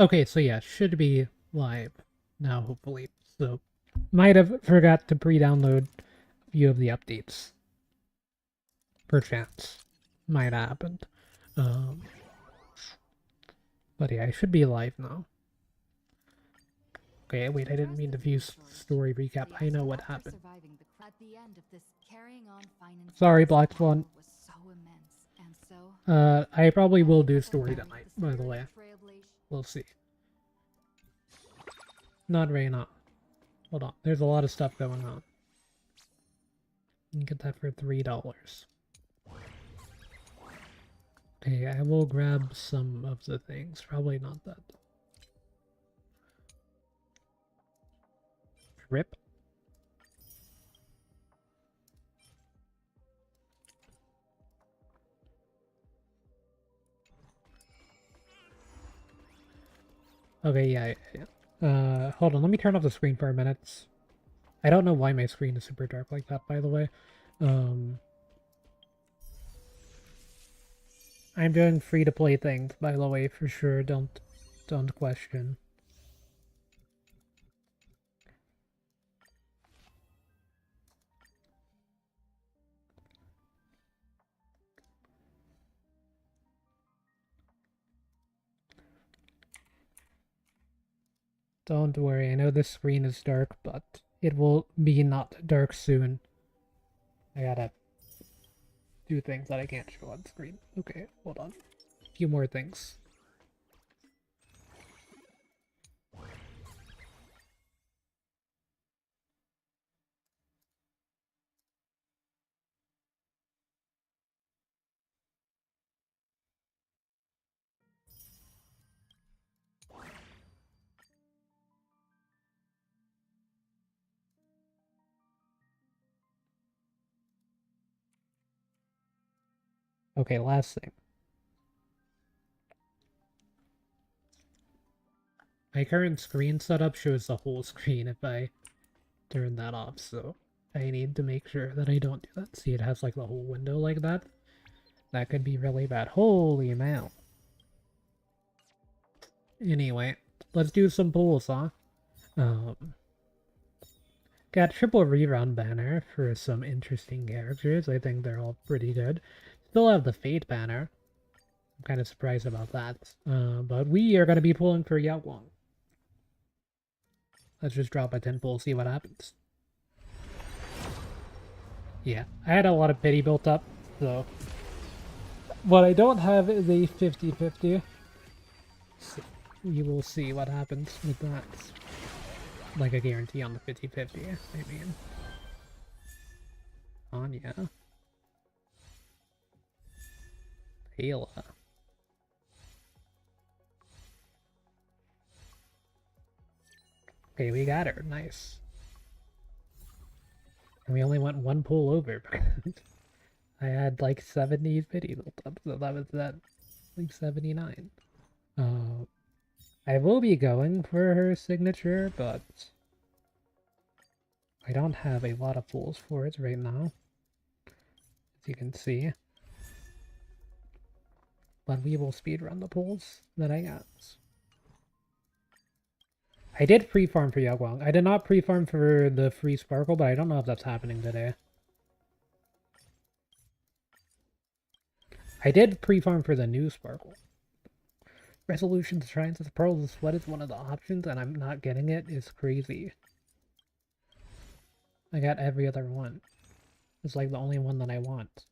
Okay, so yeah, should be live now, hopefully. So, might have forgot to pre-download a few of the updates. Perchance. Might have happened. Um, but yeah, I should be live now. Okay, wait, I didn't mean to view story recap. I know what happened. Sorry, Black Swan. I probably will do story tonight, by the way. We'll see. Not right now. Hold on. There's a lot of stuff going on. You can get that for $3. Okay, I will grab some of the things. Probably not that. Rip. Okay, yeah. Hold on. Let me turn off the screen for a minute. I don't know why my screen is super dark like that, by the way. Um, I'm doing free-to-play things, by the way, for sure. Don't question. Don't worry. I know this screen is dark, but it will be not dark soon. I gotta do things that I can't show on screen. Okay, hold on. A few more things. Okay, last thing. My current screen setup shows the whole screen if I turn that off, so I need to make sure that I don't do that. See, it has like the whole window like that. That could be really bad. Holy man. Anyway, let's do some polls, huh? Um, got triple rerun banner for some interesting characters. I think they're all pretty good. Still have the Fate banner. I'm kind of surprised about that. But we are going to be pulling for Yao Guang. Let's just drop a 10 pull, see what happens. Yeah, I had a lot of pity built up, so... What I don't have is a 50-50. So we will see what happens with that. Like a guarantee on the 50-50, I mean. Anya. Ayla. Okay, we got her. Nice. And we only went one pull over. I had like 70 pity built up, so that was that. Like 79. Uh, I will be going for her signature, but I don't have a lot of pulls for it right now, as you can see. But we will speedrun the pulls that I got. I did pre-farm for Yaguang. I did not pre-farm for the free Sparkle, but I don't know if that's happening today. I did pre-farm for the new Sparkle. Resolutions, Shrines of the Pearls of Sweat is one of the options, and I'm not getting it. It's crazy. I got every other one. It's like the only one that I want.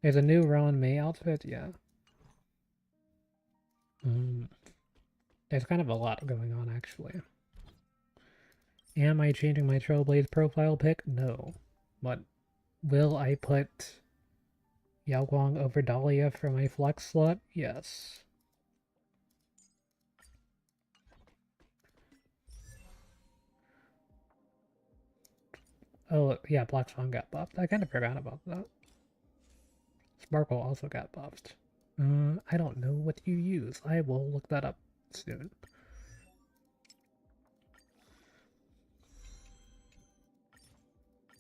There's a new Ron May outfit, yeah. There's kind of a lot going on, actually. Am I changing my Trailblaze profile pic? No. But will I put Yao Guang over Dahlia for my flex slot? Yes. Oh, yeah, Black Swan got buffed. I kind of forgot about that. Sparkle also got buffed. I don't know what you use. I will look that up soon.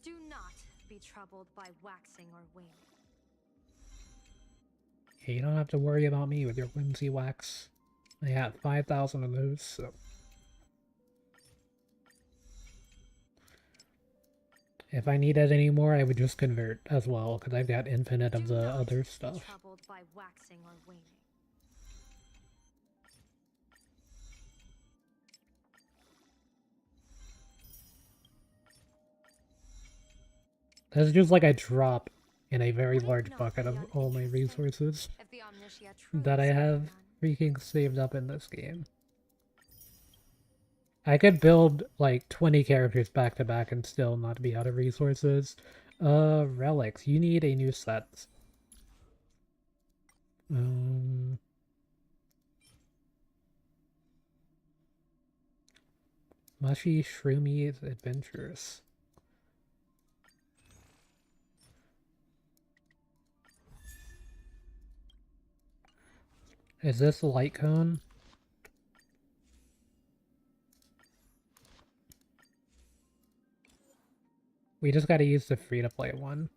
Do not be troubled by waxing or waning. Yeah, you don't have to worry about me with your whimsy wax. I got 5,000 of those, so... If I needed any more, I would just convert as well, because I've got infinite of the other stuff. By waxing or waning. That's just like a drop in a very large bucket of all my resources that I have freaking saved up in this game. I could build like 20 characters back to back and still not be out of resources. Relics. You need a new set. Mushy Shroomy Adventures. Is this a light cone? We just gotta use the free-to-play one.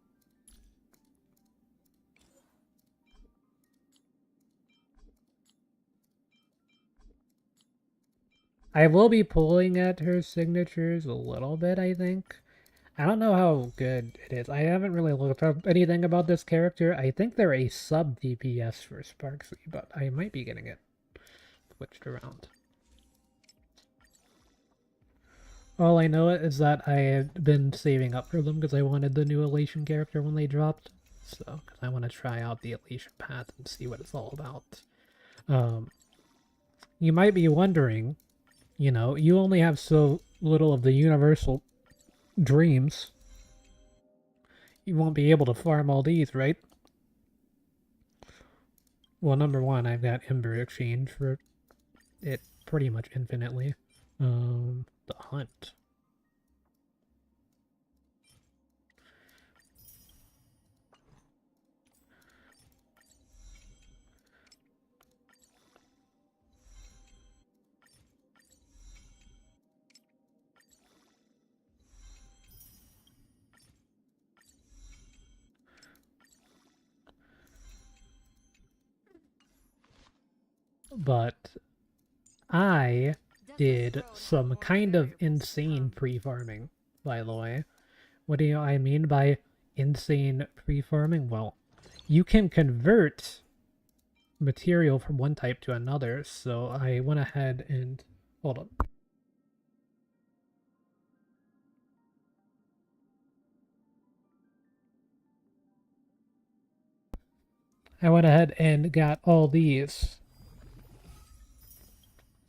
I will be pulling at her signatures a little bit, I think. I don't know how good it is. I haven't really looked up anything about this character. I think they're a sub DPS for Sparksy, but I might be getting it switched around. All I know is that I had been saving up for them because I wanted the new Elation character when they dropped. So, because I want to try out the Elation path and see what it's all about. You might be wondering, you know, you only have so little of the universal dreams. You won't be able to farm all these, right? Well, number one, I've got Ember Exchange for it pretty much infinitely. The Hunt. But I did some kind of insane pre-farming, by the way. What do I mean by insane pre-farming? Well, you can convert material from one type to another, so I went ahead and... Hold up. I went ahead and got all these,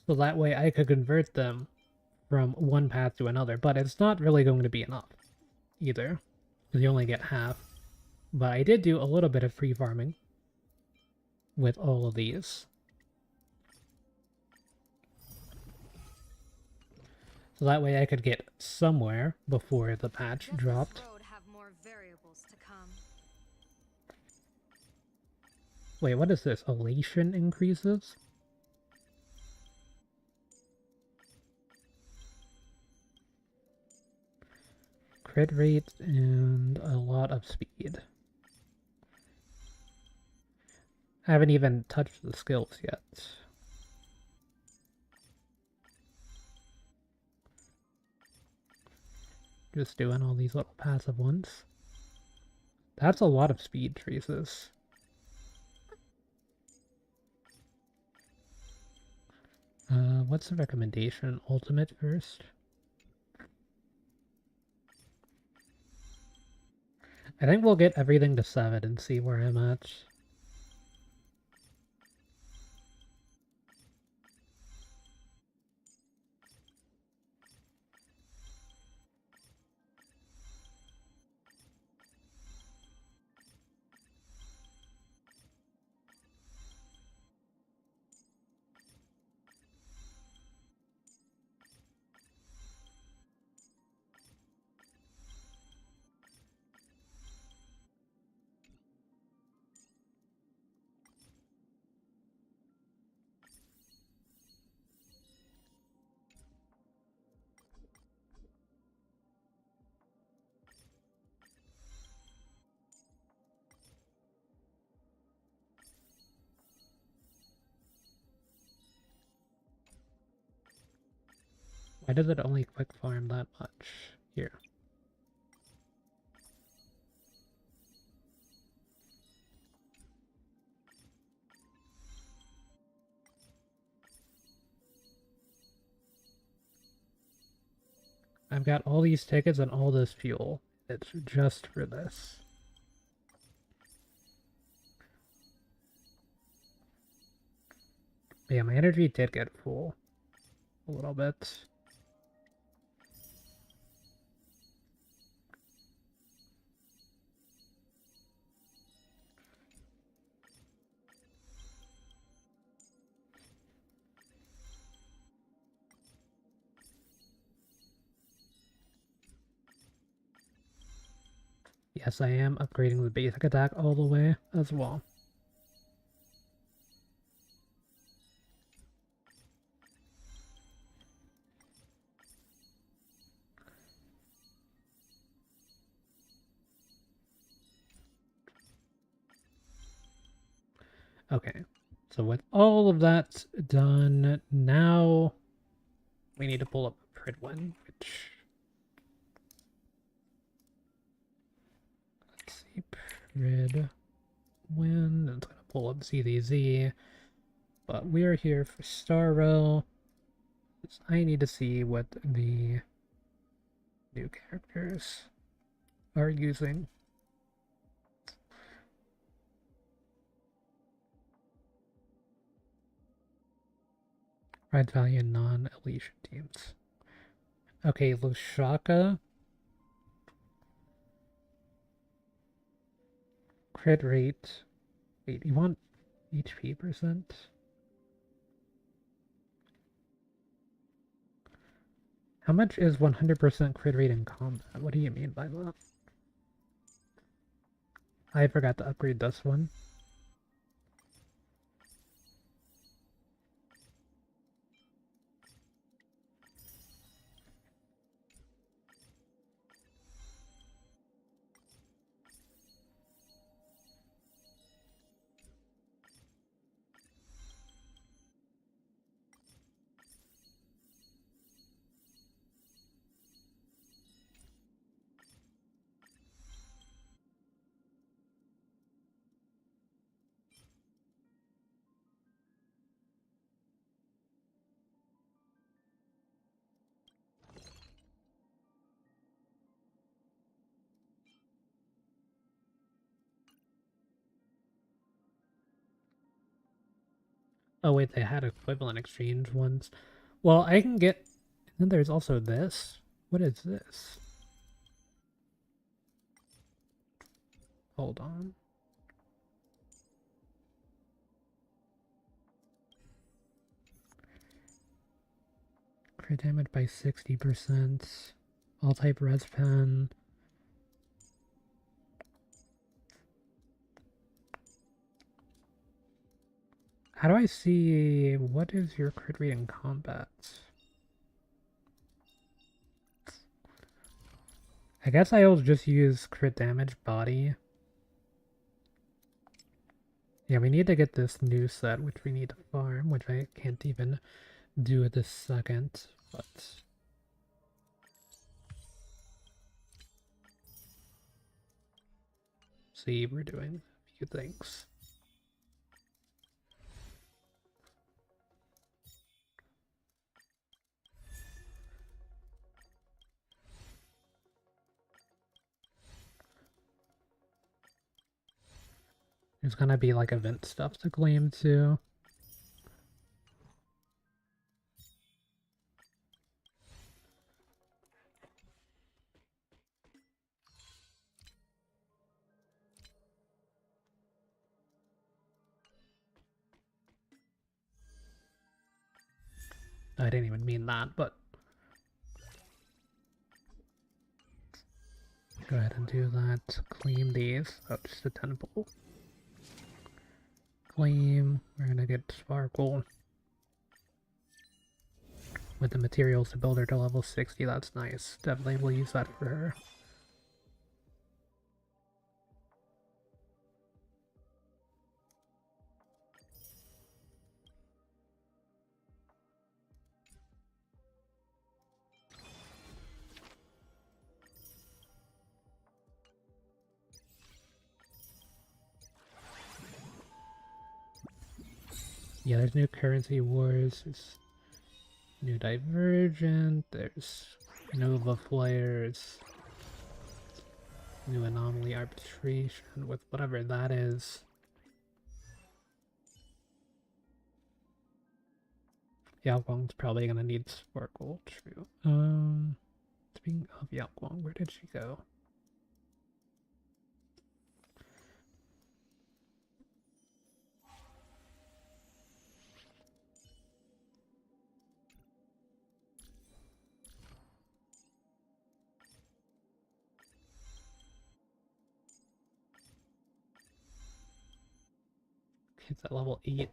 so that way I could convert them from one path to another, but it's not really going to be enough either, because you only get half. But I did do a little bit of free farming with all of these. So that way I could get somewhere before the patch dropped. Wait, what is this? Elation increases? Crit rate and a lot of speed. I haven't even touched the skills yet. Just doing all these little passive ones. That's a lot of speed traces. What's the recommendation? Ultimate first? I think we'll get everything to 7 and see where I'm at. Why does it only quick farm that much? Here. I've got all these tickets and all this fuel. It's just for this. Yeah, my energy did get full a little bit. Yes, I am upgrading the basic attack all the way as well. Okay, so with all of that done, now we need to pull up Pridwin, which... Let's see, Pridwin, it's gonna pull up ZDZ, but we're here for Starro. So I need to see what the new characters are using. Pride value non-Elysian teams. Okay, Lushaka. Crit rate. Wait, you want HP percent? How much is 100% crit rate in combat? What do you mean by that? I forgot to upgrade this one. Oh wait, they had equivalent exchange ones. Well, I can get... And then there's also this. What is this? Hold on. Crit damage by 60%. All type res pen. How do I see... What is your crit rate in combat? I guess I'll just use crit damage body. Yeah, we need to get this new set, which we need to farm, which I can't even do at this second, but... See, we're doing a few things. There's gonna be like event stuff to claim too. I didn't even mean that, but... Go ahead and do that. Claim these. Oh, just a temple. Claim. We're gonna get Sparkle. With the materials to build her to level 60, that's nice. Definitely will use that for her. Yeah, there's new currency wars, there's new divergent, there's Nova flares, new anomaly arbitration with whatever that is. Yao Guang's probably gonna need Sparkle, true. Speaking of Yao Guang, where did she go? It's at level 8.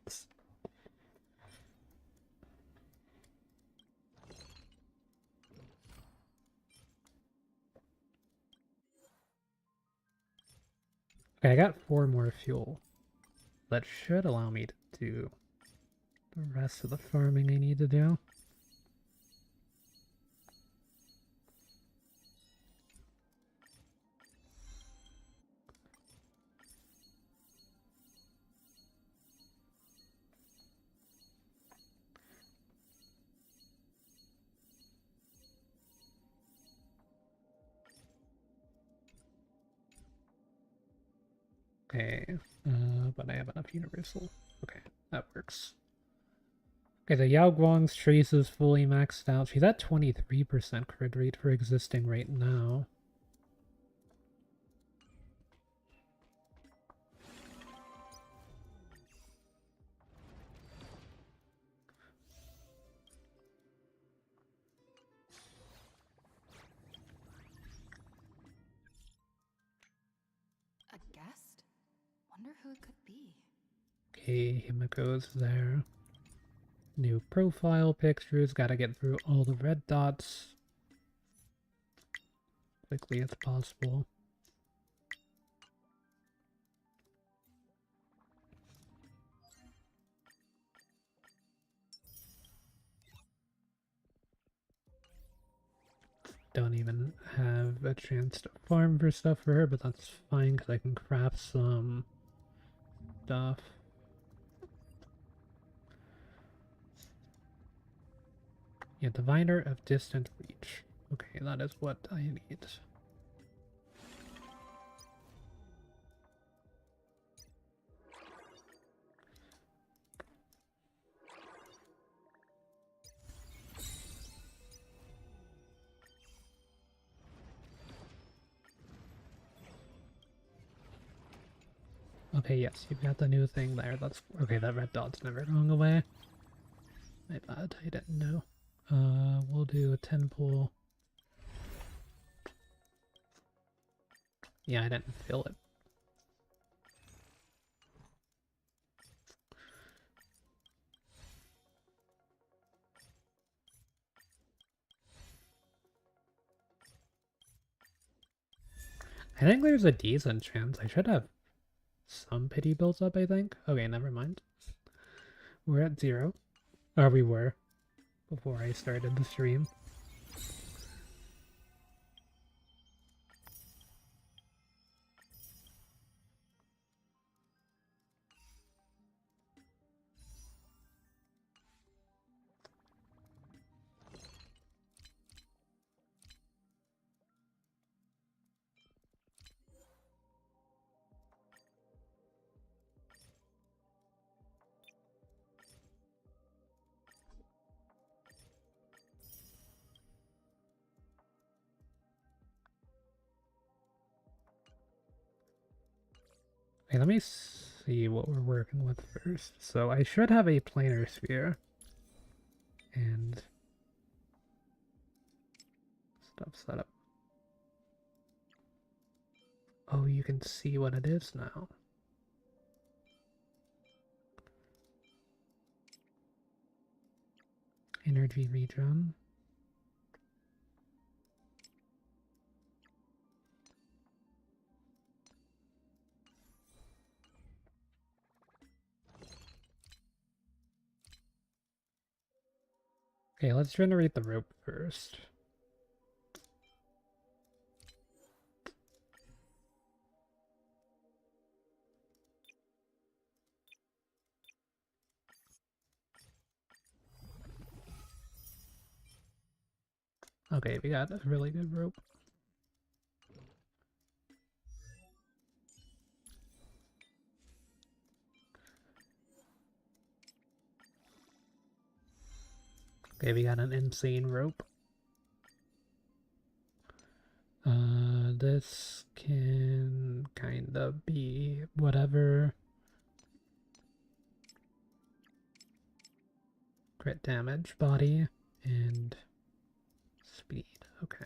Okay, I got 4 more fuel. That should allow me to do the rest of the farming I need to do. Okay, but I have enough universal. Okay, that works. Okay, the Yao Guang's trace is fully maxed out. She's at 23% crit rate for existing right now. A guest? Wonder who it could be. Okay, Himiko's there. New profile pictures. Gotta get through all the red dots quickly as possible. Don't even have a chance to farm for stuff for her, but that's fine because I can craft some stuff. Yeah, Diviner of Distant Reach. Okay, that is what I need. Okay, yes, you've got the new thing there. That's okay. That red dot's never going away. My bad. I didn't know. We'll do a 10 pull. Yeah, I didn't fill it. I think there's a decent chance. I should have some pity built up, I think. Okay, never mind. We're at 0. Or we were before I started the stream. Okay, let me see what we're working with first. So I should have a planar sphere. And stuff set up. Oh, you can see what it is now. Energy regen. Okay, let's generate the rope first. Okay, we got a really good rope. Okay, we got an insane rope. This can kind of be whatever. Crit damage, body, and speed. Okay.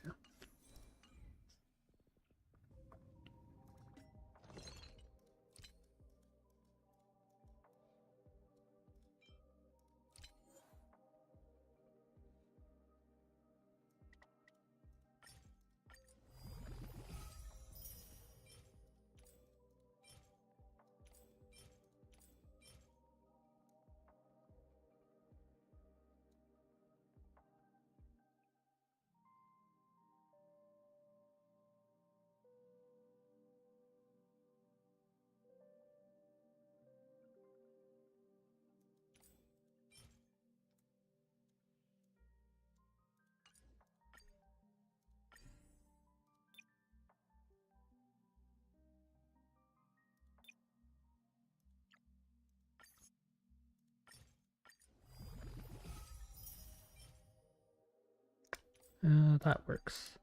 That works.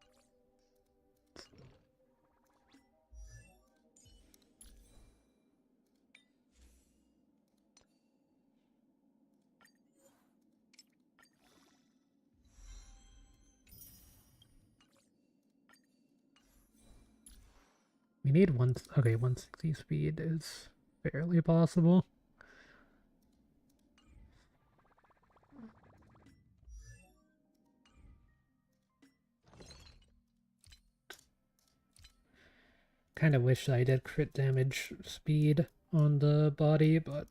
We need okay, 160 speed is fairly possible. Kind of wish I did crit damage speed on the body, but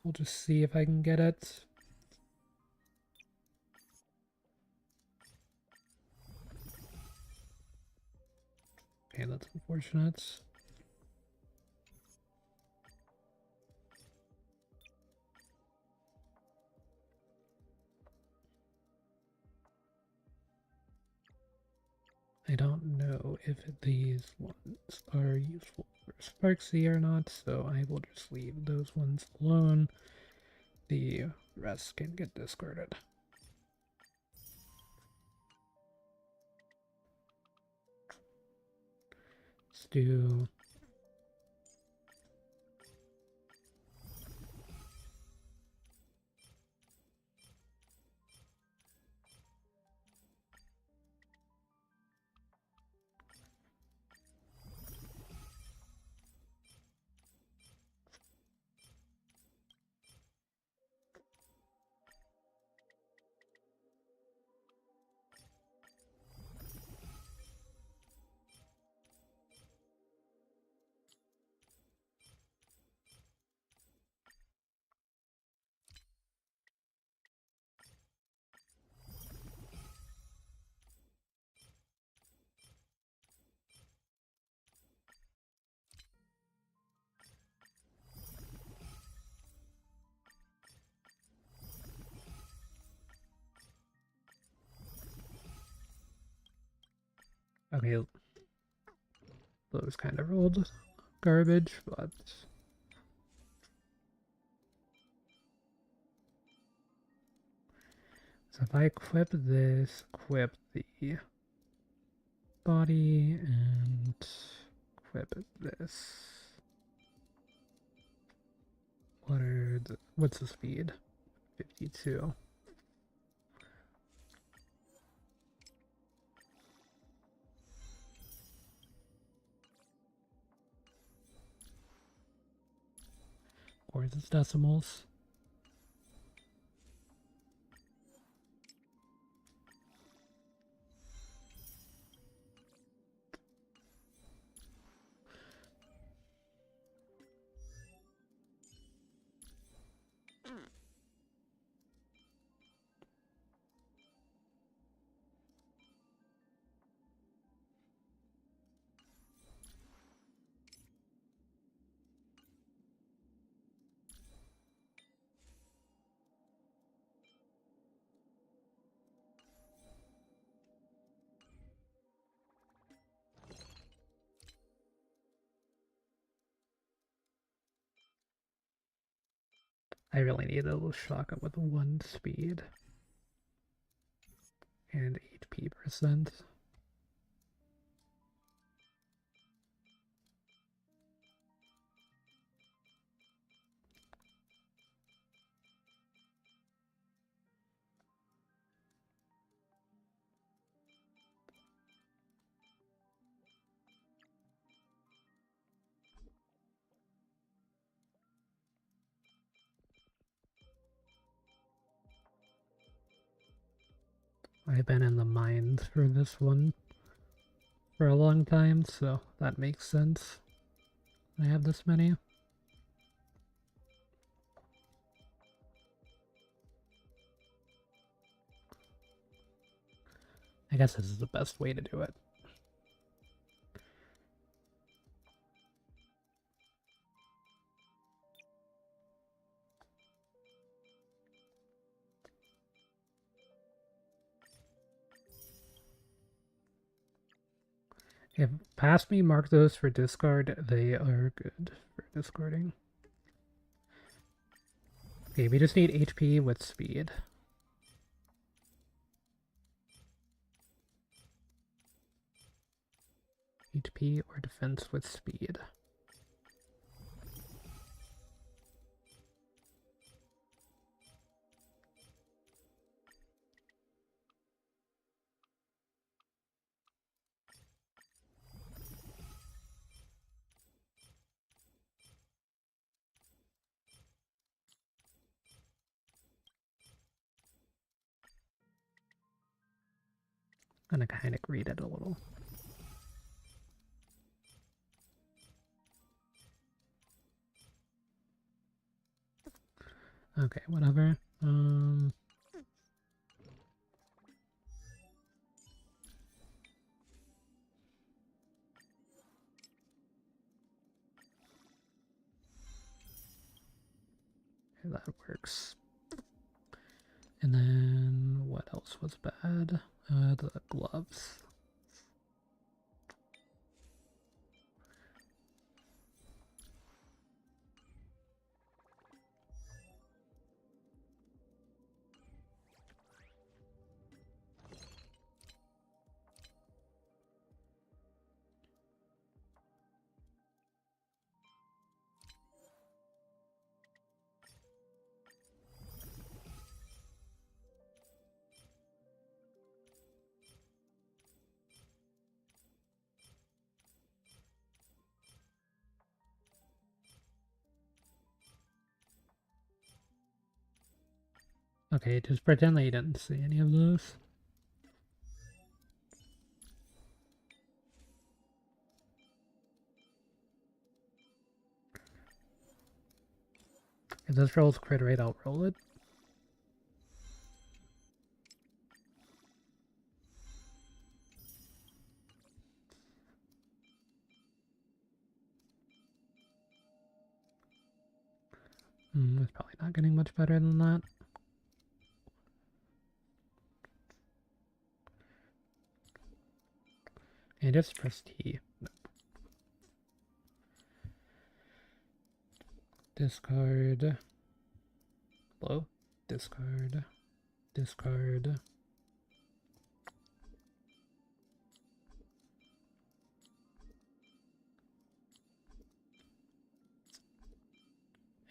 we'll just see if I can get it. Okay, that's unfortunate. I don't know if these ones are useful for Sparksy or not, so I will just leave those ones alone. The rest can get discarded. Let's do... Okay, those kind of rolled garbage, but... So if I equip this, equip the body, and equip this... What's the speed? 52. Or is it decimals? I really need a little shotgun with 1 speed and HP percent. I've been in the mines for this one for a long time, so that makes sense. I have this many. I guess this is the best way to do it. If past me mark those for discard, they are good for discarding. Okay, we just need HP with speed. HP or defense with speed. I'm gonna kind of read it a little. Okay, whatever. That works. And then what else was bad? The gloves. Okay, just pretend that you didn't see any of those. If this rolls crit rate, I'll roll it. It's probably not getting much better than that. And just press T. No. Discard. Hello? Discard. Discard.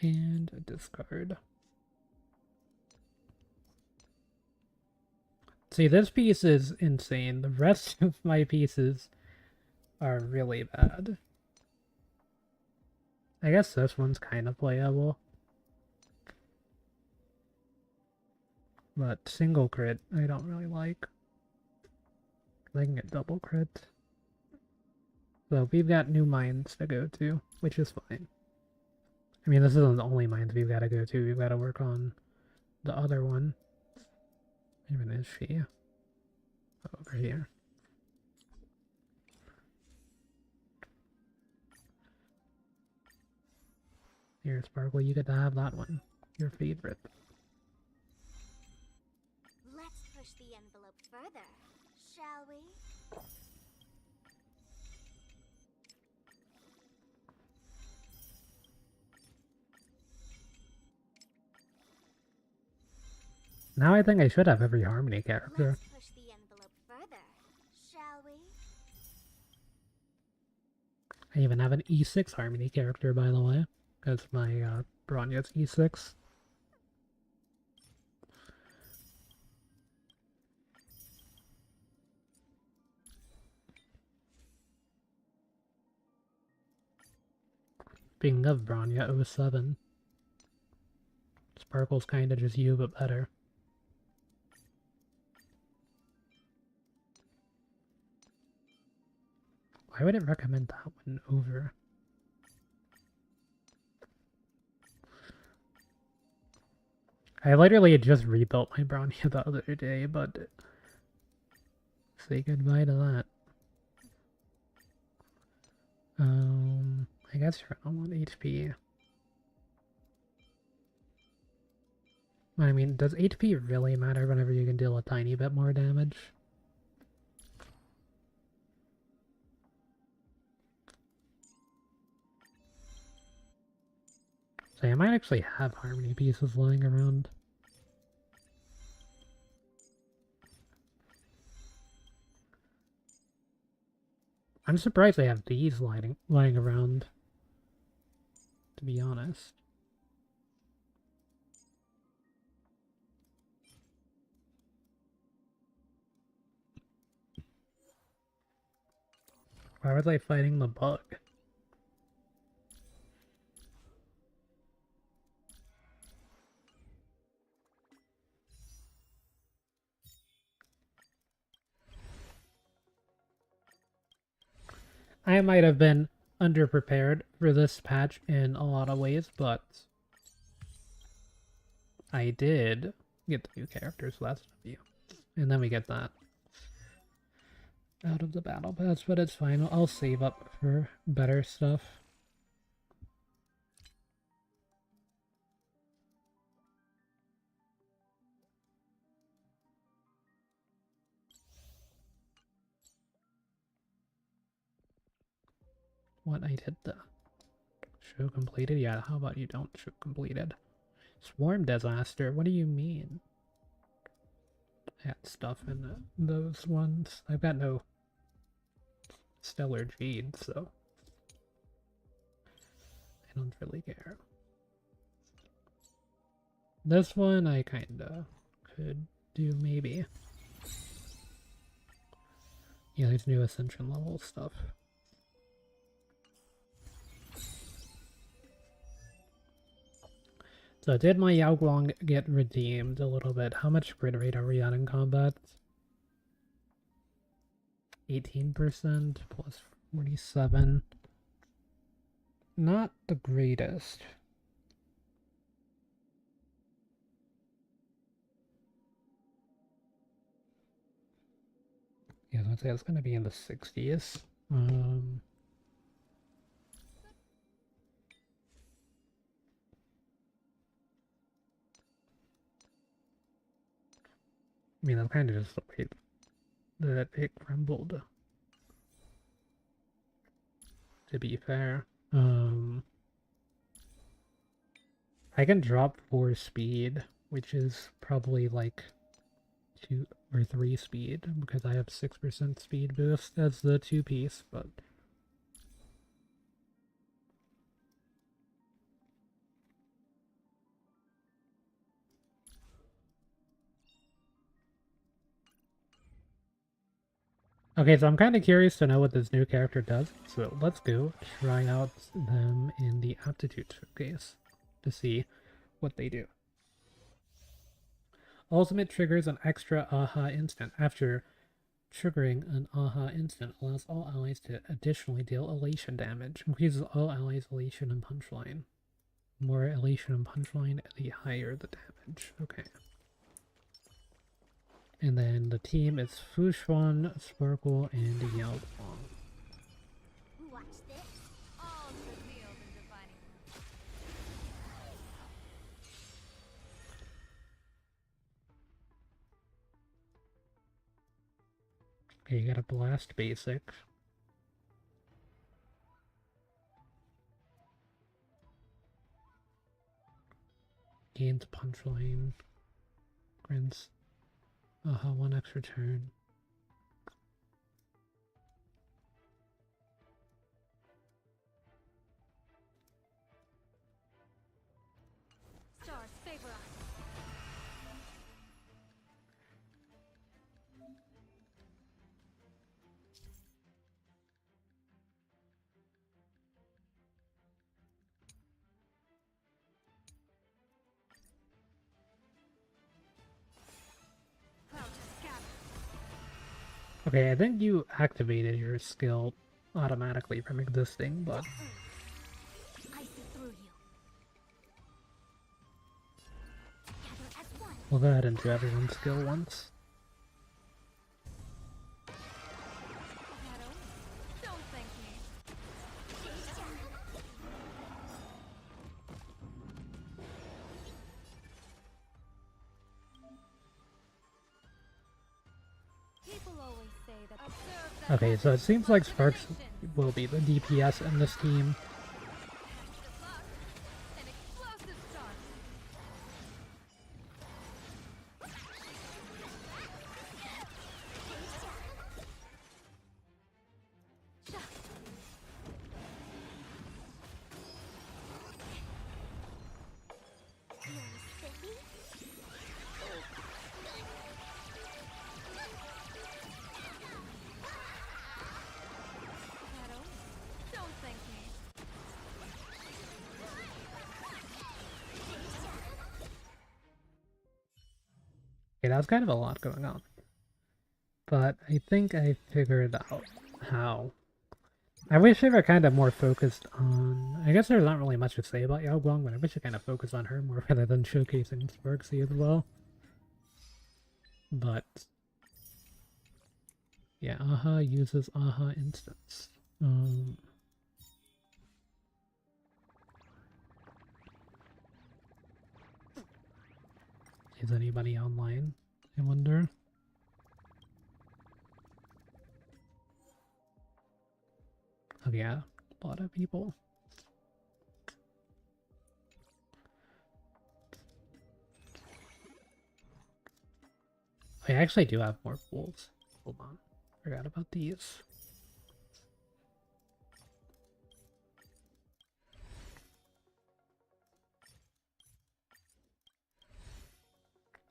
And discard. See, this piece is insane. The rest of my pieces are really bad. I guess this one's kind of playable. But single crit, I don't really like. I can get double crit. So we've got new mines to go to, which is fine. I mean, this isn't the only mines we've got to go to. We've got to work on the other one. Even is she? Over here. Here, Sparkle, you get to have that one. Your favorite. Let's push the envelope further, shall we? Now I think I should have every Harmony character. Let's push the envelope further, shall we? I even have an E6 Harmony character, by the way, because my Bronya's E6. Speaking of Bronya 07, Sparkle's kinda just you, but better. Why would it recommend that one over? I literally just rebuilt my Bronya the other day, but say goodbye to that. I guess you're on 1 HP. I mean, does HP really matter whenever you can deal a tiny bit more damage? So I might actually have Harmony pieces lying around. I'm surprised they have these lying around, to be honest. Why was I fighting the bug? I might have been underprepared for this patch in a lot of ways, but I did get the new characters last review. And then we get that out of the battle pass, but it's fine. I'll save up for better stuff. What I did the show completed? Yeah, how about you don't show completed? Swarm disaster? What do you mean? I had stuff in those ones. I've got no stellar jade, so I don't really care. This one I kinda could do maybe. Yeah, there's new ascension level stuff. So did my Yao Guang get redeemed a little bit? How much grid rate are we at in combat? 18% plus 47. Not the greatest. Yeah, I'd say it's gonna be in the 60s. I mean, I'm kind of just afraid that it crumbled. To be fair, I can drop 4 speed, which is probably like 2 or 3 speed because I have 6% speed boost as the 2-piece, but okay, so I'm kind of curious to know what this new character does, so let's go try out them in the aptitude showcase to see what they do. Ultimate triggers an extra aha instant. After triggering an aha instant, allows all allies to additionally deal elation damage. Increases all allies' elation and punchline. More elation and punchline, the higher the damage. Okay. And then the team is Fushuan, Sparkle, and Yao Guang. Watch this. All revealed in divining light. Okay, you got a blast basic. Gains punchline. grants one extra turn. Stars favor us. Cloud to scatter. Okay, I think you activated your skill automatically from existing, but I see through you. Together as one. we'll go ahead and do everyone's skill once. Shadow, don't thank me. People always say that. Observe that Okay, so it seems like Sparks machinations. will be the DPS in this team. Good luck. An explosive start. Shadow, don't thank me. Okay, that's kind of a lot going on. But I think I figured out how. I wish they were kind of more focused on... I guess there's not really much to say about Yao Guang, but I wish they kind of focused on her more rather than showcasing Sparksy as well. But... yeah, Aha uses Aha instance. Is anybody online, I wonder? Oh yeah, a lot of people. I actually do have more pools. Hold on, forgot about these.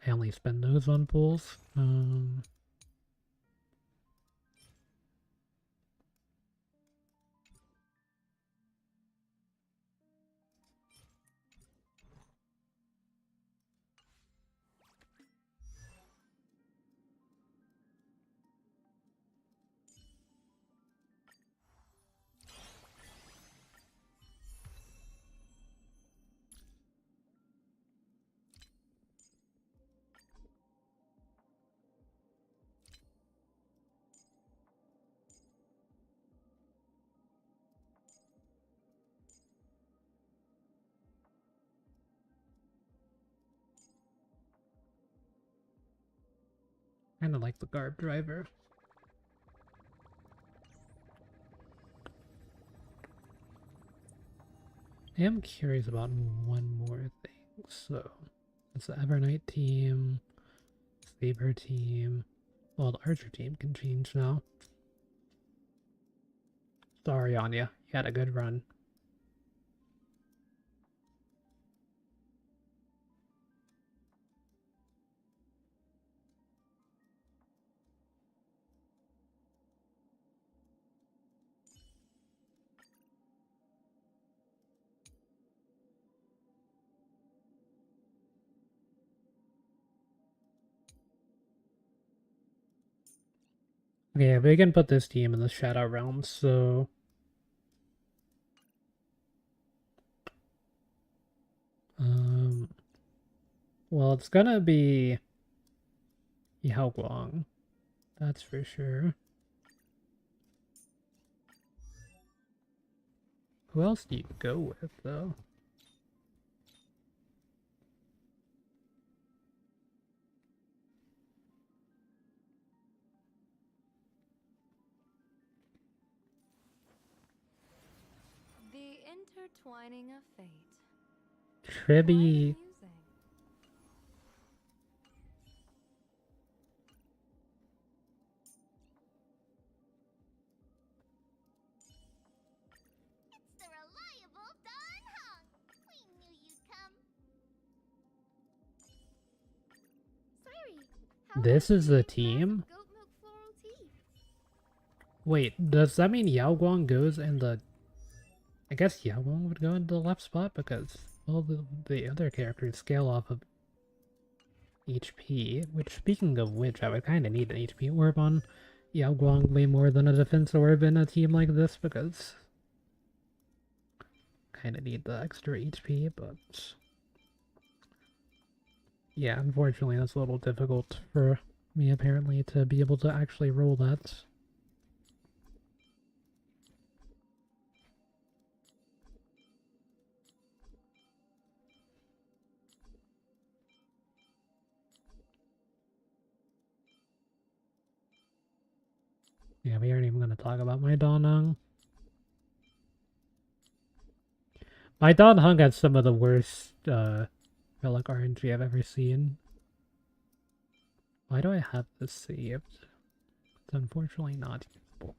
I only spend those on pools. Kind of like the Garb driver. I am curious about one more thing. So, it's the Evernight team, Saber team. Well, the Archer team can change now. Sorry, Anya. You had a good run. Okay, we can put this team in the Shadow Realm, so... well, it's gonna be... Yao Guang. That's for sure. Who else do you go with, though? The intertwining of fate. Quite Tribby... amusing. How This about is a the glass of team? goat milk floral tea? Wait, does that mean Yao Guang goes in the... I guess Yao Guang would go into the left spot because all the other characters scale off of HP, which, speaking of which, I would kind of need an HP orb on Yao Guang way more than a defense orb in a team like this because kind of need the extra HP, but yeah, unfortunately that's a little difficult for me apparently to be able to actually roll that. Yeah, we aren't even going to talk about my Danheng. My Danheng has some of the worst relic RNG I've ever seen. Why do I have this saved? It's unfortunately not usable.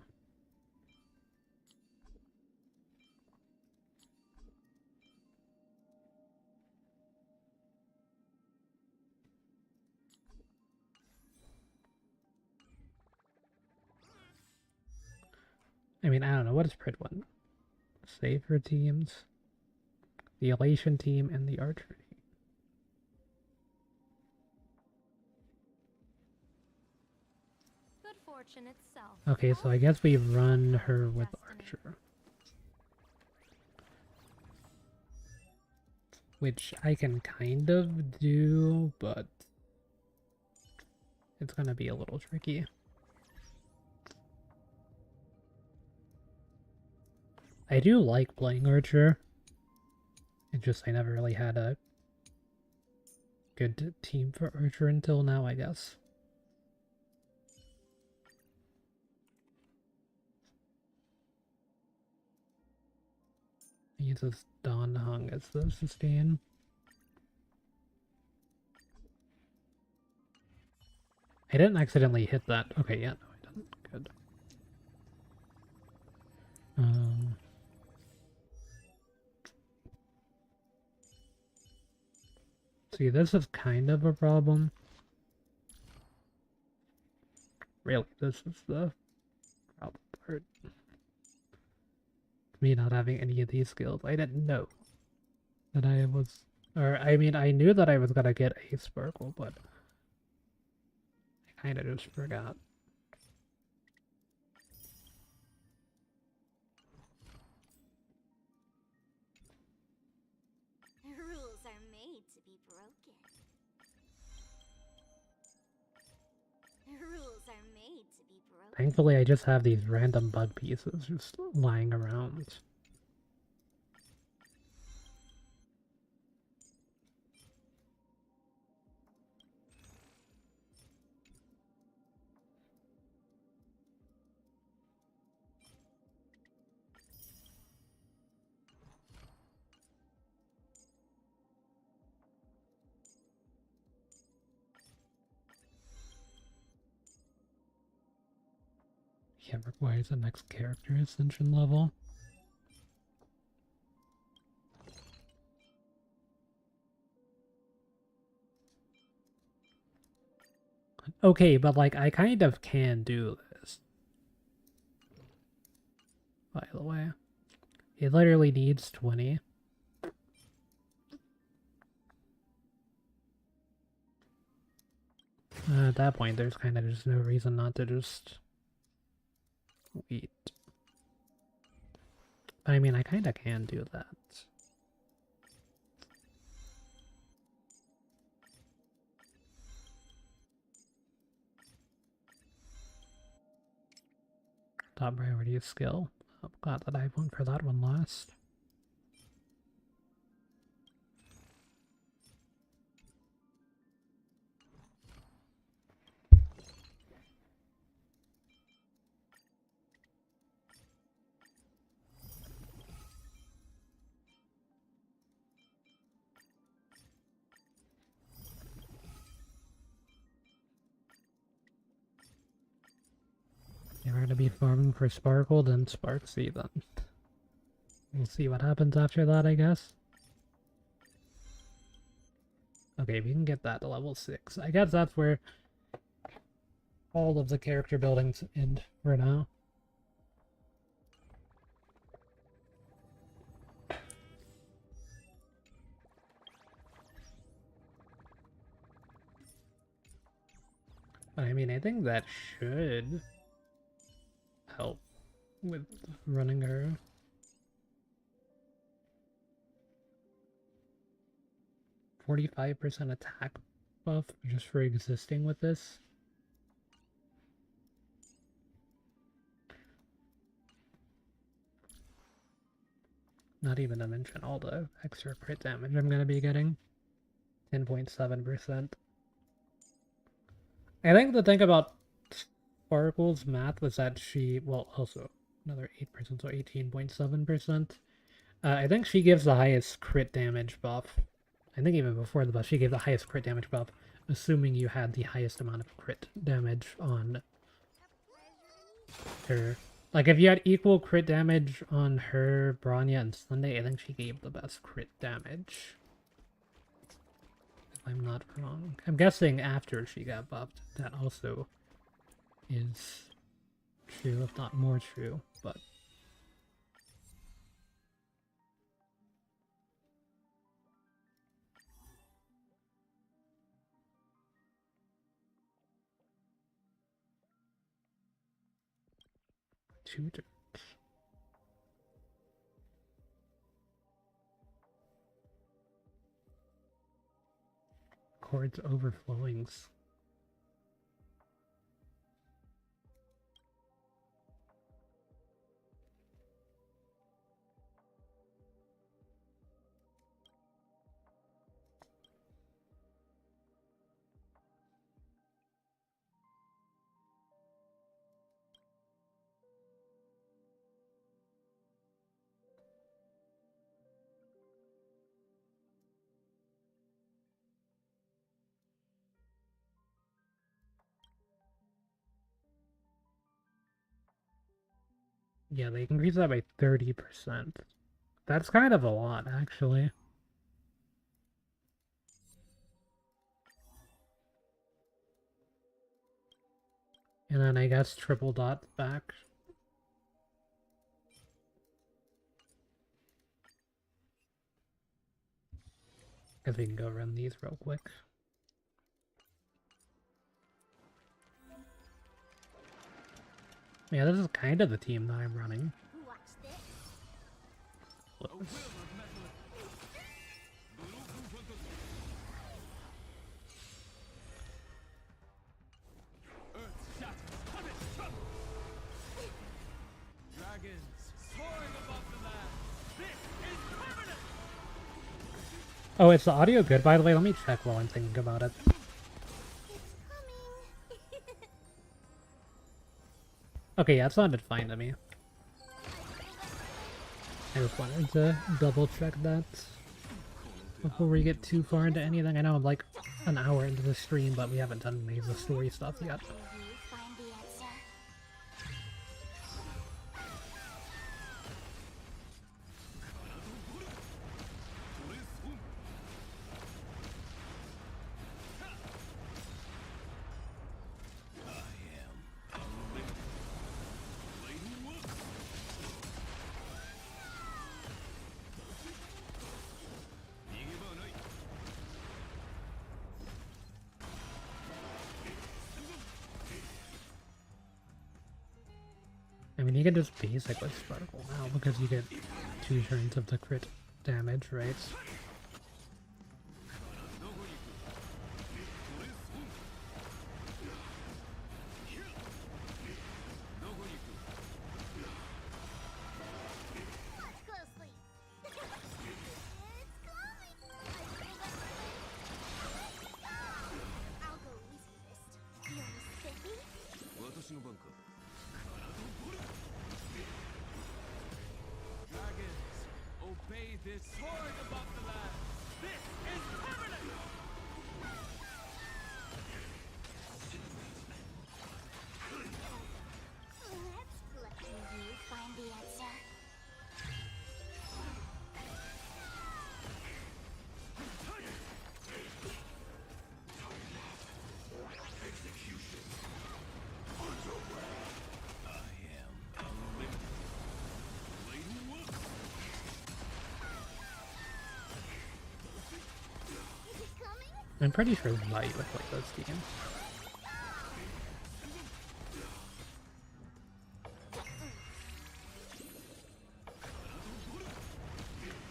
I mean, I don't know. What is Prid one? Save for teams. The Elation team and the Archer team. Good fortune itself. Okay, so I guess we run her with Archer. Which I can kind of do, but it's gonna be a little tricky. I do like playing Archer. It's just I never really had a good team for Archer until now, I guess. He uses Danheng as the sustain. I didn't accidentally hit that. Okay, yeah, no, I didn't. Good. See, this is kind of a problem. Really, this is the problem part. Me not having any of these skills. I didn't know that I was... Or, I mean, I knew that I was gonna get a Sparkle, but I kinda just forgot. Rules are made to be broken. Rules are made to be broken. Thankfully, I just have these random bug pieces just lying around. Yeah, requires the next character ascension level. Okay, but like, I kind of can do this. By the way. It literally needs 20. At that point, there's kind of just no reason not to just wait. But I mean, I kind of can do that. Top priority is skill. I'm glad that I went for that one last. Yeah, we're gonna be farming for Sparkle, then Sparksy, then. We'll see what happens after that, I guess. Okay, we can get that to level 6. I guess that's where all of the character buildings in for now. But I mean, I think that should help with running her. "45% attack buff just for existing with this." Not even to mention all the extra crit damage I'm gonna be getting. 10.7%. I think the thing about Sparkle's math was that she, well, also another 8%, so 18.7%. I think she gives the highest crit damage buff. I think even before the buff, she gave the highest crit damage buff, assuming you had the highest amount of crit damage on her. Like, if you had equal crit damage on her, Bronya, and Sunday, I think she gave the best crit damage. If I'm not wrong. I'm guessing after she got buffed, that also is true, if not more true, but... Two turns. Chords overflowings. Yeah, they increase that by 30%. That's kind of a lot, actually. And then I guess triple dot back. Guess we can go run these real quick. Yeah, this is kind of the team that I'm running. Watch this. Whoops. Oh, is the audio good, by the way? Let me check while I'm thinking about it. It's coming. Okay, yeah, it sounded fine to me. I just wanted to double check that before we get too far into anything. I know I'm like an hour into the stream, but we haven't done any of the story stuff yet. Will you find the answer? I mean, you can just basically Sparkle now because you get 2 turns of the crit damage, right? Watch closely. It's coming. I'll go easiest. You're mistaken. Obey this sword above the land. This is permanent. Let's let you find the answer. I'm pretty sure Light would play those teams.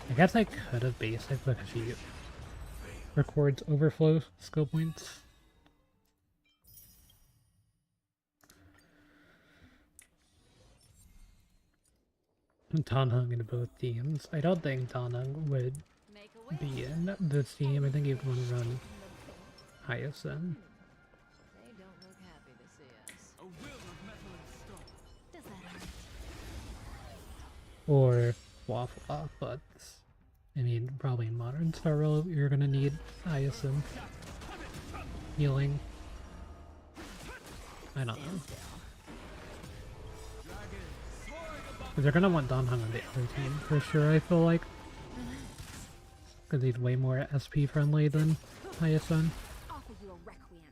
I guess I could have basic because she records overflow skill points. Tanhung in both teams. I don't think Tanhung would Make a wish. be in this team. I think he'd want to run Hyacinth. They don't look happy to see us. A will of metal and stone. Does that hurt? Or Waffle, but I mean, probably in Modern Star Rail, you're gonna need Hyacinth healing. I don't know. Because they're gonna want Donhung on the other team for sure, I feel like. Because he's way more SP friendly than Hyacinth. Offer you a requiem.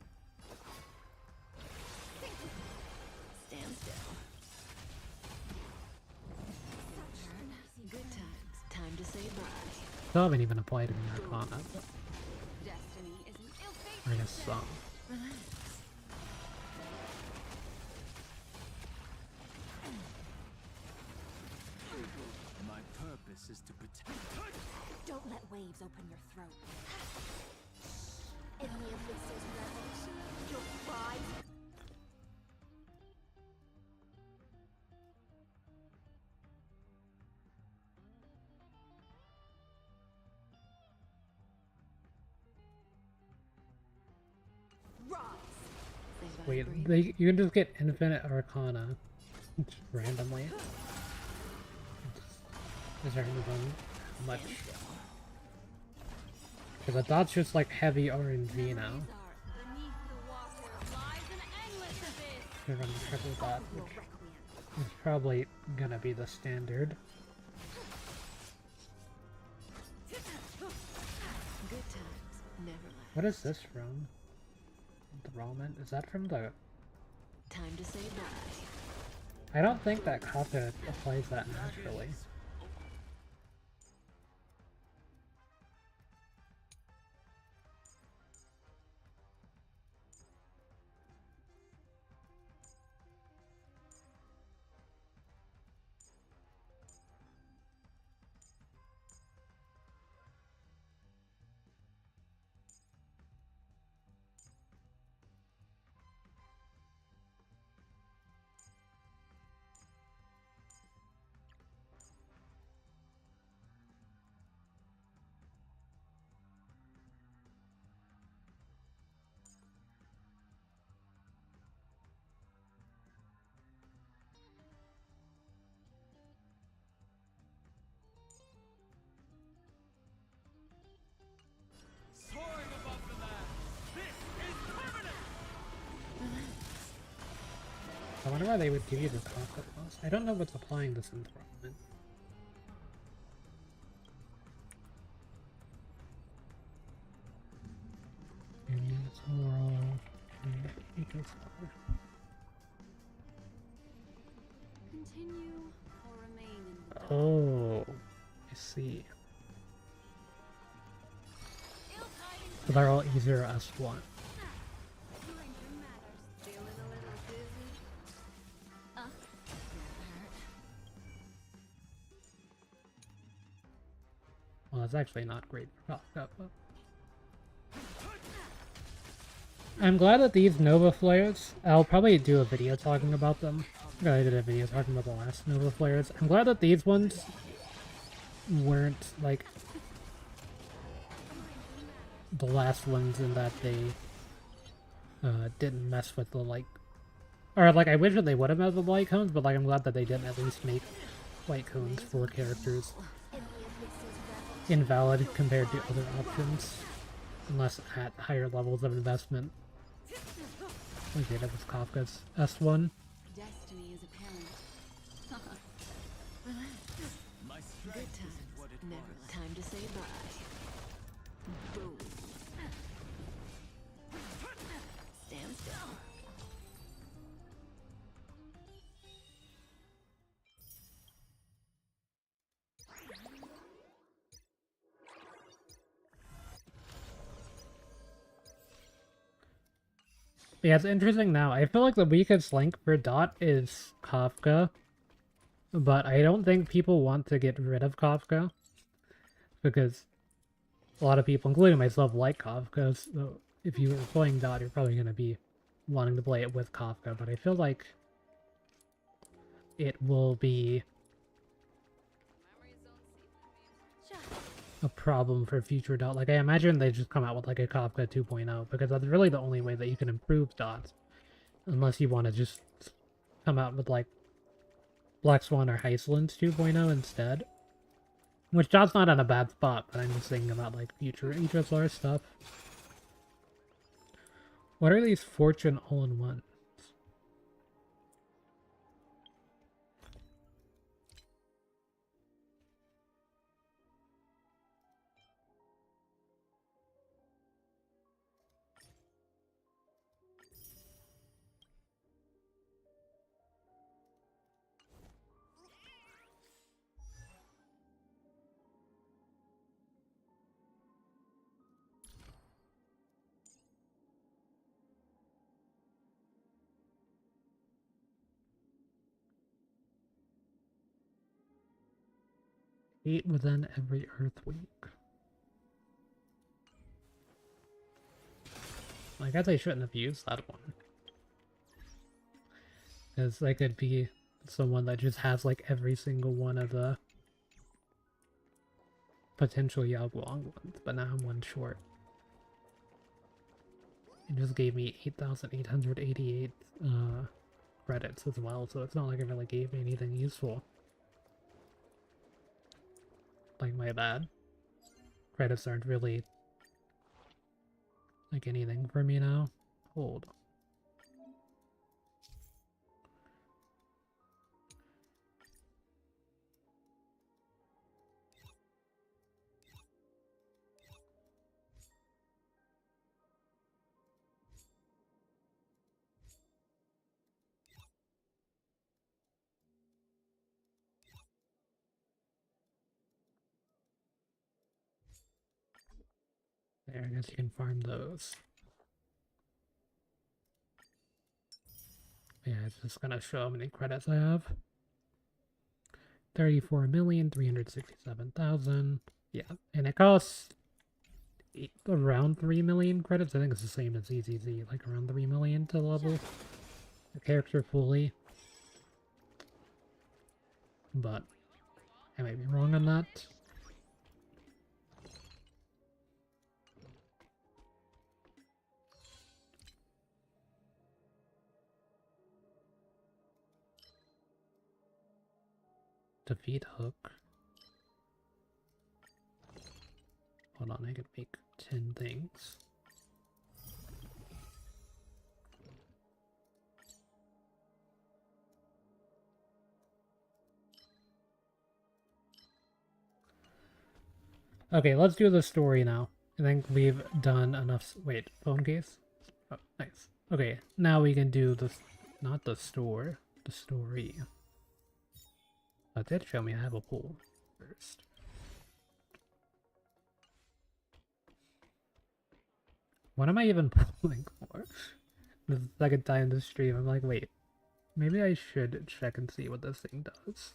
Stand still. Good times. Time to say bye. Still haven't even applied in Arcana, but Destiny is an ill-fated I guess some. Relax. My purpose is to protect. Don't let waves open your throat. Any of this is revelation. You'll cry. Rise. They Wait, vibrate. you can just get infinite Arcana just randomly. Is there anything much? Because that's just like heavy RNG now. Beneath the water lies an endless abyss. You're gonna triple that, Your which requiem. is probably gonna be the standard. Good times never last. What is this from? The ramen? Is that from the... Time to say bye. I don't think that Kafka applies that naturally. Soaring above the land. This is permanent. I wonder why they would give you the Kafka class. I don't know what's applying this enthrallment. Continue or remain in the dark. Oh, I see. Ill tidings. So they're all easier S1. Drinking matters. Feeling a little dizzy. That hurt. Well, it's actually not great for Kafka, but... I'm glad that these Nova Flares, I'll probably do a video talking about them. I did a video talking about the last Nova Flares. I'm glad that these ones weren't, like, the last ones in that they didn't mess with the, like... Or, like, I wish that they would have messed with light cones, but, like, I'm glad that they didn't at least make light cones for characters Any of this is revelation. invalid compared to other options. Unless at higher levels of investment. Okay, that was Kafka's S1. Destiny is apparent. My Good strength times isn't what it never was. last. Time to say bye. Boom. Stand still. Yeah, it's interesting now. I feel like the weakest link for Dot is Kafka, but I don't think people want to get rid of Kafka because a lot of people, including myself, like Kafka. So if you were playing Dot, you're probably going to be wanting to play it with Kafka, but I feel like it will be a problem for future Dot. Like, I imagine they just come out with like a Kafka 2.0 because that's really the only way that you can improve Dots, unless you want to just come out with like Black Swan or Heislands 2.0 instead. Which Dot's not in a bad spot, but I'm just thinking about like future HSR stuff. What are these Fortune all-in-one? 8 within every Earth week. I guess I shouldn't have used that one. Because I could be someone that just has like every single one of the potential Yaguang ones, but now I'm one short. It just gave me 8,888 credits as well, so it's not like it really gave me anything useful. Like, my bad. Credits aren't really like anything for me now. Hold. There, I guess you can farm those. Yeah, it's just gonna show how many credits I have. 34,367,000. Yeah, and it costs around 3 million credits. I think it's the same as EZZ, like around 3 million to level the character fully. But I might be wrong on that. Defeat Hook. Hold on, I can make 10 things. Okay, let's do the story now. I think we've done enough. Wait, phone case? Oh, nice. Okay, now we can do the, not the store, the story. That did show me I have a pool first. What am I even pulling for? The second time this stream, I'm like, wait, maybe I should check and see what this thing does.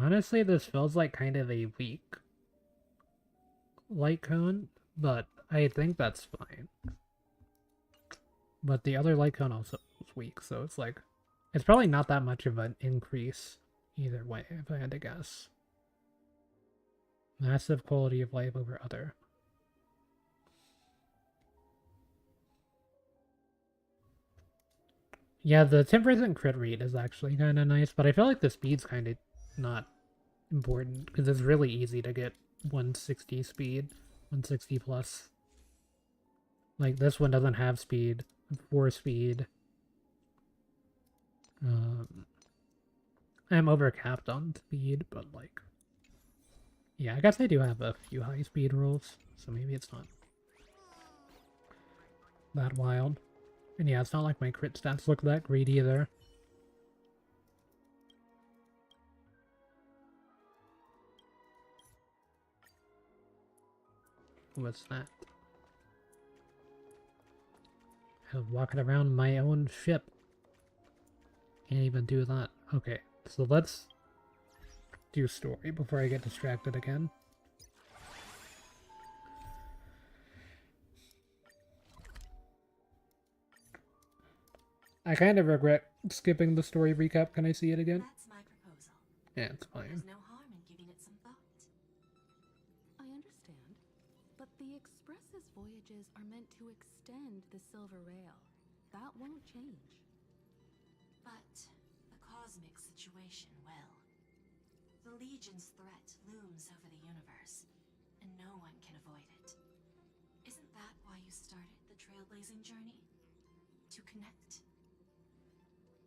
Honestly, this feels like kind of a weak light cone, but I think that's fine. But the other light cone also was weak, so it's like, it's probably not that much of an increase either way, if I had to guess. Massive quality of life over other. Yeah, the 10% crit rate is actually kind of nice, but I feel like the speed's kind of not important, because it's really easy to get 160 speed, 160 plus. Like, this one doesn't have speed, 4 speed. I'm overcapped on speed, but like... Yeah, I guess I do have a few high speed rolls, so maybe it's not that wild. And yeah, it's not like my crit stats look that great either. What's that? I'm walking around my own ship. Can't even do that. Okay, so let's do story before I get distracted again. I kind of regret skipping the story recap. Can I see it again? That's my proposal. Yeah, it's fine. There's no harm in giving it some thought. I understand, but the Express's voyages are meant to extend the Silver Rail. That won't change. But the cosmic situation will. The Legion's threat looms over the universe, and no one can avoid it. Isn't that why you started the trailblazing journey? To connect?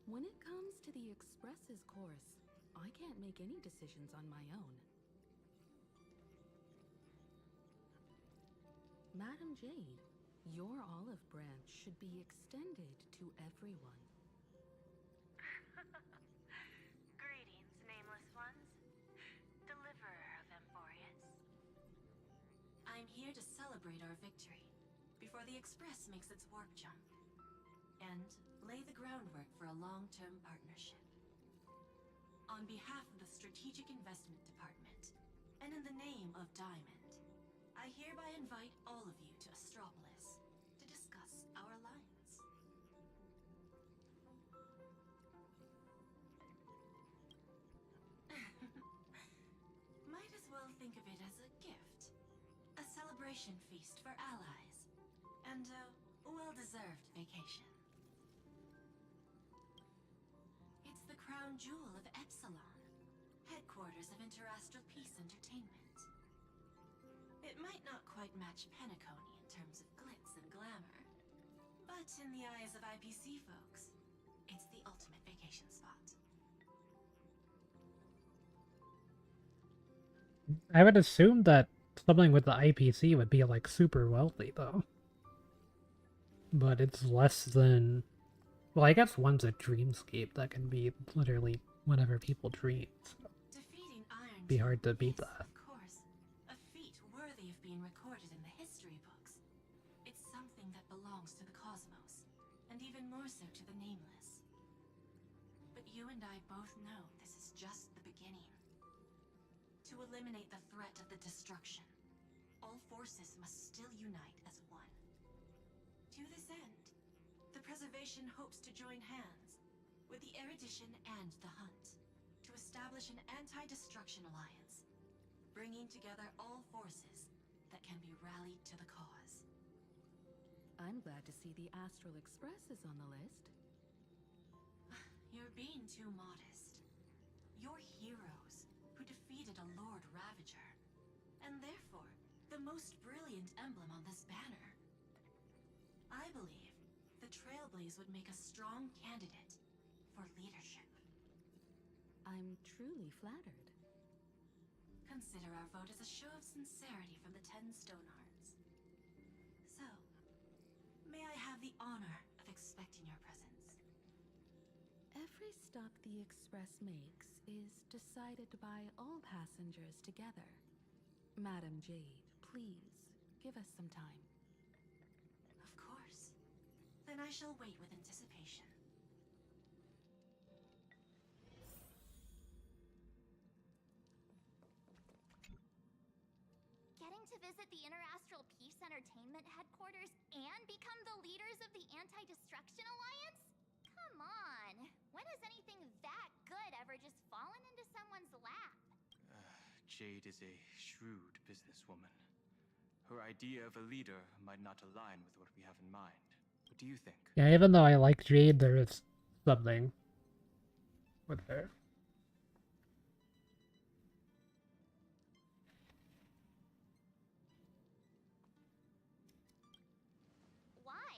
When it comes to the Express's course, I can't make any decisions on my own. Madam Jade, your olive branch should be extended to everyone. Greetings, nameless ones. Deliverer of Emporius. I'm here to celebrate our victory before the Express makes its warp jump, and lay the groundwork for a long-term partnership. On behalf of the Strategic Investment Department, and in the name of Diamond, I hereby invite all of you to Astropolis to discuss our alliance. Might as well think of it as a gift. A celebration feast for allies. And a well-deserved vacation. It's the crown jewel of Epsilon, headquarters of Interastral Peace Entertainment. It might not quite match Penacony in terms of glitz and glamour, but in the eyes of IPC folks, it's the ultimate vacation spot. I would assume that something with the IPC would be like super wealthy though. But it's less than... Well, I guess one's a dreamscape that can be literally whatever people dream. So Defeating Iron be hard to beat is, that. of course, a feat worthy of being recorded in the history books. It's something that belongs to the cosmos, and even more so to the Nameless. But you and I both know this is just the beginning. To eliminate the threat of the destruction, all forces must still unite as one. To this end, the Preservation hopes to join hands with the Erudition and the Hunt to establish an anti-destruction alliance, bringing together all forces that can be rallied to the cause. I'm glad to see the Astral Express is on the list. You're being too modest. You're heroes who defeated a Lord Ravager, and therefore the most brilliant emblem on this banner. I believe the Trailblaze would make a strong candidate for leadership. I'm truly flattered. Consider our vote as a show of sincerity from the 10 Stonehearts. So, may I have the honor of expecting your presence? Every stop the Express makes is decided by all passengers together. Madam Jade, please, give us some time. Of course. Then I shall wait with anticipation. Getting to visit the Interastral Peace Entertainment headquarters and become the leaders of the Anti-Destruction Alliance? Come on! When has anything that good ever just fallen into someone's lap? Jade is a shrewd businesswoman. Her idea of a leader might not align with what we have in mind. What do you think? Yeah, even though I like Jade, there is something with her. Why?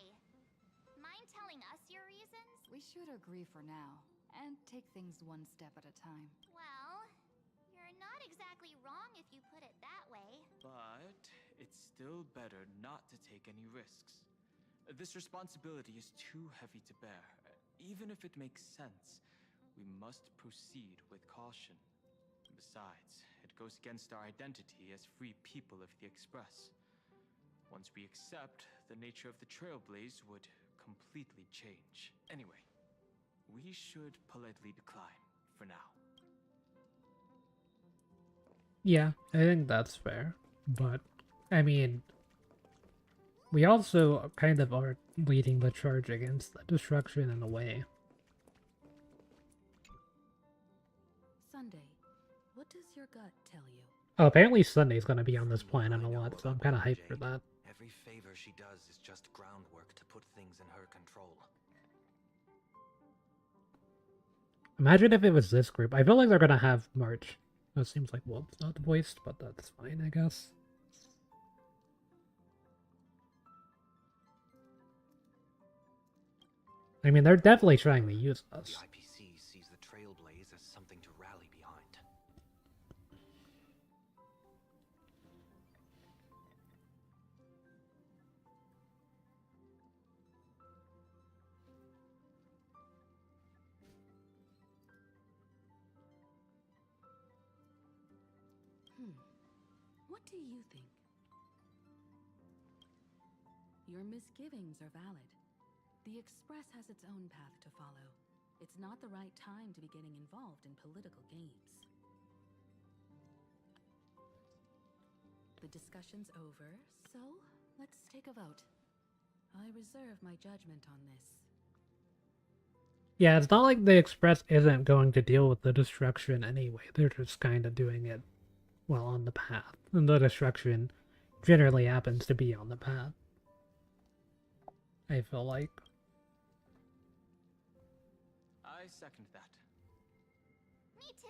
Mind telling us your reasons? We should agree for now, and take things one step at a time. Well, you're not exactly wrong if you put it that way. But it's still better not to take any risks. This responsibility is too heavy to bear. Even if it makes sense, we must proceed with caution. Besides, it goes against our identity as free people of the Express. Once we accept, the nature of the Trailblaze would completely change. Anyway, we should politely decline for now. Yeah, I think that's fair. But, I mean, we also kind of are leading the charge against the destruction in a way. Sunday, what does your gut tell you? Oh, apparently Sunday's gonna be on this planet a lot, so I'm kind of hyped for that. Every favor she does is just groundwork to put things in her control. Imagine if it was this group. I feel like they're gonna have March. That seems like Wolf's not voiced, but that's fine, I guess. I mean, they're definitely trying to use The us. IPC sees the Trailblaze as something to rally behind. What do you think? Your misgivings are valid. The Express has its own path to follow. It's not the right time to be getting involved in political games. The discussion's over, so let's take a vote. I reserve my judgment on this. Yeah, it's not like the Express isn't going to deal with the destruction anyway. They're just kind of doing it, well, on the path. And the destruction generally happens to be on the path. I feel like. I second that. Me too.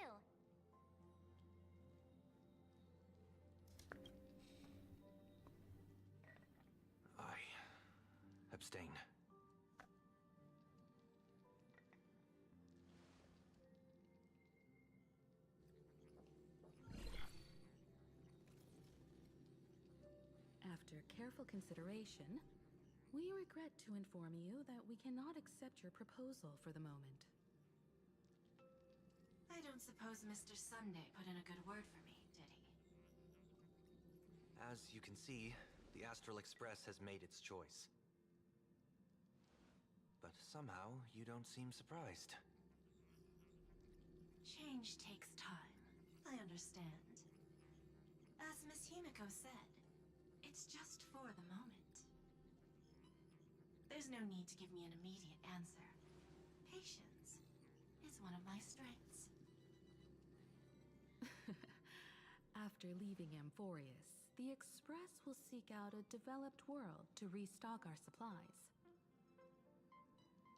I abstain. After careful consideration, we regret to inform you that we cannot accept your proposal for the moment. I don't suppose Mr. Sunday put in a good word for me, did he? As you can see, the Astral Express has made its choice. But somehow, you don't seem surprised. Change takes time. I understand. As Miss Himiko said, it's just for the moment. There's no need to give me an immediate answer. Patience is one of my strengths. After leaving Amphorius, the Express will seek out a developed world to restock our supplies.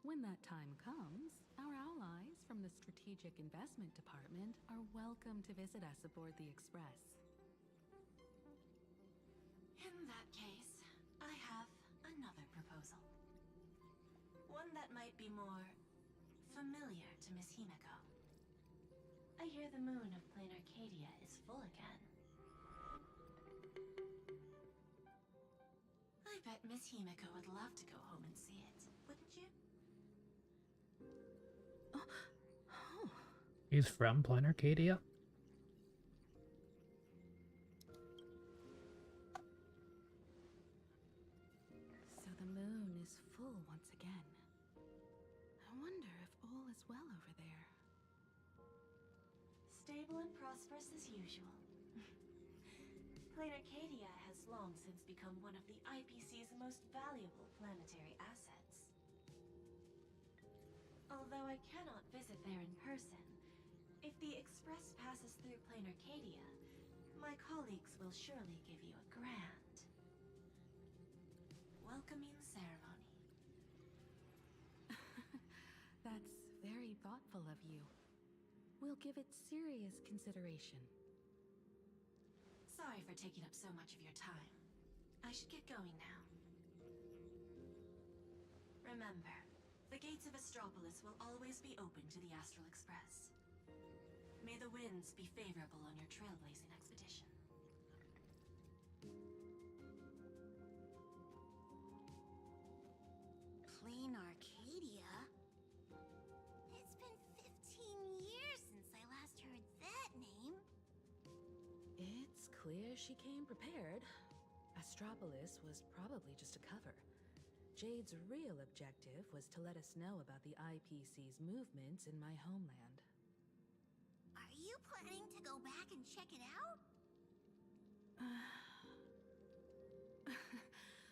When that time comes, our allies from the Strategic Investment Department are welcome to visit us aboard the Express. In that case, I have another proposal. One that might be more familiar to Miss Himiko. I hear the moon of Planarcadia is full again. I bet Miss Himiko would love to go home and see it, wouldn't you? He's from Planarcadia. So the moon is full once again. I wonder if all is well over there. Stable and prosperous as usual. Planarcadia has long since become one of the IPC's most valuable planetary assets. Although I cannot visit there in person, if the Express passes through Planarcadia, my colleagues will surely give you a grand welcoming ceremony. That's very thoughtful of you. We'll give it serious consideration. Sorry for taking up so much of your time. I should get going now. Remember, the gates of Astropolis will always be open to the Astral Express. May the winds be favorable on your trailblazing expedition. Planarcadia? It's been 15 years since I last heard that name. It's clear she came prepared. A Astropolis was probably just a cover. Jade's real objective was to let us know about the IPC's movements in my homeland. Are you planning to go back and check it out?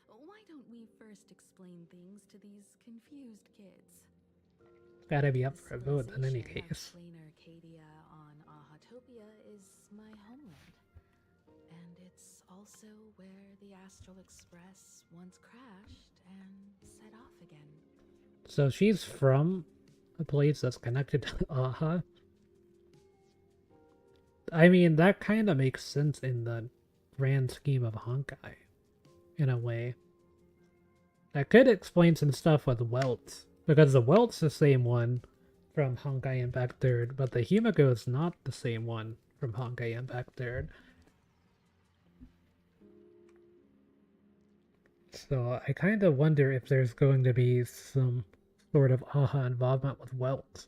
Why don't we first explain things to these confused kids? Gotta be up for a vote in any Civilization of case. Planarcadia on Ahatopia is my homeland. And it's also where the Astral Express once crashed and set off again. So she's from a place that's connected to Aha. I mean, that kind of makes sense in the grand scheme of Honkai, in a way. That could explain some stuff with Welt, because the Welt's the same one from Honkai Impact 3rd, but the Himiko is not the same one from Honkai Impact 3rd. So I kind of wonder if there's going to be some sort of Aha involvement with Welt.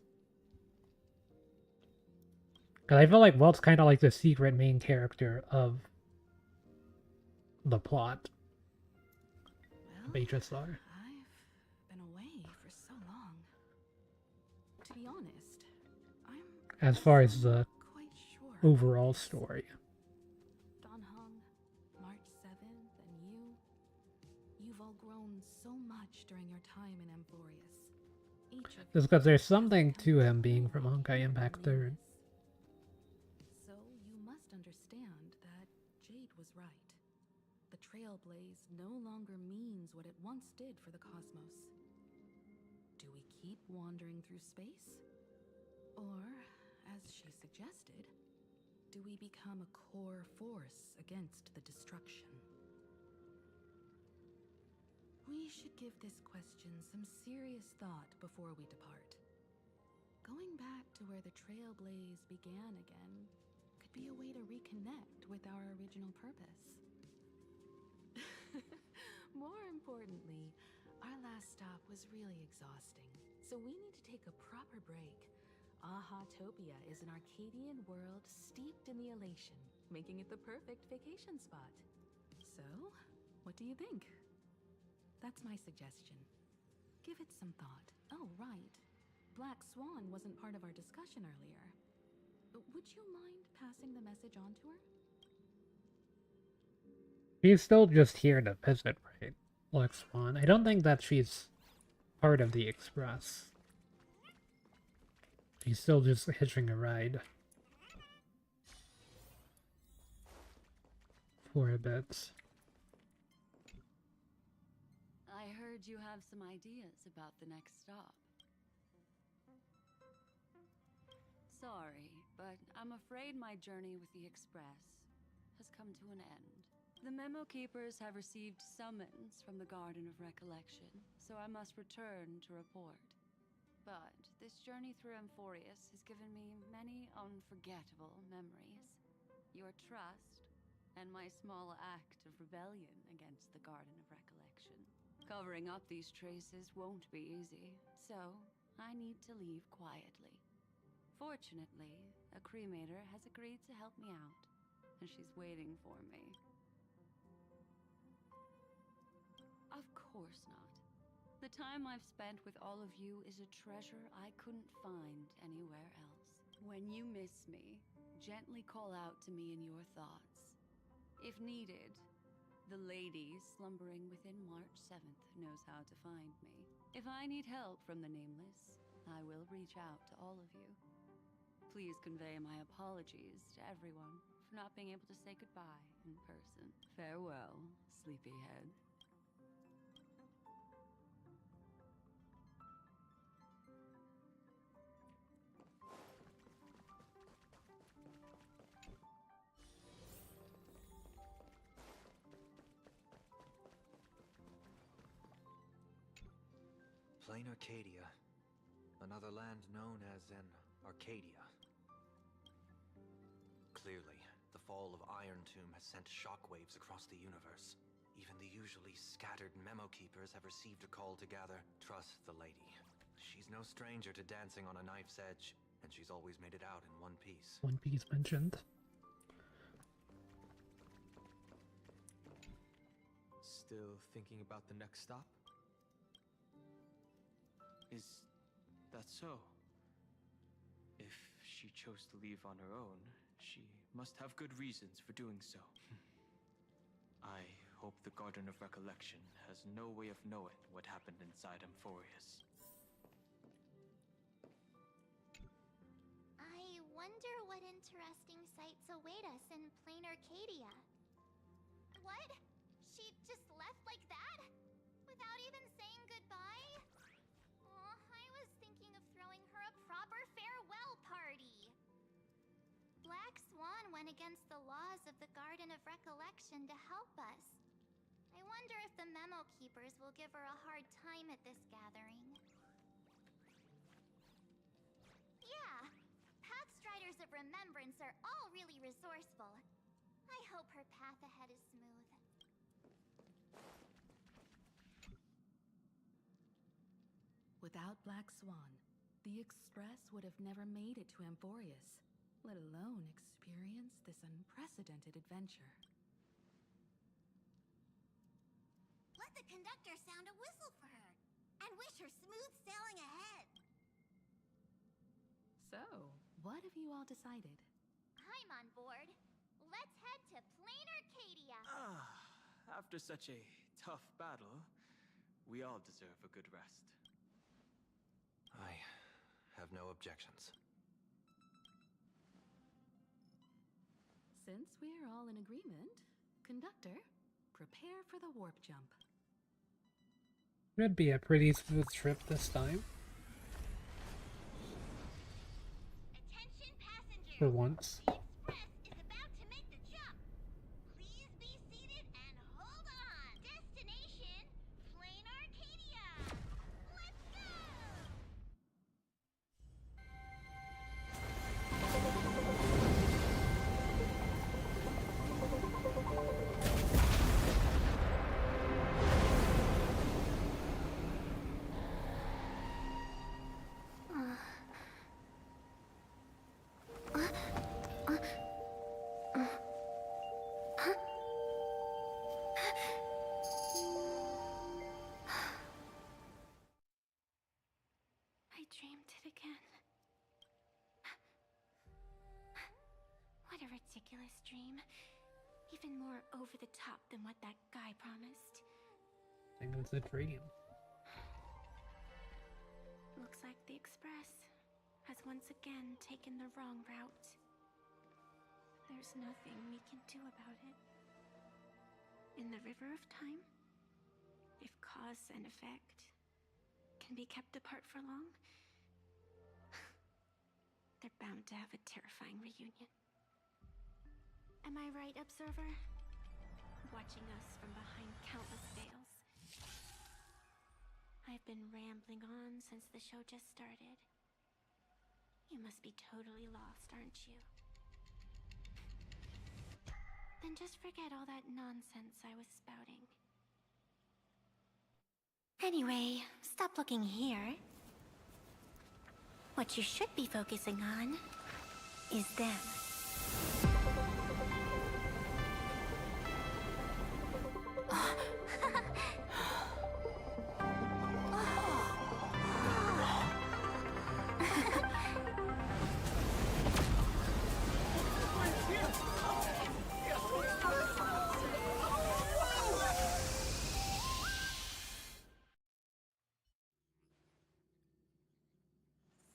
Because I feel like Welt's kind of like the secret main character of the plot. Well, HSR. I've been away for so long. To be honest, I'm As far as also the not quite sure. overall story. Danhong, March 7th, and you've all grown so much during your time in Amphorius. Each of Just you because there's has something become to him so being from Honkai Impact 3rd. nameless. So you must understand that Jade was right. The Trailblaze no longer means what it once did for the cosmos. Do we keep wandering through space? Or, as she suggested, do we become a core force against the destruction? We should give this question some serious thought before we depart. Going back to where the Trailblaze began again could be a way to reconnect with our original purpose. More importantly, our last stop was really exhausting, so we need to take a proper break. Ahatopia is an Arcadian world steeped in the elation, making it the perfect vacation spot. So, what do you think? That's my suggestion. Give it some thought. Oh, right. Black Swan wasn't part of our discussion earlier. Would you mind passing the message on to her? She's still just here to visit, right? Black Swan. I don't think that she's part of the Express. She's still just hitching a ride. For a bit. I heard you have some ideas about the next stop. Sorry, but I'm afraid my journey with the Express has come to an end. The Memo Keepers have received summons from the Garden of Recollection, so I must return to report. But this journey through Amphorius has given me many unforgettable memories. Your trust, and my small act of rebellion against the Garden of Recollection. Covering up these traces won't be easy, so I need to leave quietly. Fortunately, a cremator has agreed to help me out, and she's waiting for me. Of course not. The time I've spent with all of you is a treasure I couldn't find anywhere else. When you miss me, gently call out to me in your thoughts. If needed, the lady slumbering within March 7th knows how to find me. If I need help from the Nameless, I will reach out to all of you. Please convey my apologies to everyone for not being able to say goodbye in person. Farewell, sleepyhead. Planarcadia. Another land known as an Arcadia. Clearly, the fall of Iron Tomb has sent shockwaves across the universe. Even the usually scattered Memo Keepers have received a call to gather. Trust the lady. She's no stranger to dancing on a knife's edge, and she's always made it out in one piece. One Piece mentioned. Still thinking about the next stop? Is that so? If she chose to leave on her own, she must have good reasons for doing so. I hope the Garden of Recollection has no way of knowing what happened inside Amphorius. I wonder what interesting sights await us in Planarcadia. What? She just left like that? Without even saying goodbye? Aw, I was thinking of throwing her a proper farewell party. Black Swan went against the laws of the Garden of Recollection to help us. I wonder if the Memo Keepers will give her a hard time at this gathering. Yeah, Pathstriders of Remembrance are all really resourceful. I hope her path ahead is smooth. Without Black Swan, the Express would have never made it to Amphorius, let alone experience this unprecedented adventure. Let the conductor sound a whistle for her, and wish her smooth sailing ahead. So, what have you all decided? I'm on board. Let's head to Planarcadia. After such a tough battle, we all deserve a good rest. I have no objections. Since we're all in agreement, Conductor, prepare for the warp jump. Should be a pretty smooth trip this time. Attention passengers. For once. The Express is about to make the jump. Please be seated and hold on. Destination, Planarcadia. Let's go! I dreamed it again. What a ridiculous dream. Even more over the top than what that guy promised. I think it's a dream. Looks like the Express has once again taken the wrong route. There's nothing we can do about it. In the River of Time, if cause and effect can be kept apart for long, they're bound to have a terrifying reunion. Am I right, Observer? Watching us from behind countless veils. I've been rambling on since the show just started. You must be totally lost, aren't you? Then just forget all that nonsense I was spouting. Anyway, stop looking here. What you should be focusing on is them.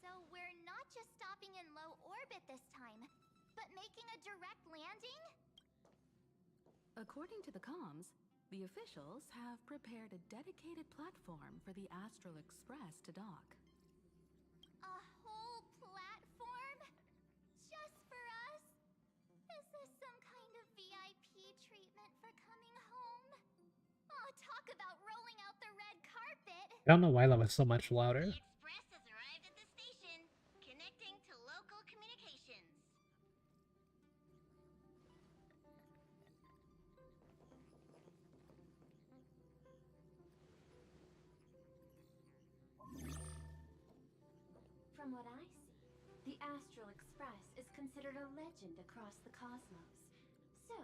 So we're not just stopping in low orbit this time, but making a direct landing? According to the comms, the officials have prepared a dedicated platform for the Astral Express to dock. A whole platform? Just for us? Is this some kind of VIP treatment for coming home? Oh, talk about rolling out the red carpet! I don't know why that was so much louder. The Express has arrived at the station, connecting to local communications. From what I see, the Astral Express is considered a legend across the cosmos. So,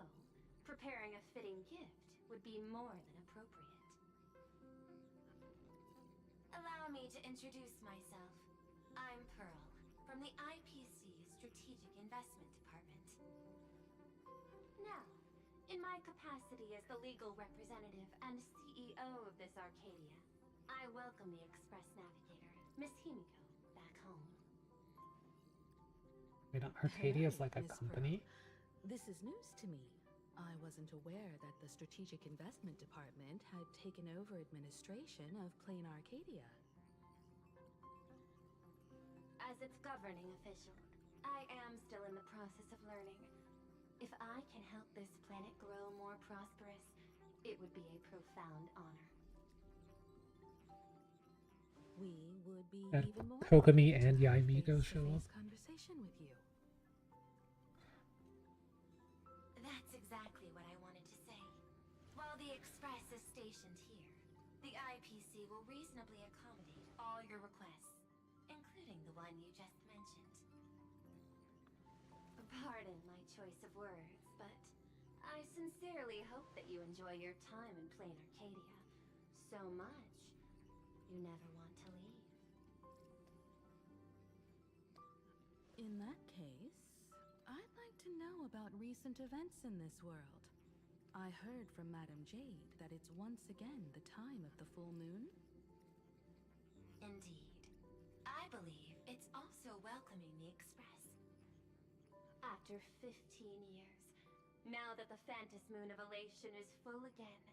preparing a fitting gift would be more than appropriate. appropriate. Allow me to introduce myself. I'm Pearl, from the IPC Strategic Investment Department. Now, in my capacity as the legal representative and CEO of this Arcadia, I welcome the Express Navigator, Miss Himiko, back home. Wait, Arcadia is Hey, like a Miss company? Pearl. This is news to me. I wasn't aware that the Strategic Investment Department had taken over administration of Planarcadia. As its governing official, I am still in the process of learning. If I can help this planet grow more prosperous, it would be a profound honor. We would be That even more Kokomi honored to and have a Yaimiko show up. face-to-face conversation with you. That's exactly what I wanted to say. While the Express is stationed here, the IPC will reasonably accommodate all your requests, including the one you just mentioned. Pardon my choice of words, but I sincerely hope that you enjoy your time in Planarcadia so much you never want to leave. In that case, I'd like to know about recent events in this world. I heard from Madame Jade that it's once again the time of the full moon. Indeed. I believe it's also welcoming the Express. After 15 years, now that the Phantas Moon of Elation is full again,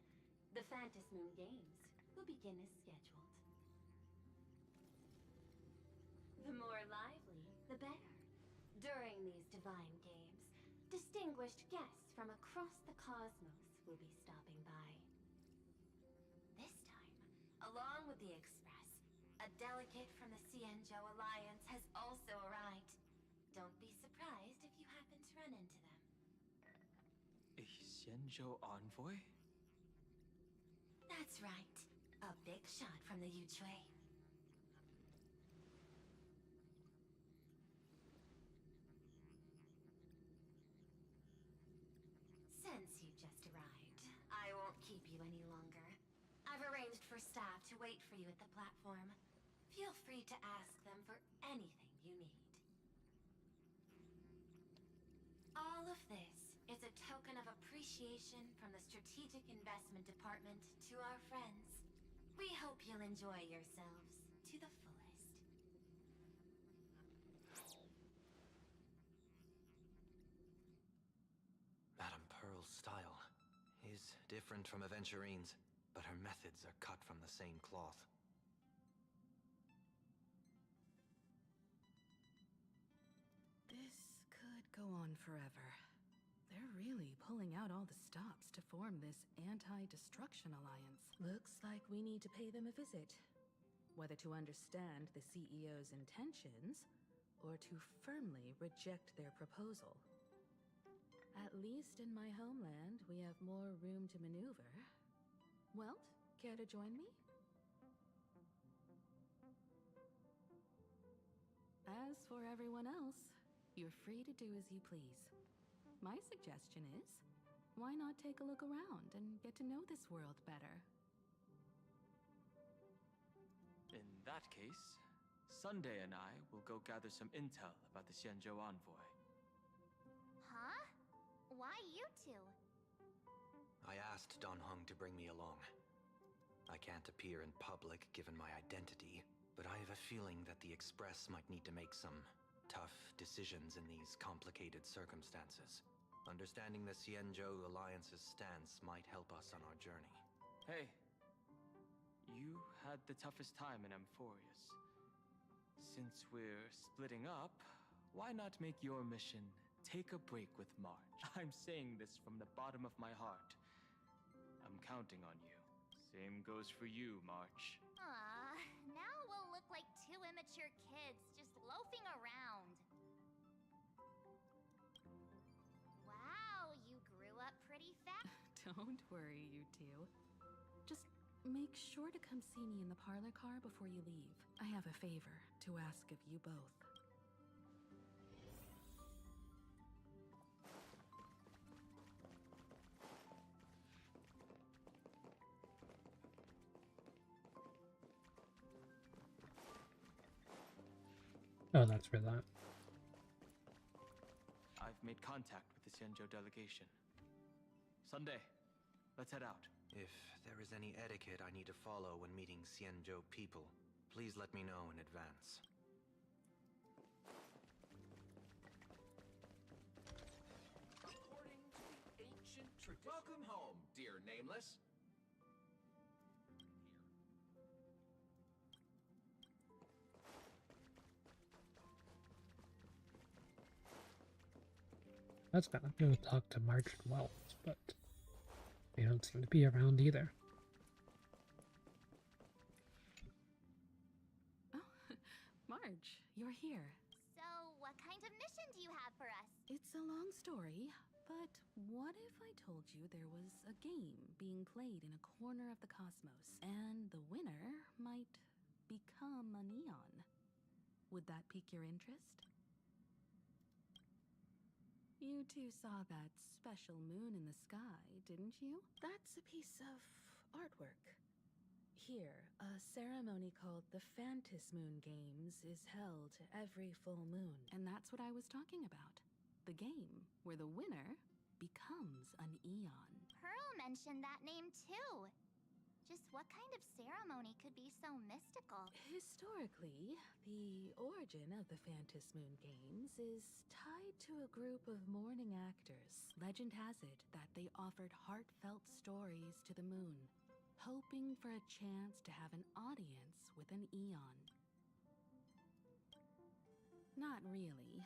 the Phantas Moon Games will begin as scheduled. The more lively, the better. During these divine games, distinguished guests from across the cosmos will be stopping by. This time, along with the Express, a delegate from the Xianzhou Alliance has also arrived. Don't be surprised if you happen to run into them. A Xianzhou envoy? That's right. A big shot from the Yuchui. Since you just arrived, I won't keep you any longer. I've arranged for staff to wait for you at the platform. Feel free to ask them for anything you need. All of this is a token of appreciation from the Strategic Investment Department to our friends. We hope you'll enjoy yourselves to the fullest. Madame Pearl's style is different from Aventurine's, but her methods are cut from the same cloth. This could go on forever. They're really pulling out all the stops to form this anti-destruction alliance. Looks like we need to pay them a visit. Whether to understand the CEO's intentions, or to firmly reject their proposal. At least in my homeland, we have more room to maneuver. Welt, care to join me? As for everyone else, you're free to do as you please. My suggestion is, why not take a look around and get to know this world better? In that case, Sunday and I will go gather some intel about the Xianzhou envoy. Huh? Why you two? I asked Don Hung to bring me along. I can't appear in public given my identity, but I have a feeling that the Express might need to make some tough decisions in these complicated circumstances. Understanding the Xianzhou Alliance's stance might help us on our journey. Hey, you had the toughest time in Amphorius. Since we're splitting up, why not make your mission take a break with March? I'm saying this from the bottom of my heart. I'm counting on you. Same goes for you, March. Now we'll look like two immature kids just loafing around. Wow, you grew up pretty fast. Don't worry, you two. Just make sure to come see me in the parlor car before you leave. I have a favor to ask of you both. Oh, that's for that. I've made contact with the Xianzhou delegation. Sunday, let's head out. If there is any etiquette I need to follow when meeting Xianzhou people, please let me know in advance. According to the ancient tradition... Welcome home, dear Nameless. That's gonna go talk to March and Wells, but they don't seem to be around either. Oh, Marge, you're here. So, what kind of mission do you have for us? It's a long story, but what if I told you there was a game being played in a corner of the cosmos, and the winner might become a neon? Would that pique your interest? You two saw that special moon in the sky, didn't you? That's a piece of artwork. Here, a ceremony called the Phantis Moon Games is held every full moon, and that's what I was talking about. The game where the winner becomes an eon. Pearl mentioned that name too. Just what kind of ceremony could be so mystical? Historically, the origin of the Phantis Moon Games is tied to a group of mourning actors. Legend has it that they offered heartfelt stories to the moon, hoping for a chance to have an audience with an eon. Not really.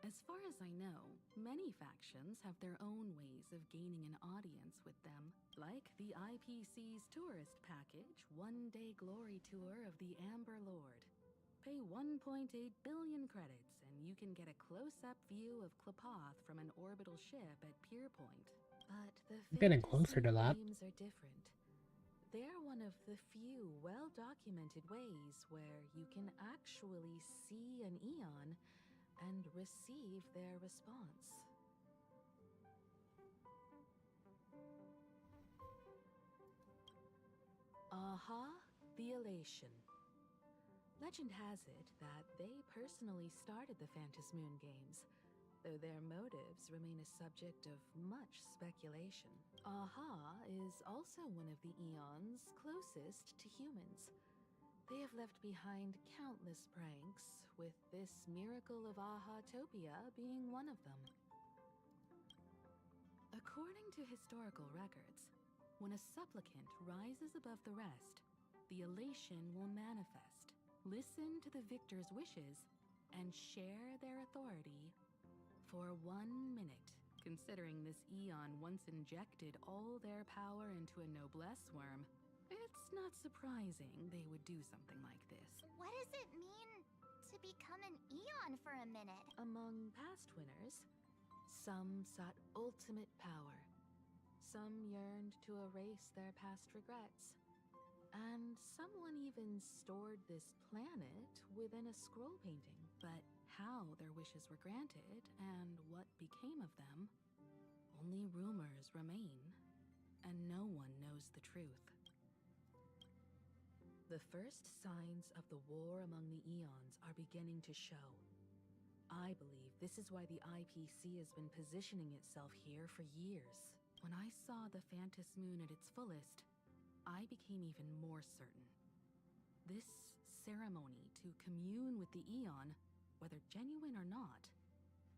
As far as I know, many factions have their own ways of gaining an audience with them, like the IPC's tourist package, One-Day Glory Tour of the Amber Lord. Pay 1.8 billion credits and you can get a close-up view of Klapoth from an orbital ship at Pierpoint. But the I'm getting Phantasy closer to that. games are different. They're one of the few well-documented ways where you can actually see an eon and receive their response. Aha, the Elation. Legend has it that they personally started the Phantis Moon Games, though their motives remain a subject of much speculation. Aha is also one of the eons closest to humans. They have left behind countless pranks, with this miracle of Aha-topia being one of them. According to historical records, when a supplicant rises above the rest, the elation will manifest, listen to the victor's wishes, and share their authority for 1 minute. Considering this eon once injected all their power into a noblesse worm, it's not surprising they would do something like this. What does it mean to become an eon for a minute? Among past winners, some sought ultimate power. Some yearned to erase their past regrets. And someone even stored this planet within a scroll painting. But how their wishes were granted and what became of them, only rumors remain, and no one knows the truth. The first signs of the war among the eons are beginning to show. I believe this is why the IPC has been positioning itself here for years. When I saw the Phantis Moon at its fullest, I became even more certain. This ceremony to commune with the eon, whether genuine or not,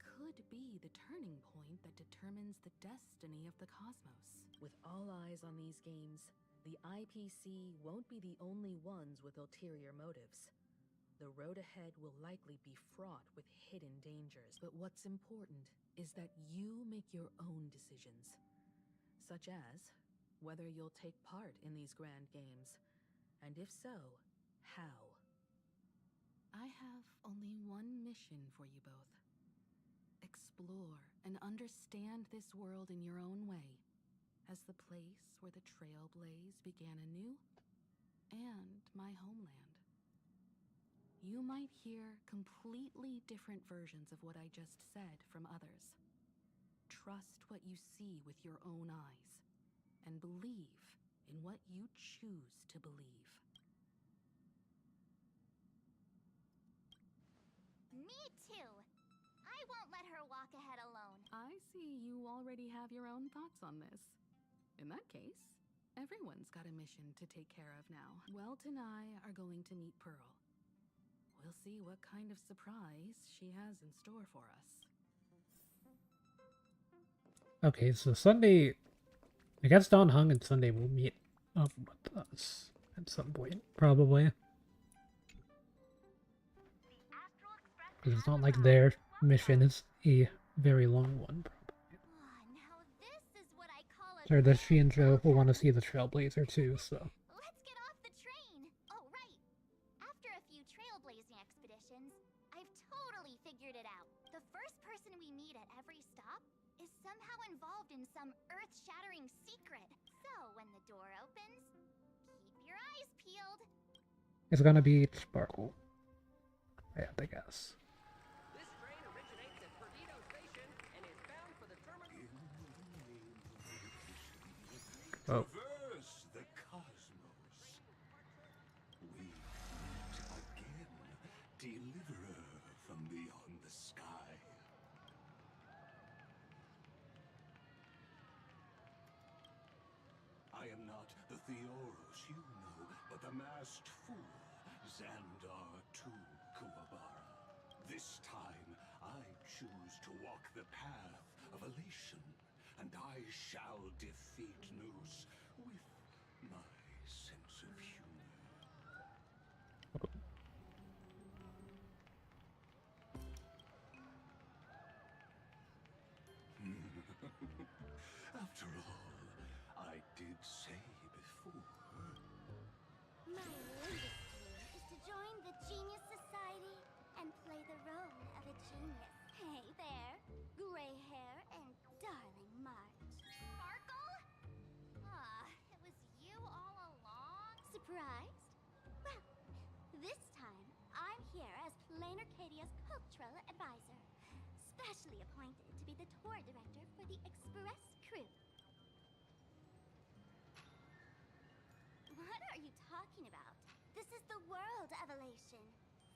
could be the turning point that determines the destiny of the cosmos. With all eyes on these games, the IPC won't be the only ones with ulterior motives. The road ahead will likely be fraught with hidden dangers, but what's important is that you make your own decisions, such as whether you'll take part in these grand games, and if so, how. I have only one mission for you both. Explore and understand this world in your own way, as the place where the Trailblaze began anew, and my homeland. You might hear completely different versions of what I just said from others. Trust what you see with your own eyes, and believe in what you choose to believe. have your own thoughts on this. In that case, everyone's got a mission to take care of now. Welt and I are going to meet Pearl. We'll see what kind of surprise she has in store for us. Okay, so Sunday, I guess Don Hung and Sunday will meet up with us at some point, probably. Because it's not like their mission is a very long one, probably. Now this is what I call a Or that she and Joe will want to see the Trailblazer too, so. Let's get off the train! Oh, right! After a few trailblazing expeditions, I've totally figured it out. The first person we meet at every stop is somehow involved in some earth-shattering secret. So when the door opens, keep your eyes peeled. It's gonna be Sparkle. Yeah, I guess. This train originates at Perdido Station and is bound for the terminal. Oh. Traverse the cosmos. We meet again, deliverer from beyond the sky. I am not the Theoros you know, but the masked fool, Xandar II Kuwabara. This time, I choose to walk the path of elation, and I shall defeat Noose with my sense of humor. After all, I did say before. My latest dream is to join the Genius Society and play the role of a genius. Hey there, gray hair and darling March. Sparkle? It was you all along? Surprised? Well, this time I'm here as Planarcadia's cultural advisor, specially appointed to be the tour director for the Express crew. What are you talking about? This is the world of elation.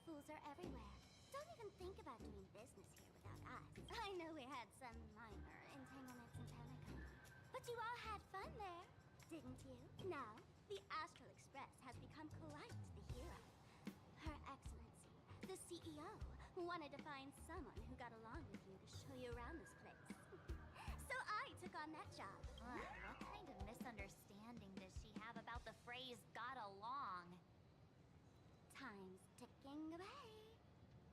Fools are everywhere. Don't even think about doing business here without us. I know we had some minor entanglements in Planarcadia, but you all had fun there, didn't you? Now, the Astral Express has become quite the hero. Her Excellency, the CEO, wanted to find someone who got along with you to show you around this place. So I took on that job. What kind of misunderstanding does she have about the phrase got along? Time's ticking away.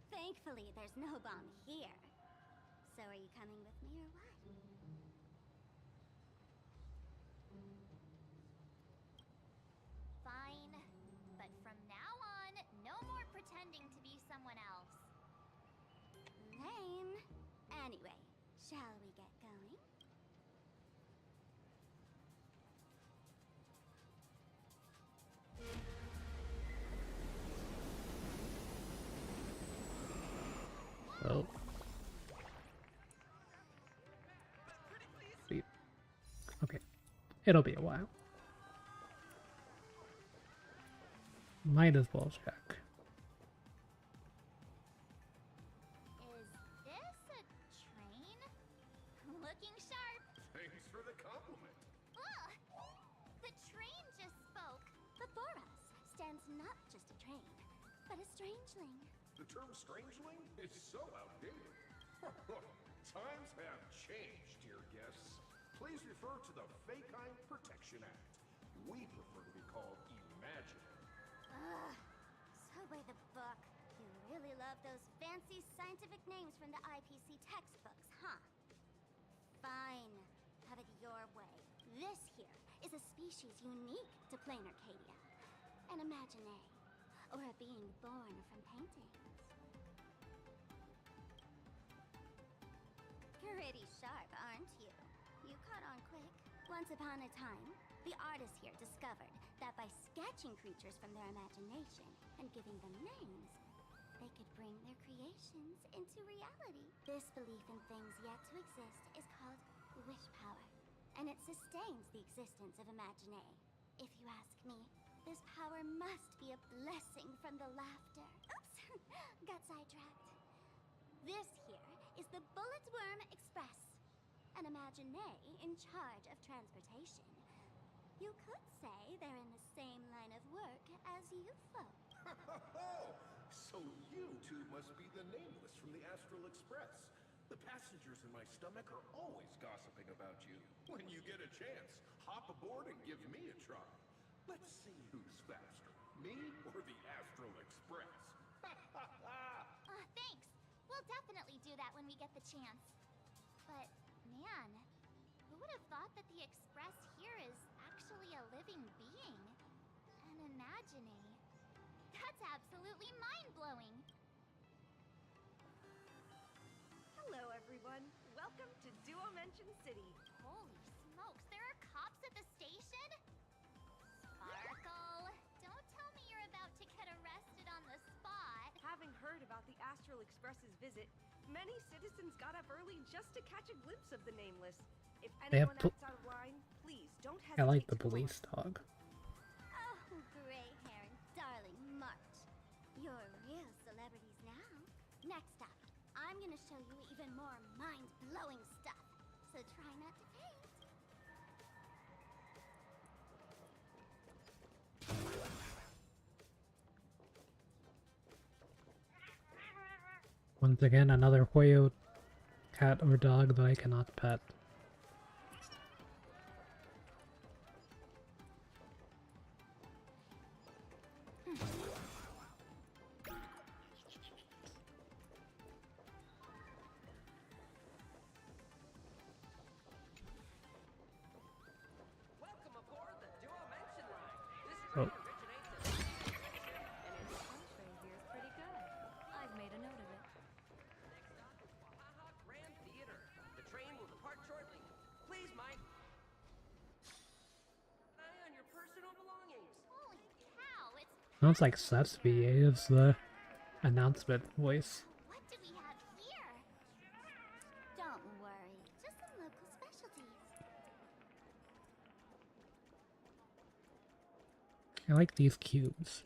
Thankfully, there's no bomb here. So are you coming with me or what? Fine. But from now on, no more pretending to be someone else. Lame. Anyway, shall we get going? Oh. Sweet. Okay. It'll be a while. Might as well check. Is this a train? Looking sharp. Thanks for the compliment. Ugh! The train just spoke. Before us stands not just a train, but a strangeling. The term strangeling is so outdated. Times have changed, dear guests. Please refer to the Fekine Protection Act. We prefer to be called imaginary. Ugh. So by the book, you really love those fancy scientific names from the IPC textbooks, huh? Fine. Have it your way. This here is a species unique to Planarcadia. An imaginary, or a being born from paintings. Pretty sharp, aren't you? You caught on quick. Once upon a time, the artists here discovered that by sketching creatures from their imagination and giving them names, they could bring their creations into reality. This belief in things yet to exist is called wish power, and it sustains the existence of Imaginary. If you ask me, this power must be a blessing from the laughter. Oops, got sidetracked. This here is the Bullet Worm Express, an Imaginé in charge of transportation. You could say they're in the same line of work as you folk. So you two must be the Nameless from the Astral Express. The passengers in my stomach are always gossiping about you. When you get a chance, hop aboard and give me a try. Let's see who's faster, me or the Astral Express. Thanks. We'll definitely do that when we get the chance. But, man, who would have thought that the Express here is actually a living being? An Imaginé. That's absolutely mind-blowing! Hello, everyone. Welcome to Duo-Mention City. Holy smokes, there are cops at the station? Sparkle, don't tell me you're about to get arrested on the spot. Having heard about the Astral Express's visit, many citizens got up early just to catch a glimpse of the Nameless. If They have anyone acts out of line, please don't hesitate I like the to call police us. dog. Oh, gray hair and darling March. You're real celebrities now. Next up, I'm gonna show you even more mind-blowing stuff. So try not to faint. Once again, another Hoyo cat or dog that I cannot pet. Welcome aboard the Duo-Mention line. This Oh. train originates at Planarcadia and is Entree here is pretty good. I've made a note of it. next stop is Wahaha Grand Theater. The train will depart shortly. Please, Mike. An eye on your personal belongings. Holy cow, it's Sounds like Seth's VA is the announcement voice. What do we have here? Don't worry, just some local specialties. I like these cubes.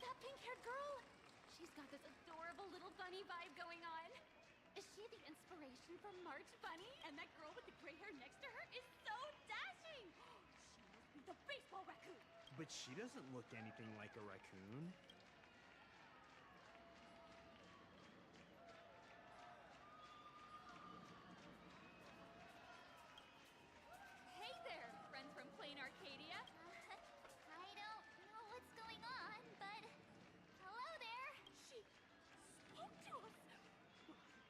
That pink-haired girl! She's got this adorable little bunny vibe going on. Is she the inspiration for March Bunny? And that girl with the gray hair next to her is so dashing! She must be the baseball raccoon! But she doesn't look anything like a raccoon. Hey there, friends from Planarcadia! I don't know what's going on, but hello there. She spoke to us!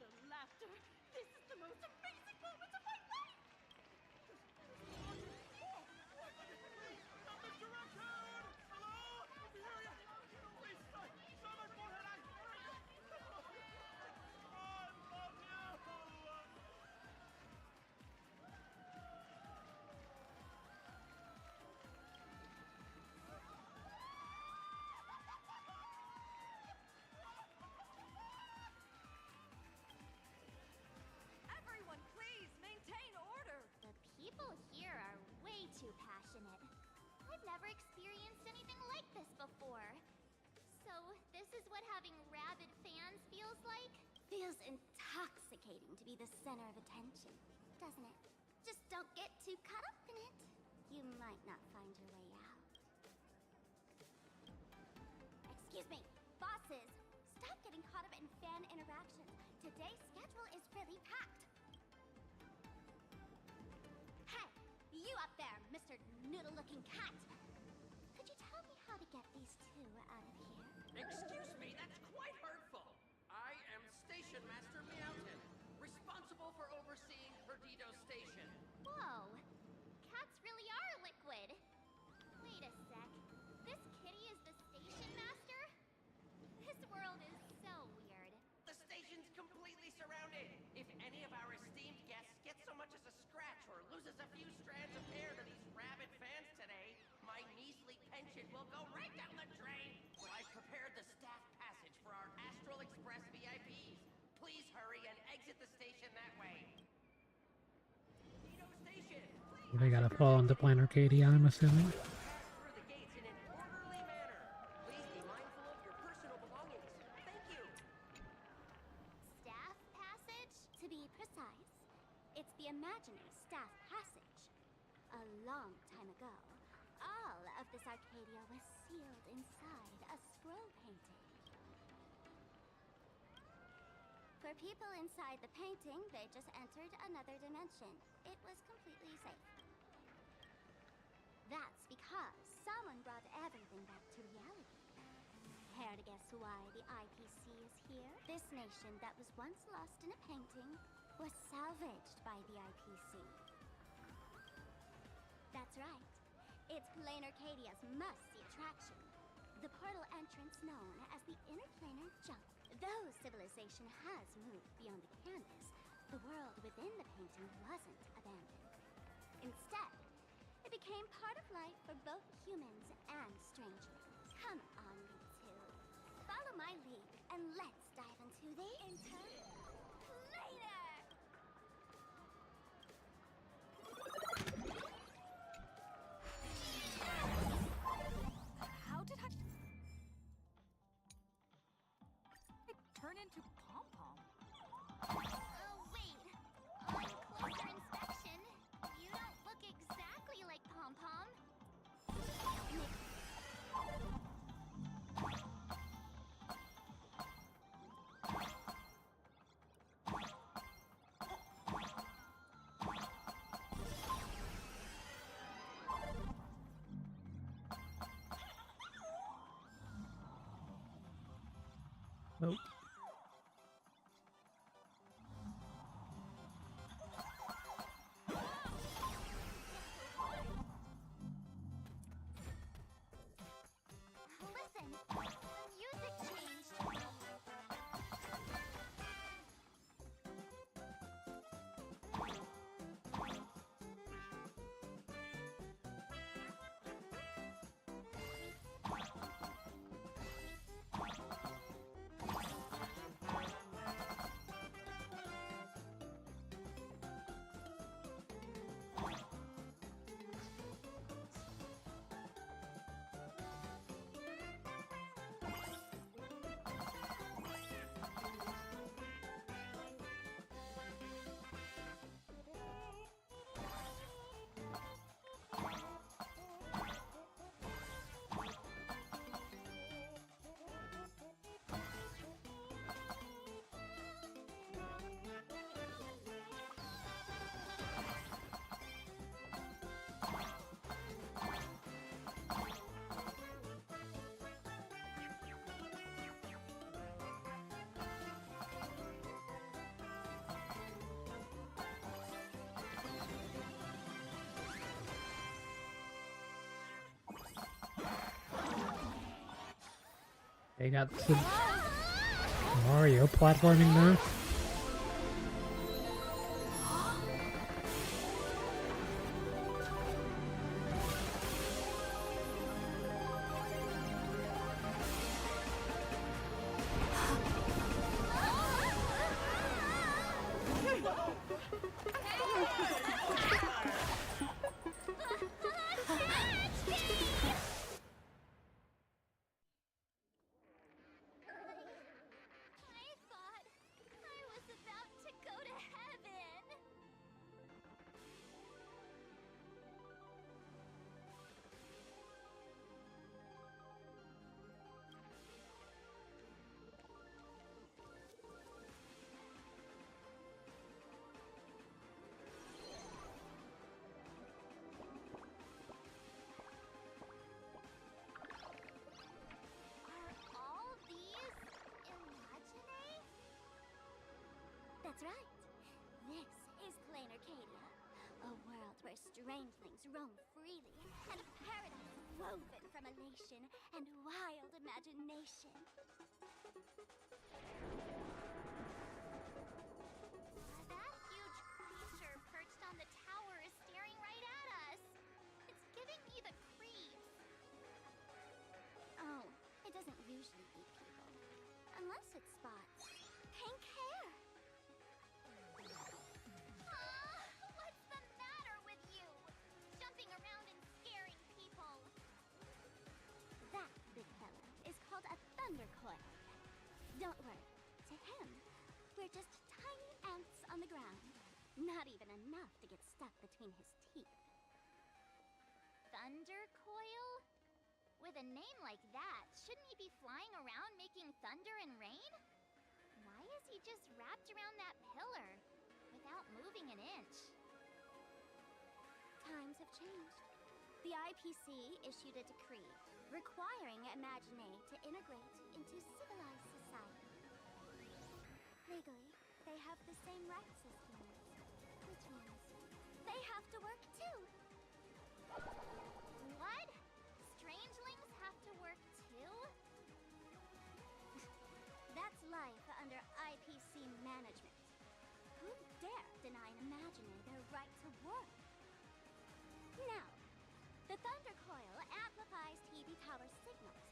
The laughter! This is the most amazing moment of my life! Everyone, please maintain order. The people here are way too passionate. I've never experienced anything like this before. So, this is what having rabid fans feels like? Feels intoxicating to be the center of attention, doesn't it? Just don't get too caught up in it. You might not find your way out. Excuse me, bosses. Stop getting caught up in fan interactions. Today's schedule is really packed. Hey, you up there, Mr. Noodle-looking cat. Could you tell me how to get these two out of here? Excuse me, that's quite hurtful. I am Station Master Meowton, responsible for overseeing Perdido Station. Whoa, cats really are liquid. Wait a sec. This kitty is the station master? This world is so weird. The station's completely surrounded. If any of our esteemed guests get so much as a scratch or loses a few strands of hair to these rabid fans today, my measly pension will go right down the drain. So I've prepared the staff passage for our Astral Express VIPs. Please hurry and exit the station that way. Perdido Station, please. They gotta fall into Planarcadia, I'm assuming. Pass through the gates in an orderly manner. Please be mindful of your the imaginary staff passage. A long time ago, all of this Arcadia was sealed inside a scroll painting. For people inside the painting, they just entered another dimension. It was completely safe. That's because someone brought everything back to reality. Care to guess why the IPC is here? This nation that was once lost in a painting was salvaged by the IPC. That's right. It's Planarcadia's must-see attraction. The portal entrance known as the Interplanar Jump. Though civilization has moved beyond the canvas, the world within the painting wasn't abandoned. Instead, it became part of life for both humans and strangers. Come on, you two. Follow my lead, and let's dive into the Interplanar! How did I turn into Pom-Pom? Oh, wait. On closer inspection, you don't look exactly like Pom-Pom. Nope. Listen, the music changed. They got some Mario platforming now. I thought I was about to go to heaven. Are all these imaginary? That's right. This is Planarcadia, a world where strangelings roam freely, and a paradise woven from elation and wild imagination. That huge creature perched on the tower is staring right at us. It's giving me the creeps. Oh, it doesn't usually eat people. Unless it spots pink hair. What's the matter with you? Jumping around and scaring people. That big fella is called a thundercoil. Don't worry. To him, we're just tiny ants on the ground. Not even enough to get stuck between his teeth. Thunder Coil? With a name like that, shouldn't he be flying around making thunder and rain? Why is he just wrapped around that pillar without moving an inch? Times have changed. The IPC issued a decree requiring Imagine to integrate into civilized society. Legally, they have the same rights as humans, which means they have to work too. What? Strangelings have to work too? That's life under IPC management. Who dare deny Imagine their right to work? Now, the Thunder Coil amplifies TV tower signals,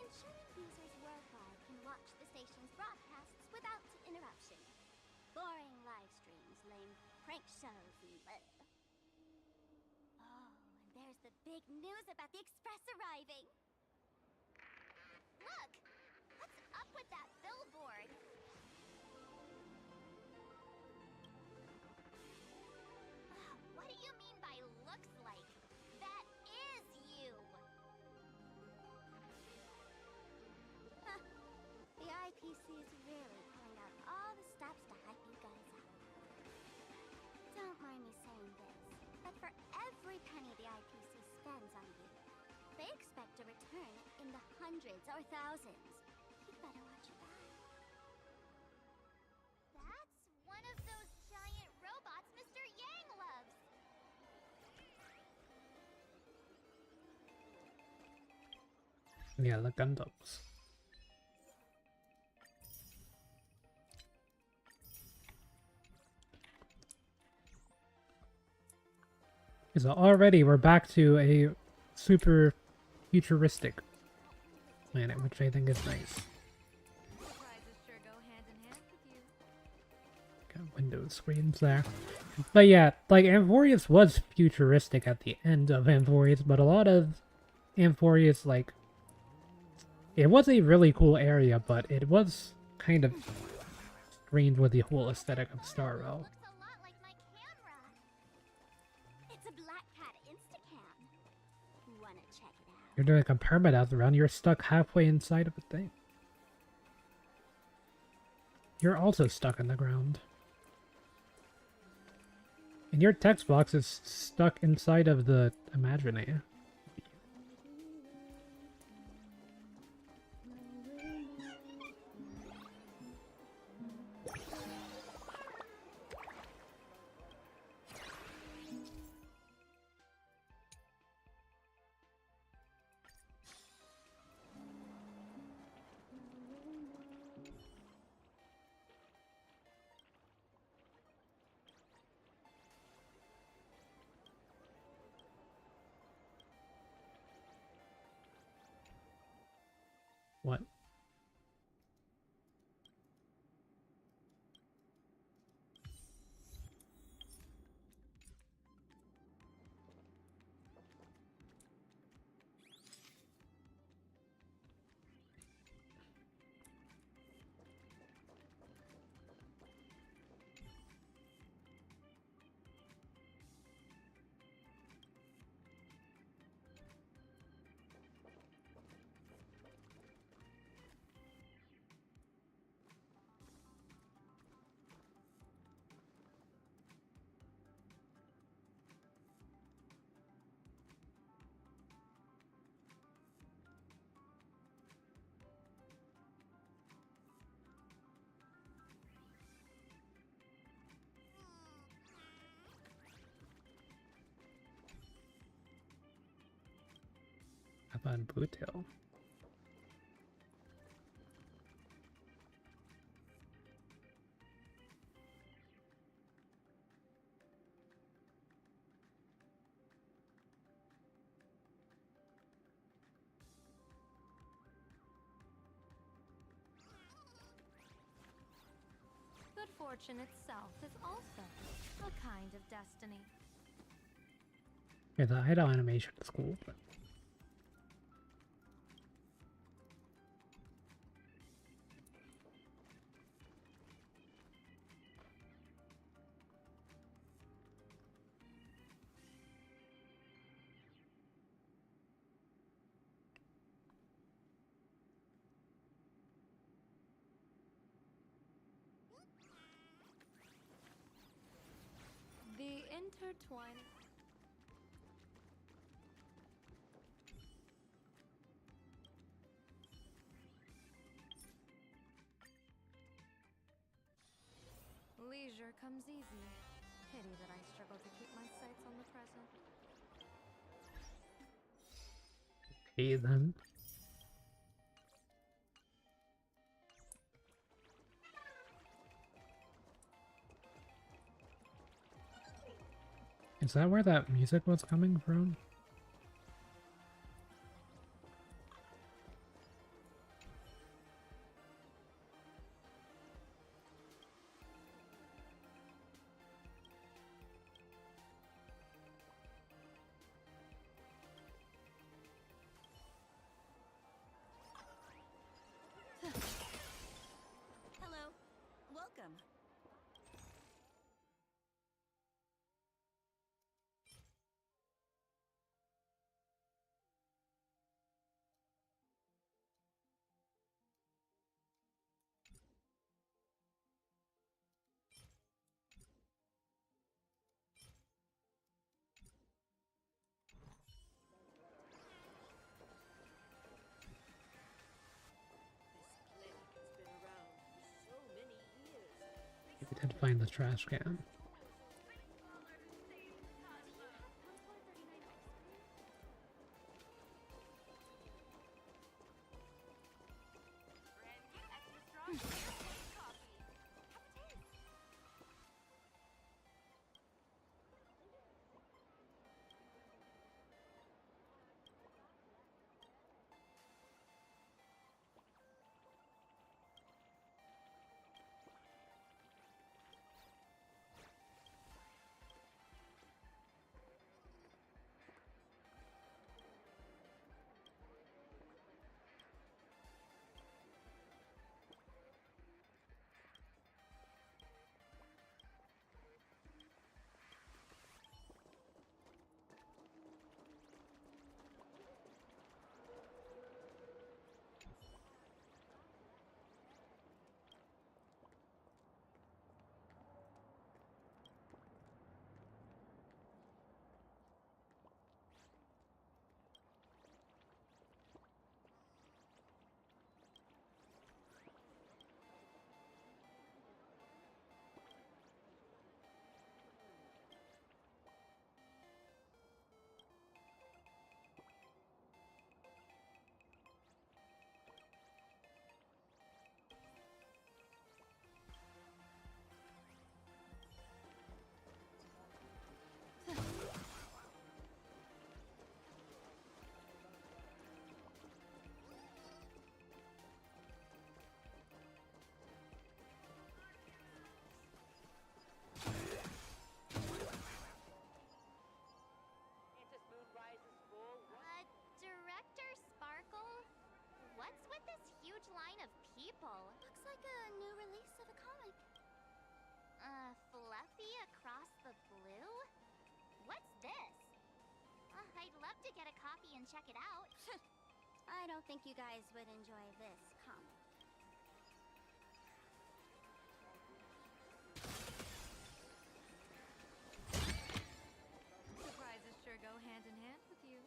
ensuring users worldwide can watch the station's broadcasts without interruption. Boring live streams, lame prank shows, and bleh. Oh, and there's the big news about the Express arriving! Look! What's up with that billboard? What do you mean by looks like? That is you! Huh. The IPC is really pulling out all the stops to hype you guys up. Don't mind me saying this, but for every penny the IPC spends on you, they expect a return in the hundreds or thousands. You'd better watch your back. That's one of those giant robots Mr. Yang loves! Yeah, the Gundams. So already we're back to a super futuristic planet, which I think is nice. Got window screens there. But yeah, like Amphorius was futuristic at the end of Amphorius, but a lot of Amphorius, like, it was a really cool area, but it was kind of strange with the whole aesthetic of Starro. You're doing a permadeath run, you're stuck halfway inside of a thing. You're also stuck in the ground. And your text box is stuck inside of the Imaginary. What? About Bootail. Good fortune itself is also a kind of destiny. Yeah, the idle animation is cool, but intertwining. Leisure comes easy. Pity that I struggle to keep my sights on the present. Okay then. Is that where that music was coming from? Hello. Welcome. We did find the trash can. Director Sparkle? What's with this huge line of people? Looks like a new release of a comic. Fluffy across the blue? What's this? I'd love to get a copy and check it out. I don't think you guys would enjoy this comic. Surprises sure go hand in hand with you.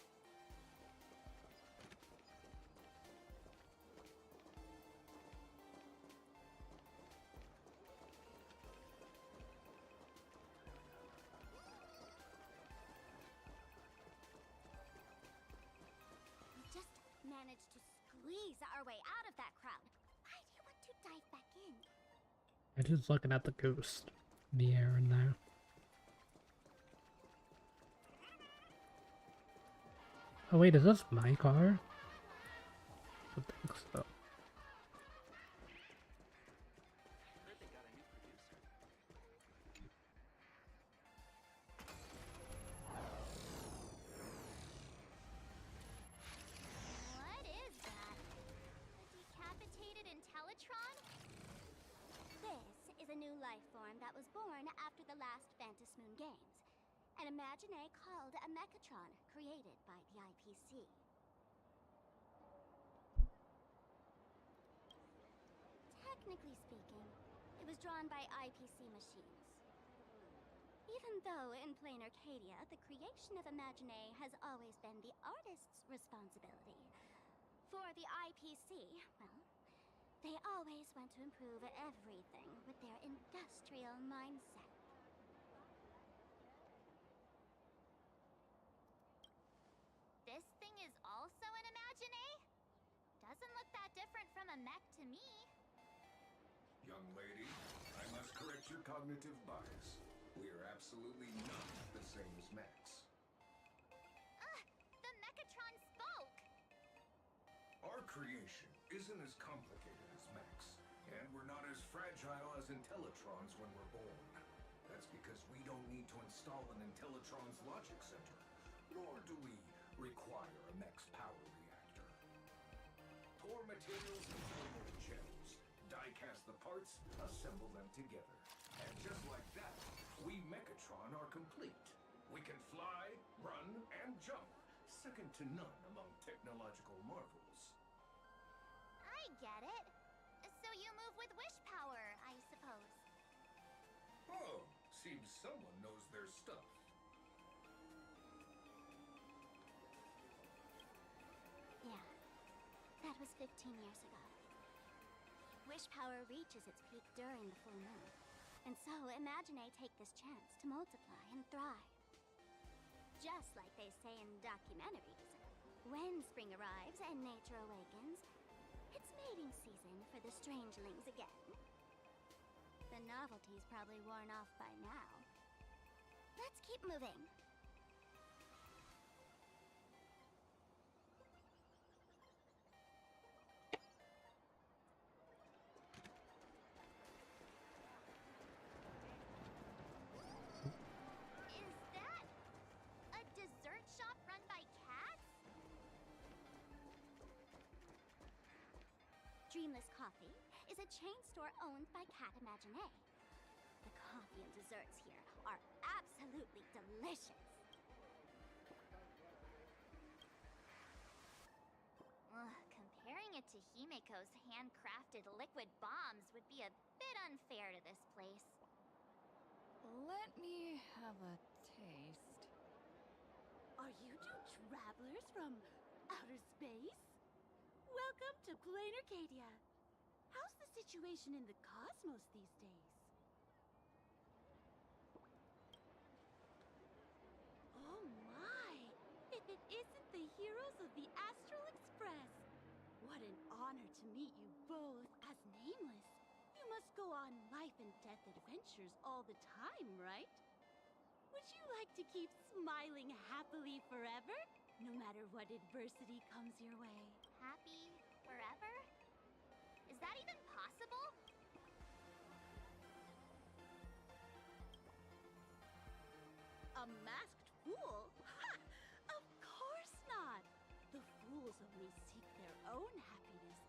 We just managed to squeeze our way out of that crowd. Why do you want to dive back in? I'm just looking at the ghost in the air in there. Oh wait, is this my car? I don't think so. What is that? A decapitated Intellitron? This is a new life form that was born after the last Phantom Moon Games. An imaginae called a Mechatron, created by the IPC. Technically speaking, it was drawn by IPC machines. Even though in Planarcadia, the creation of Imagine has always been the artist's responsibility. For the IPC, well, they always want to improve everything with their industrial mindset. This thing is also an Imagine? Doesn't look that different from a mech to me. Young lady, I must correct your cognitive bias. We are absolutely not the same as mechs. The Mechatron spoke! Our creation isn't as complicated as mechs, and we're not as fragile as Intellitrons when we're born. That's because we don't need to install an Intellitron's logic center, nor do we require a mech's power reactor. Pour materials into the mold shells, die-cast the parts, assemble them together. And just like that, we Mechatron are complete. We can fly, run, and jump, second to none among technological marvels. I get it. So you move with wish power, I suppose. Oh, seems someone knows their stuff. Yeah, that was 15 years ago. Wish power reaches its peak during the full moon. And so Imagine take this chance to multiply and thrive. Just like they say in documentaries, when spring arrives and nature awakens, it's mating season for the strangelings again. The novelty's probably worn off by now. Let's keep moving. Is that a dessert shop run by cats? Dreamless Coffee is a chain store owned by Cat Imagine. The coffee and desserts here are absolutely delicious. Comparing it to Himiko's handcrafted liquid bombs would be a bit unfair to this place. Let me have a taste. Are you two travelers from outer space? Welcome to Planarcadia. How's the situation in the cosmos these days? Oh my! If it isn't the heroes of the Astral Express! What an honor to meet you both as Nameless. You must go on life and death adventures all the time, right? Would you like to keep smiling happily forever? No matter what adversity comes your way. Happy forever? Is that even possible? A masked fool? Ha! Of course not! The fools only seek their own happiness,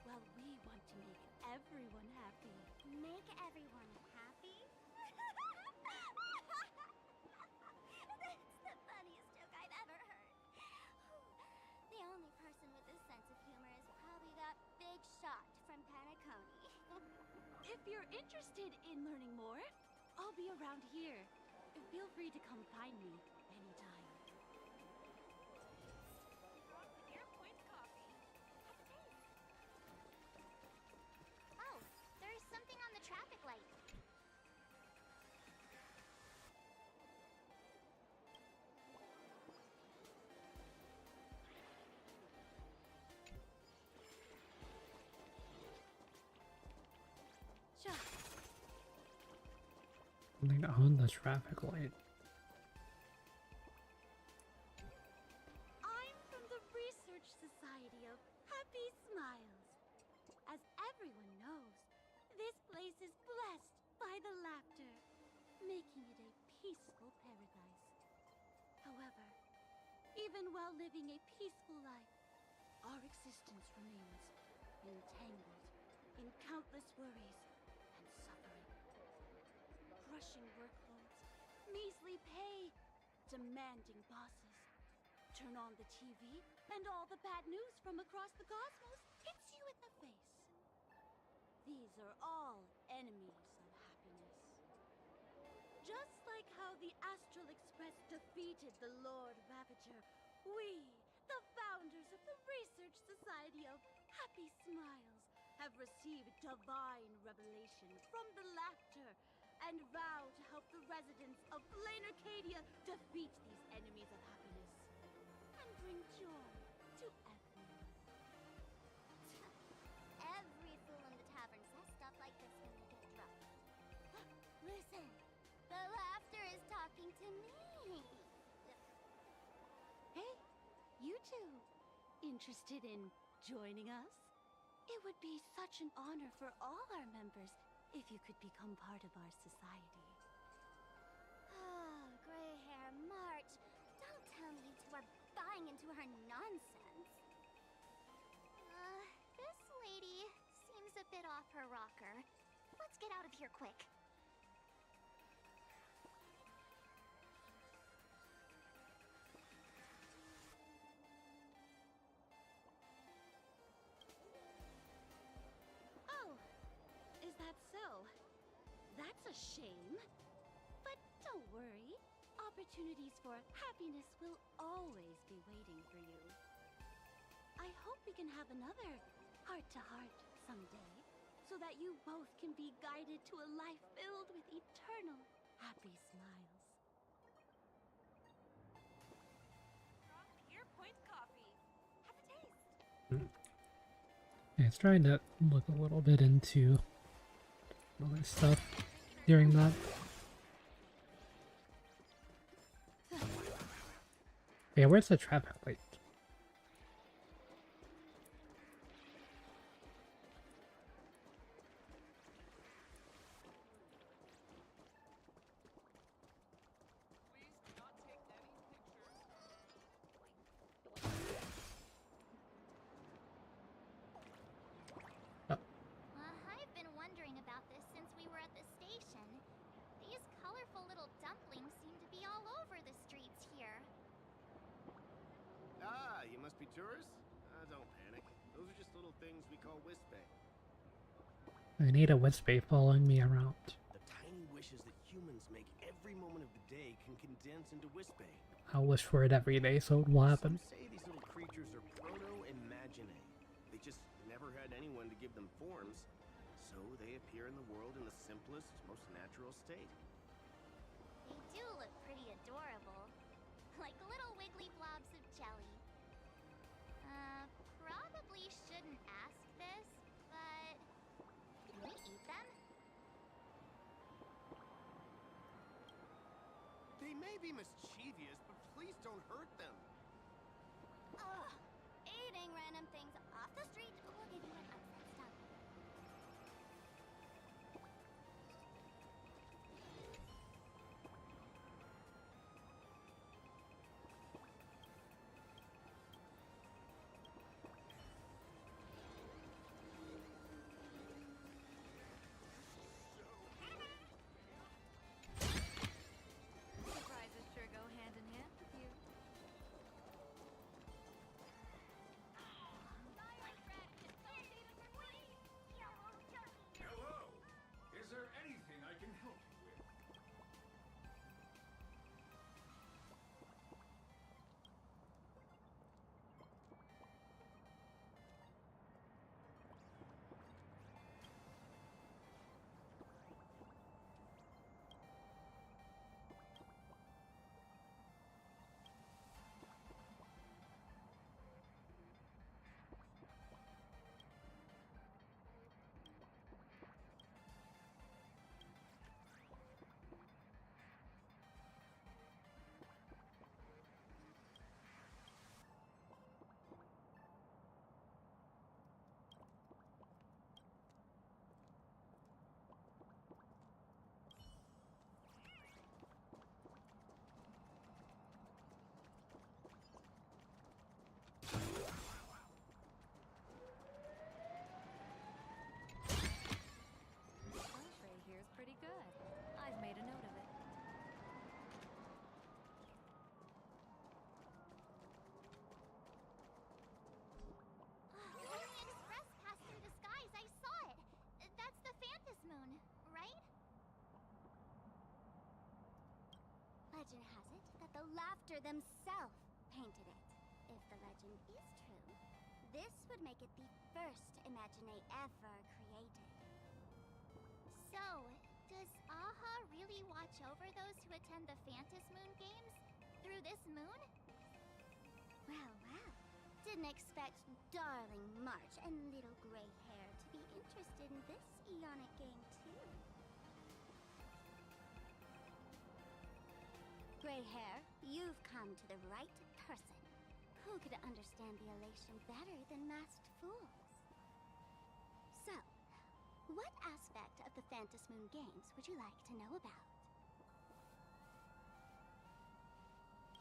while we want to make everyone happy. Make everyone happy? That's the funniest joke I've ever heard. The only person with this sense of humor is probably that big shot from Planarcadia. If you're interested in learning more, I'll be around here. Feel free to come find me anytime. Airpoint coffee. Oh, there's something on the traffic light. Something on the traffic light. I'm from the Research Society of Happy Smiles. As everyone knows, this place is blessed by the laughter, making it a peaceful paradise. However, even while living a peaceful life, our existence remains entangled in countless worries and suffering. Crushing workloads, measly pay, demanding bosses. Turn on the TV, and all the bad news from across the cosmos hits you in the face. These are all enemies of happiness. Just like how the Astral Express defeated the Lord Ravager, we, the founders of the Research Society of Happy Smiles, have received divine revelation from the Laughter and vow to help the residents of Planarcadia defeat these enemies of happiness and bring joy to everyone. Every fool in the tavern says stuff like this when they get drunk. Listen, the Laughter is talking to me. Hey, you two, interested in joining us? It would be such an honor for all our members if you could become part of our society. Oh, gray hair March, don't tell me you two are buying into her nonsense. This lady seems a bit off her rocker. Let's get out of here quick. Oh, is that so? That's a shame. But don't worry. Opportunities for happiness will always be waiting for you. I hope we can have another heart-to-heart someday, so that you both can be guided to a life filled with eternal happy smiles. From Pier Point Coffee. Have a taste. Yeah, it's trying to look a little bit into other stuff during that. Yeah, where's the traffic light? I've been wondering about this since we were at the station. These colorful little dumplings seem to be all over the streets here. Ah, you must be tourists? Don't panic. Those are just little things we call Wispay. I need a Wispy following me around. The tiny wishes that humans make every moment of the day can condense into Wispay. I'll wish for it every day, so it will happen. Some say these little creatures are proto-imaginae. They just never had anyone to give them forms, so they appear in the world in the simplest, most natural state. They do look pretty adorable. Like little wiggly blobs of jelly. Probably shouldn't ask this, but can we eat them? They may be mischievous, but please don't hurt them. Ugh! Eating random things off the street will give you an upset stomach. Surprises sure go hand in hand with you. Legend has it that the Laughter themselves painted it. If the legend is true, this would make it the first Imaginé ever created. So, does Aha really watch over those who attend the Phantas Moon Games? Through this moon? Well, well. Didn't expect darling March and little gray hair to be interested in this Eonic game, too. Gray hair, you've come to the right person. Who could understand the elation better than masked fools? So, what aspect of the Phantas Moon Games would you like to know about?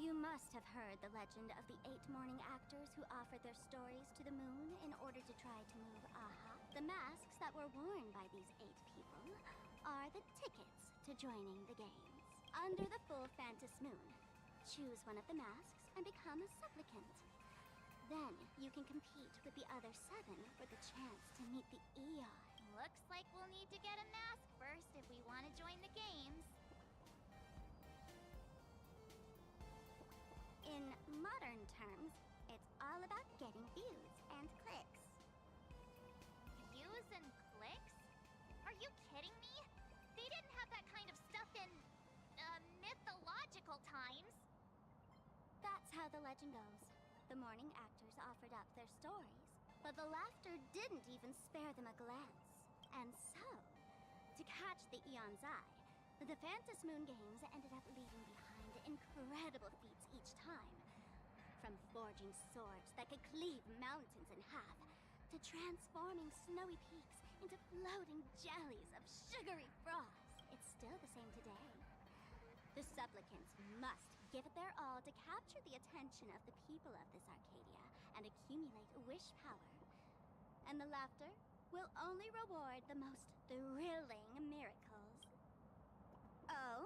You must have heard the legend of the 8 morning actors who offered their stories to the moon in order to try to move Aha. The masks that were worn by these 8 people are the tickets to joining the games. Under the full Phantas Moon, choose one of the masks and become a supplicant. Then you can compete with the other 7 for the chance to meet the Eon. Looks like we'll need to get a mask first if we want to join the games. In modern terms, it's all about getting views and clicks. Views and clicks? Are you kidding me? They didn't have that kind of stuff in, mythological times. That's how the legend goes. The morning actors offered up their stories, but the Laughter didn't even spare them a glance. And so, to catch the Eon's eye, the Phantas Moon Games ended up leaving behind incredible feats each time. From forging swords that could cleave mountains in half, to transforming snowy peaks into floating jellies of sugary frost. It's still the same today. The supplicants must give it their all to capture the attention of the people of this Arcadia and accumulate wish power. And the Laughter will only reward the most thrilling miracles. Oh?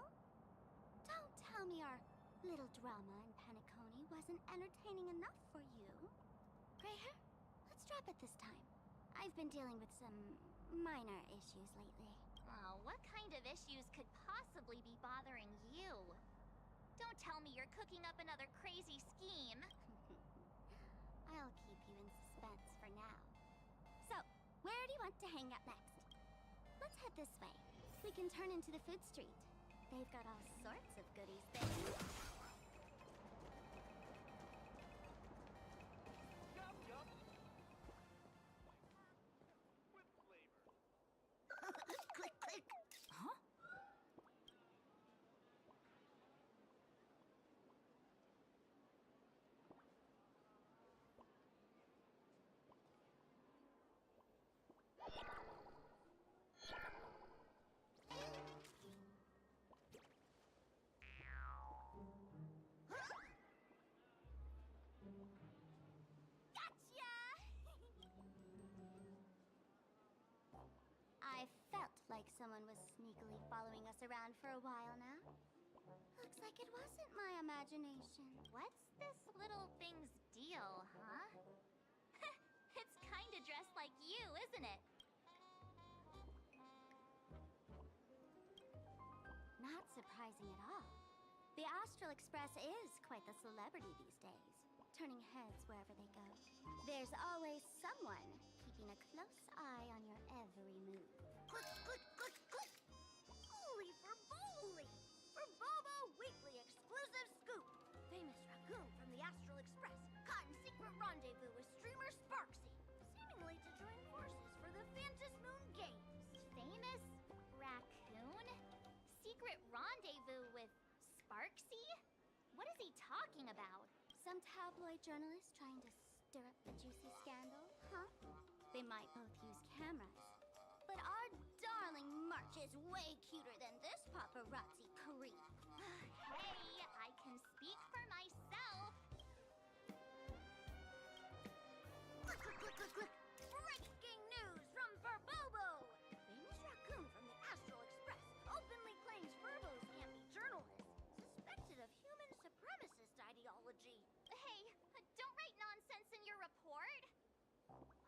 Don't tell me our little drama in Paniconi wasn't entertaining enough for you. Gray hair, let's drop it this time. I've been dealing with some minor issues lately. Oh, what kind of issues could possibly be bothering you? Don't tell me you're cooking up another crazy scheme. I'll keep you in suspense for now. So, where do you want to hang out next? Let's head this way. We can turn into the food street. They've got all sorts of goodies there. Yup, yup. Click, click. Huh? I felt like someone was sneakily following us around for a while now. Looks like it wasn't my imagination. What's this little thing's deal, huh? It's kinda dressed like you, isn't it? Not surprising at all. The Astral Express is quite the celebrity these days, turning heads wherever they go. There's always someone keeping a close eye on your every move. Click, click, click, click! Holy for bowly! For Bobo Weekly exclusive scoop! Famous raccoon from the Astral Express caught in secret rendezvous with streamer Sparksy, seemingly to join forces for the Phantas Moon Games. Famous raccoon? Secret rendezvous with Sparksy? What is he talking about? Some tabloid journalist trying to stir up the juicy scandal, huh? They might both use cameras. But our darling March is way cuter than this paparazzi creep. Hey, I can speak for myself. Click, click, click, click, click! Breaking news from Verbobo! Famous raccoon from the Astral Express openly claims Verbos can't be journalists, suspected of human supremacist ideology. Hey, don't write nonsense in your report.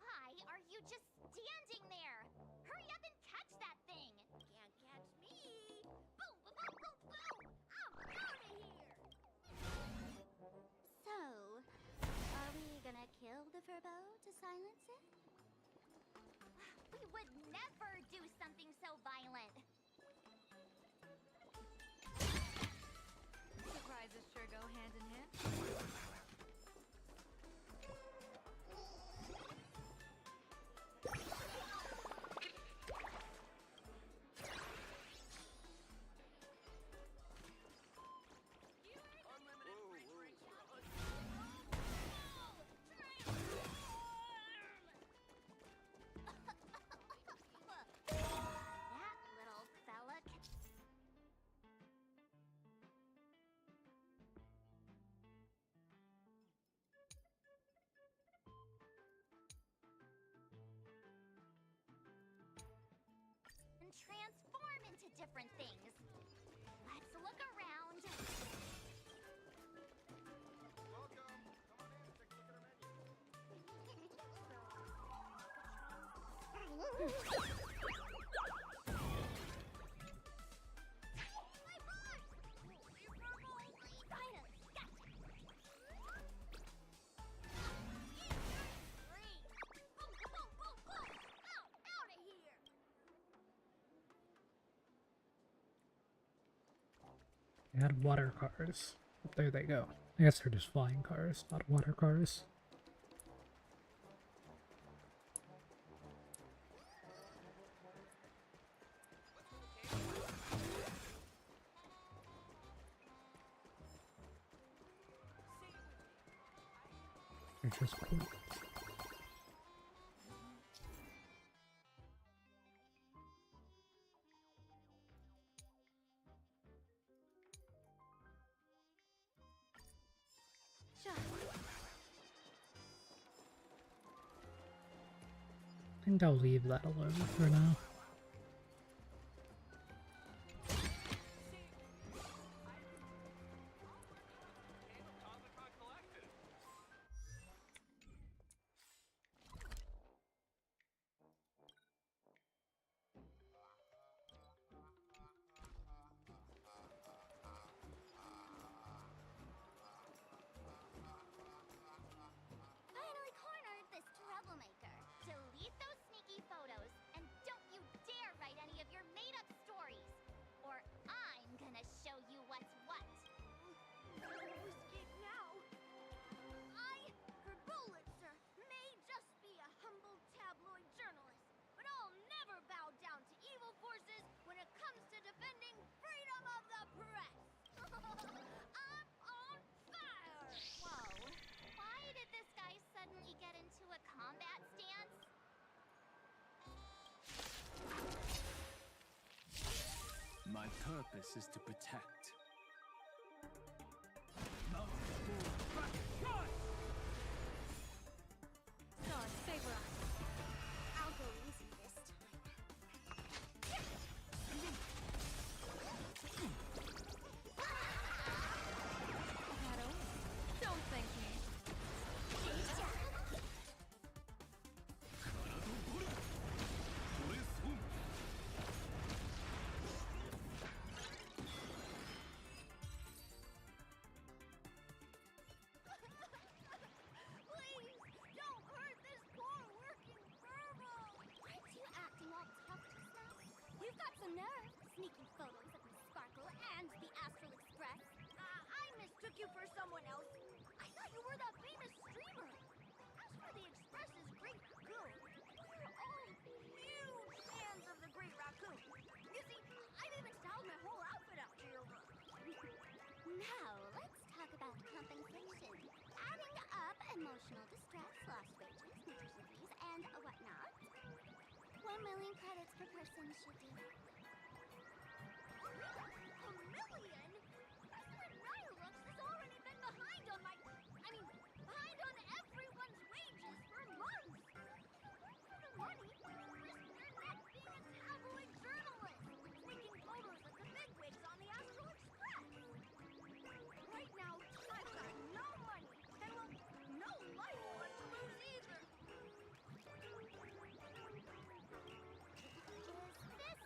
Why are you just standing there? Hurry up and catch that thing! Can't catch me! Boom, boom, boom, boom, boom! I'm out of here! We would never do something so violent. Surprises sure go hand in hand. That little fella can transform into different things. Let's look around. Welcome. Come on in and take a look at our My boss! Holy purple! Silence! Gotcha! Green! Boom, boom, boom, boom! Out of here! They had water cars. There they go. I guess they're just flying cars, not water cars. They're just cool. I think I'll leave that alone for now. Finally cornered this troublemaker. Delete those sneaky photos, and don't you dare write any of your made-up stories, or I'm gonna show you what's what. Who's scared now? Her Bullitzer, may just be a humble tabloid journalist, but I'll never bow down to evil forces when it comes to defending freedom of the press. I'm on fire! Whoa. Why did this guy suddenly get into a combat stance? My purpose is to protect. Sword, favor us. I'll go easy this time. Shadow, don't thank me. Please, don't hurt this poor working burble! Weren't you acting all tough just now? You've got some nerve, sneaking photos of Miss Sparkle and the Astral Express. I mistook you for someone else. I thought you were that famous streamer. As for the Express's Great Raccoon, we're all huge fans of the Great Raccoon. You see, I've even styled my whole outfit after your look. Now, let's talk about compensation. Adding up emotional distress, lost wages, nutrition fees, and whatnot. 1 million credits per person should do. A million? When Rylux has already been behind on behind on everyone's wages for months. For the money, risk your neck being a tabloid journalist, taking photos of the bigwigs on the Astral Express. Right now, I've got no money, and well, no life left to lose either. Is this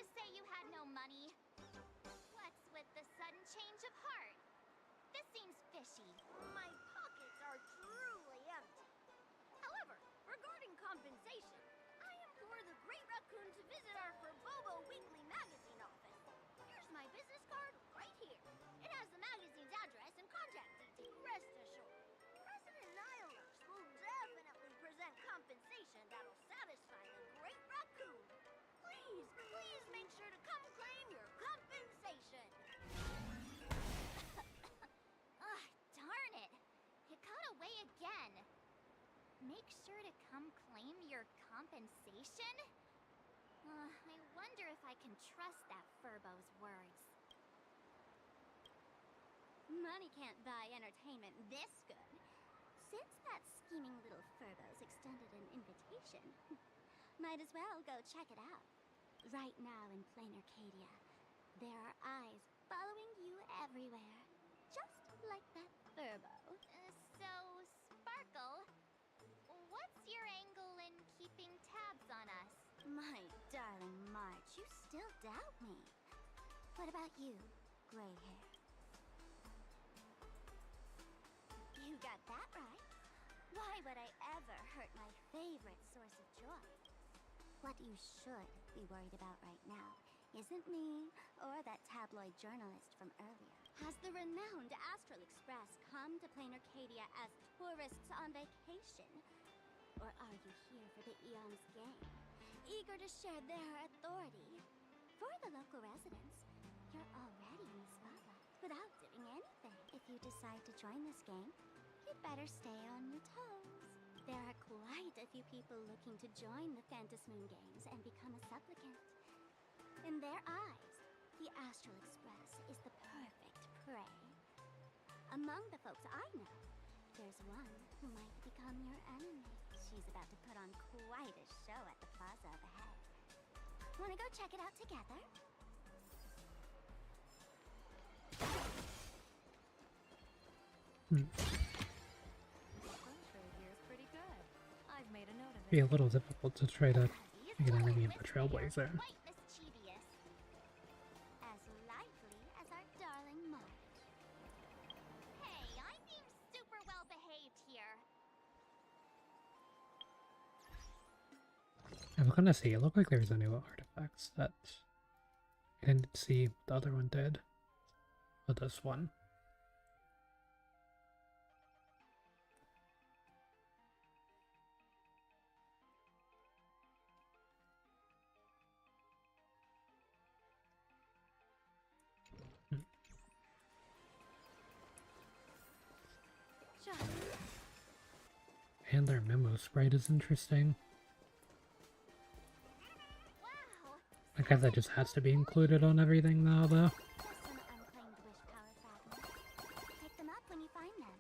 to say you had no money. What's with the sudden change of heart? This seems fishy. My pockets are truly empty. However, regarding compensation, I implore the Great Raccoon to visit our Ferbobo Weekly magazine office. Here's my business card right here. It has the magazine's address and contact details. Rest assured, President Nihilus will definitely present compensation that'll satisfy the Great Raccoon. Please, please make sure to come claim your compensation. Ugh, darn it. It got away again. Make sure to come claim your compensation? I wonder if I can trust that Furbo's words. Money can't buy entertainment this good. Since that scheming little Furbo's extended an invitation, might as well go check it out. Right now in Planarcadia, there are eyes following you everywhere. Just like that Furbo. So, Sparkle, what's your angle in keeping tabs on us? My darling March, you still doubt me. What about you, gray hair? You got that right. Why would I ever hurt my favorite source of joy? What you should be worried about right now isn't me or that tabloid journalist from earlier. Has the renowned Astral Express come to Planarcadia as tourists on vacation? Or are you here for the Eon's game, eager to share their authority? For the local residents, you're already in the spotlight without doing anything. If you decide to join this game, you'd better stay on your toes. There are quite a few people looking to join the Phantasmoon Games and become a supplicant. In their eyes, the Astral Express is the perfect prey. Among the folks I know, there's one who might become your enemy. She's about to put on quite a show at the plaza up ahead. Wanna go check it out together? Be a little difficult to try to make an enemy of the Trailblazer. Quite mischievous. As lively as our darling March. Hey, I'm being super well behaved here. I was gonna see, it looked like there was a new artifacts that I didn't see the other one did. But this one. And their memo sprite is interesting. I guess that just has to be included on everything now, though. Some unclaimed wish power fragments. Pick them up when you find them.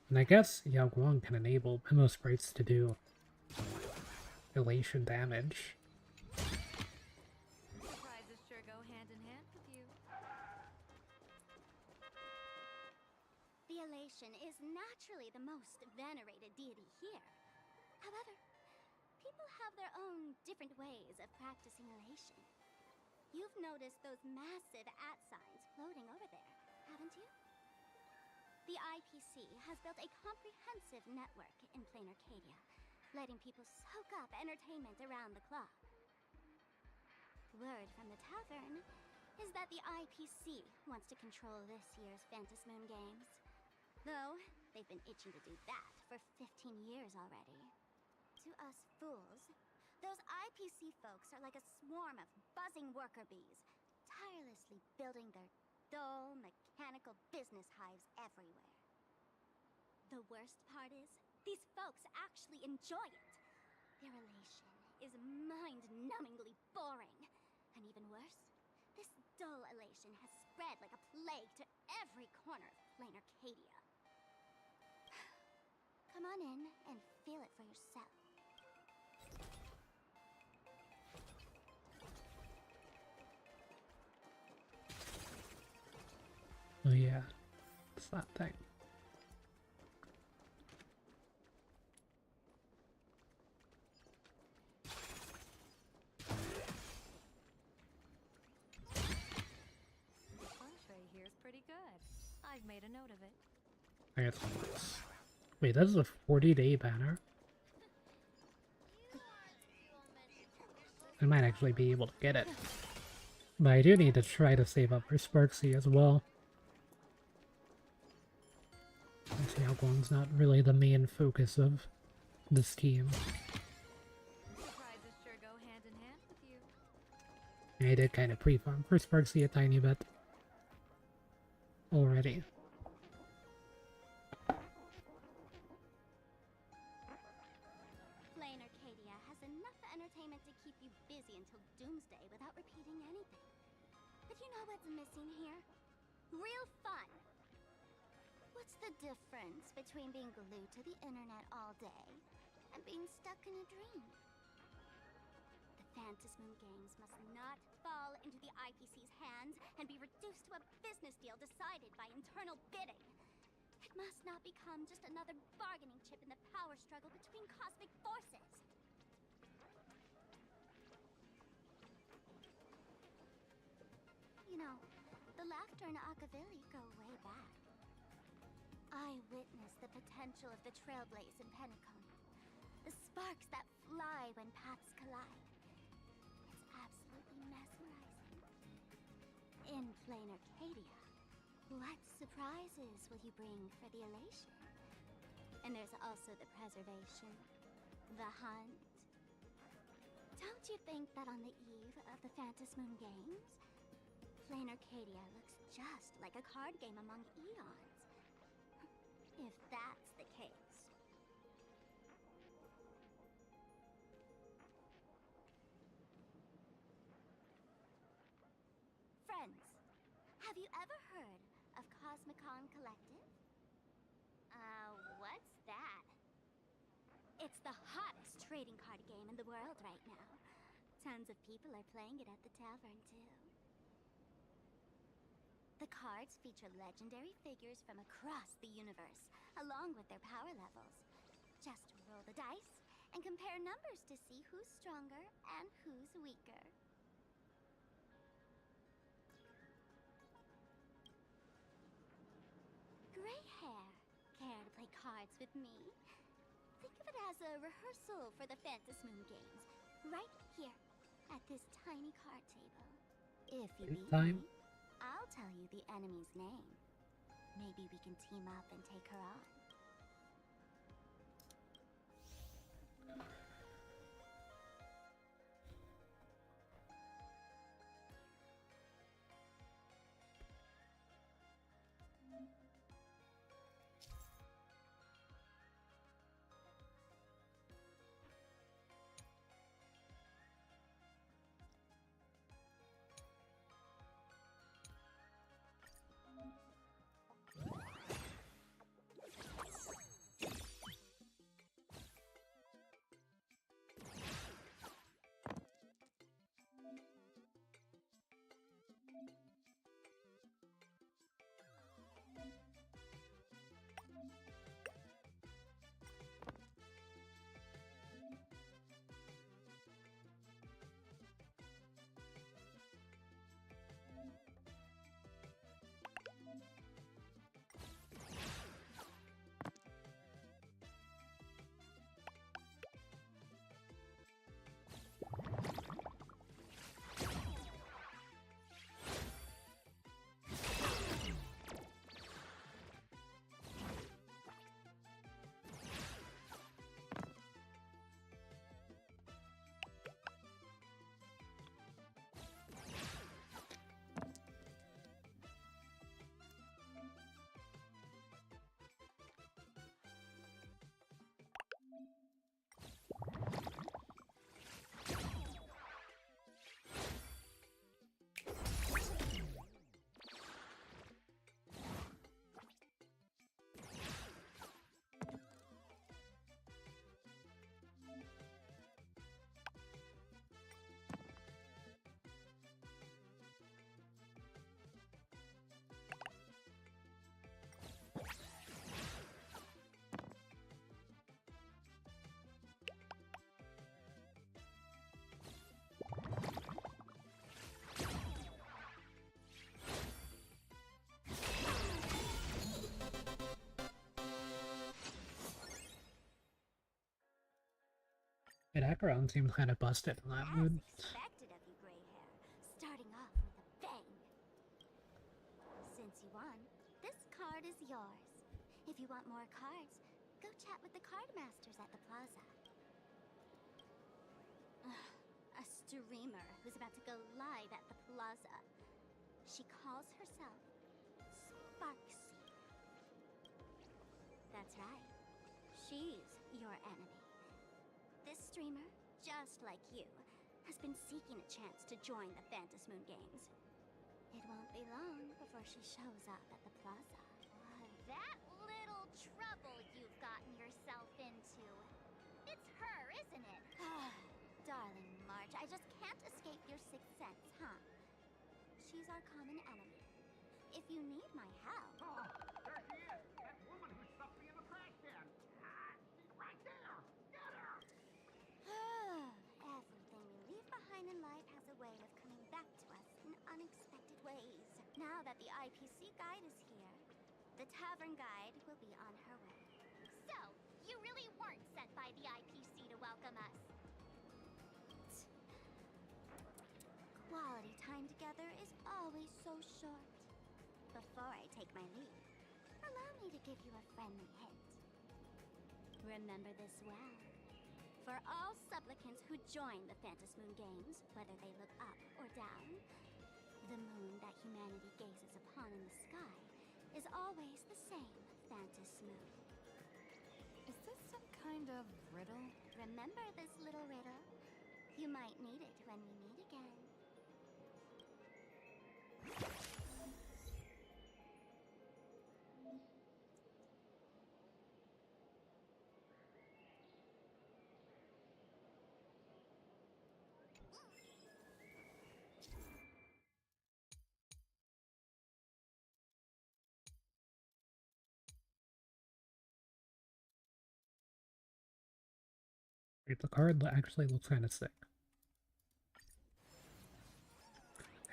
And I guess Yao Guang can enable memo sprites to do elation damage. Surprises sure go hand in hand with you. The elation is naturally the most venerated deity here. However, people have their own different ways of practicing elation. You've noticed those massive @signs floating over there, haven't you? The IPC has built a comprehensive network in Planarcadia, letting people soak up entertainment around the clock. Word from the tavern is that the IPC wants to control this year's Phantasmoon Games. Though, they've been itching to do that for 15 years already. To us fools, those IPC folks are like a swarm of buzzing worker bees, tirelessly building their dull, mechanical business hives everywhere. The worst part is, these folks actually enjoy it. Their elation is mind-numbingly boring. And even worse, this dull elation has spread like a plague to every corner of Planarcadia. Come on in and feel it for yourself. Oh yeah, it's that thing. I've made a note of it. I guess that's... Wait, that's a 40-day banner? I might actually be able to get it. But I do need to try to save up for Sparksy as well. Actually, Algon's not really the main focus of this team. Surprises sure go hand in hand with you. I did kind of pre-farm for Sparksy a tiny bit already. Planarcadia has enough entertainment to keep you busy until doomsday without repeating anything. But you know what's missing here? Real fun! What's the difference between being glued to the internet all day and being stuck in a dream? The Phantasmoon games must not fall into the IPC's hands and be reduced to a business deal decided by internal bidding. It must not become just another bargaining chip in the power struggle between cosmic forces. You know, the laughter in Akavili go way back. I witnessed the potential of the trailblaze in Penacon. The sparks that fly when paths collide. It's absolutely mesmerizing. In Planarcadia, what surprises will you bring for the elation? And there's also the preservation, the hunt. Don't you think that on the eve of the Phantasmoon Games, Planarcadia looks just like a card game among eons? If that's the case. Friends, have you ever heard of Cosmicon Collective? What's that? It's the hottest trading card game in the world right now. Tons of people are playing it at the tavern, too. The cards feature legendary figures from across the universe, along with their power levels. Just roll the dice and compare numbers to see who's stronger and who's weaker. Gray hair, care to play cards with me? Think of it as a rehearsal for the Phantasmoon Games, right here, at this tiny card table. If you beat me, I'll tell you the enemy's name. Maybe we can team up and take her on. The background seems kind of busted in that mood. Expected of you, gray hair. Starting off with a bang. Since you won, this card is yours. If you want more cards, go chat with the card masters at the plaza. A streamer who's about to go live at the plaza. She calls herself Sparksy. That's right. She's your enemy. This streamer, just like you, has been seeking a chance to join the Phantasmoon Games. It won't be long before she shows up at the plaza. That little trouble you've gotten yourself into. It's her, isn't it? Darling March, I just can't escape your sixth sense, huh? She's our common enemy. If you need my help... Oh, there she is! That woman who stuffed me in the trash can! She's right there! Get her! Everything we leave behind in life has a way of coming back to us in unexpected ways. Now that the IPC guide is here, the tavern guide will be on her way. So, you really weren't sent by the IPC to welcome us. Quality time together is always so short. Before I take my leave, allow me to give you a friendly hint. Remember this well. For all supplicants who join the Phantasmoon Games, whether they look up or down, the moon that humanity gazes upon in the sky is always the same Phantasmoon. Is this some kind of riddle? Remember this little riddle? You might need it when we meet again. The card actually looks kind of sick.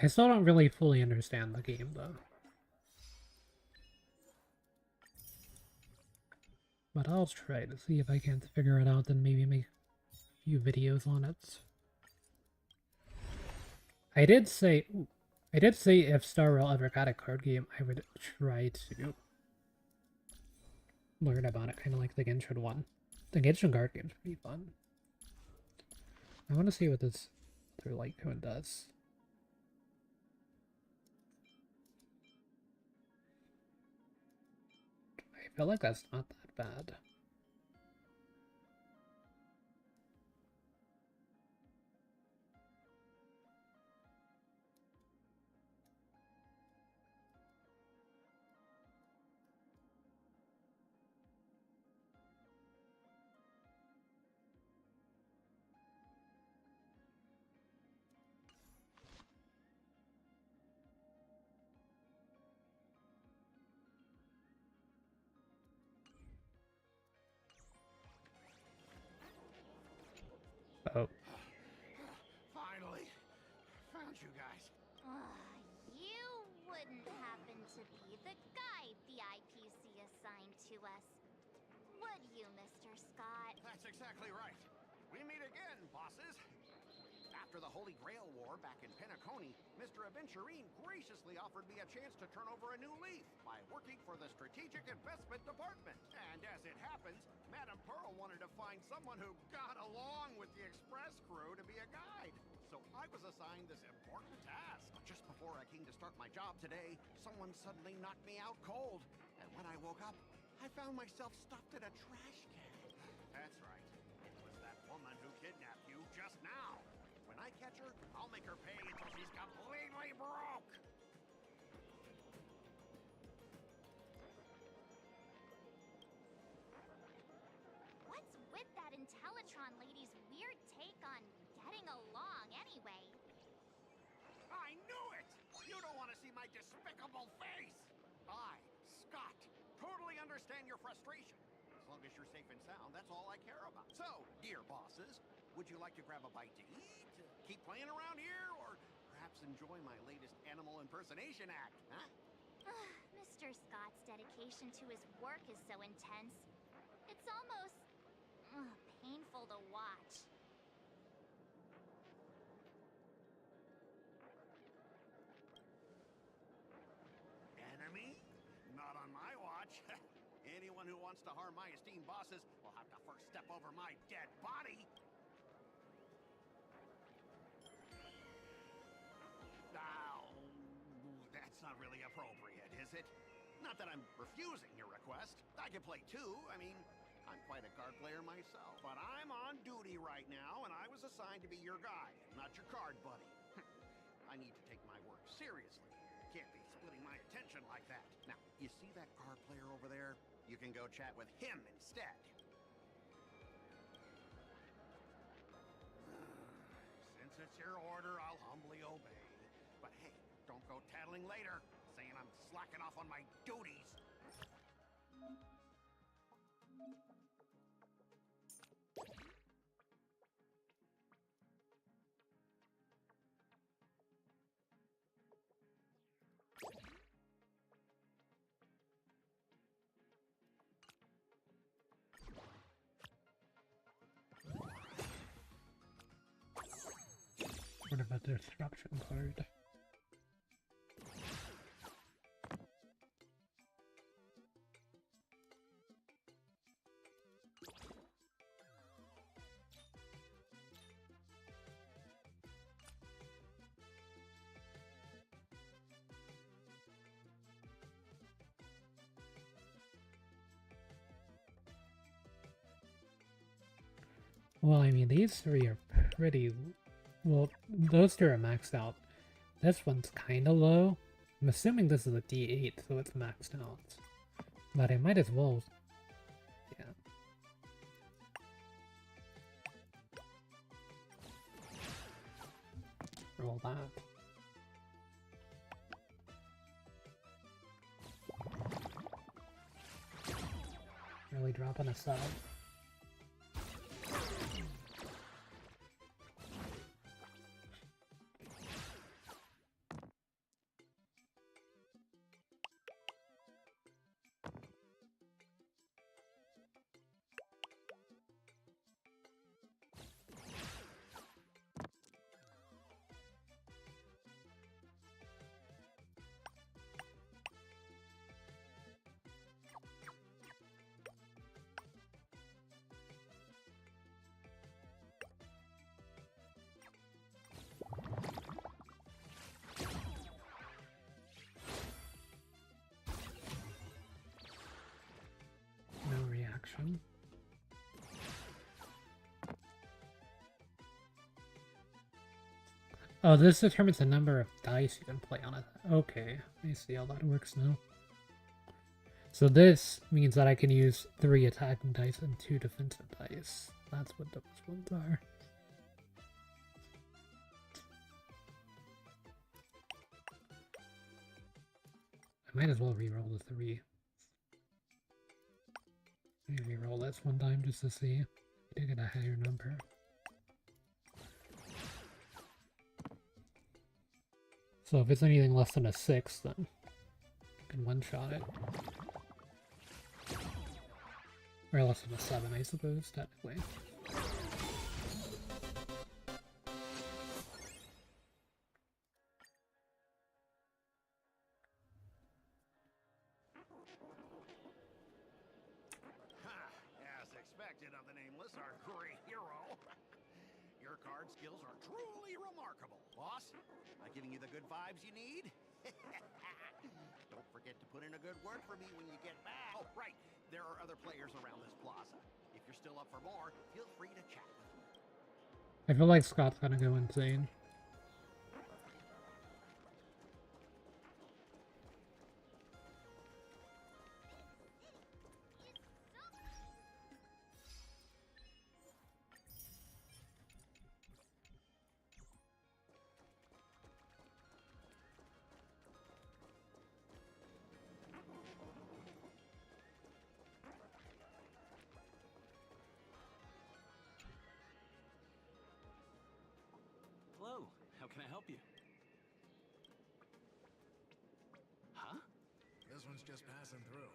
I still don't really fully understand the game, though. But I'll try to see if I can't figure it out and maybe make a few videos on it. I did say if Star Rail ever got a card game, I would try to learn about it, kind of like the Genshin one. The Genshin card game's pretty fun. I want to see what this other light cone does. I feel like that's not that bad. Oh. Finally! Found you guys. You wouldn't happen to be the guide the IPC assigned to us, would you, Mr. Scott? That's exactly right. We meet again, bosses. After the Holy Grail War back in Penacony, Mr. Aventurine graciously offered me a chance to turn over a new leaf by working for the Strategic Investment Department. And as it happens, Madame Pearl wanted to find someone who got along with the Express crew to be a guide. So I was assigned this important task. Just before I came to start my job today, someone suddenly knocked me out cold. And when I woke up, I found myself stuffed in a trash can. That's right. It was that woman who kidnapped you just now. When I catch her, I'll make her pay until she's completely broke. What's with that Intellitron lady's weird take on getting along anyway? I knew it! You don't want to see my despicable face! I, Scott, totally understand your frustration. As long as you're safe and sound, that's all I care about. So, dear bosses, would you like to grab a bite to eat? Keep playing around here? Or perhaps enjoy my latest animal impersonation act, huh? Mr. Scott's dedication to his work is so intense. It's almost painful to watch. much. Anyone who wants to harm my esteemed bosses will have to first step over my dead body. Oh, that's not really appropriate, is it? Not that I'm refusing your request. I can play too. I mean, I'm quite a card player myself. But I'm on duty right now, and I was assigned to be your guy, not your card buddy. I need to take my work seriously. Can't be splitting my attention like that. Now, you see that card player over there? You can go chat with him instead. Since it's your order, I'll humbly obey. But hey, don't go tattling later, saying I'm slacking off on my duties. What about the disruption card? Well, I mean, these three are pretty... Well, those two are maxed out. This one's kinda low. I'm assuming this is a D8, so it's maxed out. But I might as well... Yeah. Roll that. Really dropping a sub. No reaction. Oh, this determines the number of dice you can play on it. Okay, I see how that works now. So this means that I can use 3 attacking dice and 2 defensive dice. That's what those ones are. I might as well re-roll the 3. Let me re-roll this one time just to see to get a higher number. So if it's anything less than a 6, then you can one-shot it. Or less than a 7, I suppose, technically. As expected of the Nameless, our great hero. Your card skills are truly remarkable, boss. Am I giving you the good vibes you need? Don't forget to put in a good word for me when you get back. Oh, right. There are other players around this plaza. If you're still up for more, feel free to chat with me. I feel like Scott's gonna go insane. Hello, how can I help you? Huh? This one's just passing through.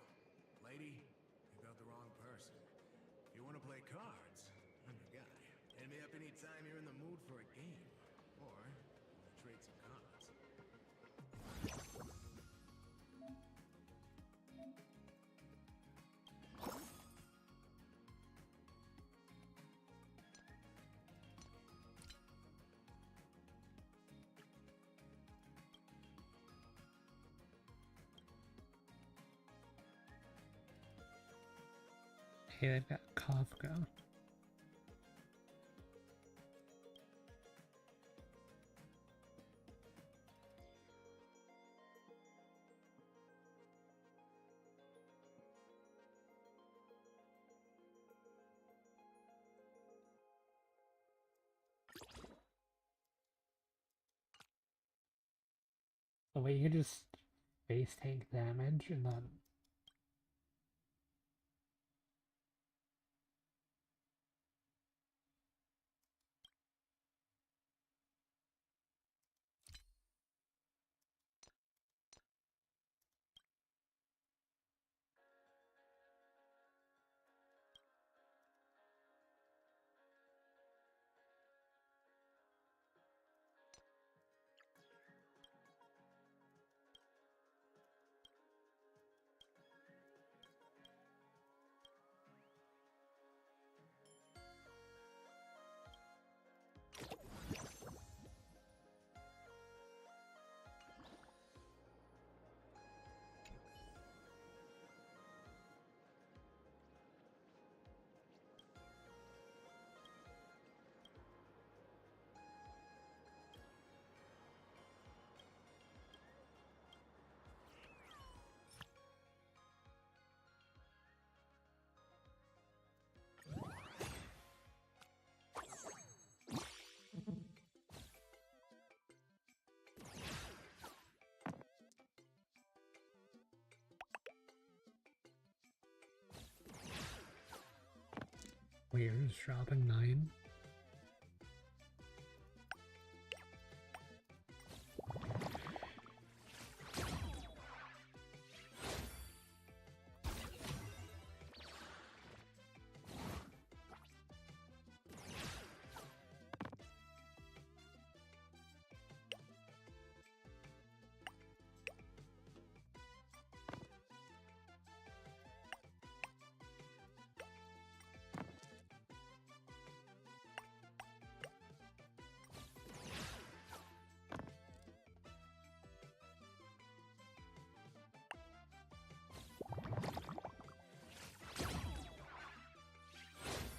Lady, you got the wrong person. If you want to play cards, I'm your guy. Hit me up anytime you're in the mood for a game. Or, trade some cards. Okay, they've got Kafka. Oh wait, you can just base tank damage and then... Wait, you're just dropping 9?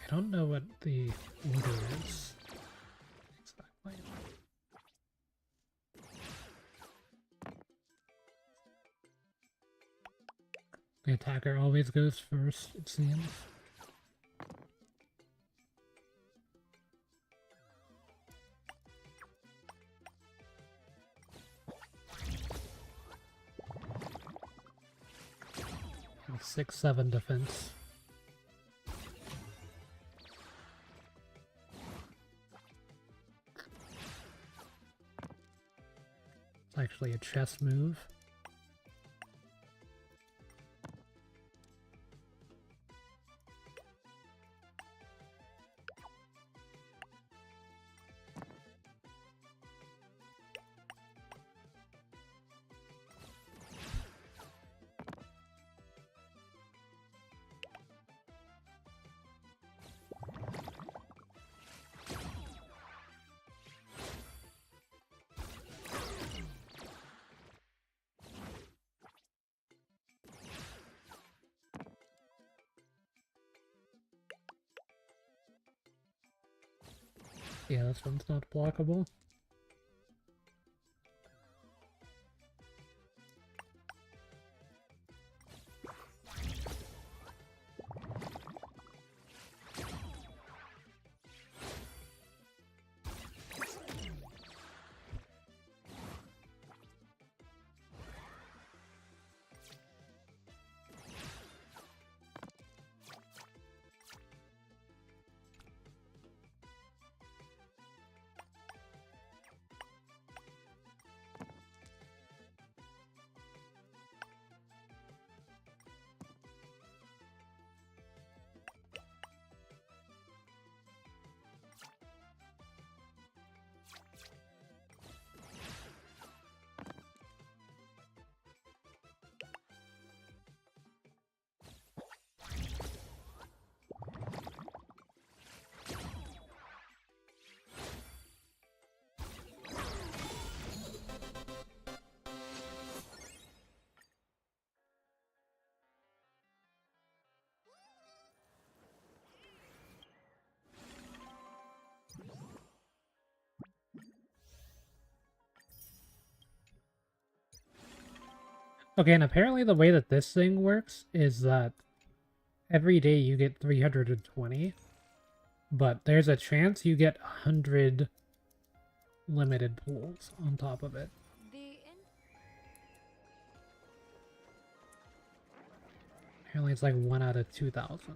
I don't know what the order is exactly. The attacker always goes first, it seems. And 6-7 defense. It's actually a chess move. Yeah, this one's not blockable. Okay, and apparently the way that this thing works is that every day you get 320, but there's a chance you get 100 limited pools on top of it. Apparently it's like 1 out of 2,000.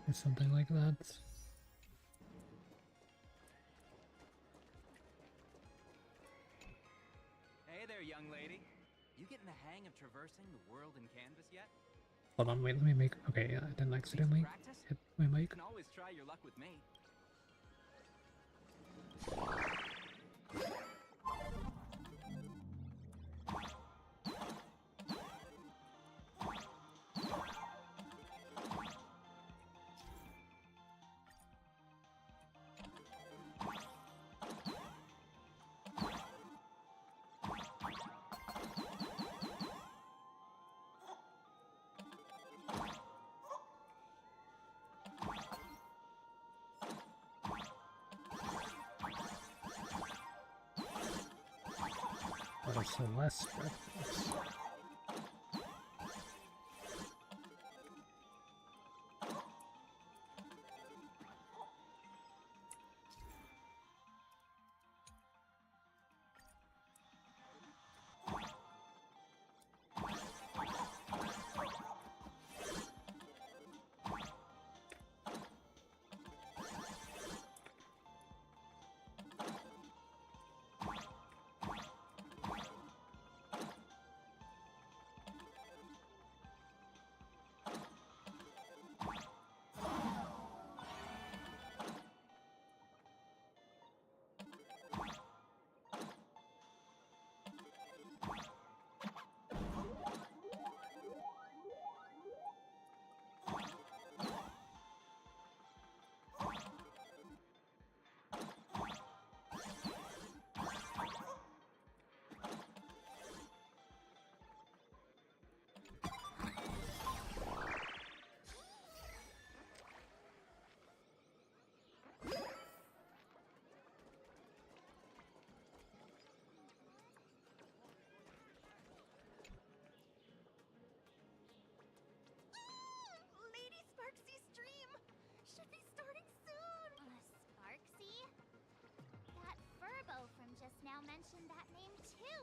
Or something like that. Hey there, young lady. You getting the hang of traversing the world in canvas yet? Hold on, wait, let me make... Okay, yeah, I didn't accidentally hit my mic. You can always try your luck with me. What a Celeste reference. Lady Sparksy's stream should be starting soon. Sparksy? That Furbo from just now mentioned that name too.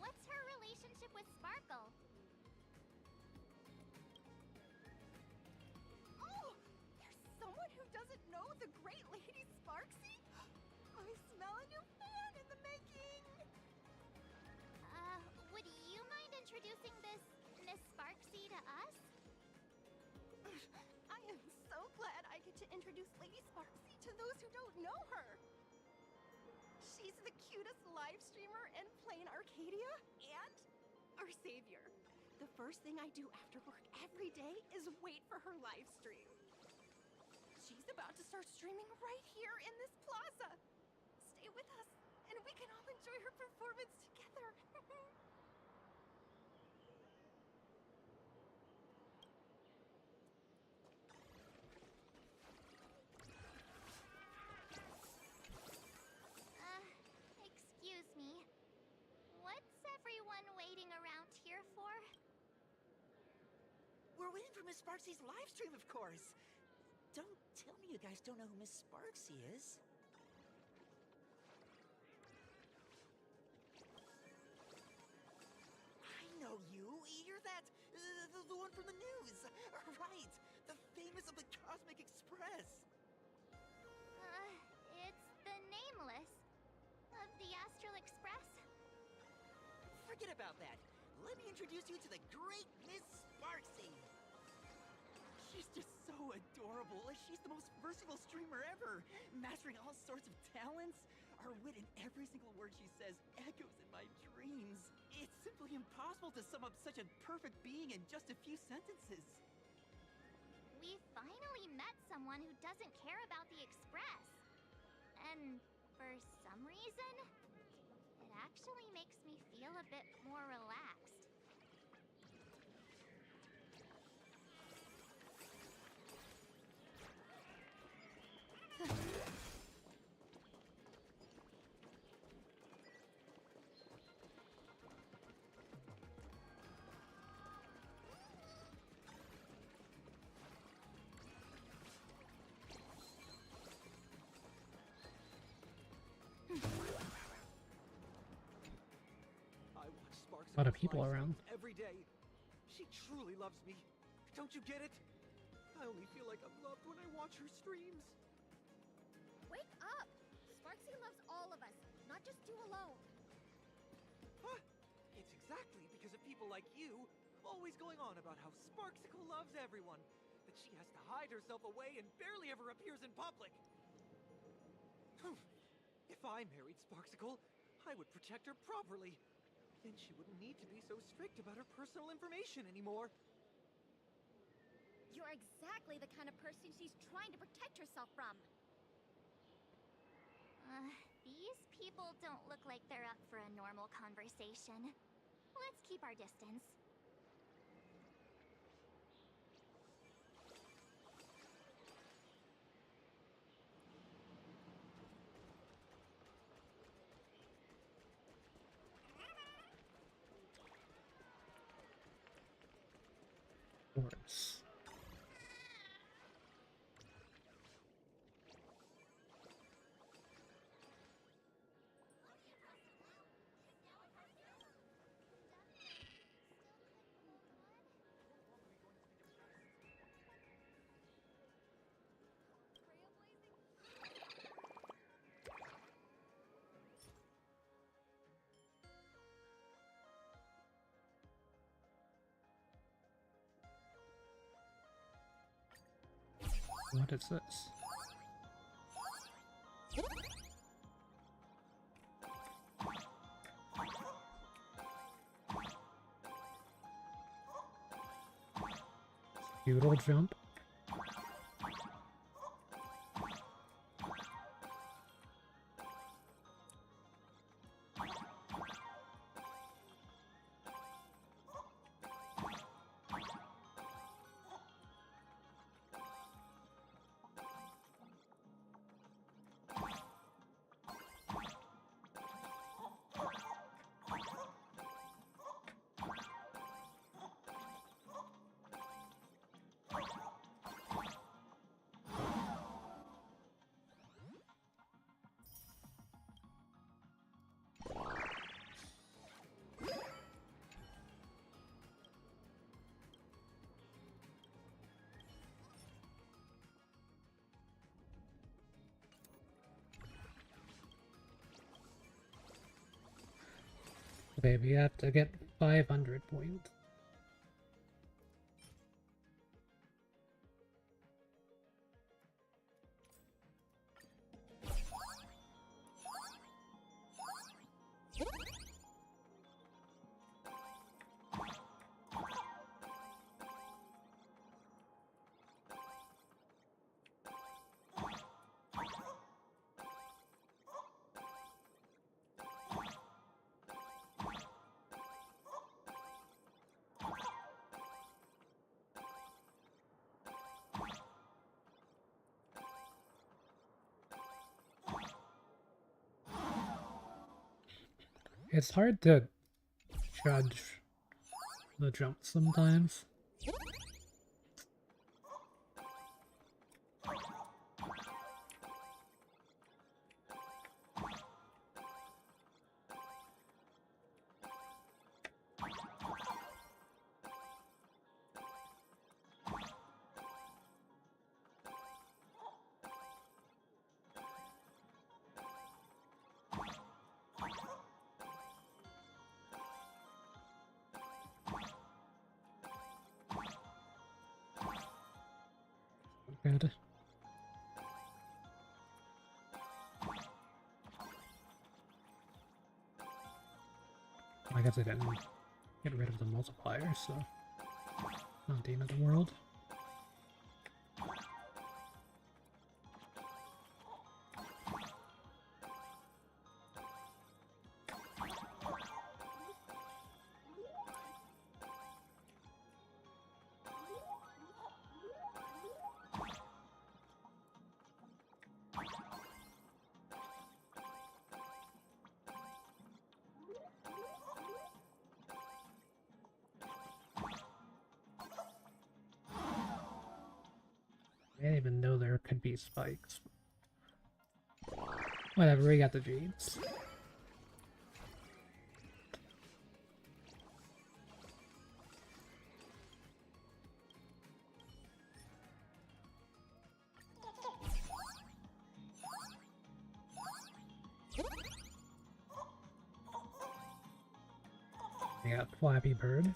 What's her relationship with Sparkle? Oh, there's someone who doesn't know the great Lady Sparksy? I smell a new fan in the making. Would you mind introducing this Miss Sparksy to us? I am so glad I get to introduce Lady Sparksy to those who don't know her. She's the cutest live streamer in Planarcadia and our savior. The first thing I do after work every day is wait for her live stream. She's about to start streaming right here in this plaza. Stay with us, and we can all enjoy her performance together. Excuse me. What's everyone waiting around here for? We're waiting for Miss Sparksy's live stream, of course. Don't tell me you guys don't know who Miss Sparksy is. I know you. You're that, the one from the news. Right, the famous of the Cosmic Express. It's the Nameless of the Astral Express. Forget about that. Let me introduce you to the great Miss Sparksy. She's just so adorable. She's the most versatile streamer ever, mastering all sorts of talents. Her wit in every single word she says echoes in my dreams. It's simply impossible to sum up such a perfect being in just a few sentences. We finally met someone who doesn't care about the Express. And for some reason, it actually makes me feel a bit more relaxed. A lot of people around. Every day. She truly loves me. Don't you get it? I only feel like I'm loved when I watch her streams. Wake up! Sparksy loves all of us, not just you alone. Huh? It's exactly because of people like you, always going on about how Sparksicle loves everyone, that she has to hide herself away and barely ever appears in public. If I married Sparksicle, I would protect her properly. Then she wouldn't need to be so strict about her personal information anymore. You're exactly the kind of person she's trying to protect herself from. These people don't look like they're up for a normal conversation. Let's keep our distance. Horse. What is this? Feudal jump. Okay, we have to get 500 points. It's hard to judge the jumps sometimes. Good. I guess I didn't get rid of the multiplier, so not the end of the world. I didn't even know there could be spikes. Whatever, we got the jeans. We got Flappy Bird.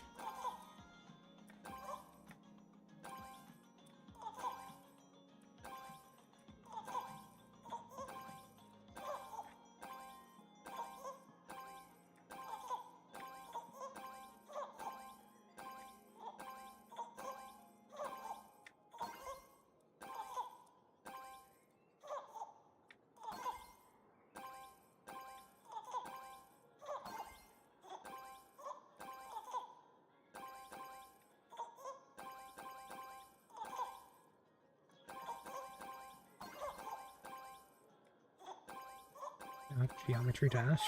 Geometry Dash.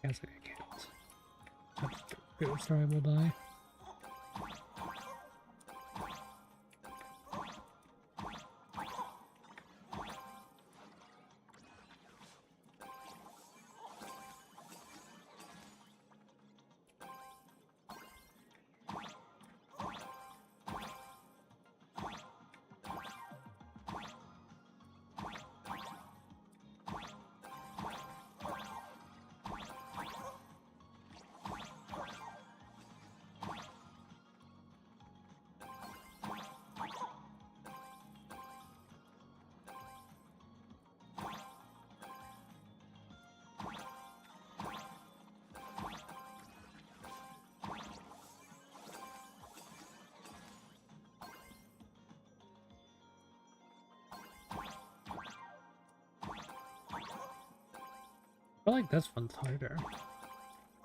Guess I can't. That's the ghost I will die. I feel like this one's harder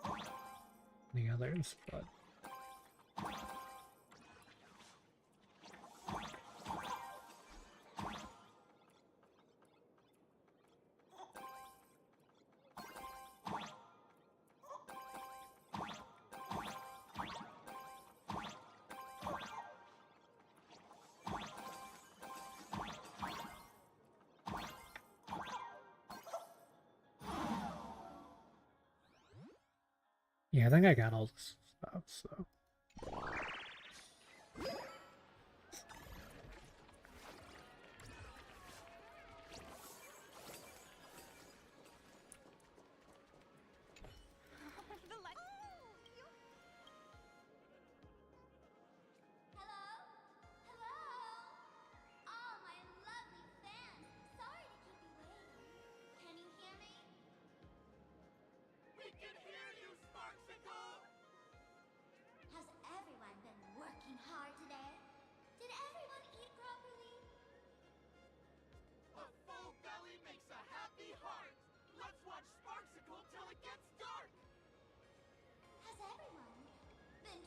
than the others, but... Yeah, I think I got all this stuff, so...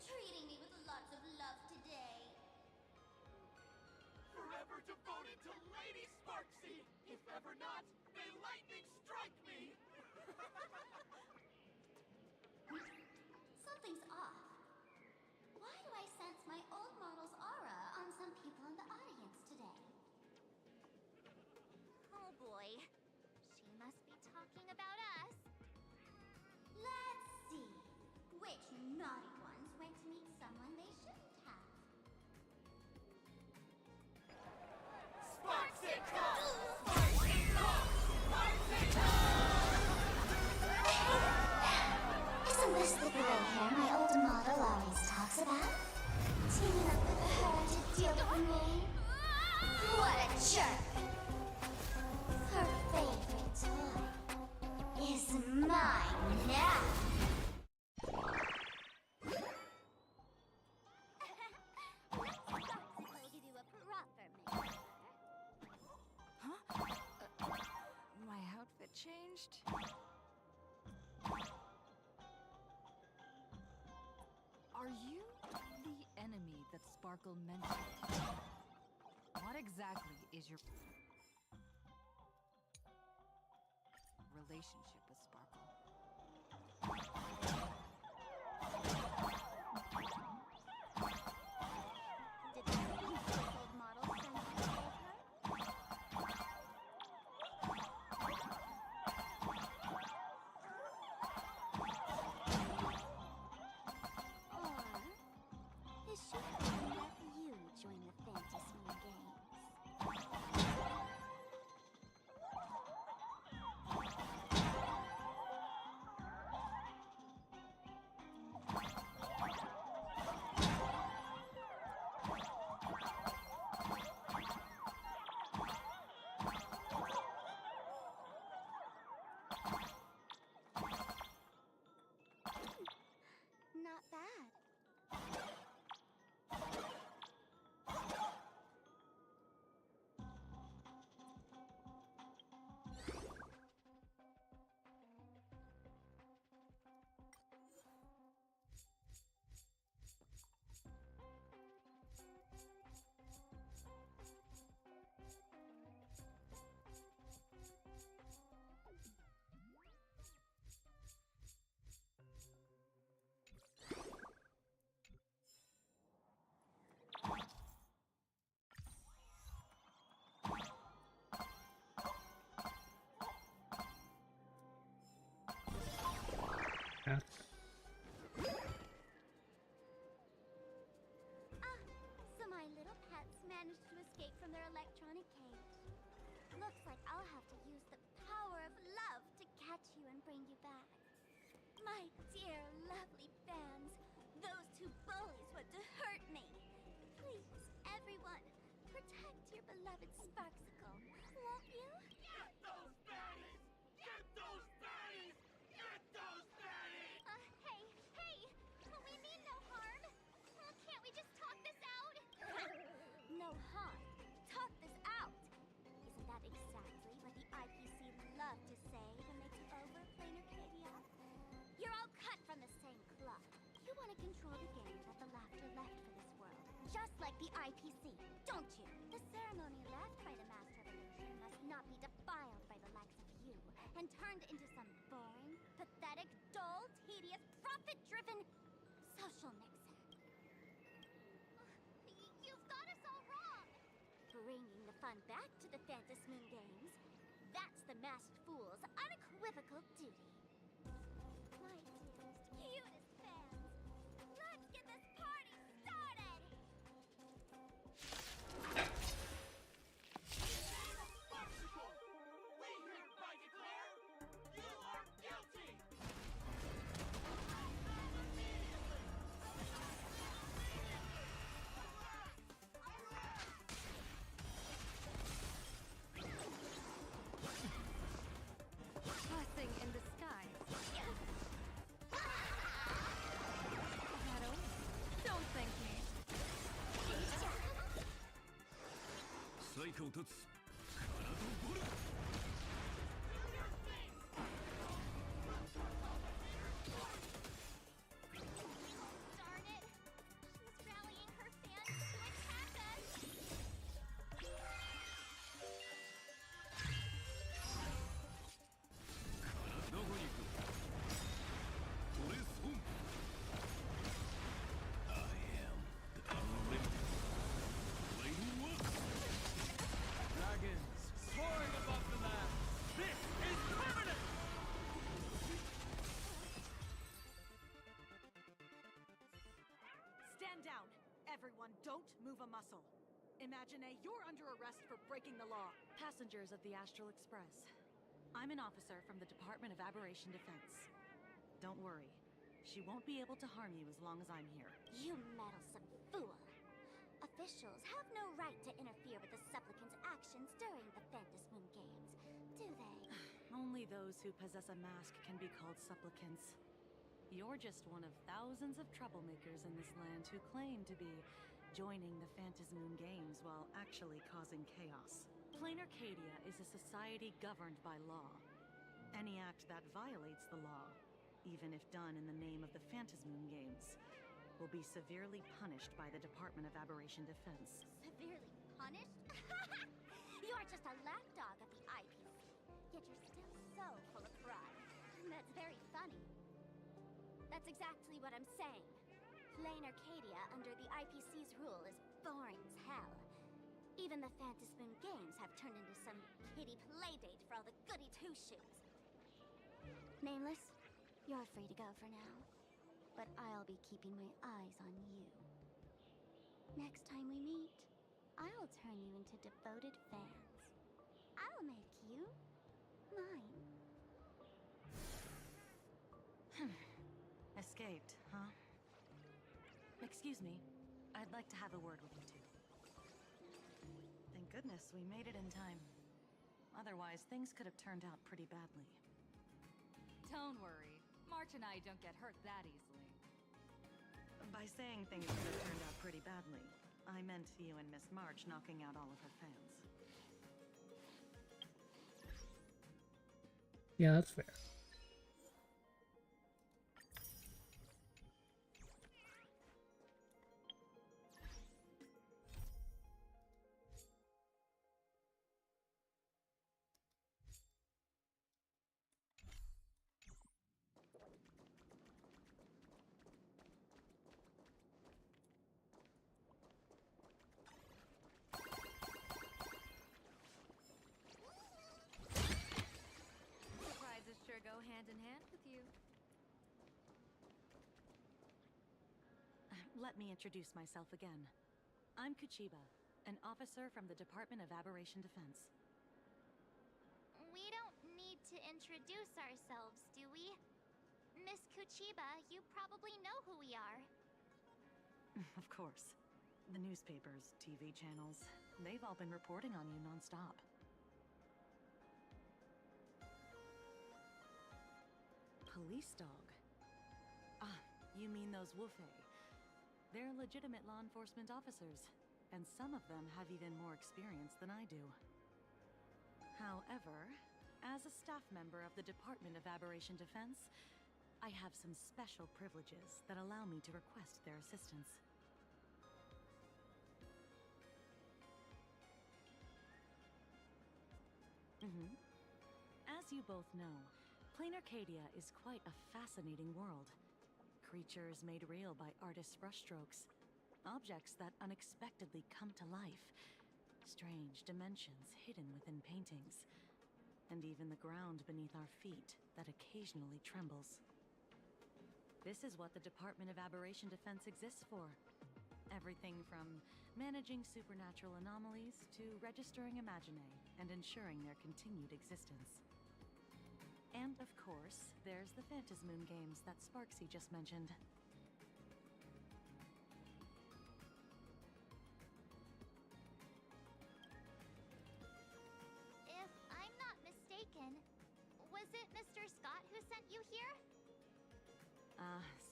Treating me with lots of love today. Forever devoted to Lady Sparksy! If ever not, may lightning strike me! Something's off. Why do I sense my old model's aura on some people in the audience today? Oh boy. She must be talking about us. Let's see. Which naughty ones went to meet someone they shouldn't have? Sparksicle! Sparksicle! Sparksicle! Isn't this the gray hair my old model always talks about? Teaming up with her to deal with me? What a jerk! Her favorite toy is mine now! My outfit changed? Are you the enemy that Sparkle mentioned? What exactly is your... relationship with Sparkle. Did the old model send you to save her? Or is she hoping that you join the Fantasy Games? Not bad. Yeah. So my little pets managed to escape from their electronic cage. Looks like I'll have to use the power of love to catch you and bring you back. My dear, lovely fans, those two bullies want to hurt me. Please, everyone, protect your beloved Sparksicle, won't you? Get those baddies! Get those baddies! Get those baddies! Hey, we mean no harm. Can't we just talk this out? No harm. Talk this out. Isn't that exactly what the IPC loved to say when they took over Planarcadia? You're all cut from the same cloth. You want to control the game that the laughter left for this world, just like the IPC, don't you? The ceremony left by the Mass Revolution must not be defiled by the likes of you and turned into some boring, pathetic, dull, tedious, profit-driven social nixon. You've got us all wrong! Bringing the fun back to the Fantasmoon Games, that's the Masked Fool's unequivocal duty. My dearest, cutest fans, let's get this party started! Sparksicle! We hereby declare you are guilty! Blessing in disguise. Shadow, don't thank me. 最下を立つ体をボル Darn it! She's rallying her fans to attack us! どこに行くトレースホーム I am the unlimited Blade Works Dragons, soaring above the land! This is permanent! Stand down! Everyone, don't move a muscle. Imagine you're under arrest for breaking the law. Passengers of the Astral Express. I'm an officer from the Department of Aberration Defense. Don't worry. She won't be able to harm you as long as I'm here. You meddlesome fool! Officials have no right to interfere with the supplicants' actions during the Fantasmoon Games, do they? Only those who possess a mask can be called supplicants. You're just one of thousands of troublemakers in this land who claim to be joining the Fantasmoon Games while actually causing chaos. Planarcadia is a society governed by law. Any act that violates the law, even if done in the name of the Fantasmoon Games, will be severely punished by the Department of Aberration Defense. Severely punished? You're just a lapdog of the IPC. Yet you're still so full of pride. That's very funny. That's exactly what I'm saying. Planarcadia, under the IPC's rule, is boring as hell. Even the Phantasmoon Games have turned into some kiddie playdate for all the goody two-shoes. Nameless, you're free to go for now. But I'll be keeping my eyes on you. Next time we meet, I'll turn you into devoted fans. I'll make you mine. Escaped, huh? Excuse me. I'd like to have a word with you two. Thank goodness we made it in time. Otherwise, things could have turned out pretty badly. Don't worry. March and I don't get hurt that easily. By saying things could have turned out pretty badly, I meant you and Miss March knocking out all of her fans. Yeah, that's fair. Surprises sure go hand in hand with you. Let me introduce myself again. I'm Kuchiba, an officer from the Department of Aberration Defense. We don't need to introduce ourselves, do we? Miss Kuchiba, you probably know who we are. Of course. The newspapers, TV channels, they've all been reporting on you nonstop. Police dog? Ah, you mean those Wufei. They're legitimate law enforcement officers, and some of them have even more experience than I do. However, as a staff member of the Department of Aberration Defense, I have some special privileges that allow me to request their assistance. As you both know, Planarcadia is quite a fascinating world. Creatures made real by artists' brushstrokes. Objects that unexpectedly come to life. Strange dimensions hidden within paintings. And even the ground beneath our feet that occasionally trembles. This is what the Department of Aberration Defense exists for. Everything from managing supernatural anomalies to registering Imaginae and ensuring their continued existence. And of course, there's the Phantasmoon Games that Sparksy just mentioned. If I'm not mistaken, was it Mr. Scott who sent you here?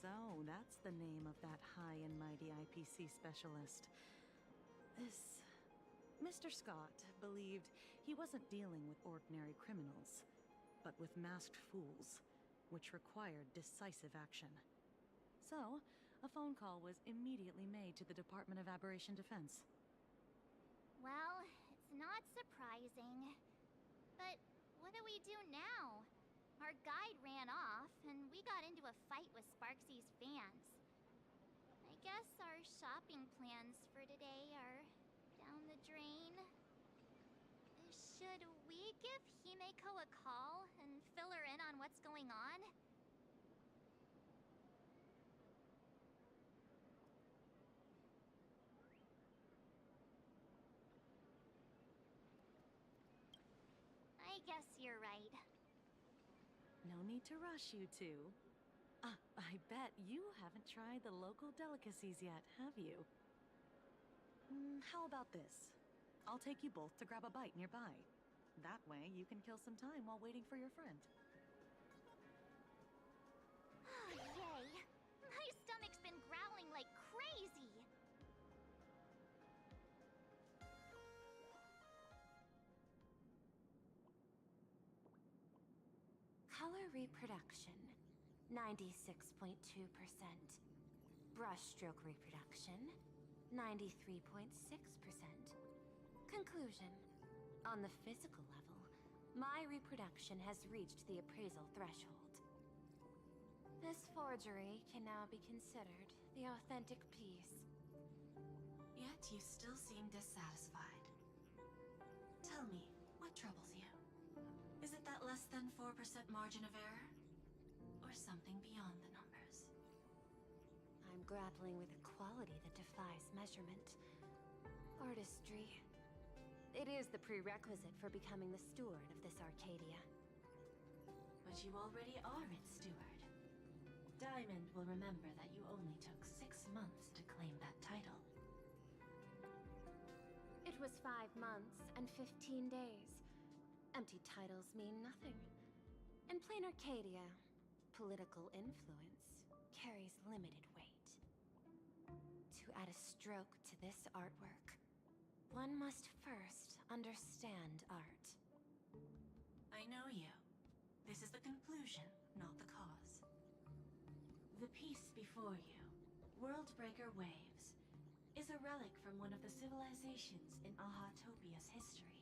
So that's the name of that high and mighty IPC specialist. This Mr. Scott believed he wasn't dealing with ordinary criminals, but with masked fools, which required decisive action. So, a phone call was immediately made to the Department of Aberration Defense. Well, it's not surprising. But what do we do now? Our guide ran off, and we got into a fight with Sparksy's fans. I guess our shopping plans for today are down the drain. Should we give Himeko a call and fill her in on what's going on? I guess you're right. No need to rush, you two. I bet you haven't tried the local delicacies yet, have you? How about this? I'll take you both to grab a bite nearby. That way, you can kill some time while waiting for your friend. Oh, yay! My stomach's been growling like crazy! Color reproduction, 96.2%. Brushstroke reproduction, 93.6%. Conclusion. On the physical level, My reproduction has reached the appraisal threshold. This forgery can now be considered the authentic piece. Yet you still seem dissatisfied. Tell me, what troubles you? Is it that less than 4% margin of error? Or something beyond the numbers? I'm grappling with a quality that defies measurement. Artistry. It is the prerequisite for becoming the steward of this Arcadia. But you already are its steward. Diamond will remember that you only took 6 months to claim that title. It was 5 months and 15 days. Empty titles mean nothing. In Planarcadia, political influence carries limited weight. To add a stroke to this artwork, one must first understand art. I know you. This is the conclusion, not the cause. The piece before you, Worldbreaker Waves, is a relic from one of the civilizations in Ahatopia's history.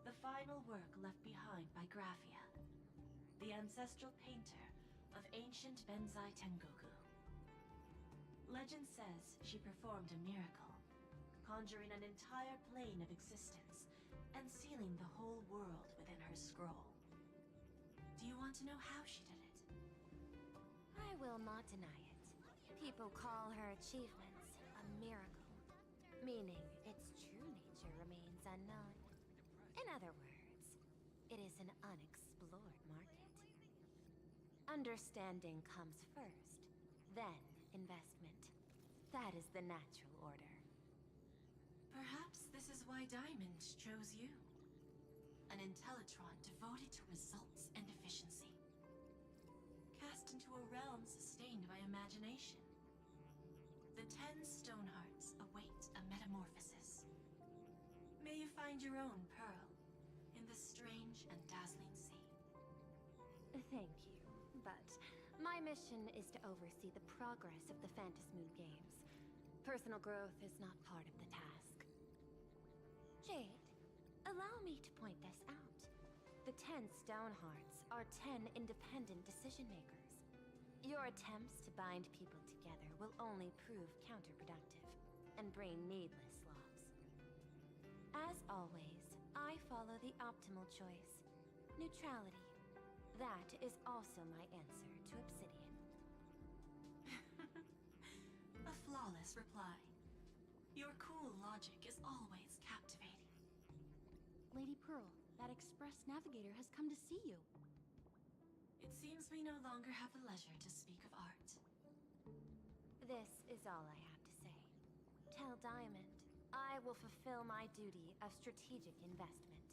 The final work left behind by Graphia, the ancestral painter of ancient Benzai Tengoku. Legend says she performed a miracle, conjuring an entire plane of existence and sealing the whole world within her scroll. Do you want to know how she did it? I will not deny it. People call her achievements a miracle, meaning its true nature remains unknown. In other words, it is an unexplored market. Understanding comes first, then investment. That is the natural order. Perhaps this is why Diamond chose you. An Intellitron devoted to results and efficiency. Cast into a realm sustained by imagination. The 10 Stonehearts await a metamorphosis. May you find your own pearl in this strange and dazzling sea. Thank you, but my mission is to oversee the progress of the Phantasmoon Games. Personal growth is not part of the task. Jade, allow me to point this out. The 10 Stonehearts are 10 independent decision-makers. Your attempts to bind people together will only prove counterproductive and bring needless loss. As always, I follow the optimal choice. Neutrality. That is also my answer to Obsidian. A flawless reply. Your cool logic is always captivating. Lady Pearl, that Express Navigator has come to see you. It seems we no longer have the leisure to speak of art. This is all I have to say. Tell Diamond, I will fulfill my duty of strategic investment.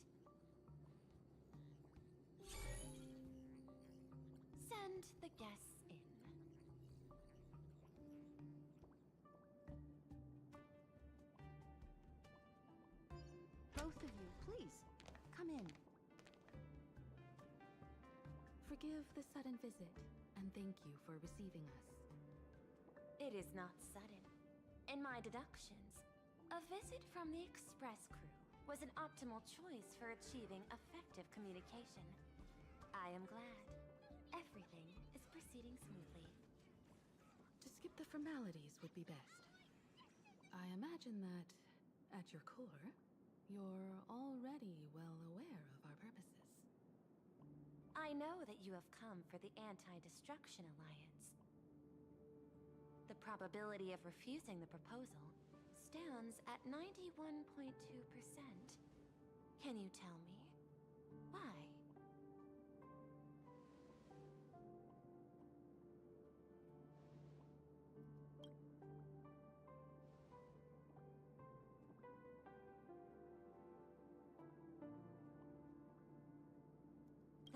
Send the guests in. Both of you, please, come in. Forgive the sudden visit, and thank you for receiving us. It is not sudden. In my deductions, a visit from the Express crew was an optimal choice for achieving effective communication. I am glad. Everything is proceeding smoothly. To skip the formalities would be best. I imagine that, at your core, you're already well aware of our purposes. I know that you have come for the Anti-Destruction Alliance. The probability of refusing the proposal stands at 91.2%. Can you tell me why?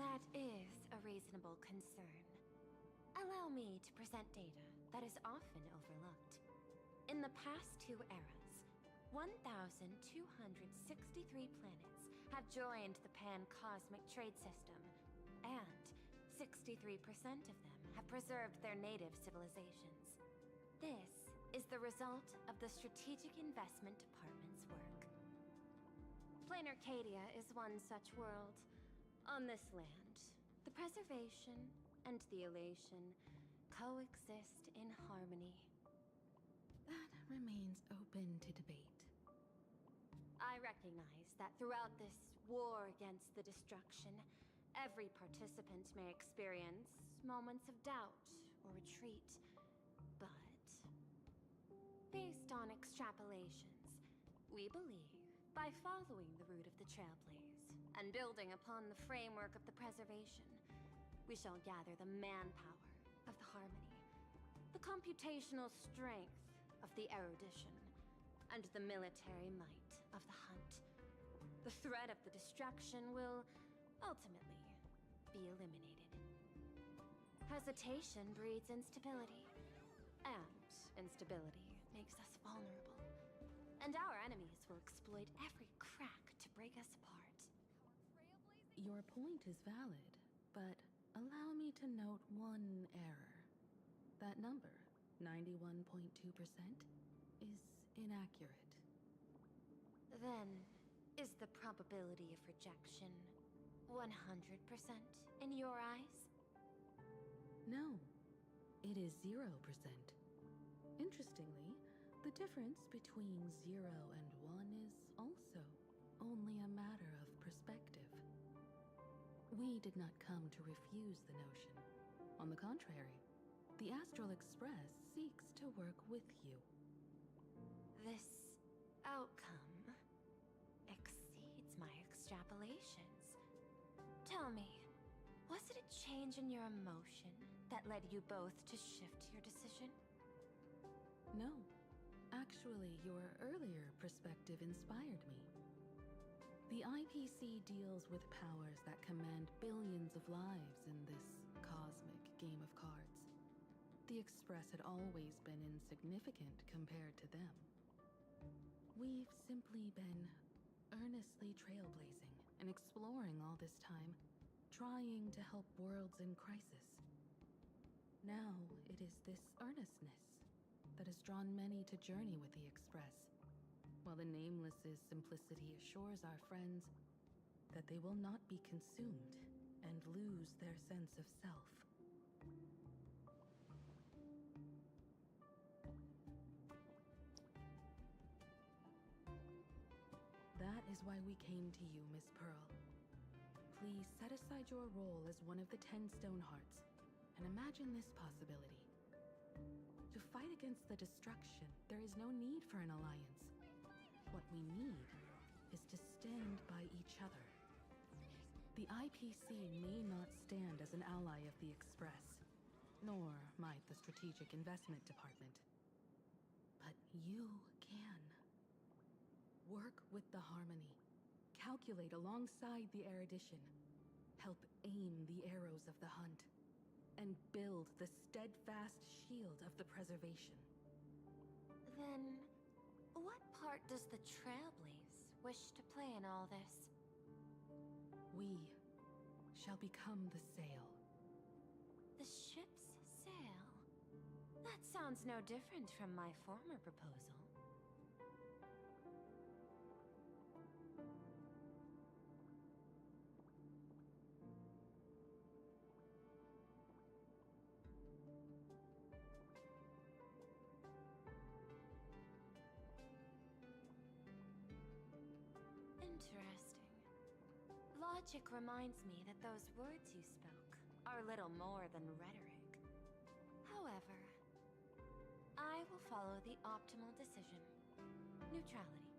That is a reasonable concern. Allow me to present data that is often overlooked. In the past 2 eras, 1,263 planets have joined the Pan-Cosmic Trade System, and 63% of them have preserved their native civilizations. This is the result of the Strategic Investment Department's work. Planarcadia is one such world. On this land, the preservation and the elation coexist in harmony. That remains open to debate. I recognize that throughout this war against the destruction, every participant may experience moments of doubt or retreat. But, based on extrapolations, we believe by following the route of the Trailblaze and building upon the framework of the preservation, we shall gather the manpower of the harmony, the computational strength of the erudition, and the military might of the hunt. The threat of the destruction will ultimately be eliminated. Hesitation breeds instability, and instability makes us vulnerable. And our enemies will exploit every crack to break us apart. Your point is valid, but allow me to note one error. That number, 91.2%, is inaccurate. Then, is the probability of rejection 100% in your eyes? No, it is 0%. Interestingly, the difference between 0 and 1 is also only a matter of perspective. We did not come to refuse the notion. On the contrary, the Astral Express seeks to work with you. This outcome exceeds my extrapolations. Tell me, was it a change in your emotion that led you both to shift your decision? No. Actually, your earlier perspective inspired me. The IPC deals with powers that command billions of lives in this cosmic game of cards. The Express had always been insignificant compared to them. We've simply been earnestly trailblazing and exploring all this time, trying to help worlds in crisis. Now it is this earnestness that has drawn many to journey with the Express, while the Nameless's simplicity assures our friends that they will not be consumed and lose their sense of self. That is why we came to you, Miss Pearl. Please set aside your role as one of the 10 Stonehearts and imagine this possibility. To fight against the destruction, there is no need for an alliance. What we need is to stand by each other. The IPC may not stand as an ally of the Express, nor might the Strategic Investment Department. But you can. Work with the harmony, calculate alongside the erudition, help aim the arrows of the hunt, and build the steadfast shield of the preservation. Then, what part does the Trailblaze wish to play in all this? We shall become the sail. The ship's sail? That sounds no different from my former proposal. Interesting. Logic reminds me that those words you spoke are little more than rhetoric. However, I will follow the optimal decision. Neutrality.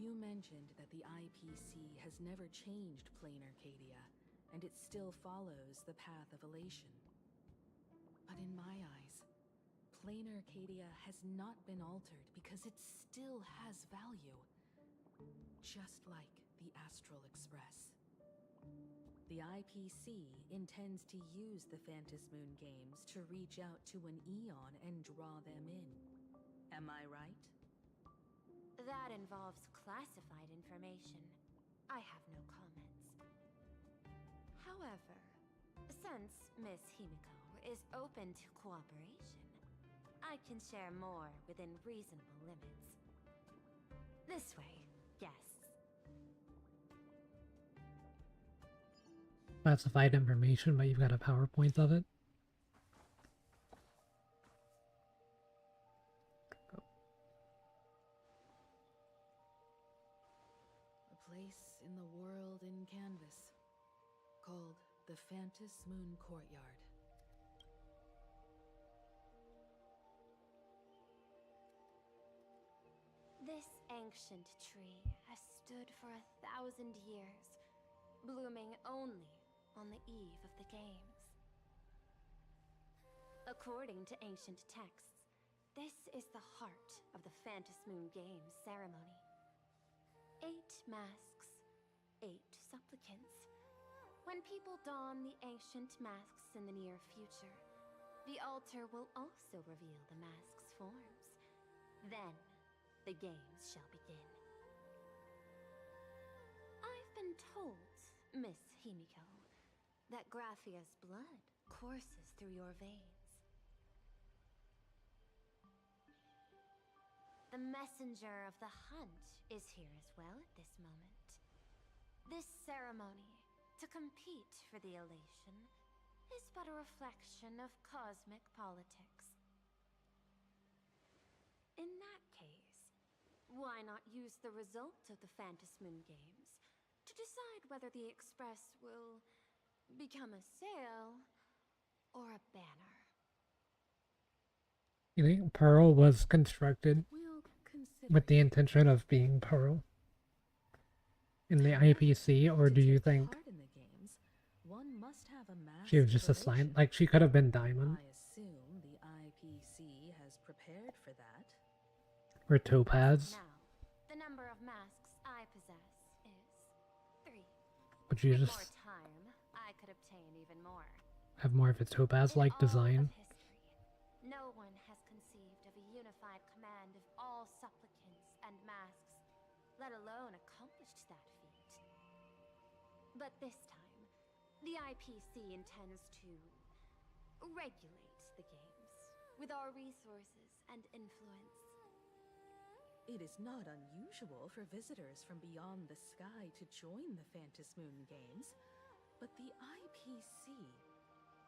You mentioned that the IPC has never changed Planarcadia, and it still follows the path of elation. But in my eyes, Planarcadia has not been altered because it still has value. Just like the Astral Express. The IPC intends to use the Phantasmoon games to reach out to an Eon and draw them in. Am I right? That involves classified information. I have no comments. However, since Miss Himiko is open to cooperation, I can share more within reasonable limits. This way, guests. classified information, but you've got a PowerPoint of it. A place in the world in canvas, called the Phantos Moon Courtyard. This ancient tree has stood for 1,000 years, blooming only on the eve of the games. According to ancient texts, this is the heart of the Phantos Moon Games ceremony. 8 masks, 8 supplicants. When people don the ancient masks in the near future, the altar will also reveal the masks' forms. Then, the games shall begin. I've been told, Miss Himiko, that Graphia's blood courses through your veins. The messenger of the hunt is here as well at this moment. This ceremony, to compete for the elation, is but a reflection of cosmic politics. In that case, why not use the result of the Phantos Moon Games to decide whether the Express will become a sail or a banner? You think Pearl was constructed with the intention of being Pearl in the IPC, or do you think One must have a mask she was just assigned, like she could have been Diamond I assume the IPC has prepared for that. or Topaz? Now, the number of masks I possess is 3. Would you With just more time, I could obtain even more. have more of a Topaz-like design? No one has conceived of a unified command of all supplicants and masks, let alone accomplished that feat. But this time, the IPC intends to regulate the games with our resources and influence. It is not unusual for visitors from beyond the sky to join the Phantos Moon Games, but the IPC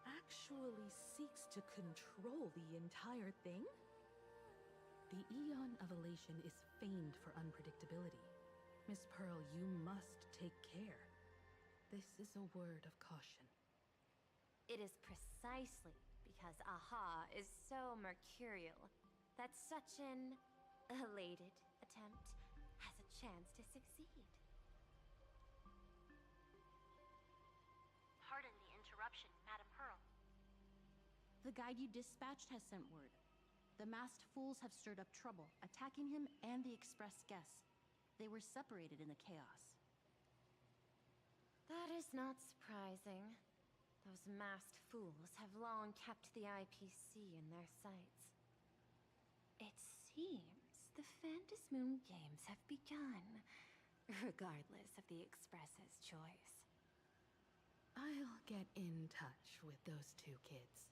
actually seeks to control the entire thing? The Eon of Elation is famed for unpredictability. Miss Pearl, you must take care. This is a word of caution. It is precisely because Aha is so mercurial that such an elated attempt has a chance to succeed. Pardon the interruption, Madam Pearl. The guide you dispatched has sent word. The masked fools have stirred up trouble, attacking him and the express guests. They were separated in the chaos. That is not surprising. Those masked fools have long kept the IPC in their sights. It seems the Phantos Moon Games have begun, regardless of the Express's choice. I'll get in touch with those 2 kids.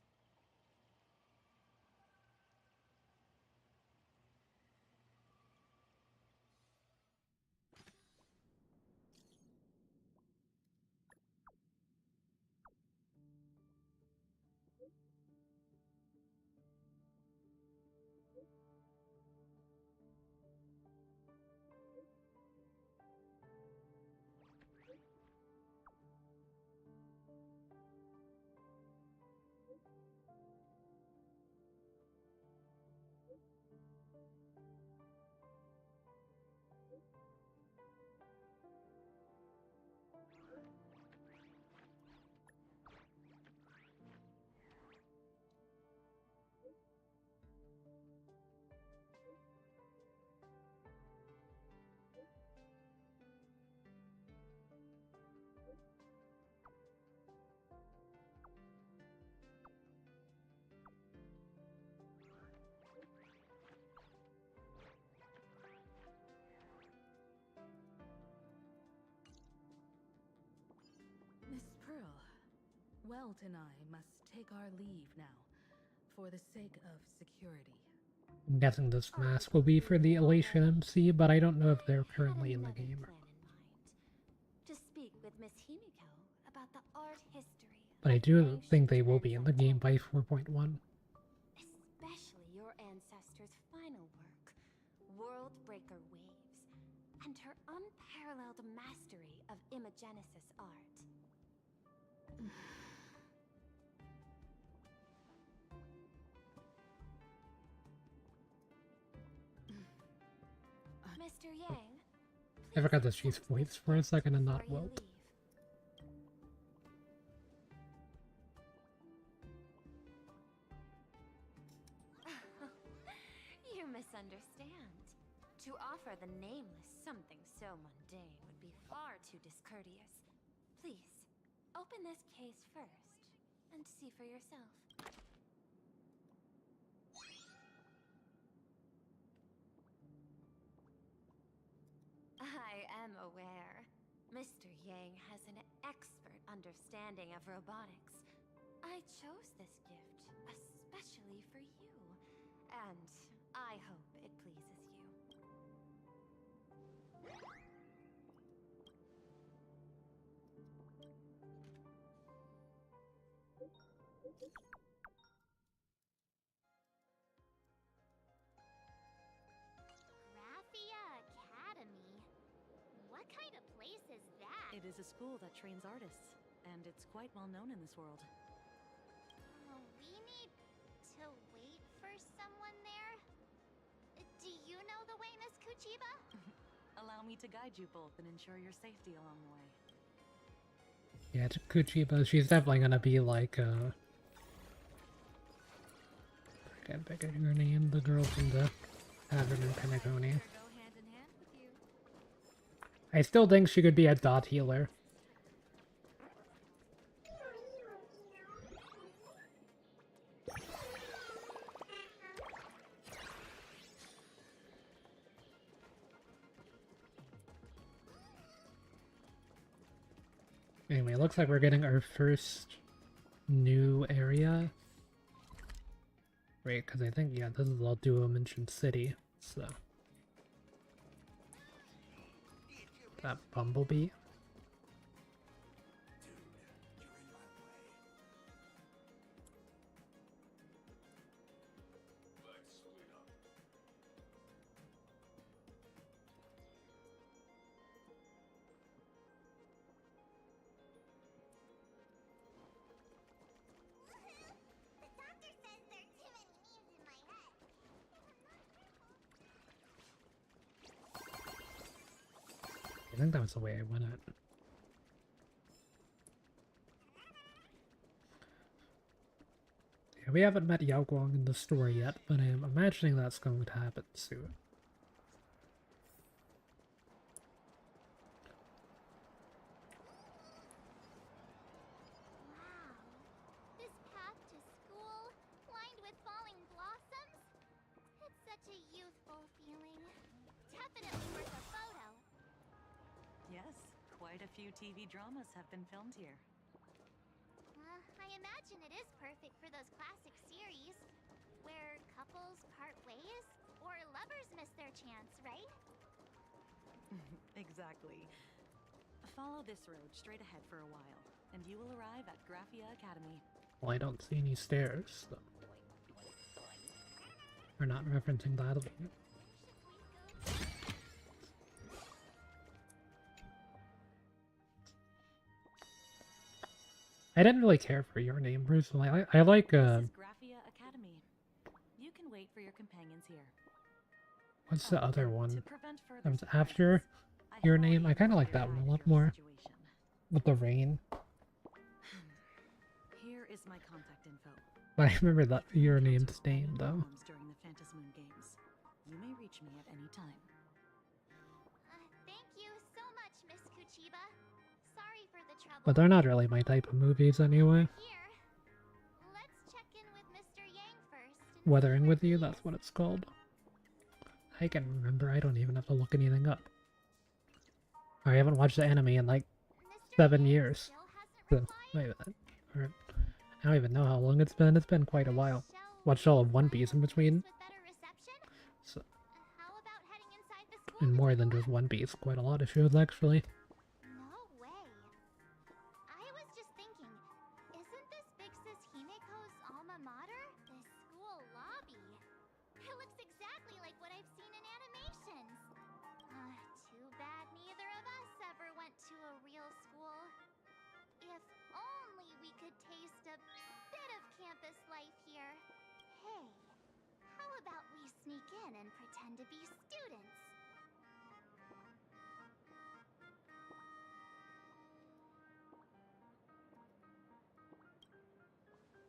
Miss Pearl, Welt and I must take our leave now, for the sake of security. I'm guessing this mask will be for the Elation MC, but I don't know if they're currently in the game. To speak with Miss Himiko about the art history. But I do think they will be in the game by 4.1. Especially your ancestors' final work, World Breaker Waves, and her unparalleled mastery of imagenesis art. Mr. Yang, I forgot that she's voiced for a second and not Wilt. you misunderstand. To offer the nameless something so mundane would be far too discourteous. Please, open this case first and see for yourself. I am aware. Mr. Yang has an expert understanding of robotics. I chose this gift especially for you, and I hope it pleases you. Graphia Academy? What kind of place is that? It is a school that trains artists, and it's quite well known in this world. We need to wait for someone there? Do you know the way, Miss Kuchiba? Allow me to guide you both and ensure your safety along the way. Yeah, Kuchiba, she's definitely gonna be like, I can't think of her name, the girl from the Tavern in Penacony. I still think she could be a dot healer. Anyway, looks like we're getting our first new area. Right, because I think, yeah, this is all Duo Dimension City, so. That Bumblebee. I think that was the way I went it. Yeah, we haven't met Yao Guang in the story yet, but I'm imagining that's going to happen soon. Wow. This path to school, lined with falling blossoms? It's such a youthful feeling. Definitely worth a photo. Yes, quite a few TV dramas have been filmed here. I imagine it is perfect for those classic series, where couples part ways, or lovers miss their chance, right? Exactly. Follow this road straight ahead for a while, and you will arrive at Graphia Academy. Well, I don't see any stairs, so. We're not referencing that at all. I didn't really care for your name personally. I like This is Graphia Academy. You can wait for your companions here. what's the other one? To prevent further That was after your name. I kind of like that one a lot more. With the rain. Here is my contact info. But I remember that your name's name though. During the Phantasmoon Games. You may reach me at any time. Thank you so much, Miss Kuchiba. Sorry for the trouble. But they're not really my type of movies anyway. Here, let's check in with Mr. Yang first. Weathering with You, that's what it's called. I can remember, I don't even have to look anything up. I haven't watched the anime in like 7 years. So, wait a minute. Or, I don't even know how long it's been quite a while. Watched all of One Piece in between. So, and more than just One Piece, quite a lot of shows actually. No way. I was this life here. Hey, how about we sneak in and pretend to be students?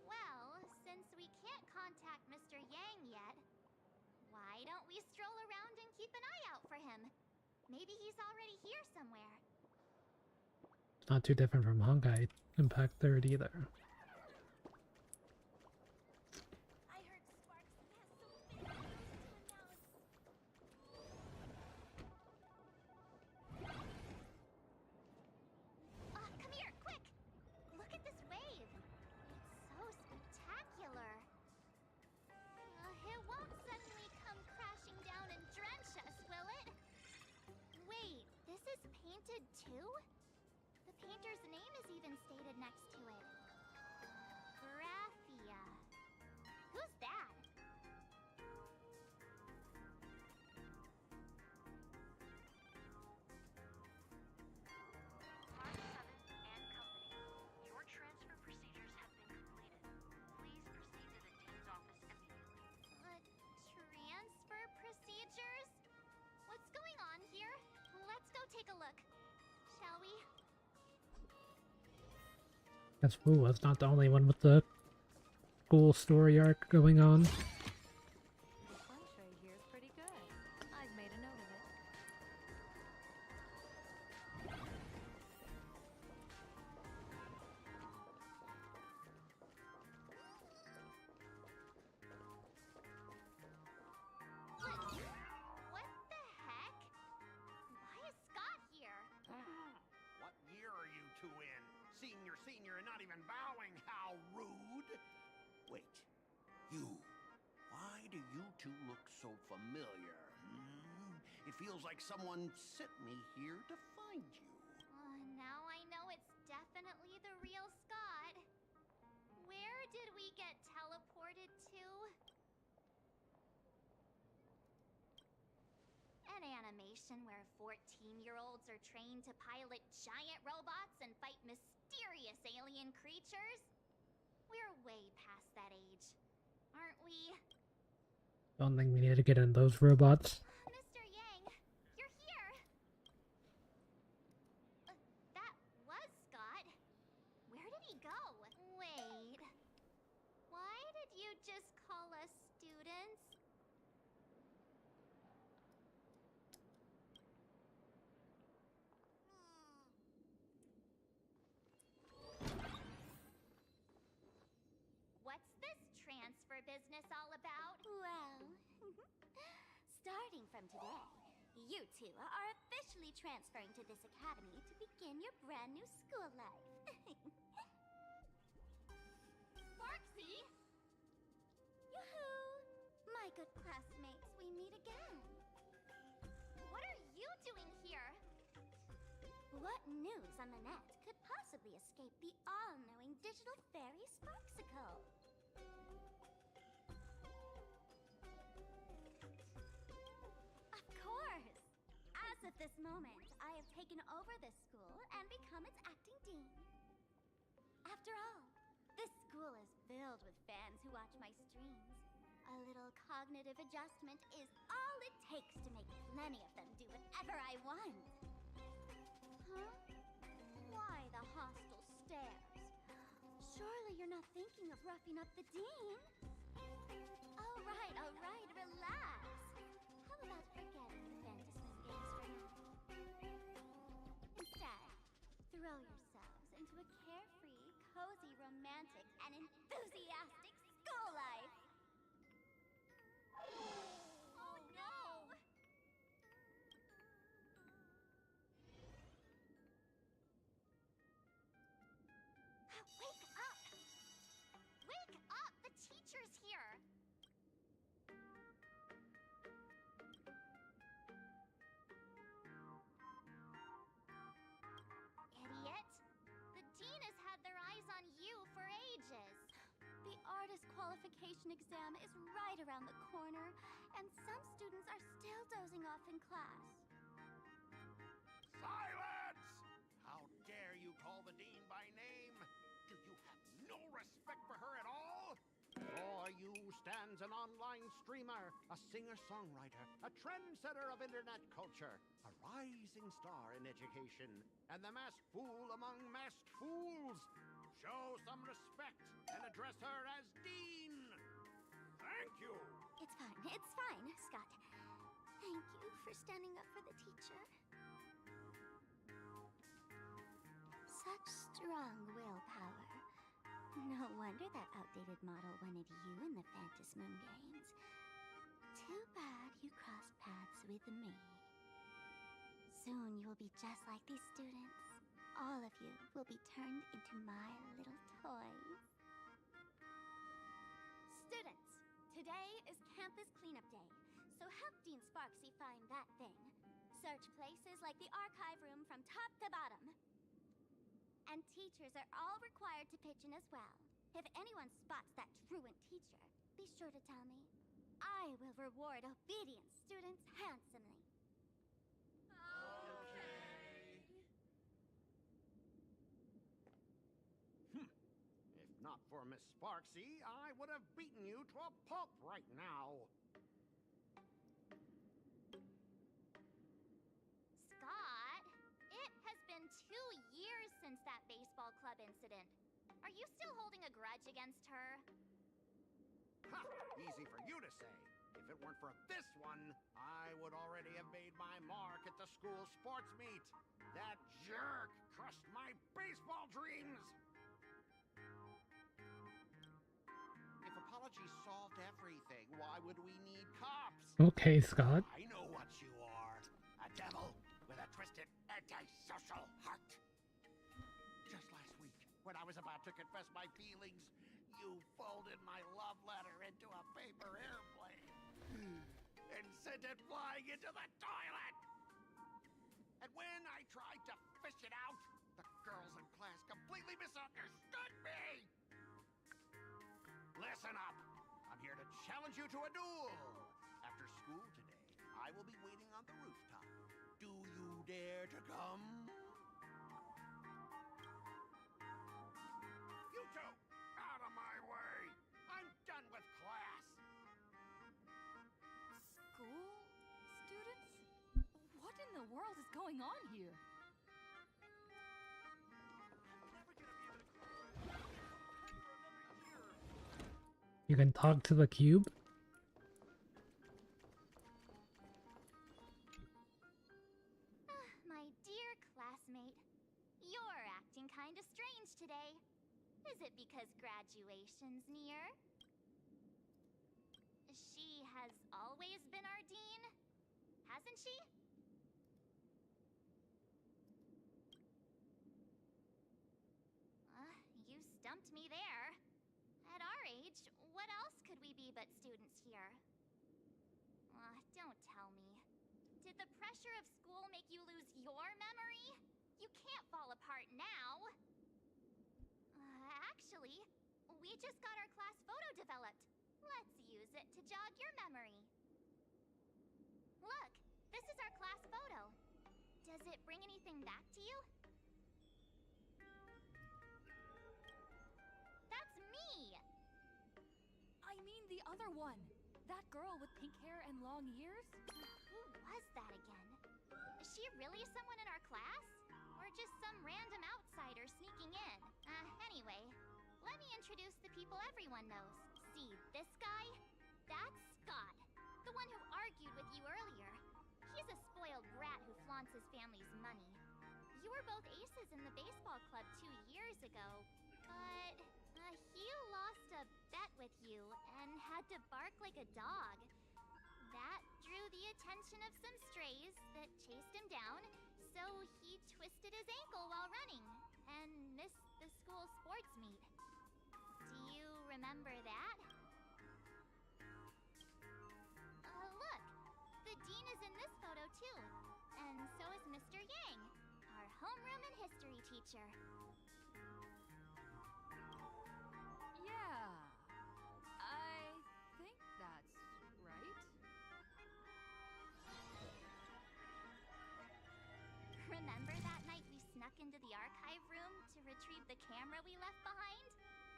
Well, since we can't contact Mr. Yang yet, why don't we stroll around and keep an eye out for him? Maybe he's already here somewhere. It's not too different from Honkai Impact 3rd either. I heard Sparksy has some big news to announce. Come here, quick! Look at this wave. It's so spectacular. It won't suddenly come crashing down and drench us, will it? Wait, this is painted too? The painter's name is even stated next to it. Graphia. Who's that? Mark 7 and Company. Your transfer procedures have been completed. Please proceed to the Dean's office immediately. Transfer procedures? What's going on here? Let's go take a look. Shall we? Guess Wu was not the only one with the cool story arc going on. The fun tray here is pretty good. I've made a note of it. What the heck? Why is Scott here? What year are you two in? Senior, and not even bowing. How rude! Wait, you. Why do you two look so familiar? It feels like someone sent me here to find you. Now I know it's definitely the real Scott. Where did we get teleported to? An animation where 14-year-olds are trained to pilot giant robots and fight mysterious alien creatures? We're way past that age, aren't we? Don't think we need to get in those robots. Mr. Yang, you're here! That was Scott. Where did he go? Wait. Why did you just call us students? What's this transfer business all about? Well, starting from today, you two are officially transferring to this academy to begin your brand new school life. Sparksy! Yoo-hoo! My good classmates, we meet again. What are you doing here? What news on the net could possibly escape the all-knowing digital fairy Sparksicle? Of course! As of this moment, I have taken over this school and become its acting dean. After all, this school is filled with fans who watch my streams. A little cognitive adjustment is all it takes to make plenty of them do whatever I want. Huh? Why the hostile stares? Surely you're not thinking of roughing up the dean? All right, relax. How about forgetting the Fantasy games for now? Instead, throw yourselves into a carefree, cozy, romantic, and enthusiastic school life. Oh no! Wake up! Wake up! The teacher's here! Idiot! The dean has had their eyes on you for ages. The artist qualification exam is right around the corner, and some students are still dozing off in class. Silence! How dare you call the dean by name? Do you have no respect for her at all? you stands an online streamer, a singer-songwriter, a trendsetter of internet culture, a rising star in education, and the masked fool among masked fools. Show some respect and address her as Dean. Thank you. It's fine, Scott. Thank you for standing up for the teacher. Such strong willpower. No wonder that outdated model wanted you in the Phantasmoon Games. Too bad you crossed paths with me. Soon you will be just like these students. All of you will be turned into my little toys. Students, today is campus cleanup day, so help Dean Sparksy find that thing. Search places like the archive room from top to bottom. And teachers are all required to pitch in as well. If anyone spots that truant teacher, be sure to tell me. I will reward obedient students handsomely. If not for Miss Sparksy, I would have beaten you to a pulp right now. Scott, it has been 2 years since that baseball club incident. Are you still holding a grudge against her? Ha! Easy for you to say. If it weren't for this one, I would already have made my mark at the school sports meet. That jerk crushed my baseball dreams! If apologies solved everything, why would we need cops? Okay, Scott. I know what you are. A devil with a twisted antisocial heart. Just last week, when I was about to confess my feelings, you folded my love letter into a paper airplane and sent it flying into the toilet. And when I tried to fish it out, the girls in class completely misunderstood me. Listen up. I'm here to challenge you to a duel. After school today, I will be waiting on the rooftop. Do you dare to come? You two, out of my way. I'm done with class. School? Students? What in the world is going on here? You can talk to the cube. My dear classmate, you're acting kinda strange today. Is it because graduation's near? She has always been our dean, hasn't she? You stumped me there. At our age, what else could we be but students here? Don't tell me. Did the pressure of school make you lose your memory? You can't fall apart now. Actually, we just got our class photo developed. Let's use it to jog your memory. Look, this is our class photo. Does it bring anything back to you? That's me! I mean the other one. That girl with pink hair and long ears? Who was that again? Is she really someone in our class? Or just some random outsider sneaking in? Anyway, let me introduce the people everyone knows. See this guy? That's Scott, the one who argued with you earlier. He's a spoiled brat who flaunts his family's money. You were both aces in the baseball club 2 years ago, but he lost a bet with you and had to bark like a dog. That drew the attention of some strays that chased him down, so he twisted his ankle while running and missed the school sports meet. Do you remember that? Look! The dean is in this photo too, and so is Mr. Yang, our homeroom and history teacher. Yeah, I think that's right. Remember that night we snuck into the archive room to retrieve the camera we left behind?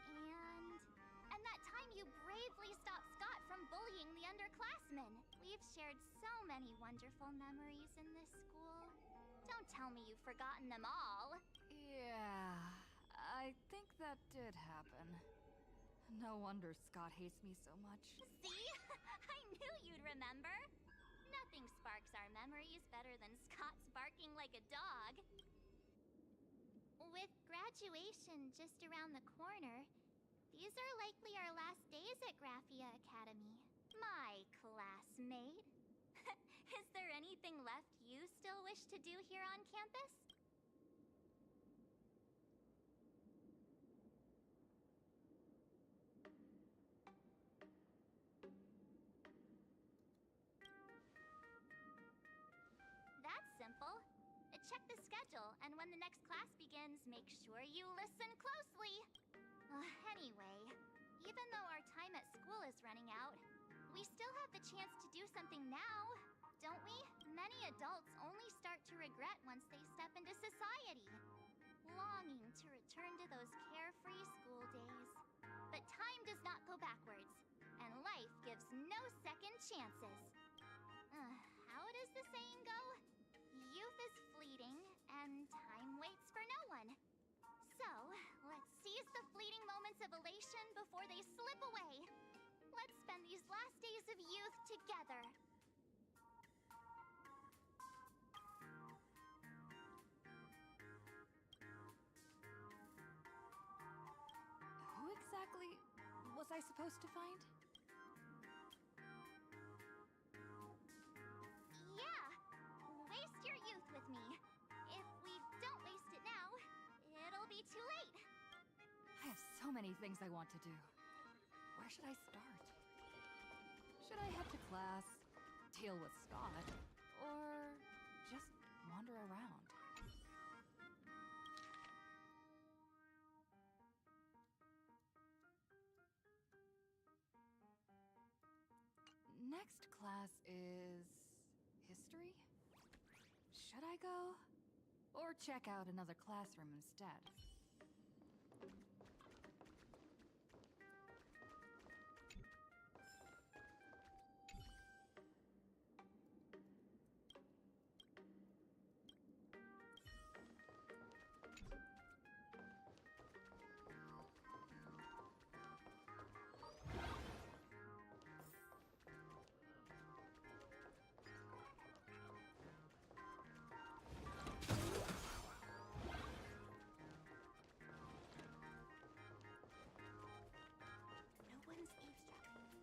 And that time you bravely stopped Scott from bullying the underclassmen. We've shared so many wonderful memories in this school. Don't tell me you've forgotten them all. Yeah, I think that did happen. No wonder Scott hates me so much. See? I knew you'd remember. Nothing sparks our memories better than Scott's barking like a dog. With graduation just around the corner, these are likely our last days at Graphia Academy. My classmate. Is there anything left you still wish to do here on campus? That's simple. Check the schedule, and when the next class begins, make sure you listen closely. Anyway, even though our time at school is running out, we still have the chance to do something now, don't we? Many adults only start to regret once they step into society, longing to return to those carefree school days. But time does not go backwards, and life gives no second chances. How does the saying go? Youth is fleeting, and time waits for no one. So, let's seize the fleeting moments of elation before they slip away. Let's spend these last days of youth together. Who exactly was I supposed to find? Yeah! Waste your youth with me. If we don't waste it now, it'll be too late. I have so many things I want to do. Where should I start? Should I head to class, deal with Scott, or just wander around? Next class is history? Should I go? Or check out another classroom instead? No one's eavesdropping.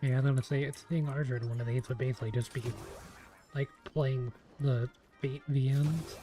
Yeah, I'm gonna say it's seeing Archer in one of these would basically just be like playing the Fate VMs.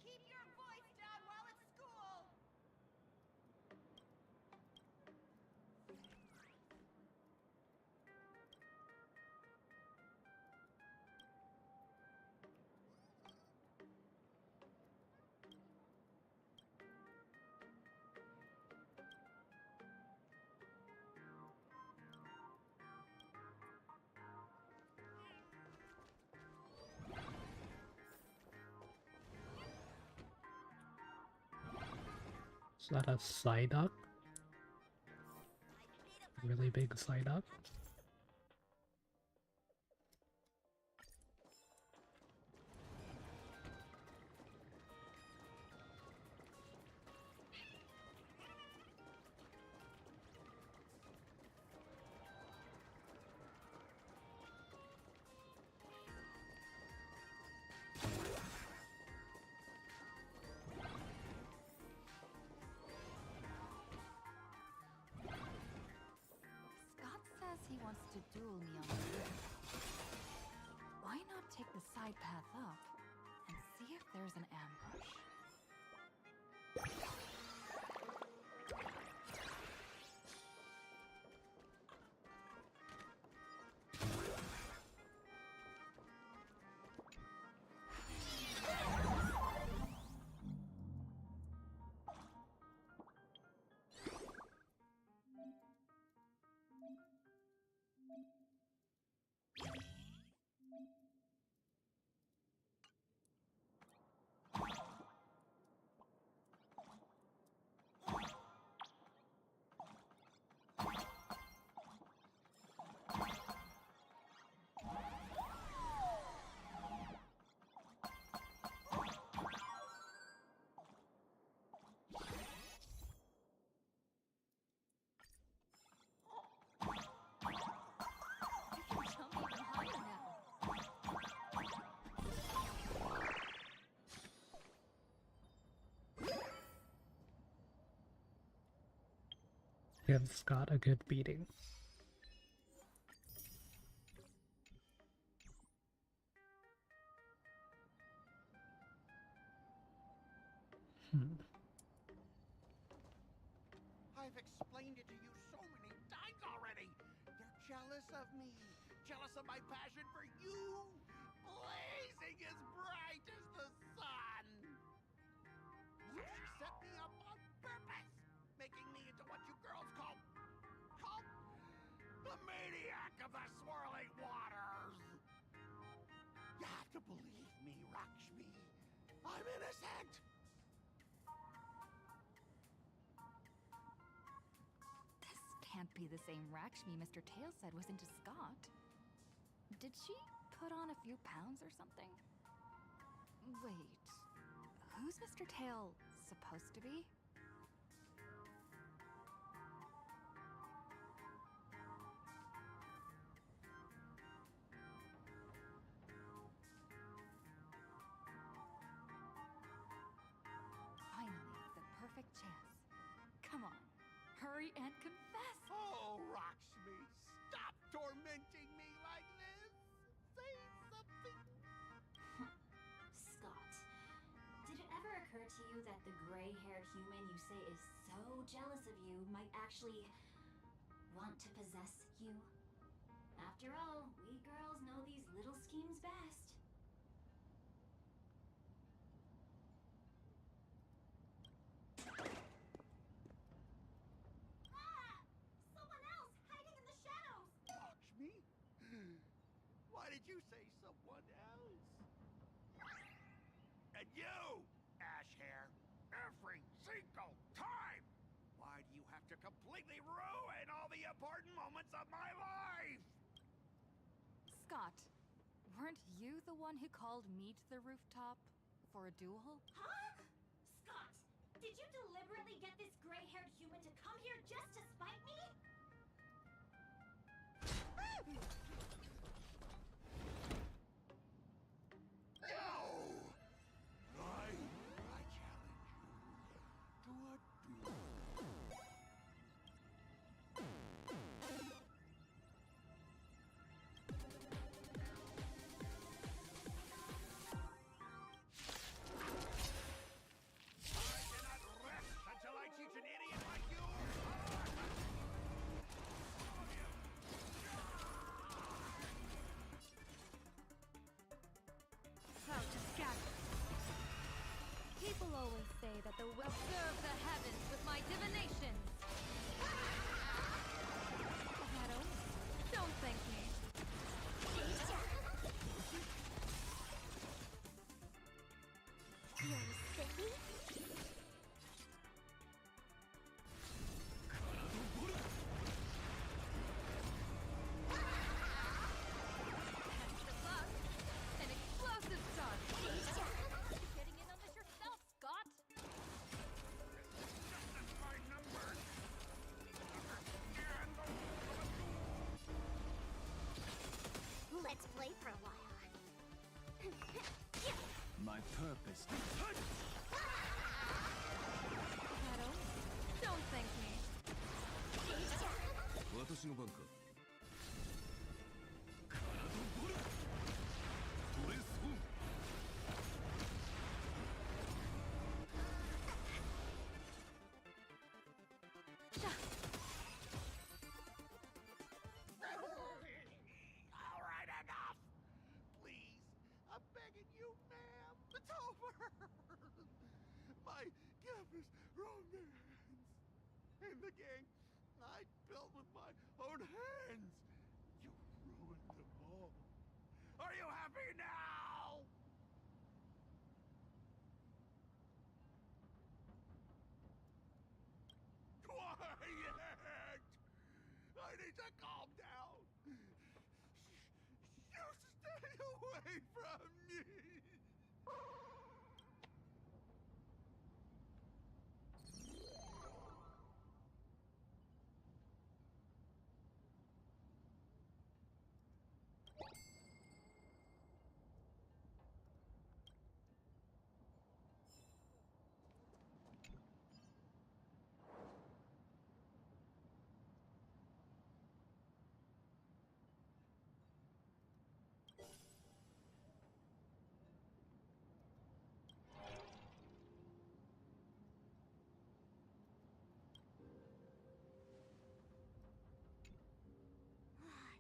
Keep your voice down while at school! Is that a Psyduck? Really big Psyduck? wants to duel me on the roof. Why not take the side path up and see if there's an ambush? Give Scott a good beating. I've explained it to you so many times already. They're jealous of me. Jealous of my passion for you. Blazing as bright as the sun. So she set me up on purpose. Making me into what you girls call the maniac of the swirling waters. You have to believe me, Lakshmi. I'm innocent. This can't be the same Rakshmi Mr. Tail said was into Scott. Did she put on a few pounds or something? Wait, who's Mr. Tail supposed to be? Finally, the perfect chance. Come on, hurry and confess! Oh, Lakshmi, stop tormenting me like this. Say something. Scott, did it ever occur to you that the gray-haired human you say is so jealous of you might actually want to possess you? After all, we girls know these little schemes best. Ah! Someone else hiding in the shadows! Lakshmi? Why did you say someone else? And you, Ash Hair, every single time! Why do you have to completely ruin all the important moments of my life? Scott, weren't you the one who called me to the rooftop for a duel? Huh? Scott, did you deliberately get this gray-haired human to come here just to spite me? No! I challenge you to a duel. I cannot rest until I teach an idiot like you Cloud to scatter. People always say that the will serve the heavens with my divinations. Shadow, don't thank me. You silly? The bus, an explosive start. Getting in on this yourself, Scott. my numbers. Let's play for a while. My purpose. Shadow, don't thank me. 私の番か。destroying the game I built with my own hands. You ruined them all. Are you happy now? Quiet! I need to calm down. You stay away from me.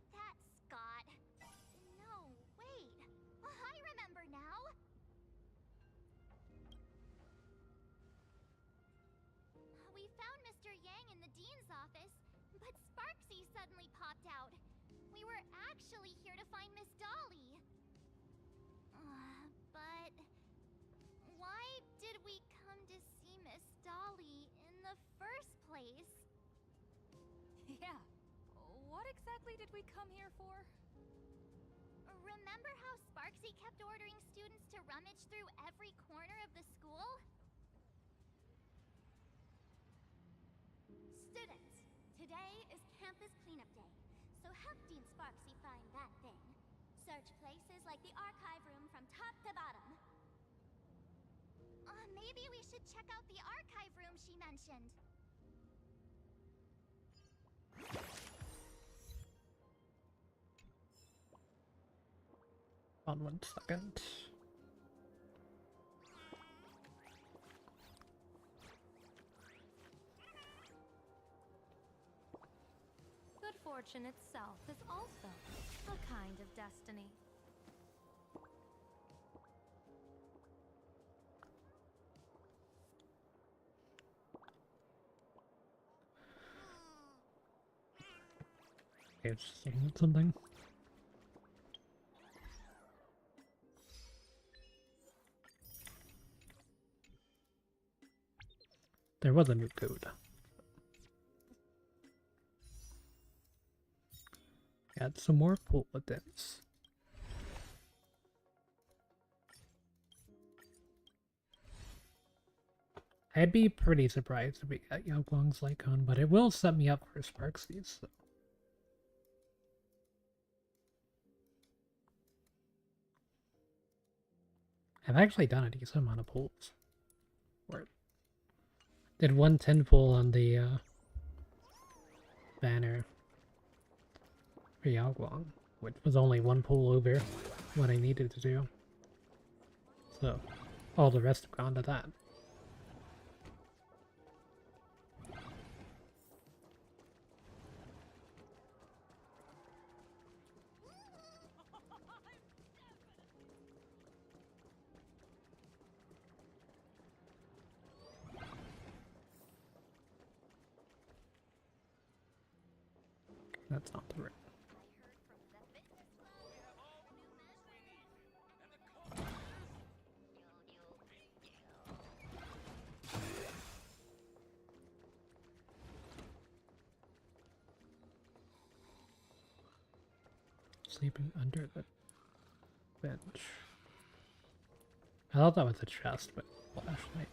That's Scott. No, wait. I remember now. We found Mr. Yang in the dean's office, but Sparksy suddenly popped out. We were actually here to find Miss Dolly. But why did we come to see Miss Dolly in the first place? Yeah. What exactly did we come here for? Remember how Sparksy kept ordering students to rummage through every corner of the school? Students, today is campus cleanup day, so help Dean Sparksy find that thing. Search places like the archive room from top to bottom. Maybe we should check out the archive room she mentioned. On 1 second. Good fortune itself is also a kind of destiny. Okay, it's just something. There was a new code. Add some more bulletins. I'd be pretty surprised if we got Yao Guang's Lycon, but it will set me up for Sparksies. So. I've actually done a decent amount of pulls. Where did 110 pull on the banner for Yao Guang, which was only 1 pull over what I needed to do. So all the rest have gone to that. That's not the right. Sleeping under the bench. I thought that was a chest, but flashlight.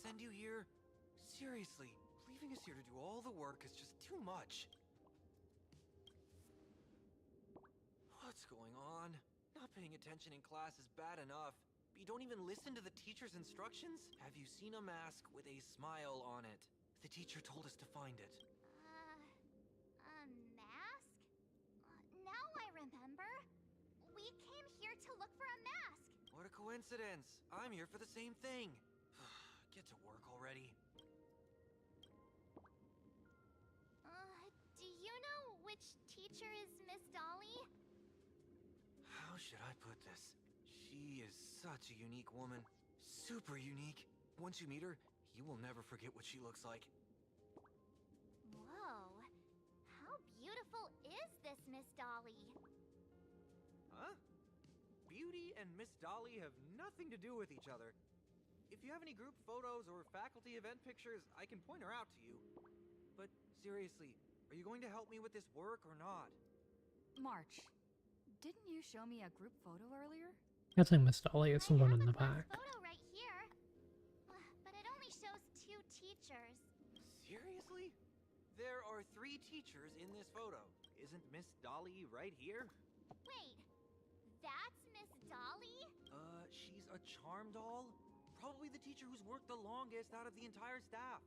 Send you here? Seriously, leaving us here to do all the work is just too much. What's going on? Not paying attention in class is bad enough, but you don't even listen to the teacher's instructions? Have you seen a mask with a smile on it? The teacher told us to find it. A mask? Now I remember. We came here to look for a mask. What a coincidence. I'm here for the same thing. Get to work already. Do you know which teacher teacher is Miss Dolly? How should I put this? She is such a unique woman. Super unique. Once you meet her, you will never forget what she looks like. Whoa. How beautiful is this Miss Dolly? Huh? Beauty and Miss Dolly have nothing to do with each other. If you have any group photos or faculty event pictures, I can point her out to you. But seriously, are you going to help me with this work or not? March, didn't you show me a group photo earlier? That's like Miss Dolly, it's the one in the back. Photo right here. But it only shows 2 teachers. Seriously? There are 3 teachers in this photo. Isn't Miss Dolly right here? Wait, that's Miss Dolly? She's a charm doll? Probably the teacher who's worked the longest out of the entire staff.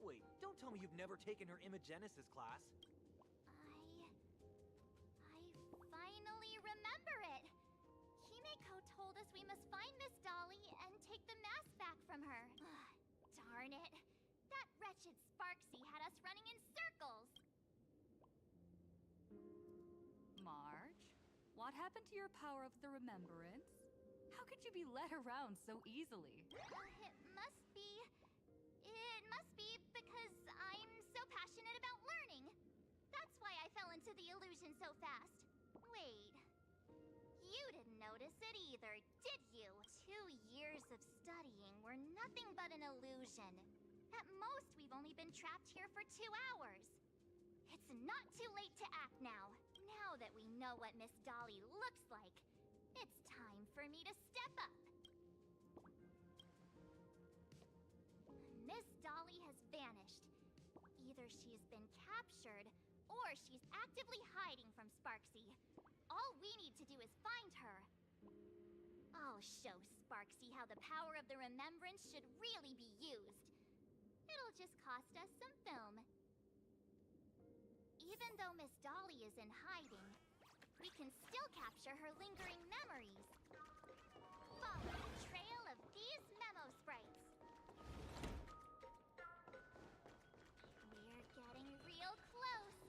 Wait, don't tell me you've never taken her Imagenesis class. I finally remember it. Himeko told us we must find Miss Dolly and take the mask back from her. Darn it. That wretched Sparksy had us running in circles. March, what happened to your power of the remembrance? How could you be led around so easily? It must be because I'm so passionate about learning. That's why I fell into the illusion so fast. Wait, you didn't notice it either, did you? 2 years of studying were nothing but an illusion. At most, we've only been trapped here for 2 hours. It's not too late to act now. Now that we know what Miss Dolly looks like, it's time for me to step up. Miss Dolly has vanished. Either she's been captured, or she's actively hiding from Sparksy. All we need to do is find her. I'll show Sparksy how the power of the remembrance should really be used. It'll just cost us some film. Even though Miss Dolly is in hiding, we can still capture her lingering memories. Follow the trail of these memo sprites. We're getting real close.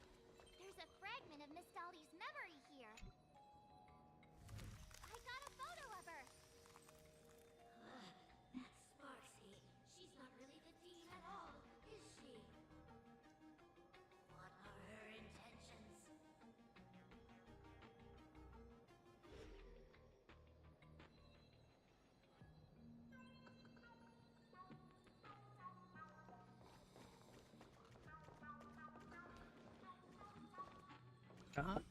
There's a fragment of Miss Dolly's memory here. I got a photo of her. That's Sparksy. She's not really the dean at all, is she? What are her intentions? God.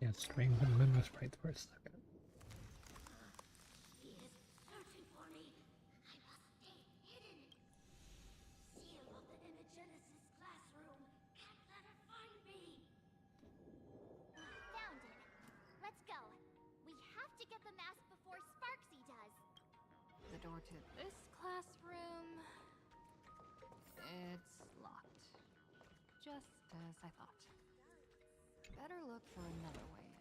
Yeah, string the memo sprites for a second. He is searching for me. I must stay hidden. Seal of the Imagenesis classroom. Can't let her find me. Found it. Let's go. We have to get the mask before Sparksy does. The door to this classroom... it's locked. Just as I thought. Better look for another way in.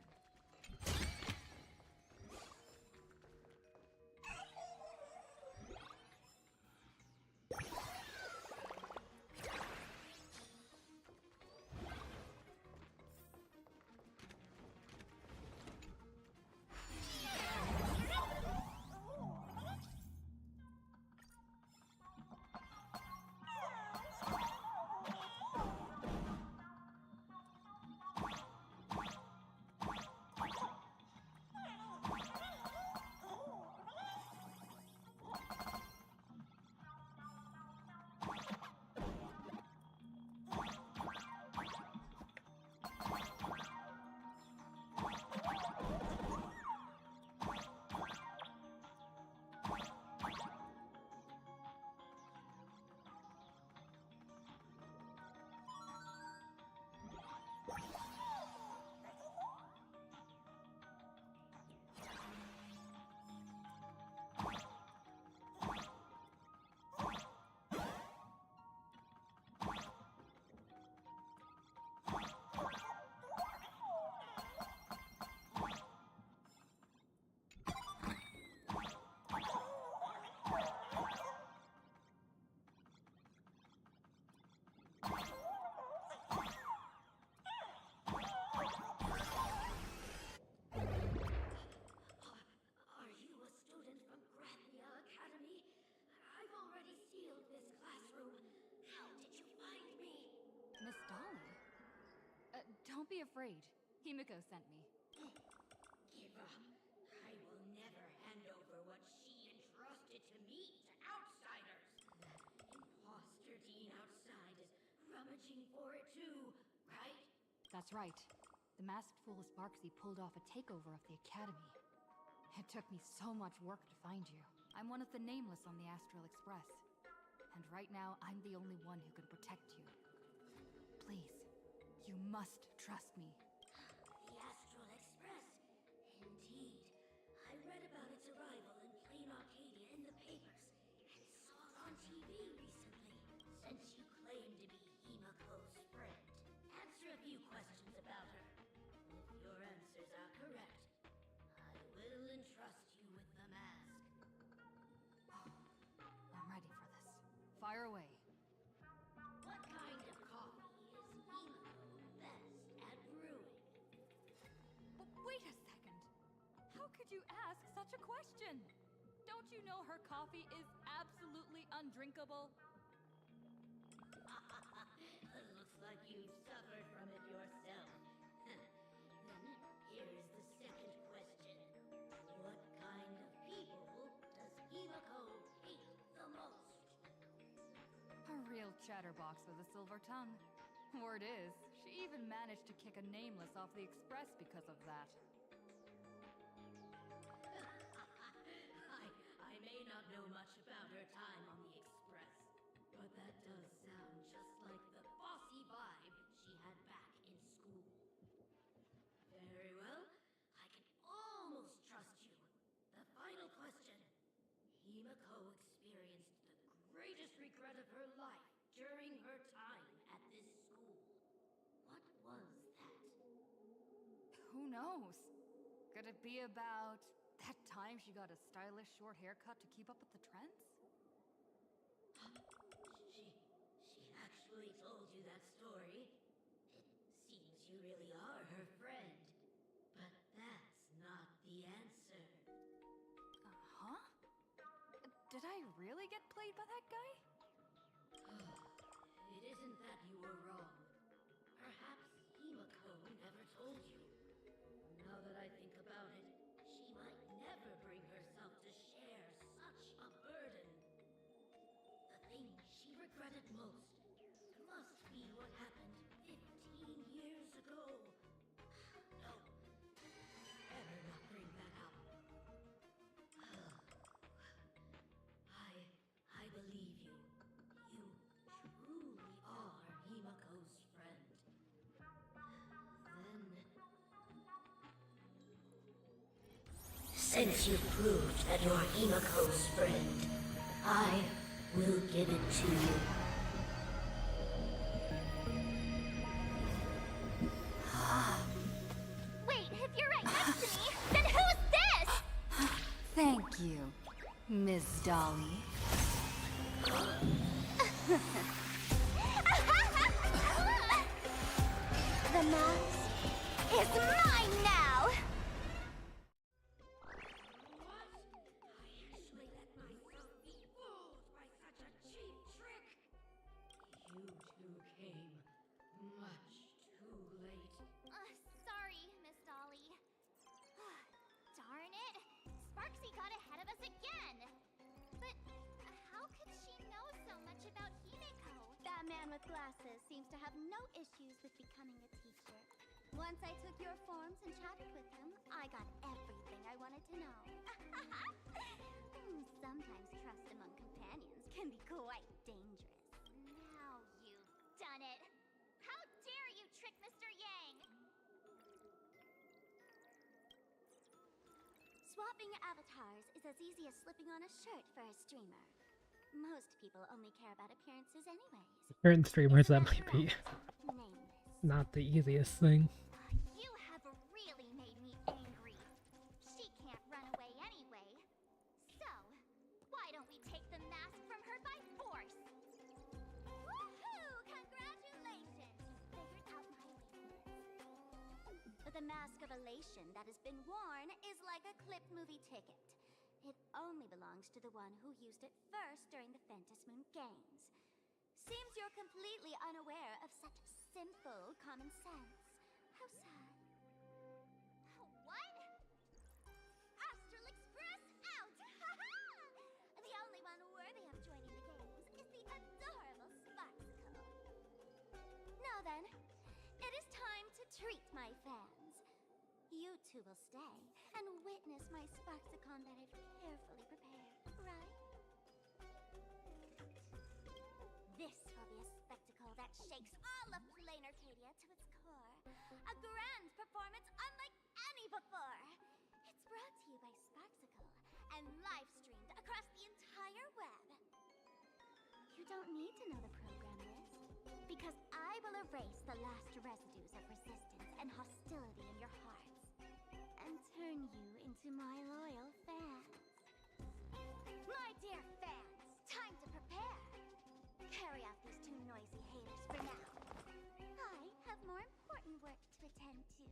Don't be afraid. Himiko sent me. Give up. I will never hand over what she entrusted to me to outsiders. That imposter dean outside is rummaging for it too, right? That's right. The masked fool Sparksy pulled off a takeover of the academy. It took me so much work to find you. I'm one of the nameless on the Astral Express. And right now, I'm the only one who can protect you. Please, you must trust me. The Astral Express? Indeed. I read about its arrival in Planarcadia in the papers, and saw it on TV recently. Since you claim to be Himiko's friend, answer a few questions about her. If your answers are correct, I will entrust you with the mask. I'm ready for this. Fire away. What kind of coffee is Himiko best at brewing? Wait a second. How could you ask such a question? Don't you know her coffee is absolutely undrinkable? Looks like you've suffered from it yourself. Then here's the second question. What kind of people does Himiko hate the most? A real chatterbox with a silver tongue. Word is, she even managed to kick a nameless off the express because of that. I may not know much about her time on the express, but that does sound just like the bossy vibe she had back in school. Very well, I can almost trust you. The final question. Himiko experienced the greatest regret of her life during her time at this school. What was that? Who knows? Could it be about that time she got a stylish short haircut to keep up with the trends? She actually told you that story. It seems you really are her friend. But that's not the answer. Huh? Did I really get played by that guy? It isn't that you were wrong. Perhaps Himiko never told you. Now that I think about it, she might never bring herself to share such a burden. The thing she regretted most must be what happened 15 years ago. No, better not bring that up. I believe you. You truly are Himiko's friend. Then... Since you proved that you're Himiko's friend, I will give it to you. Wait, if you're right next to me, then who's this? Thank you, Miss Dolly. The mask is mine now! What? I actually let myself be fooled by such a cheap trick! You two came much too late. Sorry, Miss Dolly. Darn it! Sparksy got ahead of us again! But how could she know so much about Himiko? That man with glasses seems to have no issues with becoming a teacher. Once I took your forms and chatted with him, I got everything I wanted to know. Sometimes trust among companions can be quite dangerous. Now you've done it! How dare you trick Mr. Yang! Swapping avatars is as easy as slipping on a shirt for a streamer. Most people only care about appearances anyways. Current streamers, that might be Nameless. not the easiest thing. You have really made me angry. She can't run away anyway. So, why don't we take the mask from her by force? Woohoo! Congratulations! Figured out my weakness. But the mask of elation that has been worn is like a clipped movie ticket. It only belongs to the one who used it first during the Fantasmoon Games. Seems you're completely unaware of such simple common sense. sad. What? Astral Express out! The only one worthy of joining the games is the adorable Sparksicle. Now then, it is time to treat my fans. You two will stay and witness my Sparksicon that I've carefully prepared, right? This will be a spectacle that shakes all of Planarcadia to its core. A grand performance unlike any before. It's brought to you by Sparksicle and live-streamed across the entire web. You don't need to know the program list, because I will erase the last residues of resistance and hostility in your hearts, and turn you into my loyal fans. My dear fans, time to prepare! Carry out these two noisy haters for now. I have more important work to attend to.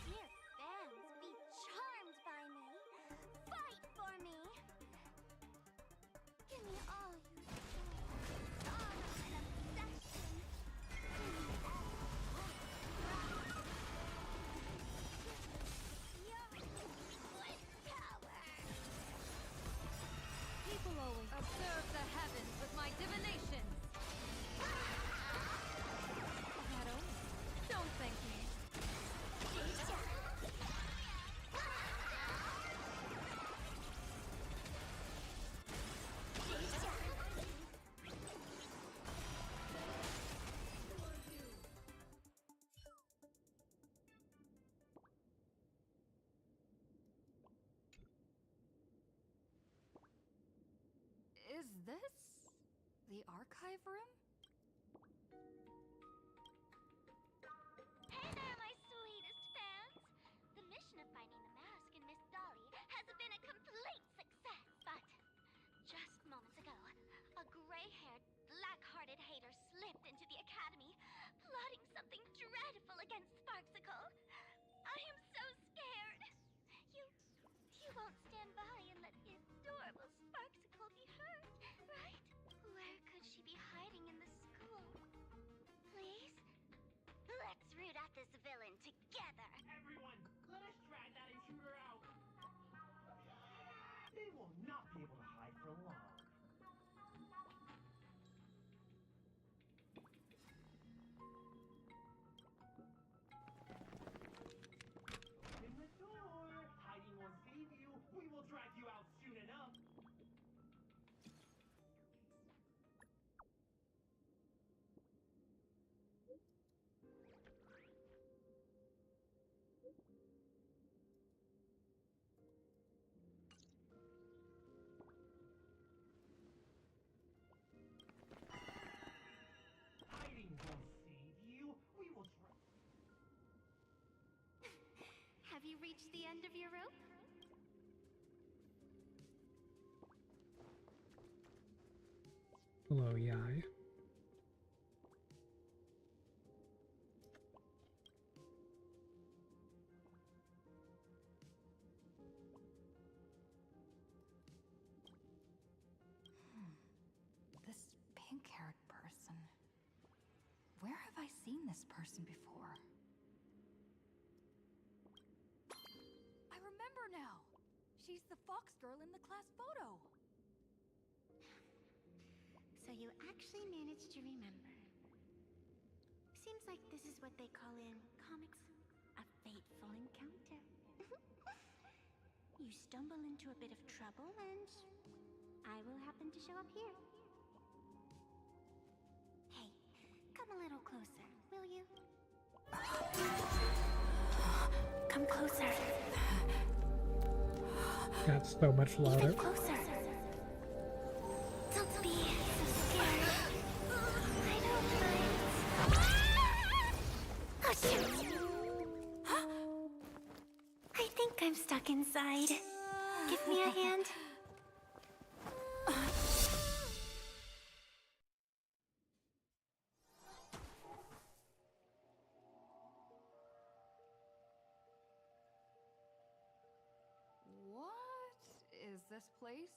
Dear fans, be charmed by me. Fight for me. Give me all you deserve. Honor and affection. Give me People always observe the heavens with my divinations. Shadow, don't thank me. Is this the archive room? Hey there, my sweetest fans! The mission of finding the mask in Miss Dolly has been a complete success, but just moments ago, a gray-haired, black-hearted hater slipped into the academy, plotting something dreadful against Sparksicle. I am so scared! You won't stand by and let the adorable Sparksicle be hurt, right? Where could she be hiding in the school? Please? Let's root out this villain together! Everyone, let us drag that intruder out! They will not be able to hide for long. Open the door! Hiding won't save you! We will drag you out soon enough! Hiding won't save you! We will drag... Have you reached the end of your rope? Hello, Yai. This pink-haired person. Where have I seen this person before? I remember now! She's the fox girl in the class photo! So you actually managed to remember. Seems like this is what they call in comics a fateful encounter. You stumble into a bit of trouble and I will happen to show up here. Hey, come a little closer, will you? Come closer. Got so much louder. Even closer. Don't be so scared. I don't mind. Oh, shoot. I think I'm stuck inside. Give me a hand. What is this place?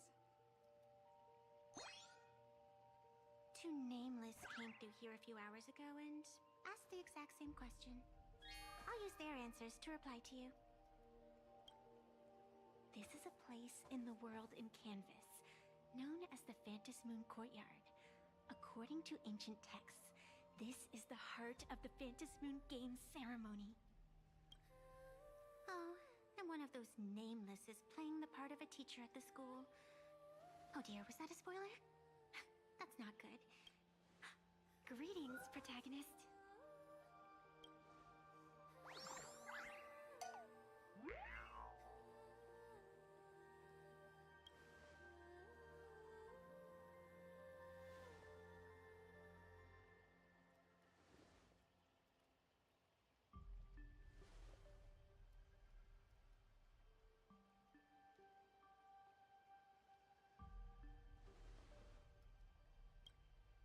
two nameless came through here a few hours ago and asked the exact same question. I'll use their answers to reply to you. This is a place in the world in Canvas, known as the Phantas Moon Courtyard. According to ancient texts, this is the heart of the Phantas Moon Games ceremony. Oh, and one of those nameless is playing the part of a teacher at the school. Oh dear, was that a spoiler? That's not good. Greetings, protagonist.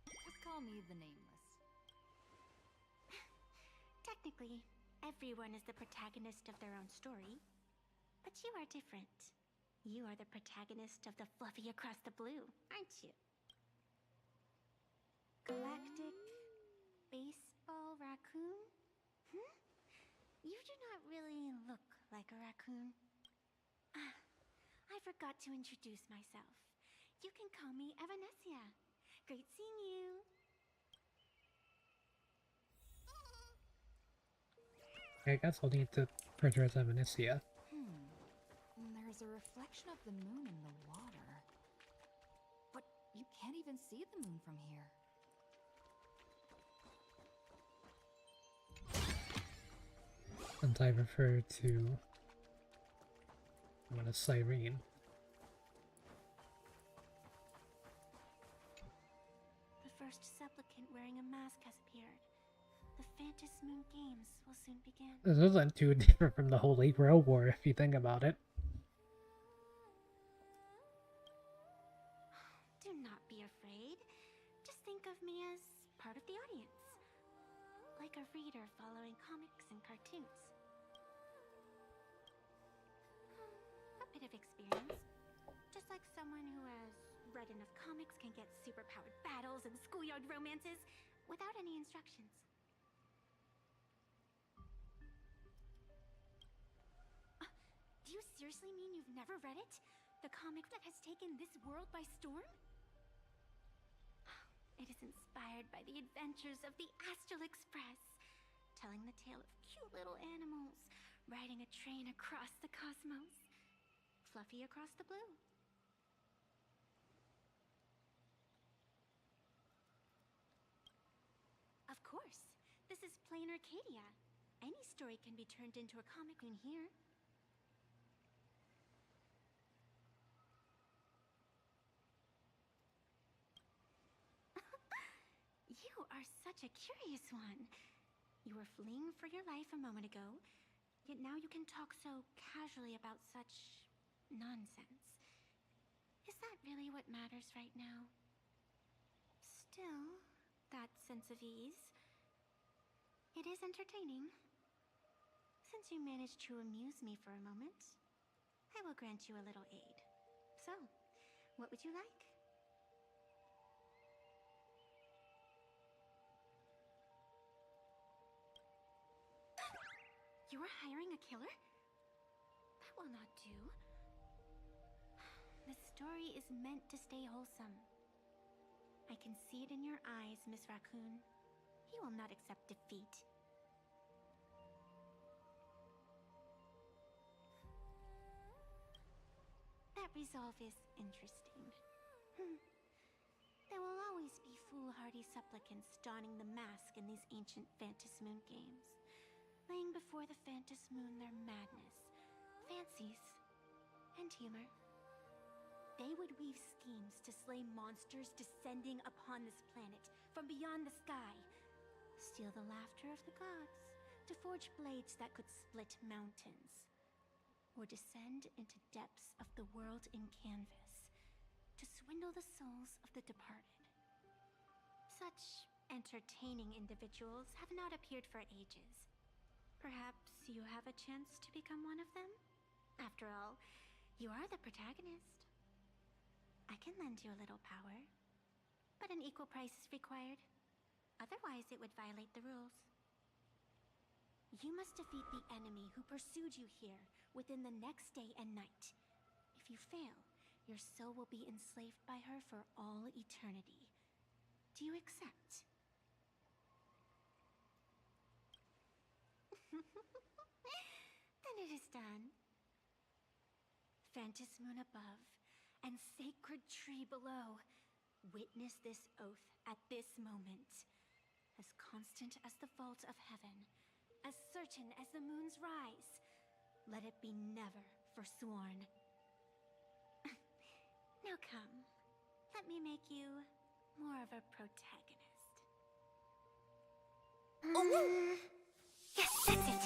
Just call me the Nameless. Technically, everyone is the protagonist of their own story. But you are different. You are the protagonist of the Fluffy Across the Blue, aren't you? Galactic baseball raccoon? Hmm? You do not really look like a raccoon. I forgot to introduce myself. You can call me Evanesia. Great seeing you. I guess I'll need to address Evanesia. There's a reflection of the moon in the water. But you can't even see the moon from here. And I refer to... I'm gonna Cyrene. The first supplicant wearing a mask has appeared. The Phantas Moon Games will soon begin. This isn't too different from the Holy Grail War, if you think about it. Do not be afraid. Just think of me as part of the audience. Like a reader following comics and cartoons. A bit of experience. Just like someone who has read enough comics can get superpowered battles and schoolyard romances without any instructions. Do you seriously mean you've never read it? The comic that has taken this world by storm? It is inspired by the adventures of the Astral Express, telling the tale of cute little animals riding a train across the cosmos. Fluffy Across the Blue. Of course, this is Planarcadia. Any story can be turned into a comic in here. You are such a curious one. You were fleeing for your life a moment ago, yet now you can talk so casually about such nonsense. Is that really what matters right now? Still, that sense of ease. It is entertaining. Since you managed to amuse me for a moment, I will grant you a little aid. So, what would you like? You are hiring a killer? That will not do. The story is meant to stay wholesome. I can see it in your eyes, Miss Raccoon. He will not accept defeat. That resolve is interesting. There will always be foolhardy supplicants donning the mask in these ancient Phantas Moon games, laying before the Phantas Moon their madness, fancies, and humor. They would weave schemes to slay monsters descending upon this planet from beyond the sky, steal the laughter of the gods, to forge blades that could split mountains, or descend into depths of the world in canvas to swindle the souls of the departed. Such entertaining individuals have not appeared for ages. Perhaps you have a chance to become one of them? After all, you are the protagonist. I can lend you a little power, but an equal price is required. Otherwise, it would violate the rules. You must defeat the enemy who pursued you here within the next day and night. If you fail, your soul will be enslaved by her for all eternity. Do you accept? Then it is done. Phantos Moon above and sacred tree below, witness this oath at this moment. As constant as the vault of heaven, as certain as the moon's rise, let it be never forsworn. Now come, let me make you more of a protagonist. Yes, that's it.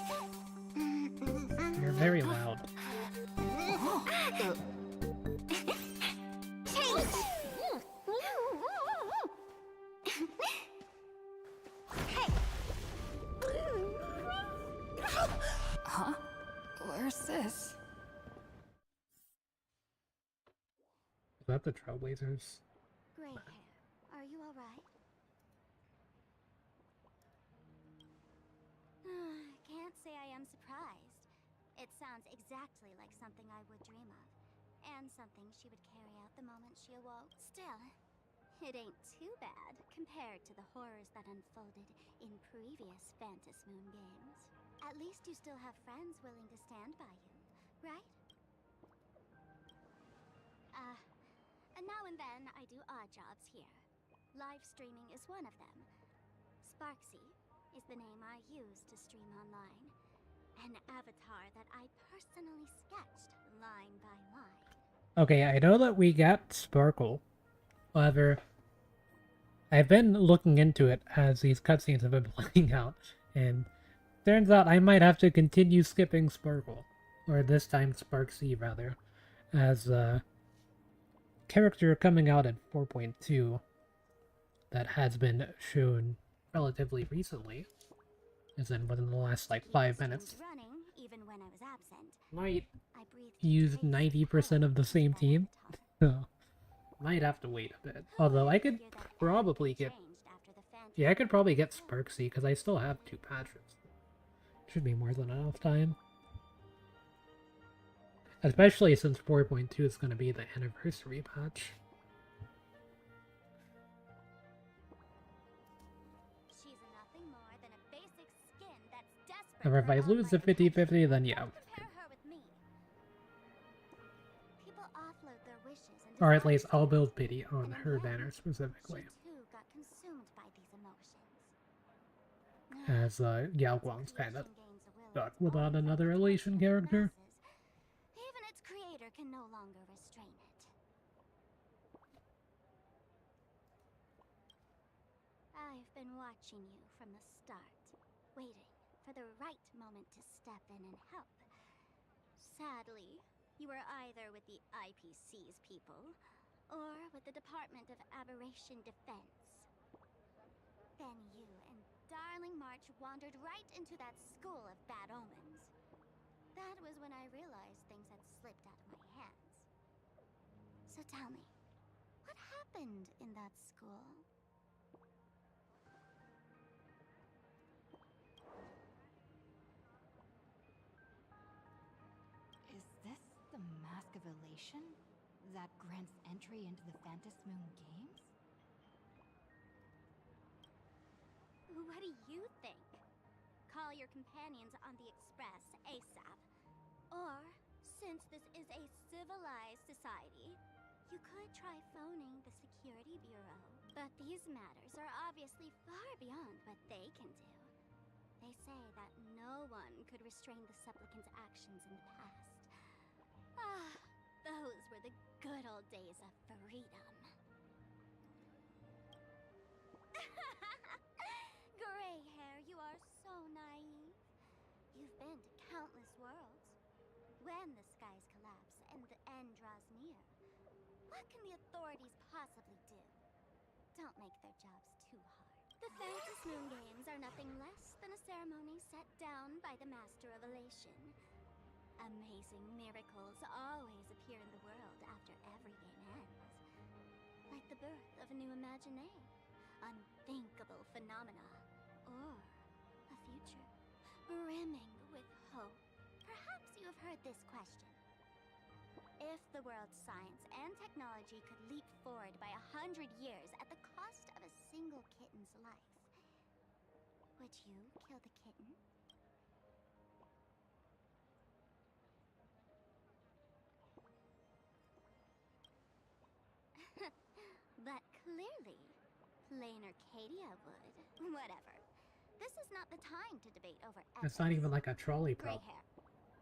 You're very loud. Change! Hey! Huh? Where's this? Is that the Trailblazers? Gray hair, are you alright? Can't say I am surprised. It sounds exactly like something I would dream of, and something she would carry out the moment she awoke. Still, it ain't too bad compared to the horrors that unfolded in previous Phantos Moon games. At least you still have friends willing to stand by you, right? And now and then I do odd jobs here. Live streaming is one of them. Sparksy is the name I use to stream online. An avatar that I personally sketched line by line. Okay, I know that we got Sparkle. However, I've been looking into it as these cutscenes have been playing out, and turns out I might have to continue skipping Sparkle. Or this time Sparksy, rather. As a character coming out at 4.2 that has been shown relatively recently, as in within the last like 5 minutes, Running, even when I was absent. might I breathed use 90% of the same team, so might have to wait a bit. Although I could probably get, yeah, I could probably get Sparksy because I still have 2 patches. Should be more than enough time. Especially since 4.2 is going to be the anniversary patch. She's nothing more than a basic skin that's desperate. However, if I lose the 50-50, then yeah. Compare her with me. People offload their wishes and Or at least desires I'll to build us. pity on And in her the banner end, specifically. She too got consumed by these emotions. As Yao Guang's kind of Gains a will stuck of its without own for another the Elation attention of the character. masses. Even its creator can no longer restrain it. I've been watching you from the start, waiting for the right moment to step in and help. Sadly, you were either with the IPC's people, or with the Department of Aberration Defense. Then you and Darling March wandered right into that school of bad omens. That was when I realized things had slipped out of my hands. So tell me, what happened in that school? Is this the Mask of Elation that grants entry into the Phantos Moon Games? What do you think? Call your companions on the Express ASAP. Or, since this is a civilized society, you could try phoning the Security Bureau. But these matters are obviously far beyond what they can do. They say that no one could restrain the supplicant's actions in the past. Ah, those were the good old days of freedom. Gray hair, you are so naive. You've been to countless worlds. When the skies collapse and the end draws near, what can the authorities possibly do? Don't make their jobs too hard. The Phantos Moon Games are nothing less than a ceremony set down by the Master of Elation. Amazing miracles always appear in the world after every game ends. Like the the birth of a new imagine, unthinkable phenomena, or a future brimming with hope. Perhaps you have heard this question. If the world's science and technology could leap forward by 100 years at the cost of a single kitten's life, would you kill the kitten? But clearly, Planarcadia would. Whatever. This is not the time to debate over ethics. It's not even like a trolley Gray prop. hair.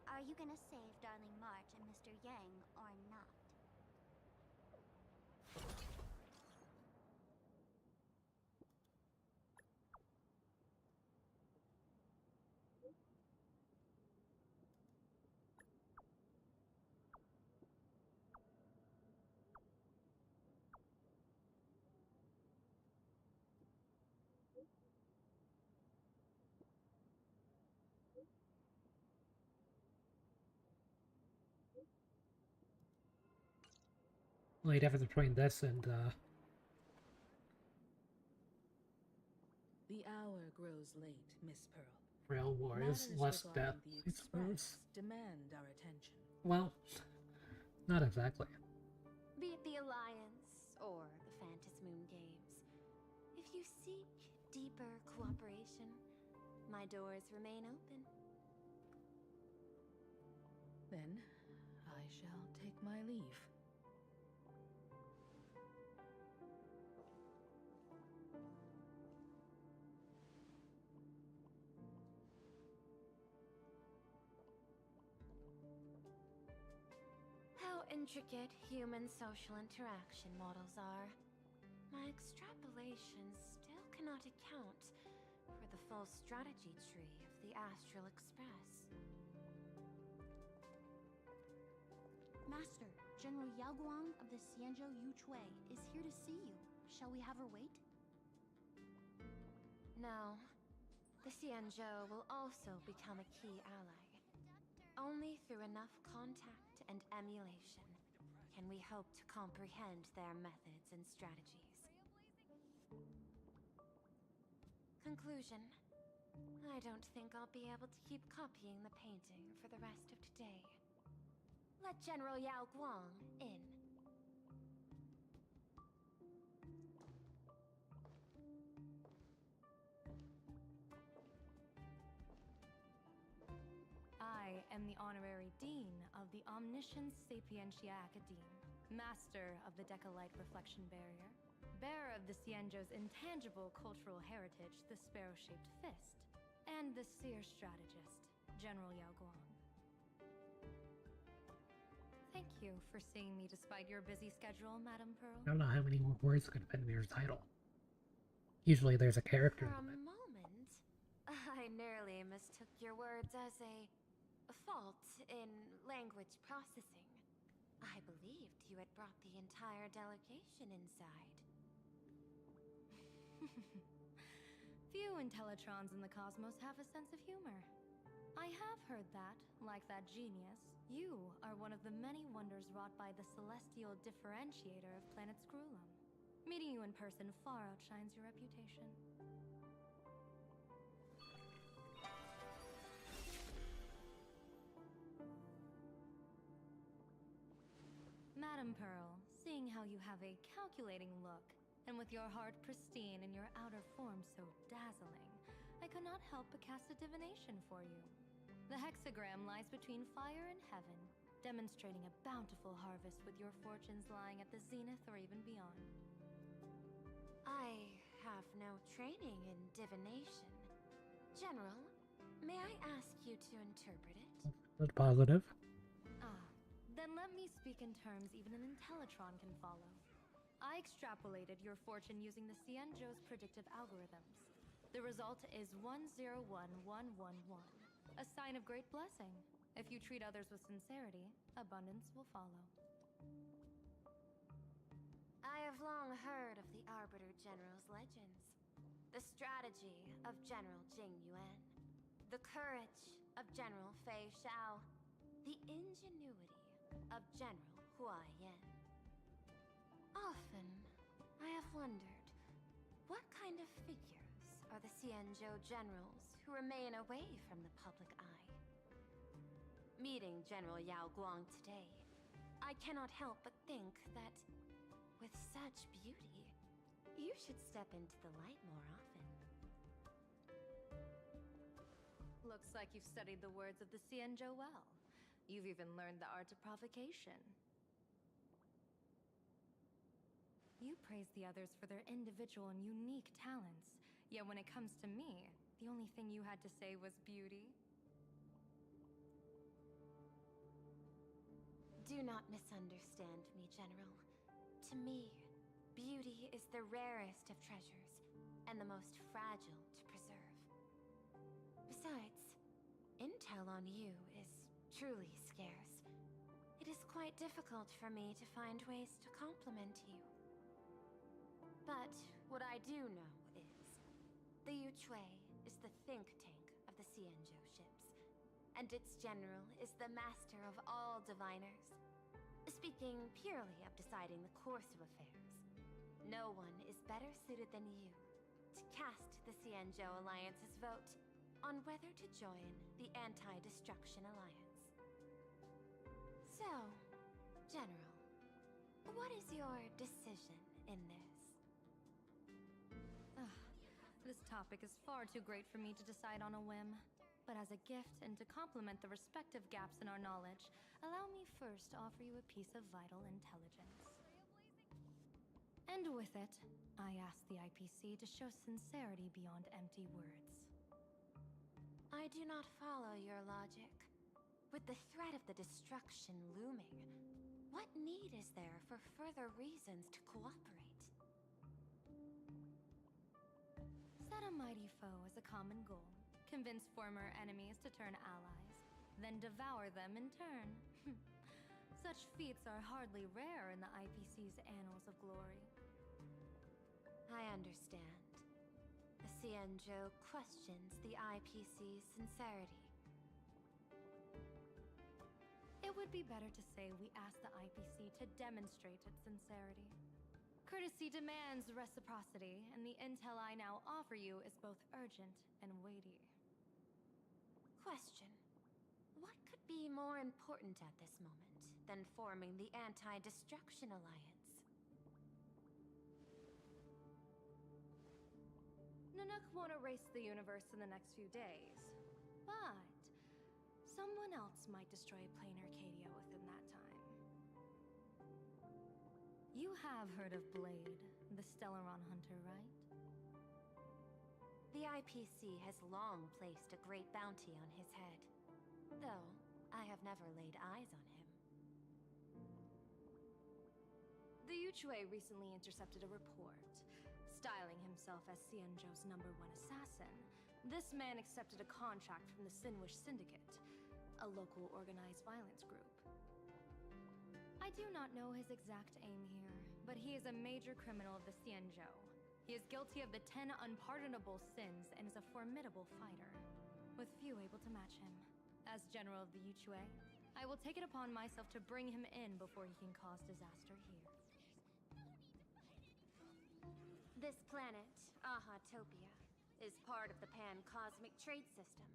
Are you gonna save Darling March and Mr. Yang or not? Only difference between this and The hour grows late, Miss Pearl. Real War is Matters less regarding death, the I suppose. Express demand our attention. Well, not exactly. Be it the Alliance or the Phantasmoon Games, if you seek deeper cooperation, my doors remain open. Then I shall take my leave. How intricate human social interaction models are. My extrapolations still cannot account for the full strategy tree of the Astral Express. Master, General Yao Guang of the Xianzhou Yuchui is here to see you. Shall we have her wait? No. The Xianzhou will also become a key ally. Only through enough contact and emulation can we hope to comprehend their methods and strategies. Conclusion. I don't think I'll be able to keep copying the painting for the rest of today. Let General Yao Guang in. I am the Honorary Dean of the Omniscience Sapientia Academe, Master of the Decalite Reflection Barrier, bearer of the Xianzhou's intangible cultural heritage, the Sparrow-Shaped Fist, and the Seer Strategist, General Yao Guang. Thank you for seeing me despite your busy schedule, Madame Pearl. I don't know how many more words could fit in your title. Usually there's a character For a limit. moment, I nearly mistook your words as a fault in language processing. I believed you had brought the entire delegation inside. Few Intellitrons in the cosmos have a sense of humor. I have heard that, like that genius, you are one of the many wonders wrought by the celestial differentiator of planet Scrulum. Meeting you in person far outshines your reputation. Madame Pearl, seeing how you have a calculating look, and with your heart pristine and your outer form so dazzling, I could not help but cast a divination for you. The hexagram lies between fire and heaven, demonstrating a bountiful harvest with your fortunes lying at the zenith or even beyond. I have no training in divination. General, may I ask you to interpret it? That's positive. Then let me speak in terms even an Intellitron can follow. I extrapolated your fortune using the Xianzhou's predictive algorithms. The result is 101111, a sign of great blessing. If you treat others with sincerity, abundance will follow. I have long heard of the Arbiter General's legends. The strategy of General Jing Yuan. The courage of General Fei Xiao. The ingenuity of General Hua Yan. Often, I have wondered, what kind of figures are the Xianzhou generals who remain away from the public eye? Meeting General Yao Guang today, I cannot help but think that, with such beauty, you should step into the light more often. Looks like you've studied the words of the Xianzhou well. You've even learned the art of provocation. You praise the others for their individual and unique talents, yet when it comes to me, the only thing you had to say was beauty. Do not misunderstand me, General. To me, beauty is the rarest of treasures, and the most fragile to preserve. Besides, intel on you is truly scarce. It is quite difficult for me to find ways to compliment you. But what I do know is, the Yuchui is the think tank of the Xianzhou ships, and its general is the master of all diviners. Speaking purely of deciding the course of affairs, no one is better suited than you to cast the Xianzhou Alliance's vote on whether to join the Anti-Destruction Alliance. So, General, what is your decision in this? This topic is far too great for me to decide on a whim. But as a gift and to complement the respective gaps in our knowledge, allow me first to offer you a piece of vital intelligence. And with it, I ask the IPC to show sincerity beyond empty words. I do not follow your logic. With the threat of the destruction looming, what need is there for further reasons to cooperate? Set a mighty foe as a common goal. Convince former enemies to turn allies, then devour them in turn. Such feats are hardly rare in the IPC's annals of glory. I understand. The Xianzhou questions the IPC's sincerity. It would be better to say we ask the IPC to demonstrate its sincerity. Courtesy demands reciprocity, and the intel I now offer you is both urgent and weighty. Question. What could be more important at this moment than forming the Anti-Destruction Alliance? Nanook won't erase the universe in the next few days, but someone else might destroy Planarcadia within that time. You have heard of Blade, the Stellaron hunter, right? The IPC has long placed a great bounty on his head, though I have never laid eyes on him. The Yuchui recently intercepted a report. Styling himself as Xianzhou's #1 assassin, this man accepted a contract from the Sinwish Syndicate, a local organized violence group. I do not know his exact aim here, but he is a major criminal of the Xianzhou. He is guilty of the 10 unpardonable sins and is a formidable fighter, with few able to match him. As general of the Yuchui, I will take it upon myself to bring him in before he can cause disaster here. This planet, Ahatopia, is part of the pan-cosmic trade system,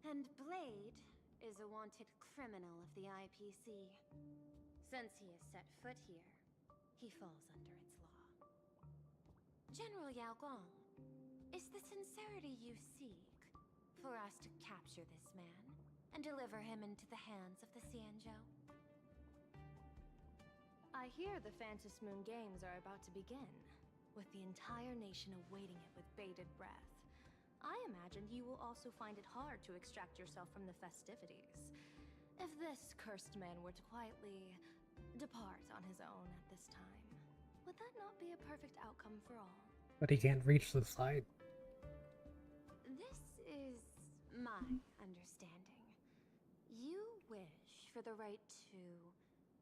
and Blade is a wanted criminal of the IPC. Since he has set foot here, he falls under its law. General Yao Guang, is the sincerity you seek for us to capture this man and deliver him into the hands of the Xianzhou? I hear the Phantom Moon Games are about to begin, with the entire nation awaiting it with bated breath. I imagine you will also find it hard to extract yourself from the festivities. If this cursed man were to quietly depart on his own at this time, would that not be a perfect outcome for all? But he can't reach the side. This is my understanding. You wish for the right to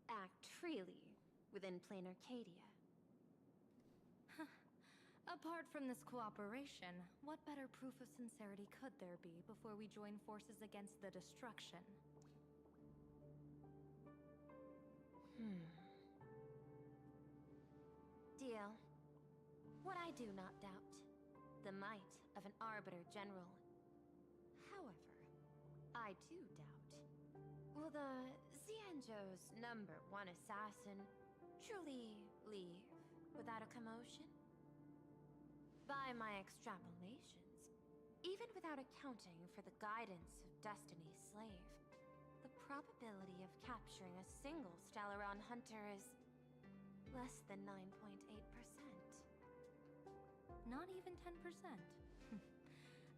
act freely within Planarcadia. Apart from this cooperation, what better proof of sincerity could there be before we join forces against the destruction? Deal. what I do not doubt, the might of an Arbiter General. However, I do doubt, will the Xianzhou's #1 assassin truly leave without a commotion? By my extrapolations, even without accounting for the guidance of Destiny's slave, the probability of capturing a single Stellaron hunter is less than 9.8%. Not even 10%.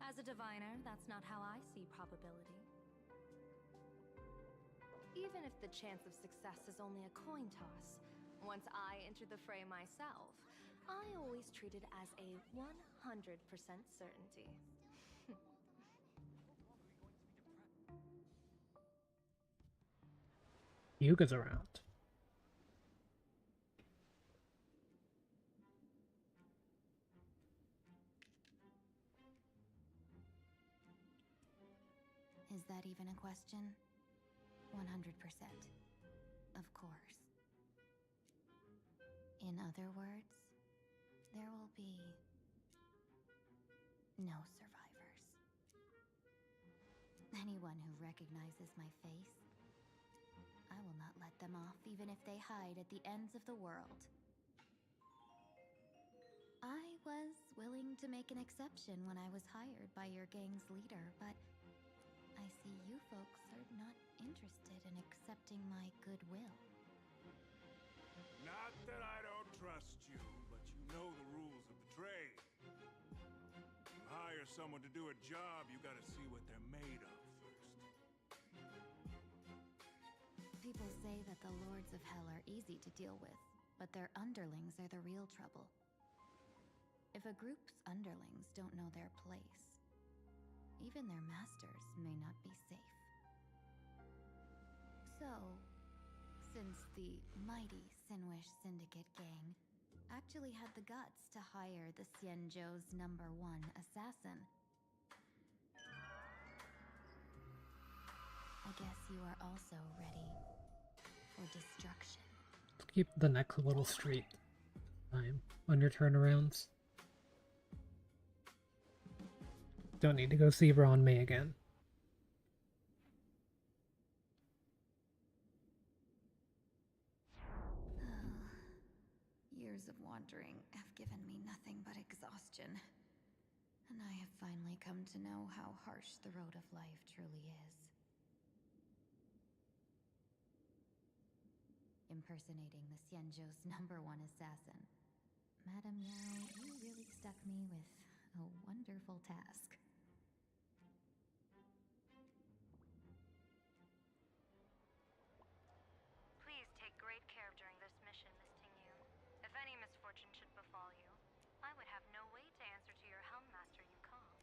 As a diviner, that's not how I see probability. Even if the chance of success is only a coin toss, once I enter the fray myself, I always treat it as a 100% certainty. Yuga's around. Is that even a question? 100%. Of course. In other words, there will be no survivors. Anyone who recognizes my face, I will not let them off even if they hide at the ends of the world. I was willing to make an exception when I was hired by your gang's leader, but I see you folks are not interested in accepting my goodwill. Not that I don't trust you, but you know the rules of the trade. You hire someone to do a job, you gotta see what they're made of first. People say that the Lords of Hell are easy to deal with, but their underlings are the real trouble. If a group's underlings don't know their place, even their masters may not be safe. So, since the mighty Sinwish Syndicate gang actually had the guts to hire the Xianzhou's #1 assassin, I guess you are also ready for destruction. Let's keep the next little street time on your turnarounds. Don't need to go see Ron May again. Years of wandering have given me nothing but exhaustion, and I have finally come to know how harsh the road of life truly is. Impersonating the Xianzhou's #1 assassin. Madame Yao, you really stuck me with a wonderful task. Please take great care during this mission, Miss Tingyu. If any misfortune should befall you, I would have no way to answer to your Helmmaster Yukong.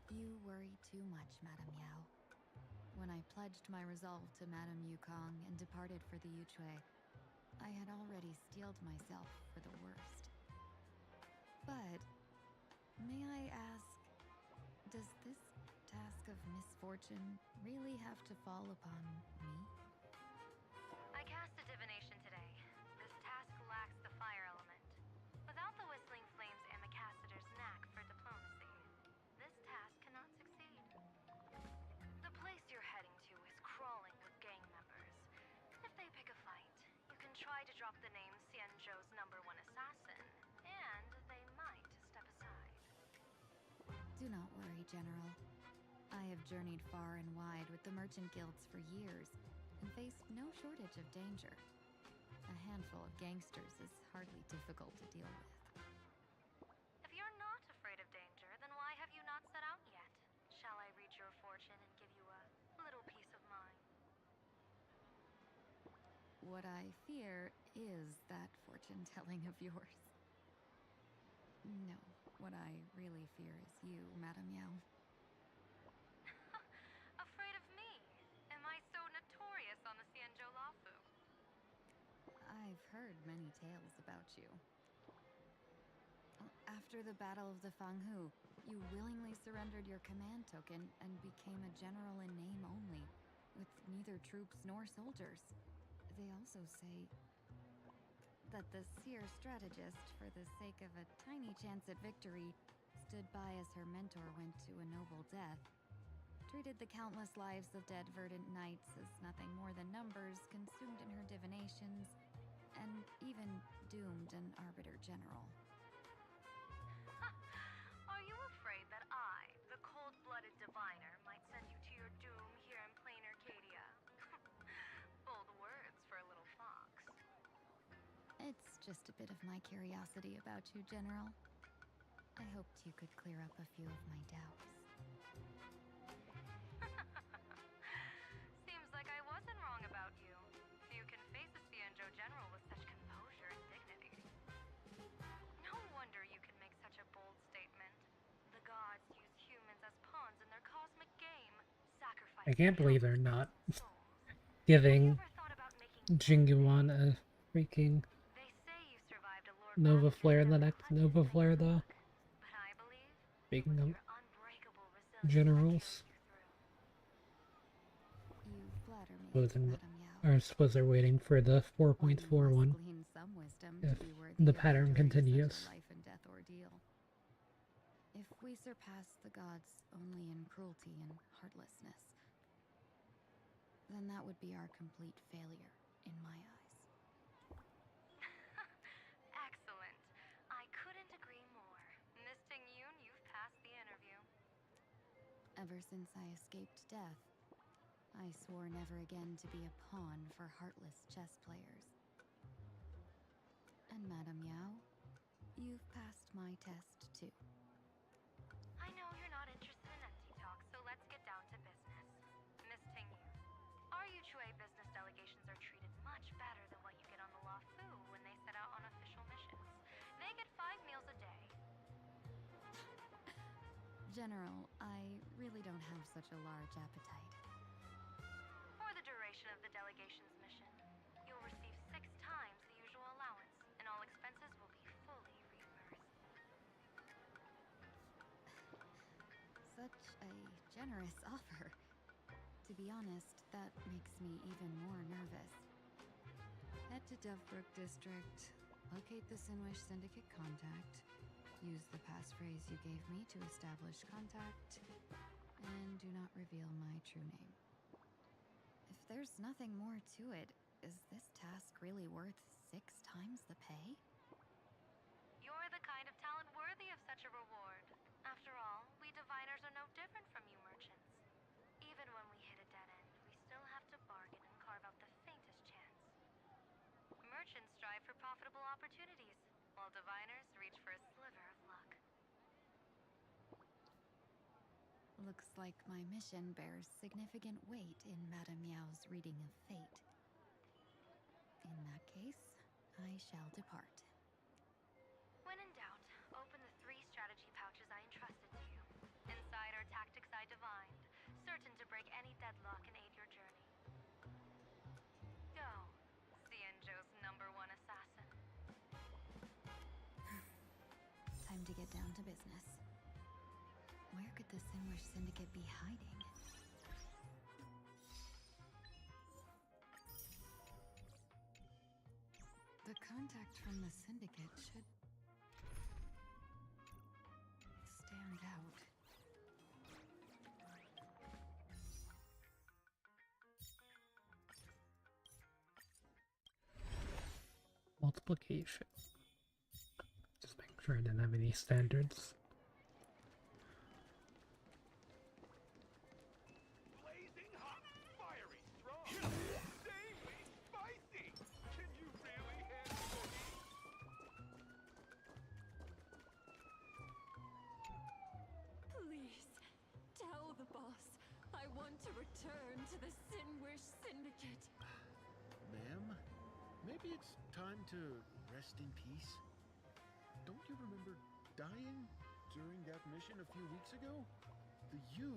You worry too much, Madame Yao. When I pledged my resolve to Madame Yukong and departed for the Yuchui, I had already steeled myself for the worst. But, may I ask, does this task of misfortune really have to fall upon me? I cast a divination today. This task lacks the fire element. Without the Whistling Flame's Ambassador's knack for diplomacy, this task cannot succeed. The place you're heading to is crawling with gang members. If they pick a fight, you can try to drop the name Xianzhou's #1 assassin, and they might step aside. Do not worry, General. I have journeyed far and wide with the merchant guilds for years and faced no shortage of danger. A handful of gangsters is hardly difficult to deal with. If you're not afraid of danger, then why have you not set out yet? Shall I read your fortune and give you a little peace of mind? What I fear is that fortune-telling of yours. No, what I really fear is you, Madame Yao. Afraid of me? Am I so notorious on the Xianzhou Lafu? I've heard many tales about you. After the Battle of the Fanghu, you willingly surrendered your command token and became a general in name only, with neither troops nor soldiers. They also say that the seer strategist, for the sake of a tiny chance at victory, stood by as her mentor went to a noble death, treated the countless lives of dead verdant knights as nothing more than numbers consumed in her divinations, and even doomed an arbiter general. Are you afraid that I, the cold-blooded diviner, might send you to your doom here in Planarcadia? Bold words for a little fox. It's just a bit of my curiosity about you, General. I hoped you could clear up a few of my doubts. Seems like I wasn't wrong about you. Few can face a Cienjo general with such composure and dignity. No wonder you can make such a bold statement. The gods use humans as pawns in their cosmic game, sacrificing I can't believe they're not giving Jinguan a freaking Nova Flare the next Nova Flare, though. Speaking of generals. You flatter me, Wasn't, Madame Yao. or I suppose they're waiting for the 4.41 Glean some wisdom if to be worthy the of pattern enduring such continues. a life and death ordeal. If we surpass the gods only in cruelty and heartlessness, then that would be our complete failure in my eyes. Excellent. I couldn't agree more. Miss Ting-Yun, you've passed the interview. Ever since I escaped death, I swore never again to be a pawn for heartless chess players. And Madame Yao, you've passed my test too. I know you're not interested in empty talk, so let's get down to business. Miss Ting-Yun, our Yuchue business delegations are treated much better than what you get on the Law Fu when they set out on official missions. They get 5 meals a day. General, I really don't have such a large appetite. For the duration of the delegation's mission, you'll receive 6 times the usual allowance, and all expenses will be fully reimbursed. Such a generous offer. To be honest, that makes me even more nervous. Head to Dovebrook District, locate the Sinwish Syndicate contact, use the passphrase you gave me to establish contact, and do not reveal my true name. If there's nothing more to it, is this task really worth 6 times the pay? You're the kind of talent worthy of such a reward. After all, we diviners are no different from you merchants. Even when we hit a dead end, we still have to bargain and carve out the faintest chance. Merchants strive for profitable opportunities, while diviners reach for a sliver of luck. Looks like my mission bears significant weight in Madame Yao's reading of fate. In that case, I shall depart. When in doubt, open the 3 strategy pouches I entrusted to you. Inside are tactics I divined, certain to break any deadlock and aid your journey. Go, Cienjo's #1 assassin. Time to get down to business. Where could the Sinwish Syndicate be hiding? The contact from the Syndicate should stand out. Multiplication. Just make sure I didn't have any standards. Blazing hot, fiery, strong, insanely spicy. Can you really handle it? Please, tell the boss I want to return to the Sinwish Syndicate. Ma'am, maybe it's time to rest in peace. Don't you remember dying during that mission a few weeks ago? The you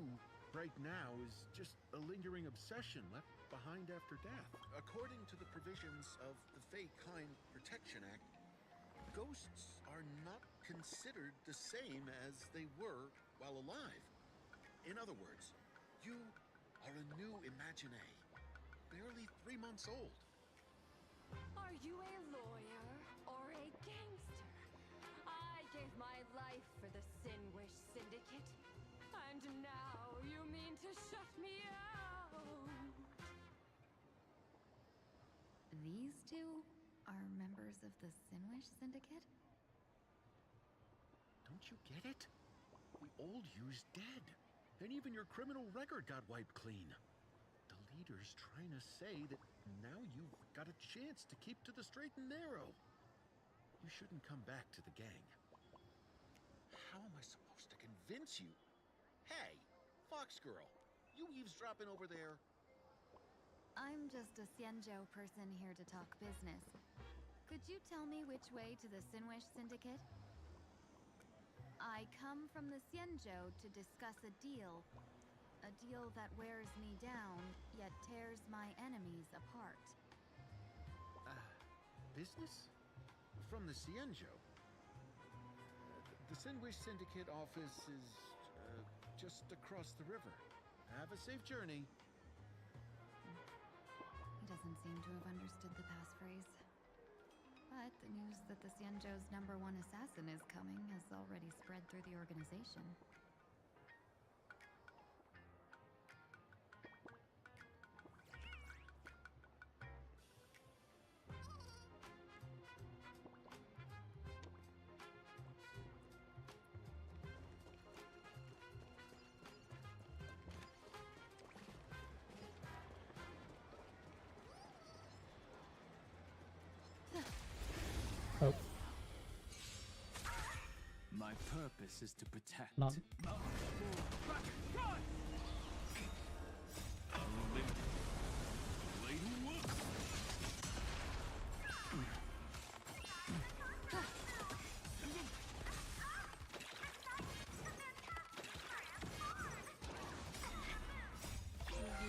right now is just a lingering obsession left behind after death. According to the provisions of the Fey Kind Protection Act, ghosts are not considered the same as they were while alive. In other words, you are a new Imagine, barely 3 months old. Are you a lawyer? life for the Sinwish Syndicate. And now you mean to shut me out? These two are members of the Sinwish Syndicate? Don't you get it? The old you's dead. And even your criminal record got wiped clean. The leader's trying to say that now you've got a chance to keep to the straight and narrow. You shouldn't come back to the gang. How am I supposed to convince you? Hey, Fox Girl, you eavesdropping over there? I'm just a Xianzhou person here to talk business. Could you tell me which way to the Sinwish Syndicate? I come from the Xianzhou to discuss a deal. A deal that wears me down, yet tears my enemies apart. Business? From the Xianzhou? The Sinwish Syndicate office is just across the river. Have a safe journey. He doesn't seem to have understood the passphrase. But the news that the Xianzhou's #1 assassin is coming has already spread through the organization. Oh. My purpose is to protect. None. Do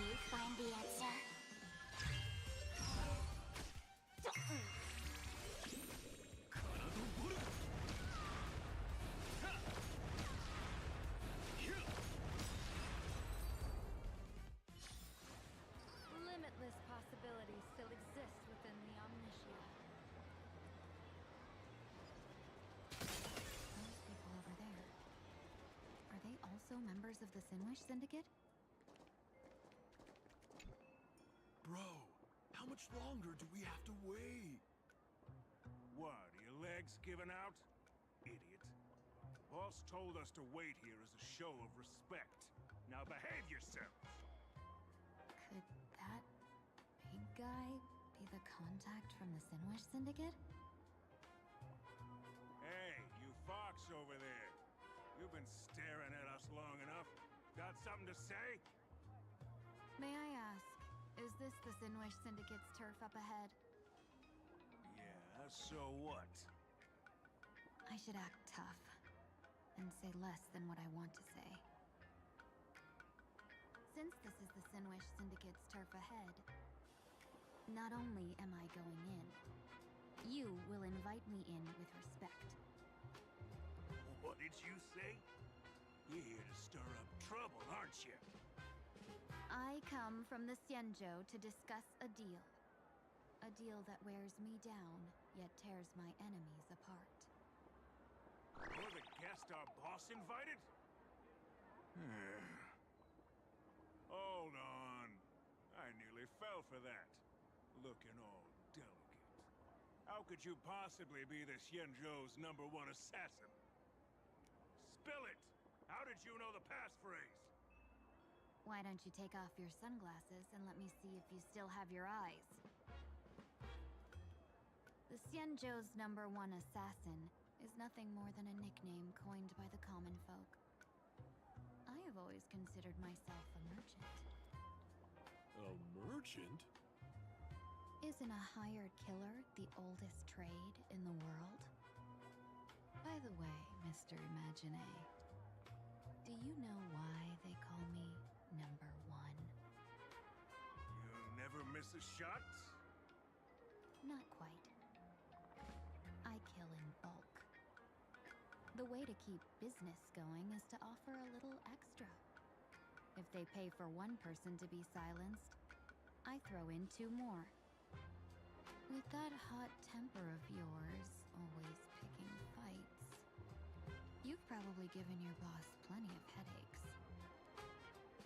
you find the answer? Limitless possibilities still exist within the Omnitia. Those people over there. Are they also members of the Sinwish Syndicate? Bro, how much longer do we have to wait? What, are your legs giving out? Idiot. The boss told us to wait here as a show of respect. Now behave yourselves! Could that big guy be the contact from the Sinwish Syndicate? Hey, you fox over there. You've been staring at us long enough. Got something to say? May I ask, is this the Sinwish Syndicate's turf up ahead? Yeah, so what? I should act tough and say less than what I want to say. Since this is the Sinwish Syndicate's turf ahead, not only am I going in, you will invite me in with respect. What did you say? You're here to stir up trouble, aren't you? I come from the Xianzhou to discuss a deal. A deal that wears me down, yet tears my enemies apart. You're the guest our boss invited? Hold on. I nearly fell for that. Looking all delicate. How could you possibly be the Xianzhou's #1 assassin? Spill it! How did you know the passphrase? Why don't you take off your sunglasses and let me see if you still have your eyes? The Xianzhou's #1 assassin is nothing more than a nickname coined by the common folk. I have always considered myself a merchant. A merchant? Isn't a hired killer the oldest trade in the world? By the way, Mr. Imagine, do you know why they call me #1? You never miss a shot? Not quite. I kill in bulk. The way to keep business going is to offer a little extra. If they pay for one person to be silenced, I throw in 2 more. With that hot temper of yours, always picking fights, You've probably given your boss plenty of headaches.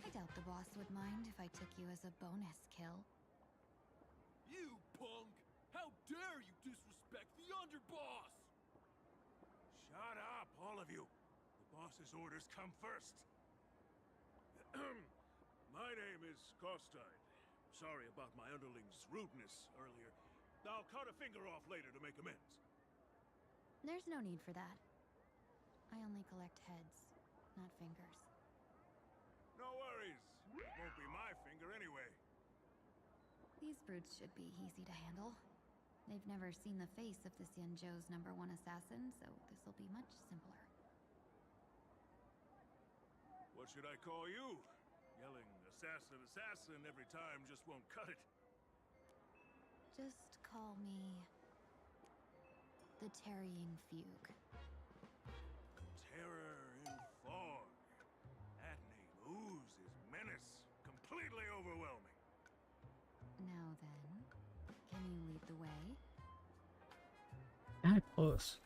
I doubt the boss would mind if I took you as a bonus kill. You punk! How dare you disrespect the underboss! Shut up, all of you. The boss's orders come first. My name is Kostide. Sorry about my underling's rudeness earlier. I'll cut a finger off later to make amends. There's no need for that. I only collect heads, not fingers. No worries. It won't be my finger anyway. These brutes should be easy to handle. They've never seen the face of the Xianzhou's #1 assassin, so this'll be much simpler. What should I call you? Yelling assassin, assassin every time just won't cut it. Just call me the Tarrying Fugue. Terror in fog. That name oozes menace. Completely overwhelming. Now then, can you lead the way? Kinda close.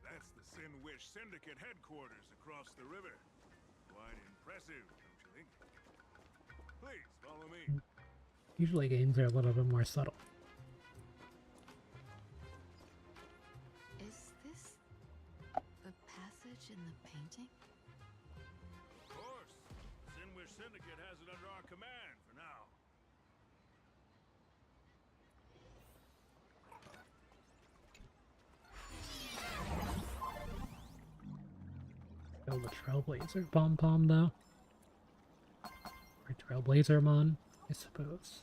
That's the Sin Wish Syndicate headquarters across the river. Quite impressive, don't you think? Please, follow me. Usually games are a little bit more subtle. Is this the passage in the painting? Of course. Sin Wish Syndicate has it under our command for now. Kill the Trailblazer pom-pom, though. Or Trailblazermon, I suppose.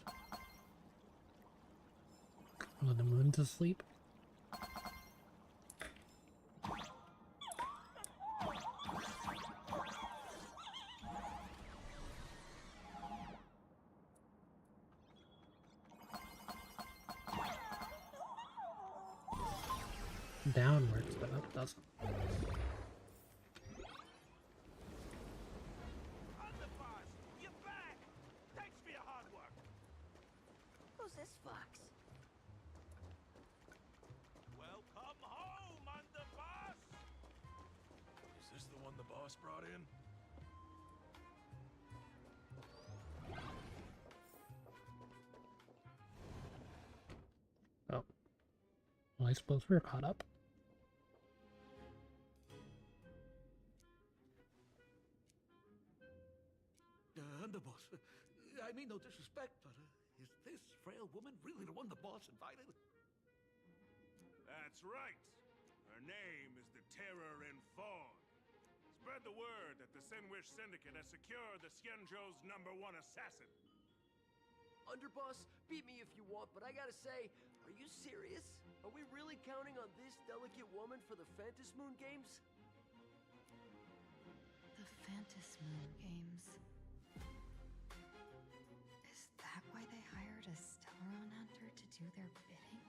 When the moon's asleep. Downwards, but up doesn't. Underboss, you're back! Thanks for your hard work! Who's this fox? Welcome home, Underboss! Is this the one the boss brought in? Oh. Well, I suppose we're caught up. Underboss, I mean no disrespect, but is this frail woman really the one the boss invited? That's right. Her name is the Terror in Fog. Spread the word that the Sin Wish Syndicate has secured the Xianzhou's #1 assassin. Underboss, beat me if you want, but I gotta say, are you serious? Are we really counting on this delicate woman for the Phantasmoon Games? The Phantasmoon Games. Is that why they hired a Stellaron hunter to do their bidding?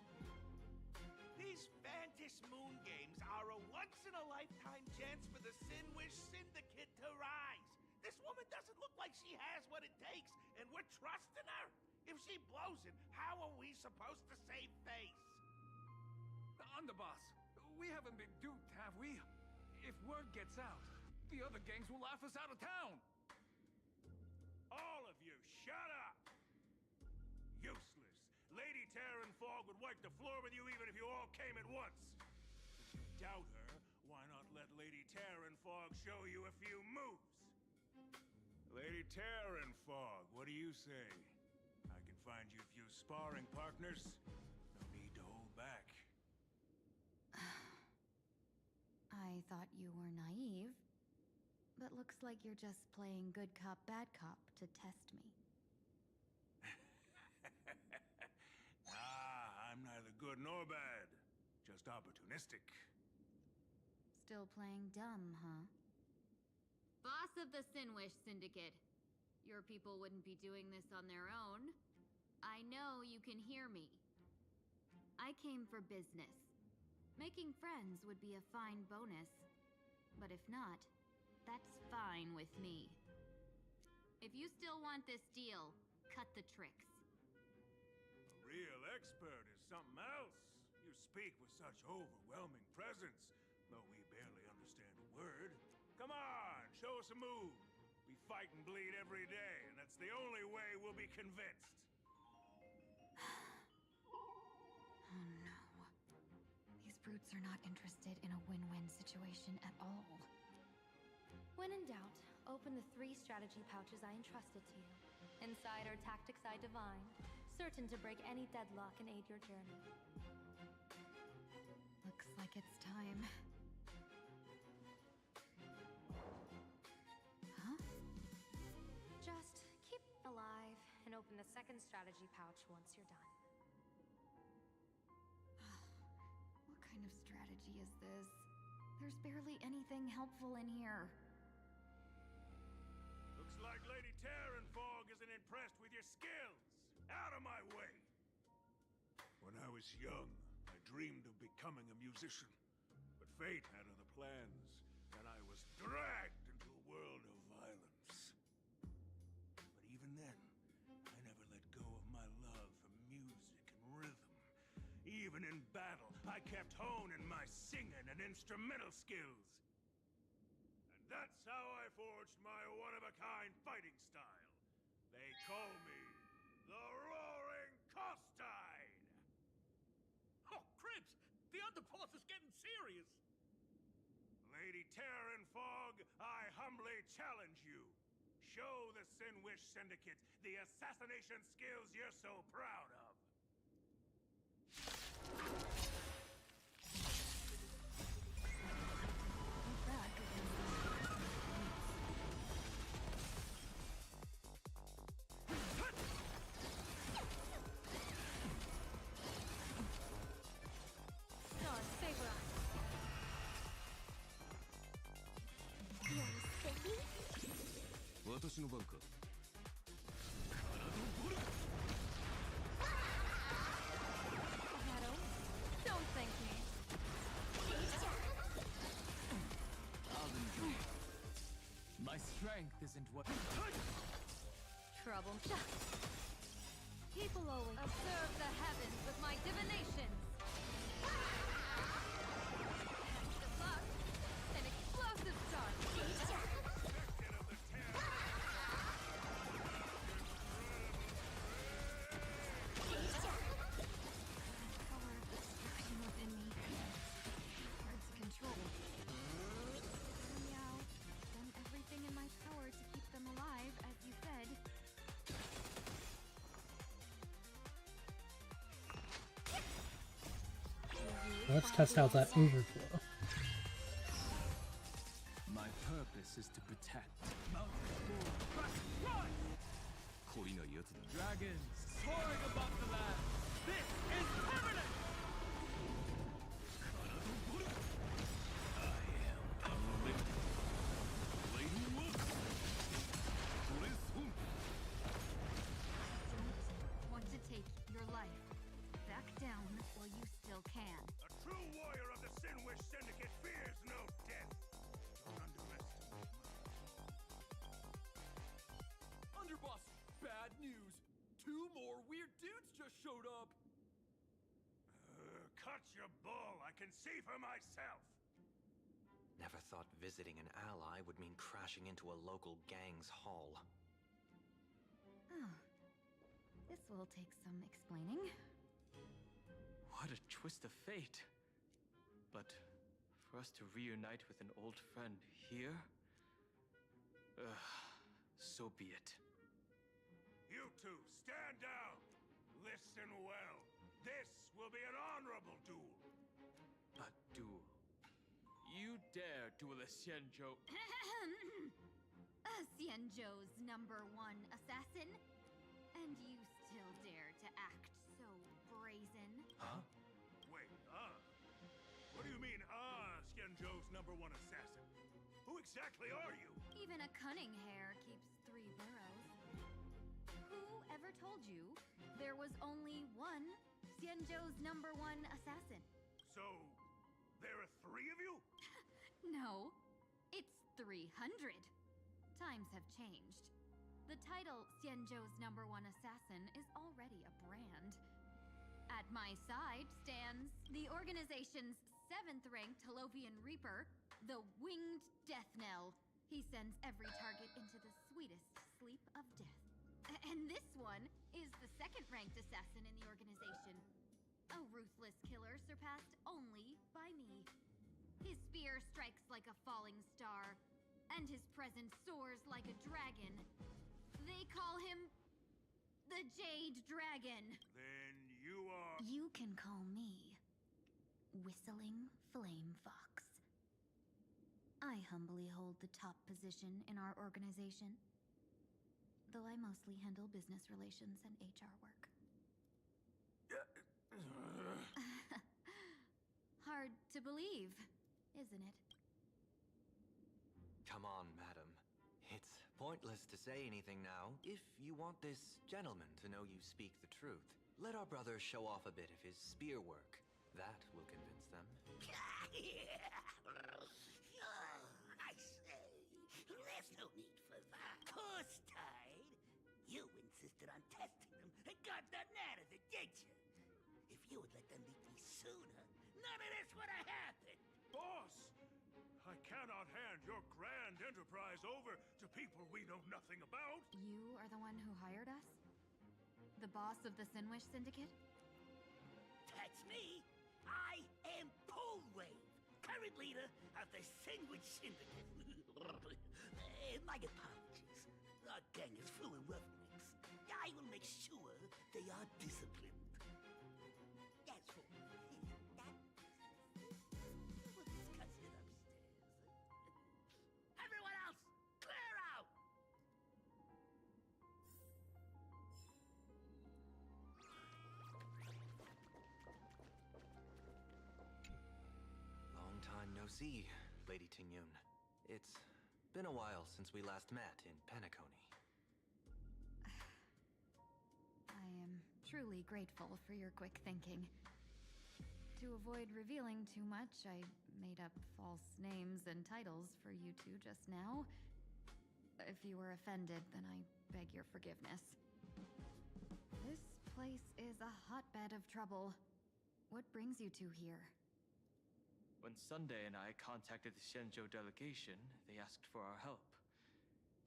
These Phantasmoon Games are a once-in-a-lifetime chance for the Sin Wish Syndicate to rise. This woman doesn't look like she has what it takes, and we're trusting her. If she blows it, how are we supposed to save face? Underboss, we haven't been duped, have we? If word gets out, the other gangs will laugh us out of town. All of you, shut up! Useless. Lady Terror in Fog would wipe the floor with you even if you all came at once. If you doubt her, why not let Lady Terror in Fog show you a few moves? Lady Terror in Fog, what do you say? I can find you a few sparring partners. No need to hold back. I thought you were naive, but looks like you're just playing good cop, bad cop to test me. I'm neither good nor bad. Just opportunistic. Still playing dumb, huh? Boss of the Sinwish Syndicate. Your people wouldn't be doing this on their own. I know you can hear me. I came for business. Making friends would be a fine bonus. But if not, that's fine with me. If you still want this deal, cut the tricks. A real expert is something else. You speak with such overwhelming presence, though we barely understand a word. Come on, show us a move. We fight and bleed every day, and that's the only way we'll be convinced. Oh no. These brutes are not interested in a win-win situation at all. When in doubt, open the 3 strategy pouches I entrusted to you. Inside are tactics I divined, certain to break any deadlock and aid your journey. Looks like it's time. Huh? Just keep alive and open the 2nd strategy pouch once you're done. What kind of strategy is this? There's barely anything helpful in here. Looks like Lady Terranfog isn't impressed with your skills. Out of my way! When I was young, I dreamed of becoming a musician. But fate had other plans, and I was dragged into a world of violence. But even then, I never let go of my love for music and rhythm. Even in battle, I kept honing my singing and instrumental skills. And that's how I forged my one-of-a-kind fighting style. They call me the Roaring Costide! Oh, Cribs! The underboss is getting serious! Lady Terranfog, I humbly challenge you. Show the Sinwish Syndicate the assassination skills you're so proud of. Stars favor us. Shadow, don't thank me. My strength isn't what... Trouble. People always Observe the heavens with my divinations. Test of luck. An explosive start. Power of destruction within me. Hard to control. Meow. Done everything in my power to keep them alive, as you said. Let's test out that overflow. My purpose is to protect. Dragons soaring above the land. This is permanent! Want to take your life. Back down while you still can. A true warrior of the Sinwish Syndicate fears no death. Don't underestimate Underboss, bad news. 2 more weird dudes just showed up. Cut your bull. I can see for myself. Never thought visiting an ally would mean crashing into a local gang's hall. Oh. This will take some explaining. What a twist of fate. But for us to reunite with an old friend here? So be it. You two, stand down. Listen well. This will be an honorable duel. A duel. You dare duel a Xianzhou? Xianzhou's #1 assassin? And you still dare to act so brazen? Huh? Wait, What do you mean, Xianzhou's #1 assassin? Who exactly are you? Even a cunning hare keeps 3 burrows. Who ever told you there was only one Xianzhou's #1 assassin. So, there are 3 of you? No, it's 300. Times have changed. The title Xianzhou's #1 assassin is already a brand. At my side stands the organization's 7th-ranked Holovian Reaper, the Winged Death Knell. He sends every target into the sweetest sleep of death. And this one is the 2nd-ranked assassin in the organization. A ruthless killer surpassed only by me. His spear strikes like a falling star, and his presence soars like a dragon. They call him the Jade Dragon. Then you are... You can call me Whistling Flame Fox. I humbly hold the top position in our organization, though I mostly handle business relations and HR work. Hard to believe, isn't it? Come on, madam. It's pointless to say anything now. If you want this gentleman to know you speak the truth, let our brother show off a bit of his spear work. That will convince them. I say, there's no need for that. Course tied. You insisted on testing them and got nothing out of it, did you? If you would let them beat me sooner, none of this would have happened. Boss! I cannot hand your grand enterprise over to people we know nothing about. You are the one who hired us? The boss of the Sinwish Syndicate? That's me. I am Polewave, current leader of the Sandwich Syndicate. My apologies. Our gang is full of roughnecks. I will make sure they are disciplined. That's all. We'll discuss it upstairs. Everyone else, clear out! Long time no see, Lady Tingyun. It's been a while since we last met in Penacony. I am truly grateful for your quick thinking. To avoid revealing too much, I made up false names and titles for you two just now. If you were offended, then I beg your forgiveness. This place is a hotbed of trouble. What brings you two here? When Sunday and I contacted the Shenzhou delegation, they asked for our help.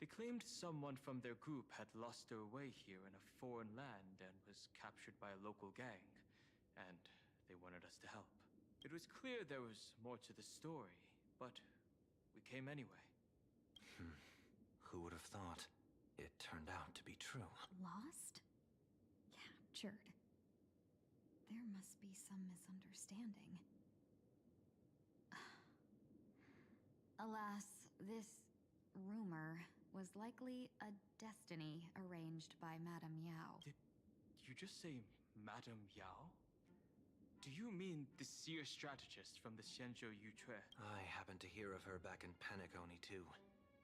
They claimed someone from their group had lost their way here in a foreign land and was captured by a local gang, and they wanted us to help. It was clear there was more to the story, but we came anyway. Who would have thought? It turned out to be true. Lost? Captured. There must be some misunderstanding. Alas, this rumor was likely a destiny arranged by Madame Yao. Did you just say Madame Yao? Do you mean the seer strategist from the Shenzhou Yutre? I happened to hear of her back in Penacony too.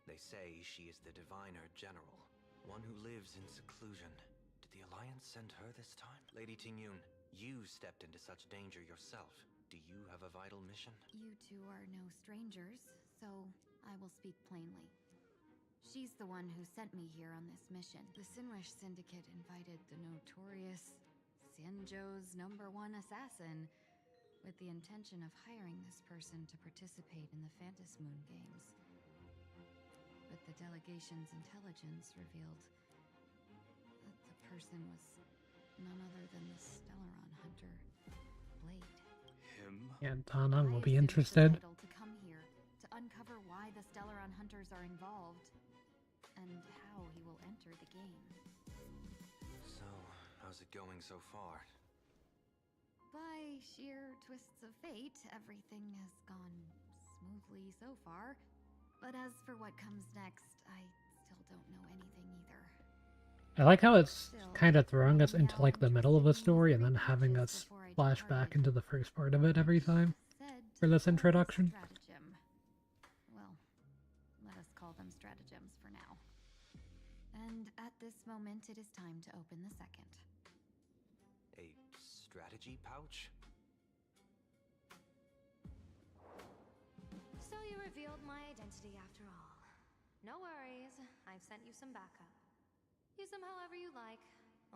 They say she is the diviner general, one who lives in seclusion. Did the Alliance send her this time? Lady Tingyun, you stepped into such danger yourself. Do you have a vital mission? You two are no strangers, so I will speak plainly. She's the one who sent me here on this mission. The Sinwish Syndicate invited the notorious Xianzhou's #1 assassin with the intention of hiring this person to participate in the Phantasmoon Games. But the delegation's intelligence revealed that the person was none other than the Stellaron hunter, Blade. Him? And Tana will I be assumed interested. the title to come here to uncover why the Stellaron hunters are involved and how he will enter the game. So, how's it going so far? By sheer twists of fate, everything has gone smoothly so far. But as for what comes next, I still don't know anything either. I like how it's kind of throwing us into like the middle of a story and then having us flash back into the first part of it every time for this introduction. Stratagem. Well, let us call them stratagems for now. And at this moment, it is time to open the second. A strategy pouch? So you revealed my identity after all. No worries, I've sent you some backup. Use them however you like.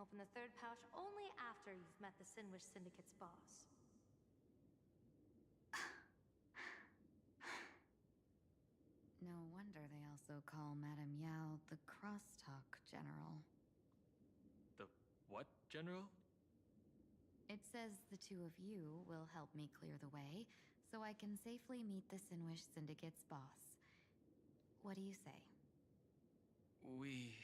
Open the third pouch only after you've met the Sinwish Syndicate's boss. No wonder they also call Madame Yao the Crosstalk General. The what, General? It says the two of you will help me clear the way, so I can safely meet the Sinwish Syndicate's boss. What do you say? We,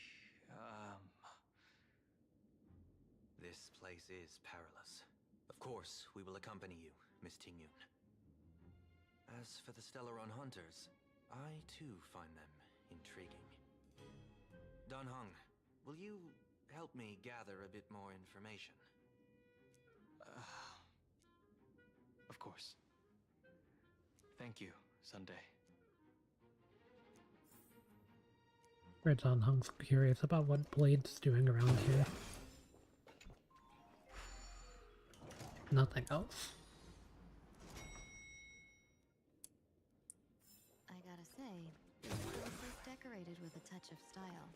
This place is perilous. Of course, we will accompany you, Miss Tingyun. As for the Stellaron Hunters, I too find them intriguing. Dan Heng, will you help me gather a bit more information? Of course. Thank you, Sunday. Dan Heng's curious about what Blade's doing around here. Nothing else. I gotta say, this place is decorated with a touch of style.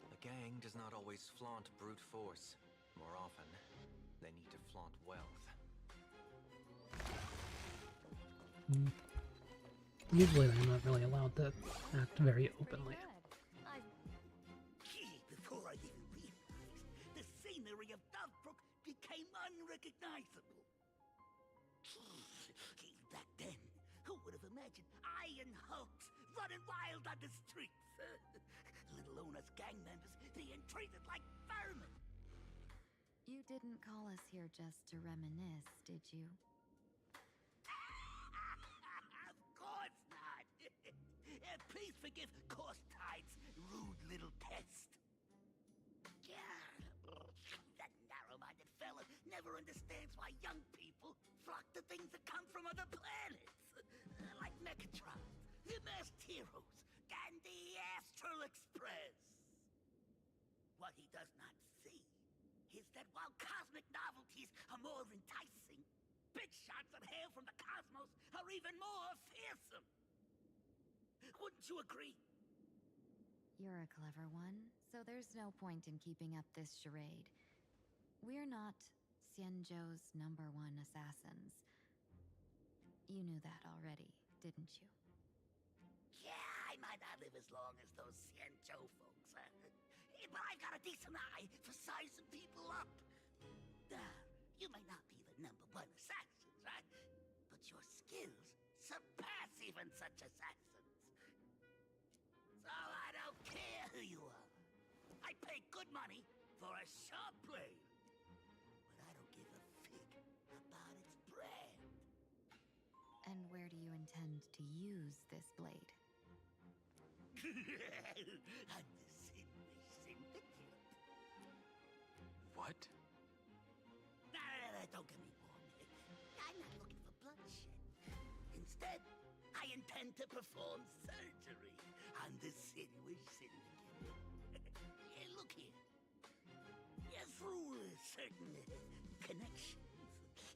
The gang does not always flaunt brute force. More often, they need to flaunt wealth. Usually they're not really allowed to act very openly. Before I even realized, the scenery of Dovebrook became unrecognizable. Back then, who would have imagined iron hulks running wild on the streets? Little owners, gang members being treated like vermin. You didn't call us here just to reminisce, did you? Of course not. Please forgive Korstide's rude little test. That narrow-minded fella never understands why young people flock to things that come from other planets. Like Mechatrons, the masked heroes, and the Astral Express. What he does not see is that while cosmic novelties are more enticing, big shots that hail from the cosmos are even more fearsome. Wouldn't you agree? You're a clever one, so there's no point in keeping up this charade. We're not Xianzhou's #1 assassins. You knew that already, didn't you? Yeah, I might not live as long as those Xianzhou folks, but I've got a decent eye for sizing people up. You may not be the #1 assassins, right? But your skills surpass even such assassins. So I don't care who you are. I pay good money for a sharp blade. But I don't give a fig about its brand. And where do you intend to use this blade? I'm the Sinwish Syndicate. What? No, don't get me wrong. I'm not looking for bloodshed. Instead, I intend to perform surgery on the Sinwish Syndicate. Look here. Through certain connections,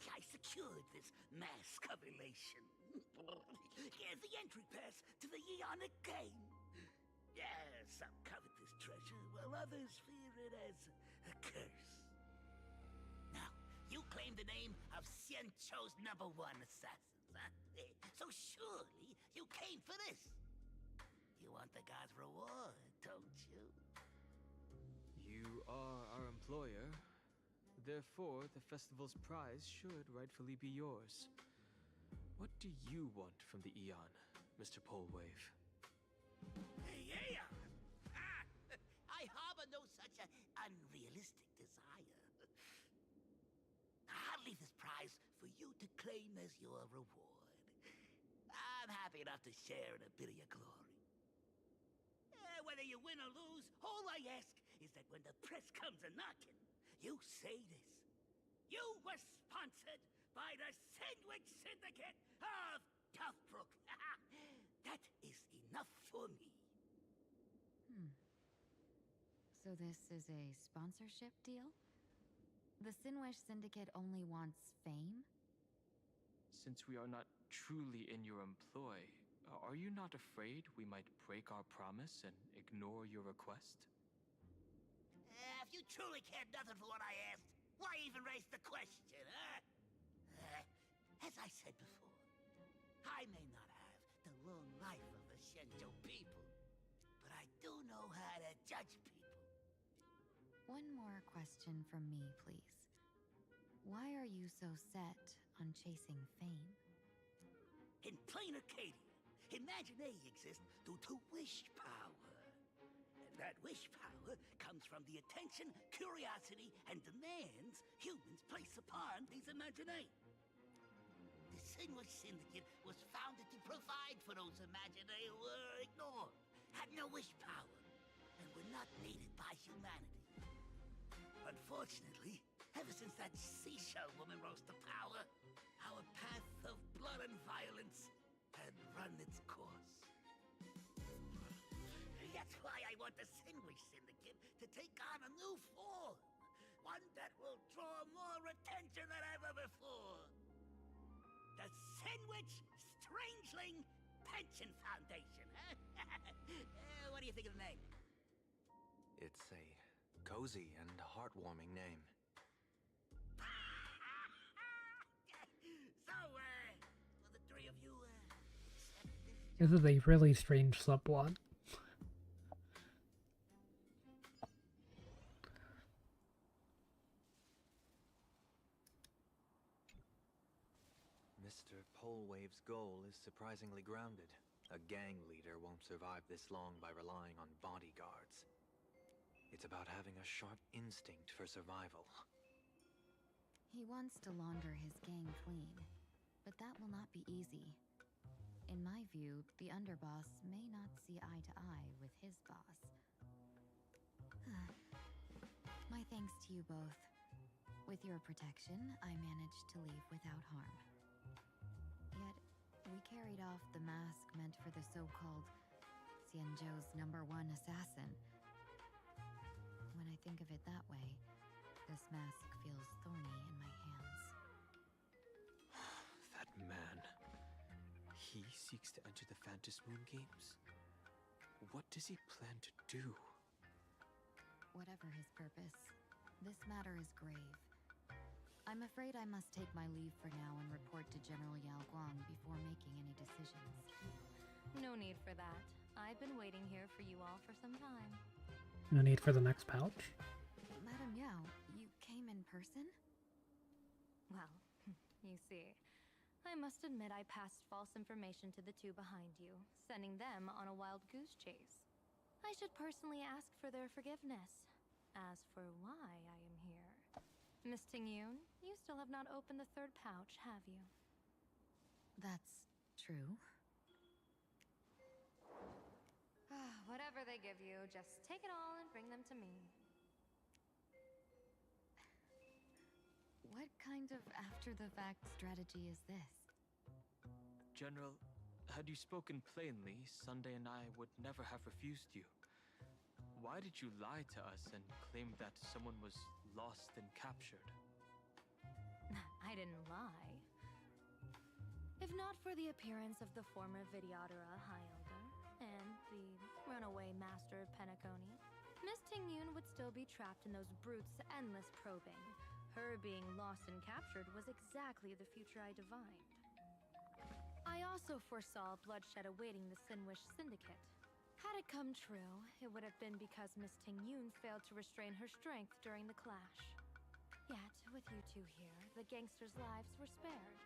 I secured this mass correlation. The entry pass to the Eonic game. Some covet this treasure, while others fear it as a curse. Now, you claim the name of Xianzhou's #1 assassins, huh? So surely you came for this. You want the god's reward, don't you? You are our employer. Therefore, the festival's prize should rightfully be yours. What do you want from the Eon, Mr. Polwave? Yeah! I harbor no such unrealistic desire. I'll leave this prize for you to claim as your reward. I'm happy enough to share in a bit of your glory. Whether you win or lose, all I ask is that when the press comes a-knocking, you say this. You were sponsored by the Sandwich Syndicate of Dovebrook. That is enough for me. So this is a sponsorship deal? The Sinwish Syndicate only wants fame? Since we are not truly in your employ, are you not afraid we might break our promise and ignore your request? If you truly cared nothing for what I asked, why even raise the question, huh? As I said before, I may not have the long life of the Shenzhou people, but I do know how to judge people. One more question from me, please. Why are you so set on chasing fame? In Planarcadia, Imagination exists due to wish power. And that wish power comes from the attention, curiosity, and demands humans place upon these imaginations. The Sinwish Syndicate was founded to provide for those imaginae who were ignored, had no wish power, and were not needed by humanity. Unfortunately, ever since that seashell woman rose to power, our path of blood and violence had run its course. That's why I want the Sinwish Syndicate to take on a new form. One that will draw more attention than ever before. The Sinwish Strangeling Pension Foundation, huh? What do you think of the name? It's a cozy and heartwarming name. So, will the three of you, accept this? This is a really strange subplot. Mr. Polewave's goal is surprisingly grounded. A gang leader won't survive this long by relying on bodyguards. It's about having a sharp instinct for survival. He wants to launder his gang clean, but that will not be easy. In my view, the underboss may not see eye to eye with his boss. My thanks to you both. With your protection, I managed to leave without harm. Yet, we carried off the mask meant for the so-called Xianzhou's #1 assassin. When I think of it that way, this mask feels thorny in my hands. That man. He seeks to enter the Phantom Moon Games? What does he plan to do? Whatever his purpose, this matter is grave. I'm afraid I must take my leave for now and report to General Yao Guang before making any decisions. No need for that. I've been waiting here for you all for some time. No need for the next pouch? Madam Yao, you came in person? Well, you see, I must admit I passed false information to the two behind you, sending them on a wild goose chase. I should personally ask for their forgiveness. As for why I am here, Miss Tingyun, you still have not opened the third pouch, have you? That's true. Whatever they give you, just take it all and bring them to me. What kind of after-the-fact strategy is this? General, had you spoken plainly, Sunday and I would never have refused you. Why did you lie to us and claim that someone was lost and captured? I didn't lie. If not for the appearance of the former Vidyadhara High Elder and the runaway master of Penacony, Miss Tingyun would still be trapped in those brutes' endless probing. Her being lost and captured was exactly the future I divined. I also foresaw bloodshed awaiting the Sinwish Syndicate. Had it come true, it would have been because Miss Tingyun failed to restrain her strength during the clash. Yet, with you two here, the gangsters' lives were spared.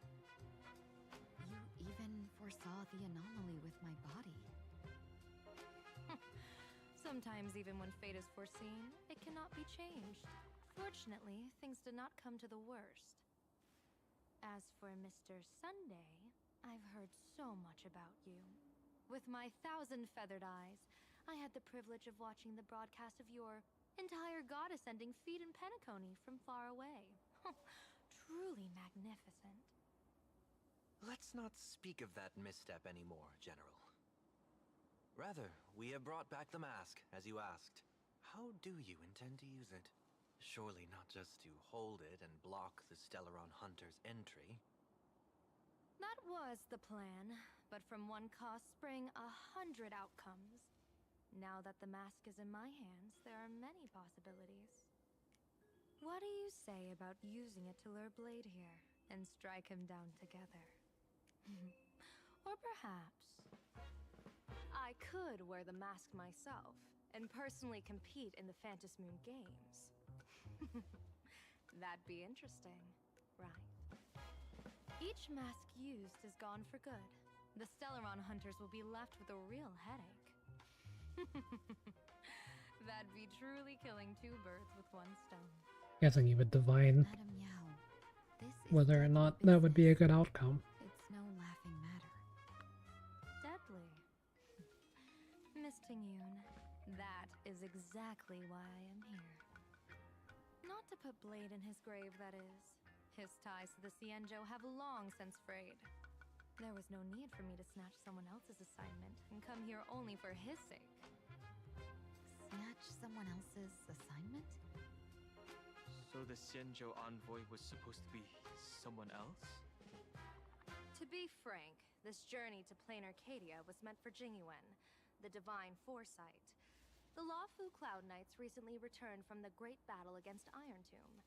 You even foresaw the anomaly with my body. Sometimes, even when fate is foreseen, it cannot be changed. Fortunately, things did not come to the worst. As for Mr. Sunday, I've heard so much about you. With my 1,000 feathered eyes, I had the privilege of watching the broadcast of your entire god-ascending feat in Penacony from far away. Truly magnificent. Let's not speak of that misstep anymore, General. Rather, we have brought back the mask, as you asked. How do you intend to use it? Surely not just to hold it and block the Stellaron Hunter's entry. That was the plan, but from one cost spring 100 outcomes. Now that the mask is in my hands, there are many possibilities. What do you say about using it to lure Blade here and strike him down together? Or perhaps I could wear the mask myself and personally compete in the Phantasmoon Games. That'd be interesting, right? Each mask used is gone for good. The Stellaron hunters will be left with a real headache. That'd be truly killing two birds with one stone. Guessing you would divine Madam Yao, this is whether or deadly not that would be a good outcome. It's no laughing matter. Deadly. Miss Tingyun, that is exactly why I am here. Not to put Blade in his grave, that is. His ties to the Xianzhou have long since frayed. There was no need for me to snatch someone else's assignment and come here only for his sake. Snatch someone else's assignment? So the Xianzhou envoy was supposed to be someone else? To be frank, this journey to Planarcadia was meant for Jingyuan, the divine foresight. The Luofu Cloud Knights recently returned from the great battle against Iron Tomb,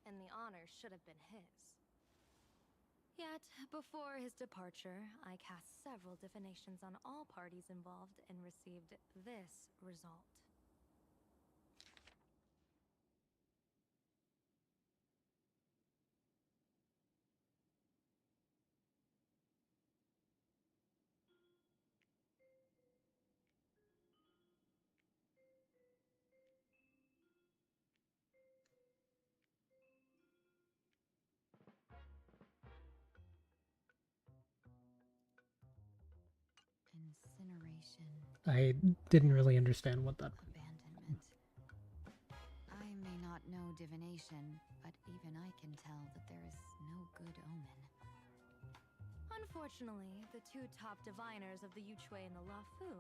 and the honor should have been his. Yet, before his departure, I cast several divinations on all parties involved and received this result. Incineration. I didn't really understand what that. Abandonment. I may not know divination, but even I can tell that there is no good omen. Unfortunately, the two top diviners of the Yuchui and the Luofu,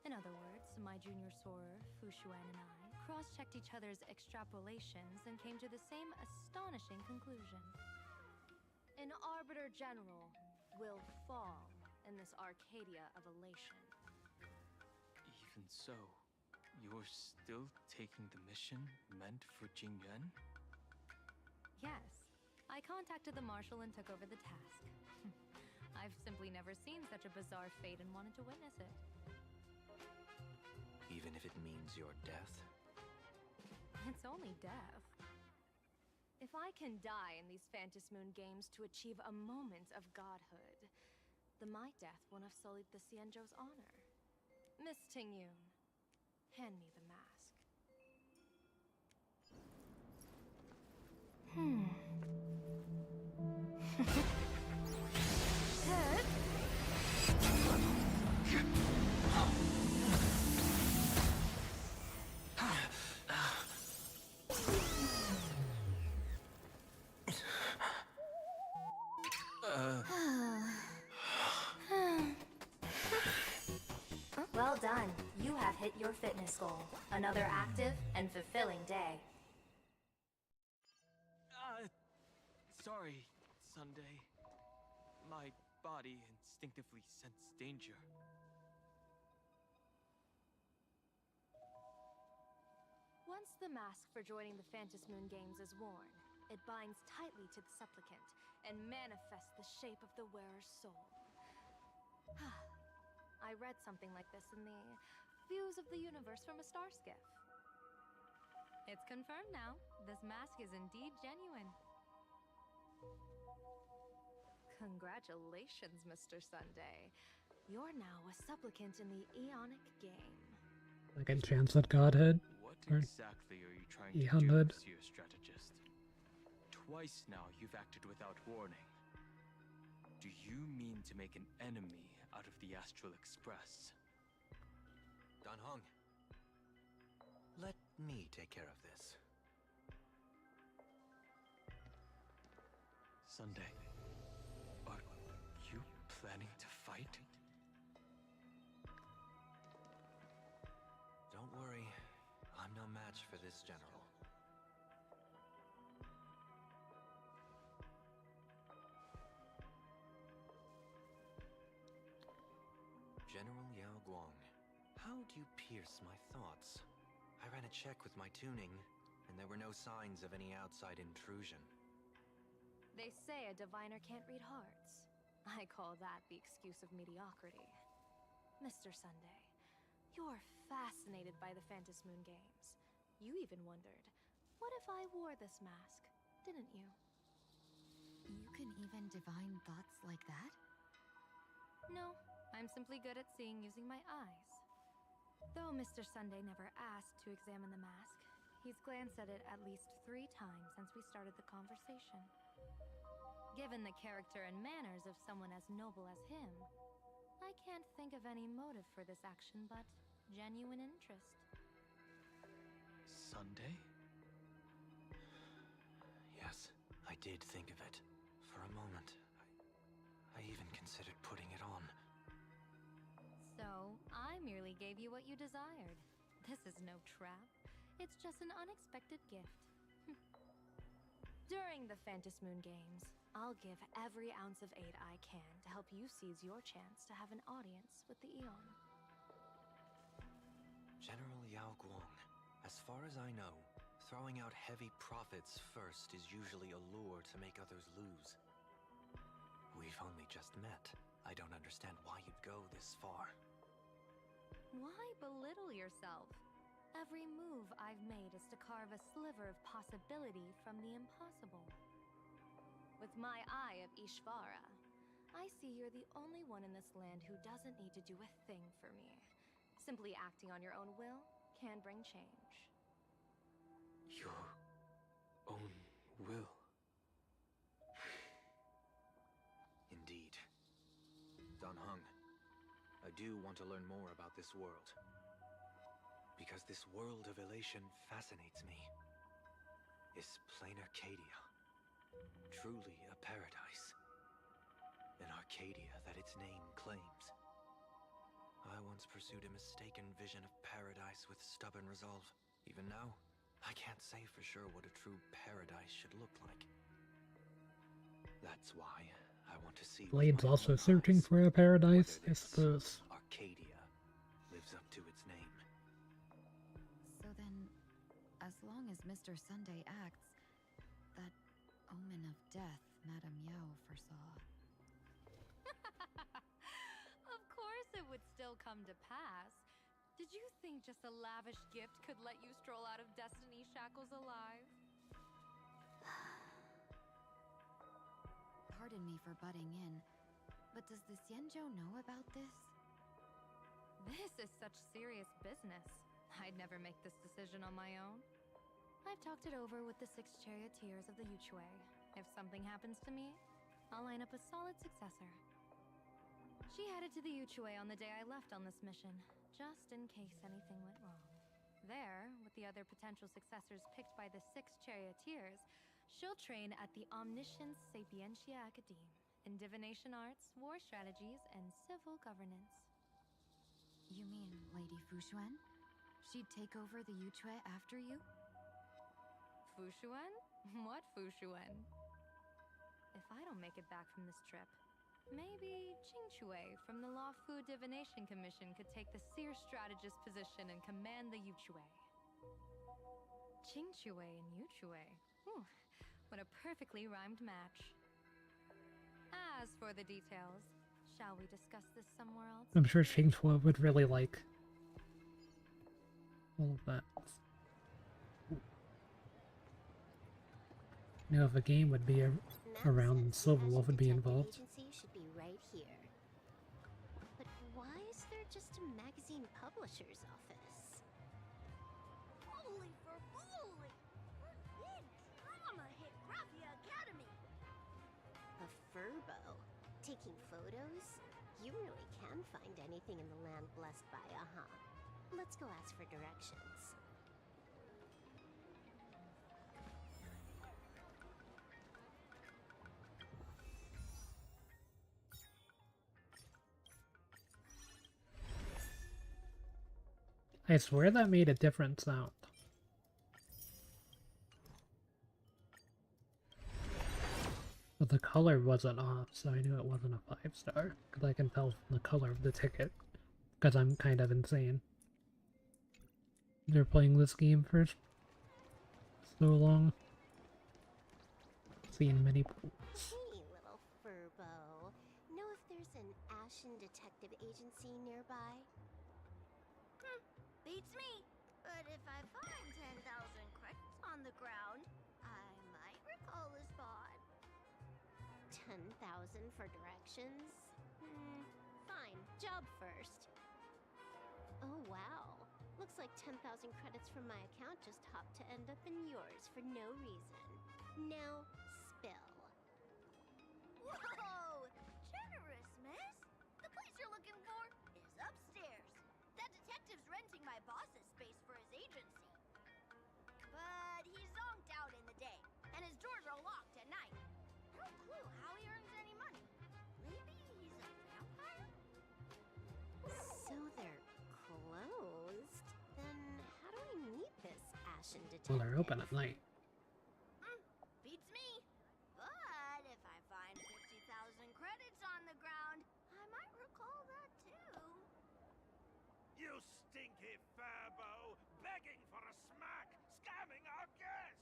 in other words, my junior soror, Fu Xuan, and I, cross-checked each other's extrapolations and came to the same astonishing conclusion. An Arbiter General will fall in this Arcadia of elation. Even so, you're still taking the mission meant for Jingyuan? Yes, I contacted the Marshal and took over the task. I've simply never seen such a bizarre fate and wanted to witness it. Even if it means your death? It's only death. If I can die in these Phantasmoon Games to achieve a moment of godhood, then my death won't have sullied the Xianzhou's honor. Miss Tingyun, hand me the mask. Ted? Well done. You have hit your fitness goal. Another active and fulfilling day. Sorry, Sunday. My body instinctively sensed danger. Once the mask for joining the Phantasmoon Games is worn, it binds tightly to the supplicant and manifests the shape of the wearer's soul. I read something like this in the Views of the Universe from a Star Skiff. It's confirmed now. This mask is indeed genuine. Congratulations, Mr. Sunday. You're now a supplicant in the Aeonic game. Like a chance at godhood. What Or exactly are you trying to do, E100. Monsieur Strategist? Twice now you've acted without warning. Do you mean to make an enemy out of the Astral Express? Dan Hong, let me take care of this. Sunday, are you planning to fight? Don't worry, I'm no match for this general. How'd you pierce my thoughts? I ran a check with my tuning, and there were no signs of any outside intrusion. They say a diviner can't read hearts. I call that the excuse of mediocrity. Mr. Sunday, you're fascinated by the Phantom Moon Games. You even wondered, what if I wore this mask, didn't you? You can even divine thoughts like that? No, I'm simply good at seeing using my eyes. Though Mr. Sunday never asked to examine the mask, he's glanced at it at least 3 times since we started the conversation. Given the character and manners of someone as noble as him, I can't think of any motive for this action but genuine interest. Sunday? Yes, I did think of it. For a moment, I even considered putting it on. So, I merely gave you what you desired. This is no trap. It's just an unexpected gift. During the Phantom Moon Games, I'll give every ounce of aid I can to help you seize your chance to have an audience with the Eon. General Yao Guang, as far as I know, throwing out heavy profits first is usually a lure to make others lose. We've only just met. I don't understand why you'd go this far. Why belittle yourself? Every move I've made is to carve a sliver of possibility from the impossible. With my eye of Ishvara, I see you're the only one in this land who doesn't need to do a thing for me. Simply acting on your own will can bring change. Your own will. Indeed. Dan Heng, I do want to learn more about this world. Because this world of elation fascinates me. Is Planarcadia truly a paradise? An Arcadia that its name claims? I once pursued a mistaken vision of paradise with stubborn resolve. Even now, I can't say for sure what a true paradise should look like. That's why I want to see with Blade's my also own searching eyes for a paradise, whether I this suppose. Arcadia lives up to its name. So then, as long as Mr. Sunday acts, that omen of death Madame Yao foresaw. Of course it would still come to pass. Did you think just a lavish gift could let you stroll out of Destiny shackles alive? Pardon me for butting in, but does the Xianzhou know about this? This is such serious business. I'd never make this decision on my own. I've talked it over with the 6 charioteers of the Yuchue. If something happens to me, I'll line up a solid successor. She headed to the Yuchue on the day I left on this mission, just in case anything went wrong. There, with the other potential successors picked by the 6 charioteers, she'll train at the Omniscience Sapientia Academe in divination arts, war strategies, and civil governance. You mean Lady Fushuan? She'd take over the Yuchue after you? Fushuan? What Fushuan? If I don't make it back from this trip, maybe Qingchue from the Lafu Divination Commission could take the seer strategist position and command the Yuchue. Qingchue and Yuchue. Whew, what a perfectly rhymed match. As for the details, shall we discuss this somewhere else? I'm sure Xinghua would really like all of that. You know, if a game would be around Silverwolf would be involved. Agency should be right here. But why is there just a magazine publisher's office? Holy for holy! Big drama hit Graphia Academy! A furbo? Taking photos? You really can find anything in the land blessed by Aha. Let's go ask for directions. I swear that made a different sound. But the color wasn't off, so I knew it wasn't a 5-star. Because I can tell from the color of the ticket. Because I'm kind of insane. They're playing this game for so long. Seeing many pools. Hey, little furbo. Know if there's an Ashen Detective Agency nearby? Beats me. But if I find 10,000 credits on the ground, I might recall the spot. 10,000 for directions? Fine. Job first. Oh, wow. Looks like 10,000 credits from my account just hopped to end up in yours for no reason. Now, spill. Whoa! Generous, miss. The place you're looking for is upstairs. That detective's renting my boss's space for his agency. But he's zonked out in the day, and his doors are locked at night. No clue how he earns any money. Maybe he's a vampire? So they're closed? Then how do I meet this Ashen Detective? Well, they're open at night. Beats me. But if I find 50,000 credits on the ground, I might recall that too. You stinky furbo! Begging for a smack! Scamming our guest!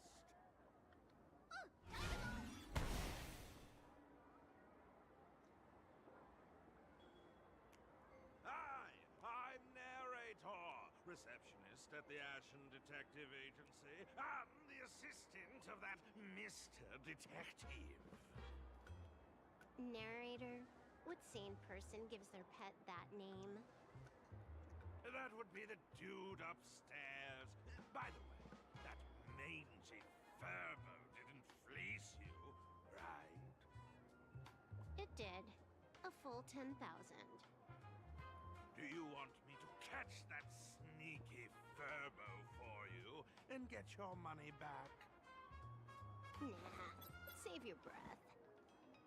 Hi, I'm Narrator, receptionist at the Ashen Detective Agency. I'm the assistant of that Mr. Detective. Narrator? What sane person gives their pet that name? That would be the dude upstairs. By the way, that mangy furbo didn't fleece you, right? It did. A full 10,000. Do you want me to catch that sneaky furbo for you and get your money back? Nah, save your breath.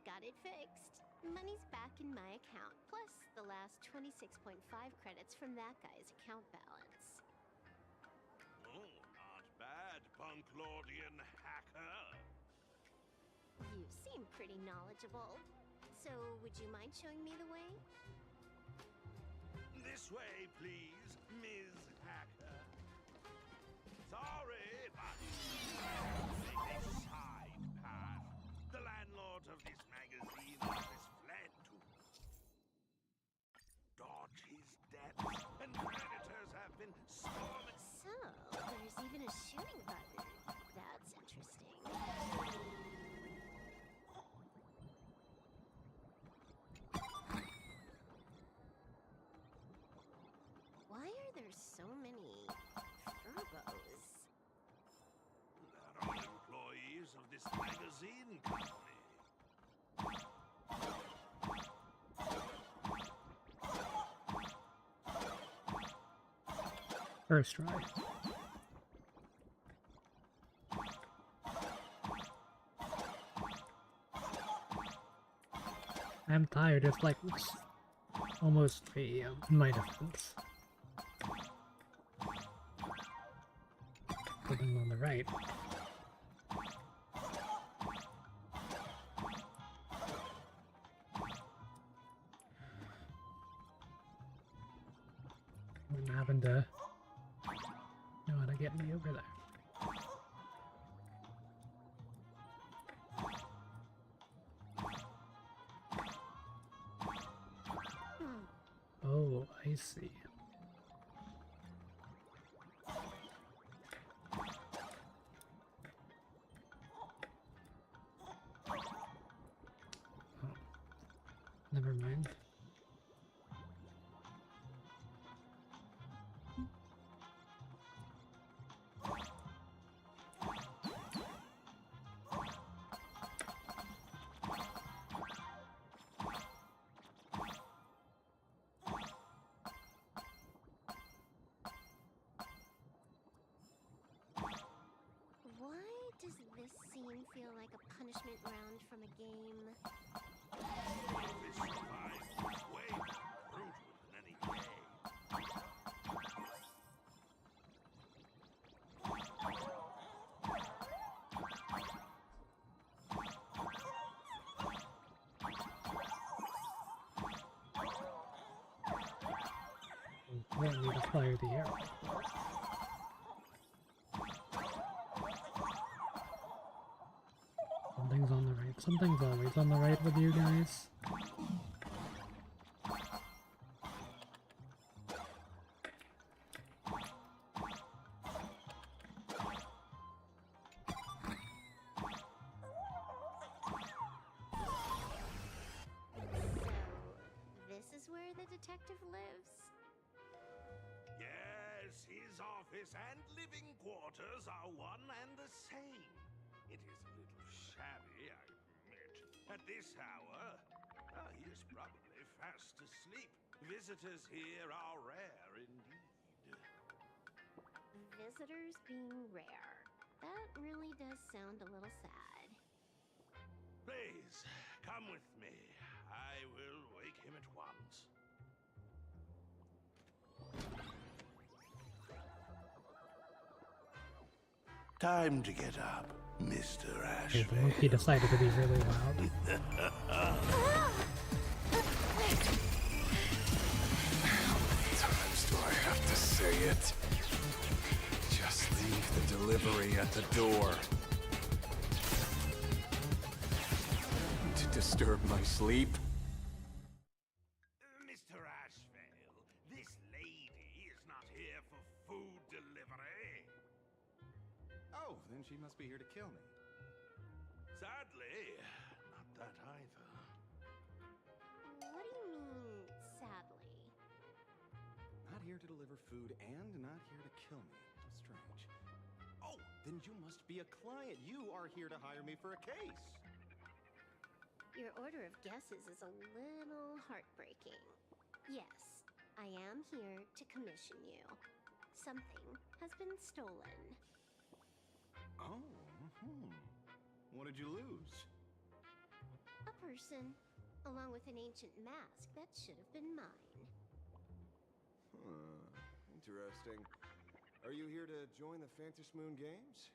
Got it fixed. Money's back in my account, plus the last 26.5 credits from that guy's account balance. Oh, not bad, Punklordian hacker. You seem pretty knowledgeable. So, would you mind showing me the way? This way, please, Ms. Hacker. Sorry, but take a side path. The landlord of this magazine has fled to dodge his debts, and creditors have been storming. So, there's even a shooting button. That's interesting. Why are there so many furbos? They're all employees of this magazine company. First try. I'm tired. It's like almost 3 AM in my defense. Living on the right. What happened to know how to get me over there? Oh, I see. Oh, never mind. Why does this scene feel like a punishment round from a game? This surprise is way more brutal than any game. I want me to fire the arrow. Something's always on the right with you guys. This is where the detective lives? Yes, his office and living quarters are one and the same. It is a little shabby, I admit. At this hour, he is probably fast asleep. Visitors here are rare indeed. Visitors being rare. That really does sound a little sad. Please, come with me. I will wake him at once. Time to get up, Mr. Okay, the Ashvale. monkey decided to be really loud. How many times do I have to say it? Just leave the delivery at the door. To disturb my sleep? Mr. Ashvale, this lady is not here for food delivery. Oh, then she must be here to kill me. Sadly, not that either. What do you mean, sadly? Not here to deliver food and not here to kill me. How strange. Oh, then you must be a client. You are here to hire me for a case. Your order of guesses is a little heartbreaking. Yes, I am here to commission you. Something has been stolen. Oh, What did you lose? A person, along with an ancient mask that should have been mine. Interesting. Are you here to join the Phantom Moon Games?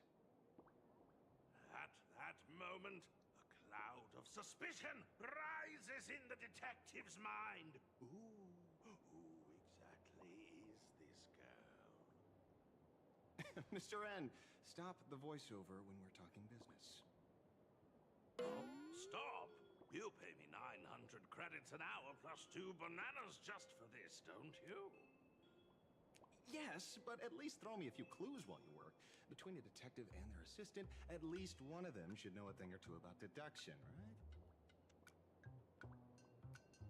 At that moment, a cloud of suspicion rises in the detective's mind. Who exactly is this girl? Mr. N, stop the voiceover when we're talking business. Stop! You pay me 900 credits an hour plus 2 bananas just for this, don't you? Yes, but at least throw me a few clues while you work. Between a detective and their assistant, at least one of them should know a thing or two about deduction, right?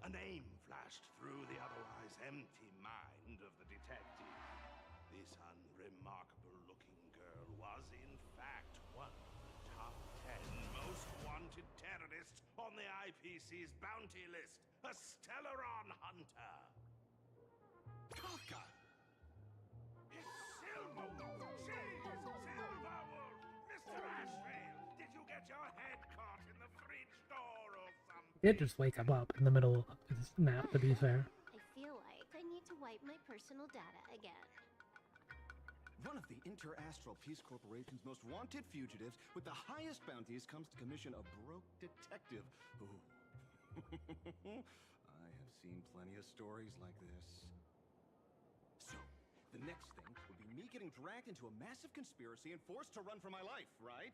A name flashed through the otherwise empty mind of the detective. This unremarkable-looking girl was, in fact, one of the top 10 most wanted terrorists on the IPC's bounty list, a Stellaron hunter. Kafka! It's Silverwood! She is Silverwood! Mr. Ashvale, did you get your head caught in the fridge door or something? It just wake him up in the middle of his nap, to be fair. I feel like I need to wipe my personal data again. One of the Inter-Astral Peace Corporation's most wanted fugitives with the highest bounties comes to commission a broke detective. Ooh. I have seen plenty of stories like this. So, the next thing would be me getting dragged into a massive conspiracy and forced to run for my life, right?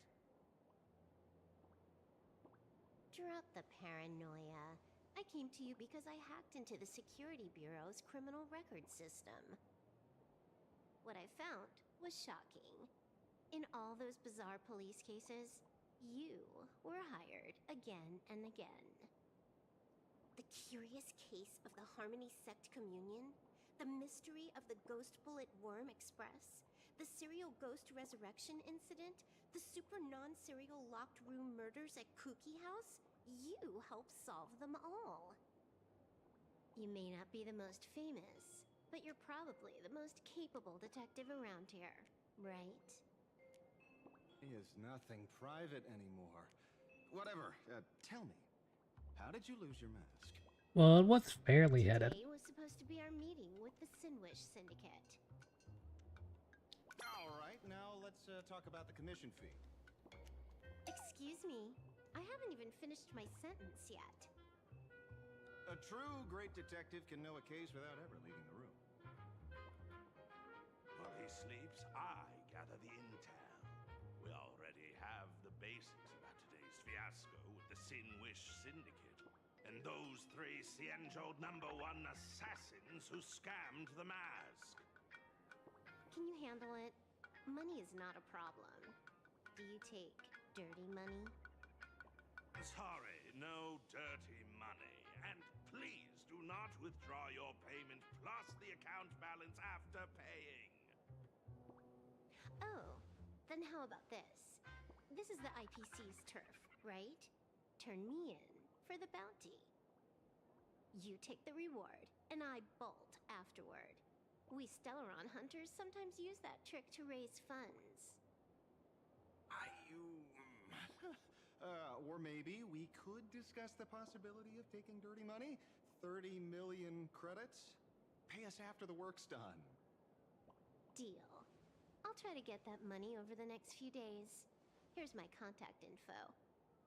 Drop the paranoia. I came to you because I hacked into the Security Bureau's criminal record system. What I found was shocking. In all those bizarre police cases, you were hired again and again. The curious case of the Harmony Sect Communion, the mystery of the Ghost Bullet Worm Express, the serial ghost resurrection incident, the super non-serial locked room murders at Kooky House, you helped solve them all. You may not be the most famous, but you're probably the most capable detective around here, right? Is nothing private anymore. Whatever, tell me, how did you lose your mask? Well, it was fairly headed. Today was supposed to be our meeting with the Sinwish Syndicate. Alright, now let's talk about the commission fee. Excuse me, I haven't even finished my sentence yet. A true great detective can know a case without ever leaving the room. While he sleeps, I gather the intel. We already have the basics about today's fiasco with the Sin Wish Syndicate, and those three Xianzhou #1 assassins who scammed the mask. Can you handle it? Money is not a problem. Do you take dirty money? Sorry, no dirty money. And please do not withdraw your payment plus the account balance after paying. Oh, then how about this? This is the IPC's turf, right? Turn me in for the bounty. You take the reward, and I bolt afterward. We Stellaron hunters sometimes use that trick to raise funds. Or maybe we could discuss the possibility of taking dirty money. 30 million credits? Pay us after the work's done. Deal. I'll try to get that money over the next few days. Here's my contact info.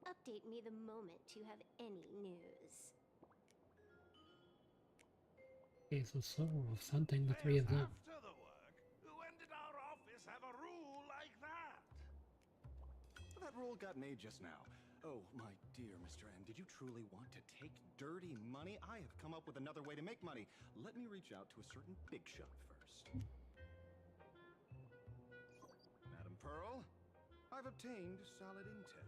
Update me the moment you have any news. Okay, so Soulwolf's hunting the three of them. After the work, when did our office have a rule like that? That rule got made just now. Oh, my dear Mr. N, did you truly want to take dirty money? I have come up with another way to make money. Let me reach out to a certain big shot first. Madam Pearl, I've obtained solid intel.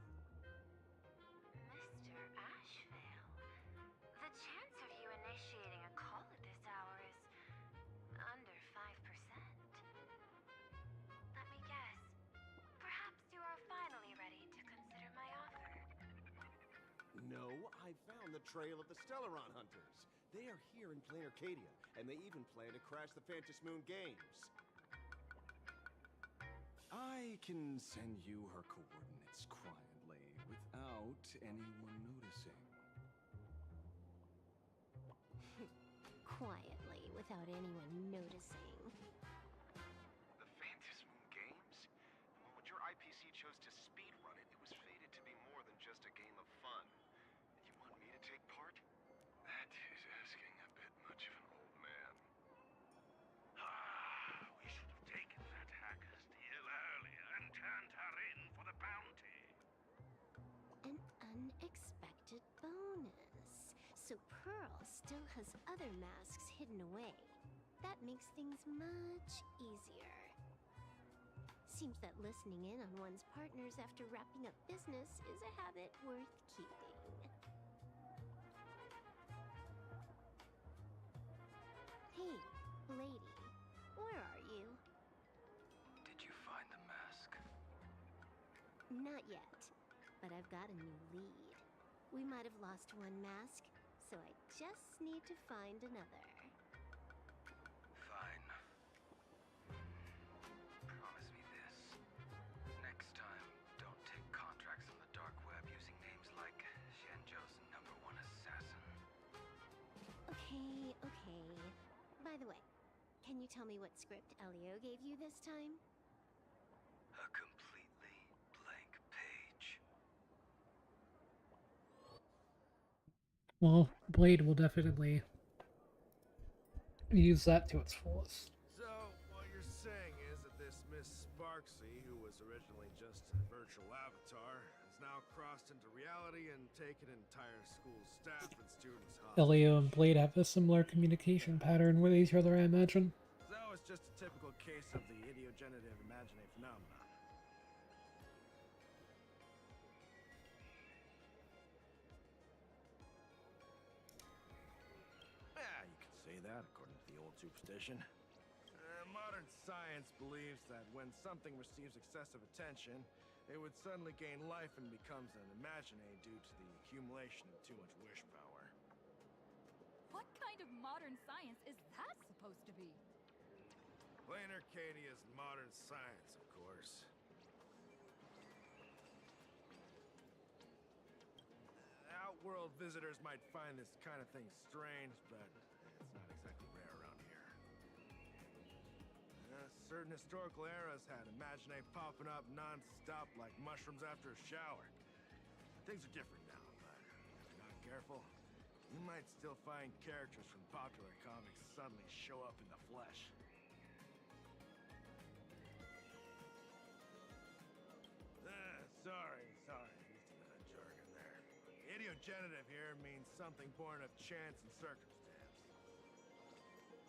Mr. Ashvale, the chance of you initiating a call at this hour is under 5%. Let me guess. Perhaps you are finally ready to consider my offer. No, I found the trail of the Stellaron hunters. They are here in Planarcadia, and they even plan to crash the Phantom Moon Games. I can send you her coordinates quietly, without anyone noticing. Quietly, without anyone noticing. The Phantom Moon Games? Well, when your IPC chose to speedrun it, it was fated to be more than just a game of fun. You want me to take part? That is asking a bit much of an old man. We should have taken that hacker's deal earlier and turned her in for the bounty. An unexpected bonus. So Pearl still has other masks hidden away. That makes things much easier. Seems that listening in on one's partners after wrapping up business is a habit worth keeping. Hey, lady, where are you? Did you find the mask? Not yet, but I've got a new lead. We might have lost one mask, so I just need to find another. Fine. Promise me this. Next time, don't take contracts on the dark web using names like Xianzhou's #1 assassin. Okay, okay. By the way, can you tell me what script Elio gave you this time? A completely blank page. Well, Blade will definitely use that to its fullest. So, what you're saying is that this Miss Sparksy, who was originally just a virtual avatar, has now crossed into reality and taken entire school staff and students hostage. Elio and Blade have a similar communication pattern with each other, I imagine. So it's just a typical case of the idiogenerative imaginae phenomenon. Yeah, you could say that according to the old superstition. Modern science believes that when something receives excessive attention, it would suddenly gain life and becomes an imaginae due to the accumulation of too much wish power. What kind of modern science is that supposed to be? Planarcadia's modern science, of course. Outworld visitors might find this kind of thing strange, but it's not exactly rare around here. Certain historical eras had imaginae popping up non-stop like mushrooms after a shower. Things are different now, but if you're not careful, you might still find characters from popular comics suddenly show up in the flesh. Sorry, Mr. Manager. genitive here means something born of chance and circumstance.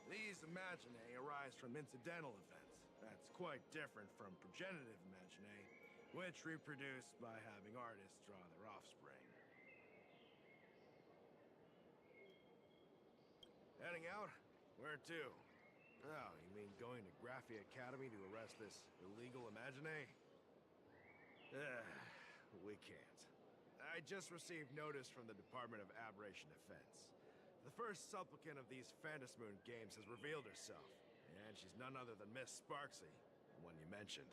These imaginae arise from incidental events. That's quite different from progenitive imaginae, which reproduce by having artists draw their offspring. Heading out? Where to? Oh, you mean going to Graphia Academy to arrest this illegal imaginae? We can't. I just received notice from the Department of Aberration Defense. The first supplicant of these Phantasmoon games has revealed herself, and she's none other than Miss Sparksy, the one you mentioned.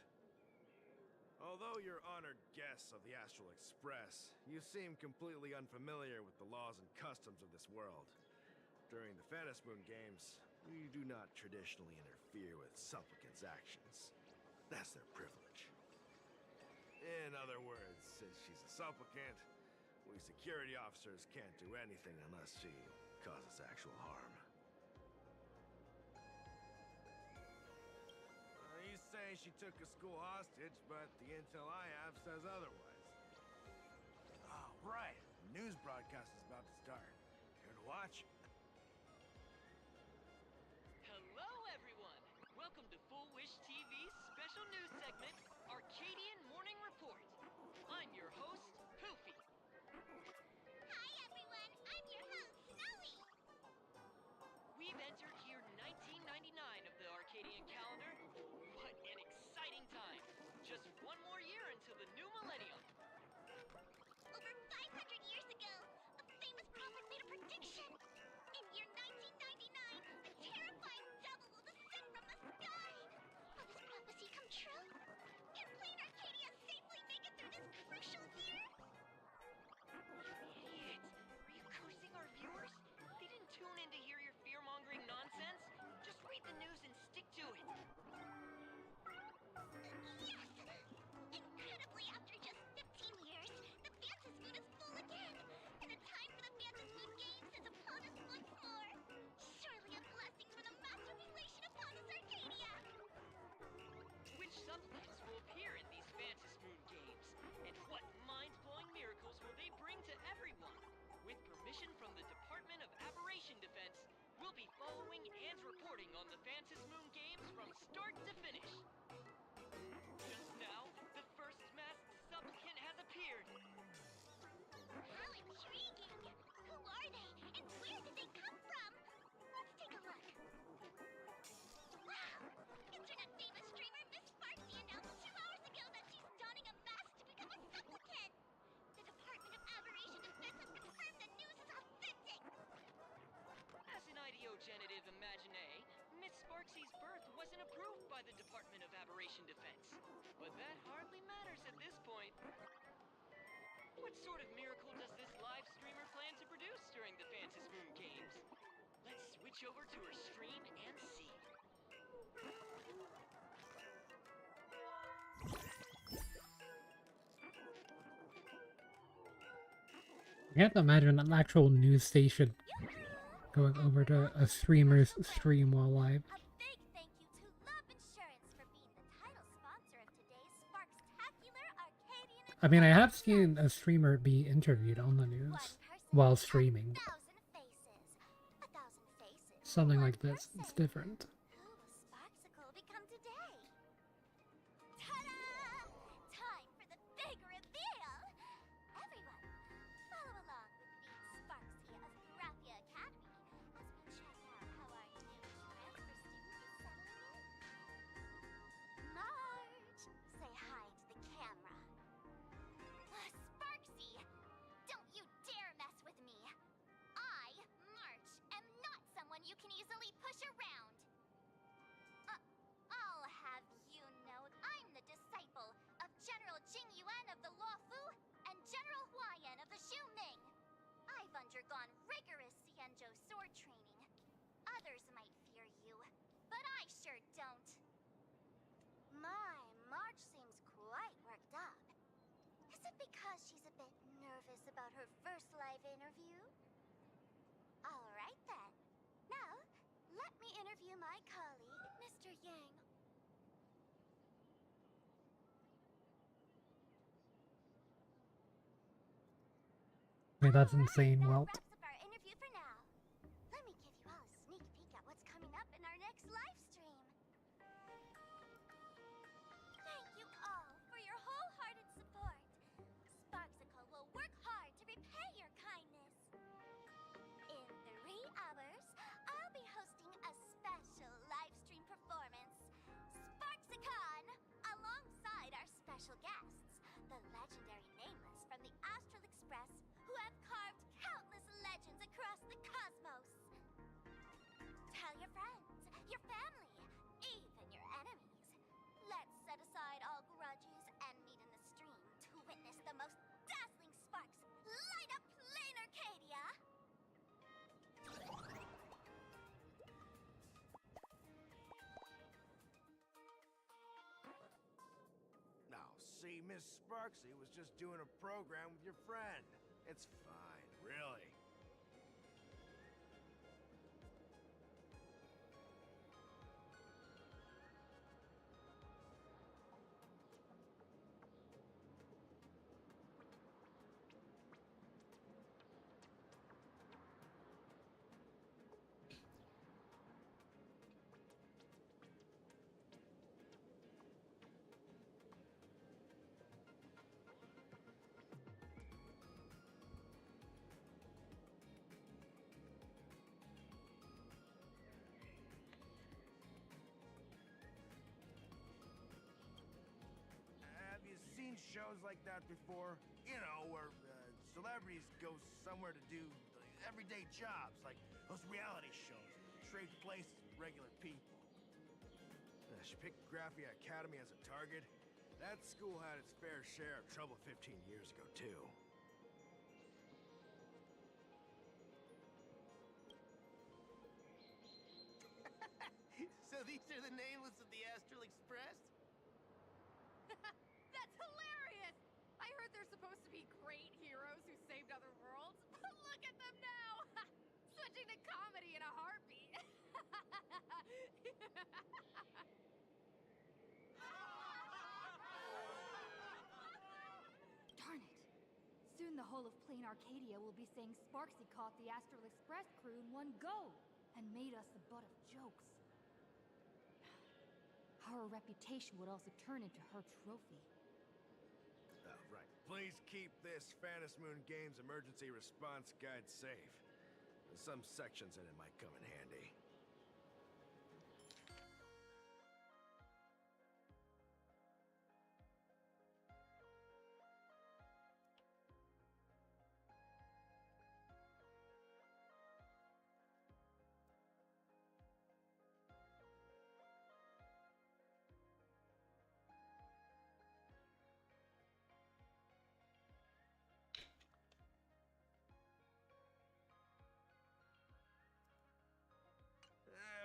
Although you're honored guests of the Astral Express, you seem completely unfamiliar with the laws and customs of this world. During the Phantasmoon games, we do not traditionally interfere with supplicants' actions. That's their privilege. In other words, since she's a supplicant, we security officers can't do anything unless she causes actual harm. You say she took a school hostage, but the intel I have says otherwise. Oh, right. The news broadcast is about to start. Care to watch? Hello, everyone! Welcome to Full Wish TV's special news segment, Arcadian Morning Report. I'm your host, Poofy. Hi, everyone. I'm your host, Snowy. We've entered year 1999 of the Arcadian calendar. What an exciting time! Just one more year until the new millennium. Over 500 years ago, a famous prophet made a prediction. In year 1999, a terrifying devil will descend from the sky. Will this prophecy come true? Can Planarcadia safely make it through this crucial year? Idiot! Are you cursing our viewers? They didn't tune in to hear your fear-mongering nonsense. Just read the news and stick to it. Yes! Incredibly, after just 15 years, the Phantasmoon is full again, and the time for the Phantasmoon Games is upon us once more. Surely a blessing from the master relation upon us, Arcadia! Which supplicants will appear in these Phantasmoon games? And what mind-blowing miracles will they bring to everyone? With permission from the Department of Aberration Defense, we'll be following and reporting on the Phantasmoon games from start to finish. Just now, the first masked supplicant has appeared. How intriguing! Who are they, and where did they come from? Let's take a look. Wow! Internet-famous streamer Miss Sparksy announced 2 hours ago that she's donning a mask to become a supplicant! The Department of Aberration Defense has confirmed the news is authentic! As an ideogenitive imaginae, Miss Sparksy's birth wasn't approved by the Department of Aberration Defense. But that hardly matters at this point. What sort of miracle does this live streamer plan to produce during the Phantasmoon games? Let's switch over to her stream and see. I can't imagine an actual news station going over to a streamer's stream while live. A big thank you to Love Insurance for being the title sponsor of today's Sparkstacular Arcadian. I mean, I have seen a streamer be interviewed on the news while streaming. Something like this, it's different. Who will Sparksicle become today? Ta-da! Time for the big reveal! Everyone, follow along with me, Sparksy of Graphia Academy, as we check out how our new transfer student is settling in. Marge, say hi to the camera. Sparksy, don't you dare mess with me! I, March, am not someone you can easily push around! I'll have you know I'm the disciple of General Jing Yuan of the Luofu and General Huayan of the Xu Ming. I've undergone rigorous Xianzhou sword training. Others might fear you, but I sure don't. My, March seems quite worked up. Is it because she's a bit nervous about her first live interview? Alright then. Now, let me interview my colleague, Mr. Yang. Hey, that's insane, Welt. Wraps up our interview for now. Let me give you all a sneak peek at what's coming up in our next live stream. Thank you all for your wholehearted support. Sparksicle will work hard to repay your kindness. In 3 hours, I'll be hosting a special live stream performance, Sparksicon, alongside our special guests, the legendary Nameless from the Astral Express, who have carved countless legends across the cosmos. Tell your friends, your family, even your enemies. Let's set aside all grudges and meet in the stream to witness the most dazzling sparks light up Planarcadia. Now, see, Miss Sparksy was just doing a program with your friend. It's fine, really. Have you seen shows like that before? You know, where celebrities go somewhere to do everyday jobs, like those reality shows, trade places with regular people. She picked Graphia Academy as a target. That school had its fair share of trouble 15 years ago, too. So these are the Nameless of the Astral Express? That's hilarious! I heard they're supposed to be great heroes who saved other worlds. Look at them now! Switching to comedy in a heartbeat. Darn it. Soon the whole of Planarcadia will be saying Sparksy caught the Astral Express crew in one go and made us the butt of jokes. Our reputation would also turn into her trophy. Right. Please keep this Phantasmoon Games emergency response guide safe. Some sections in it might come in handy.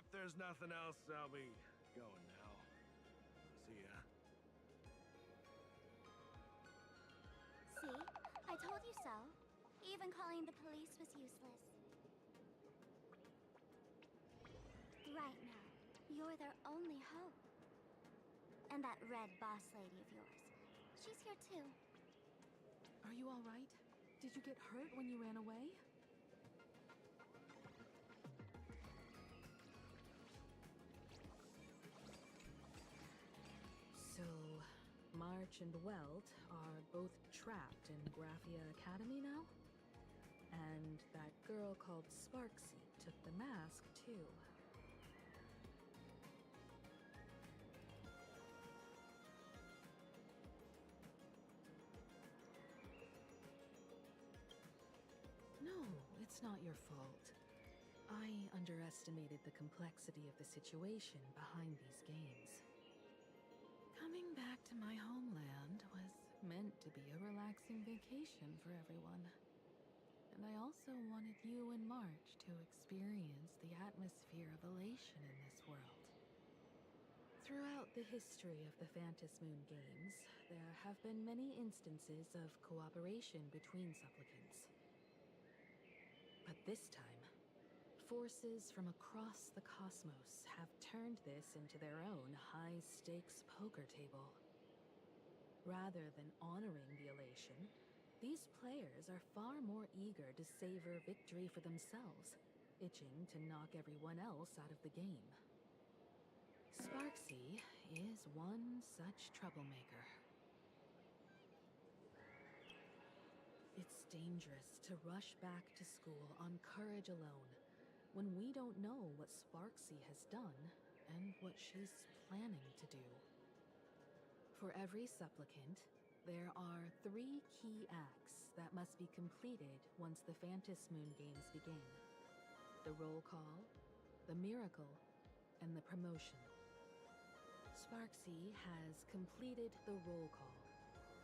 If there's nothing else, I'll be going now. See ya. See? I told you so. Even calling the police was useless. Right now, you're their only hope. And that red boss lady of yours. She's here too. Are you all right? Did you get hurt when you ran away? So, March and Welt are both trapped in Graphia Academy now? And that girl called Sparksy took the mask, too. No, it's not your fault. I underestimated the complexity of the situation behind these games. Coming back to my homeland was meant to be a relaxing vacation for everyone. And I also wanted you and March to experience the atmosphere of elation in this world. Throughout the history of the Phantasmoon games, there have been many instances of cooperation between supplicants. But this time, forces from across the cosmos have turned this into their own high-stakes poker table. Rather than honoring the elation, These players are far more eager to savor victory for themselves, itching to knock everyone else out of the game. Sparksy is one such troublemaker. It's dangerous to rush back to school on courage alone when we don't know what Sparksy has done and what she's planning to do. For every supplicant, there are 3 key acts that must be completed once the Phantasmoon games begin. The roll call, the miracle, and the promotion. Sparksy has completed the roll call.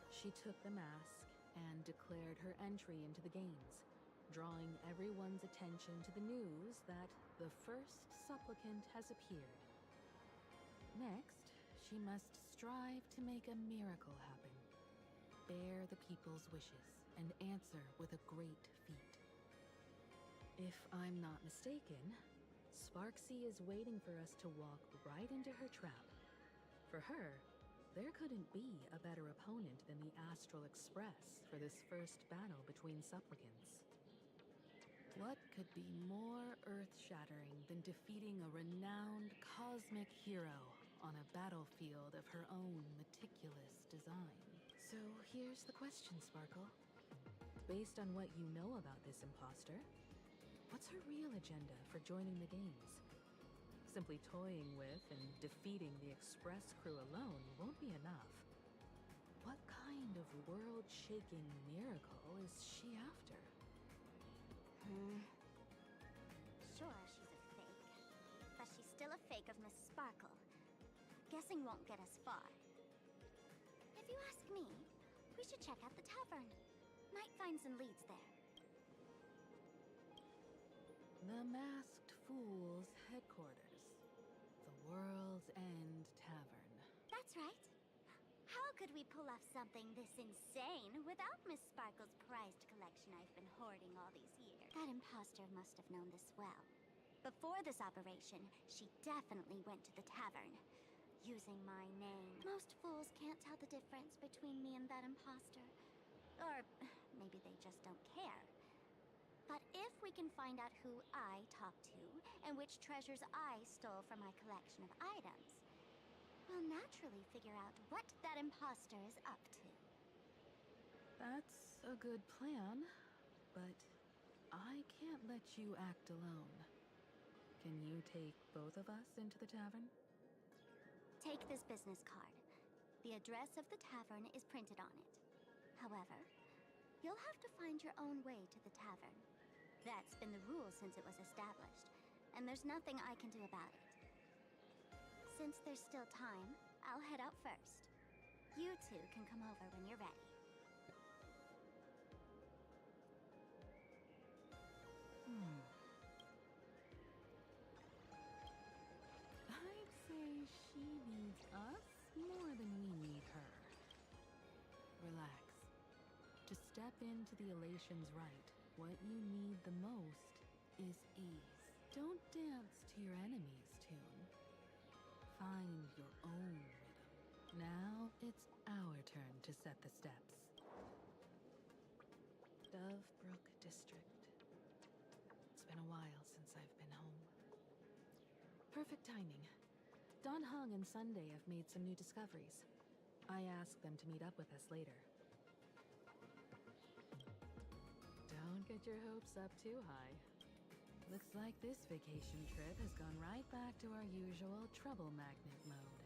She took the mask and declared her entry into the games, drawing everyone's attention to the news that the first supplicant has appeared. Next, she must strive to make a miracle happen, bear the people's wishes, and answer with a great feat. If I'm not mistaken, Sparksy is waiting for us to walk right into her trap. For her, there couldn't be a better opponent than the Astral Express for this first battle between supplicants. What could be more earth-shattering than defeating a renowned cosmic hero on a battlefield of her own meticulous design? So here's the question, Sparkle. Based on what you know about this imposter, what's her real agenda for joining the games? Simply toying with and defeating the Express crew alone won't be enough. What kind of world-shaking miracle is she after? Sure, she's a fake. But she's still a fake of Miss Sparkle. Guessing won't get us far. If you ask me, we should check out the tavern. Might find some leads there. The Masked Fool's headquarters. The World's End Tavern. That's right. How could we pull off something this insane without Miss Sparkle's prized collection I've been hoarding all these years? That imposter must have known this well. Before this operation, she definitely went to the tavern, using my name. Most fools can't tell the difference between me and that imposter. Or maybe they just don't care. But if we can find out who I talked to, and which treasures I stole from my collection of items, we'll naturally figure out what that imposter is up to. That's a good plan, but I can't let you act alone. Can you take both of us into the tavern? Take this business card. The address of the tavern is printed on it. However, you'll have to find your own way to the tavern. That's been the rule since it was established, and there's nothing I can do about it. Since there's still time, I'll head out first. You two can come over when you're ready. I'd say she needs us more than we need her. Relax. To step into the Elation's right, what you need the most is ease. Don't dance to your enemy's tune. Find your own rhythm. Now it's our turn to set the steps. Dovebrook District. It's been a while since I've been home. Perfect timing. Don Hung and Sunday have made some new discoveries. I asked them to meet up with us later. Don't get your hopes up too high. Looks like this vacation trip has gone right back to our usual trouble magnet mode.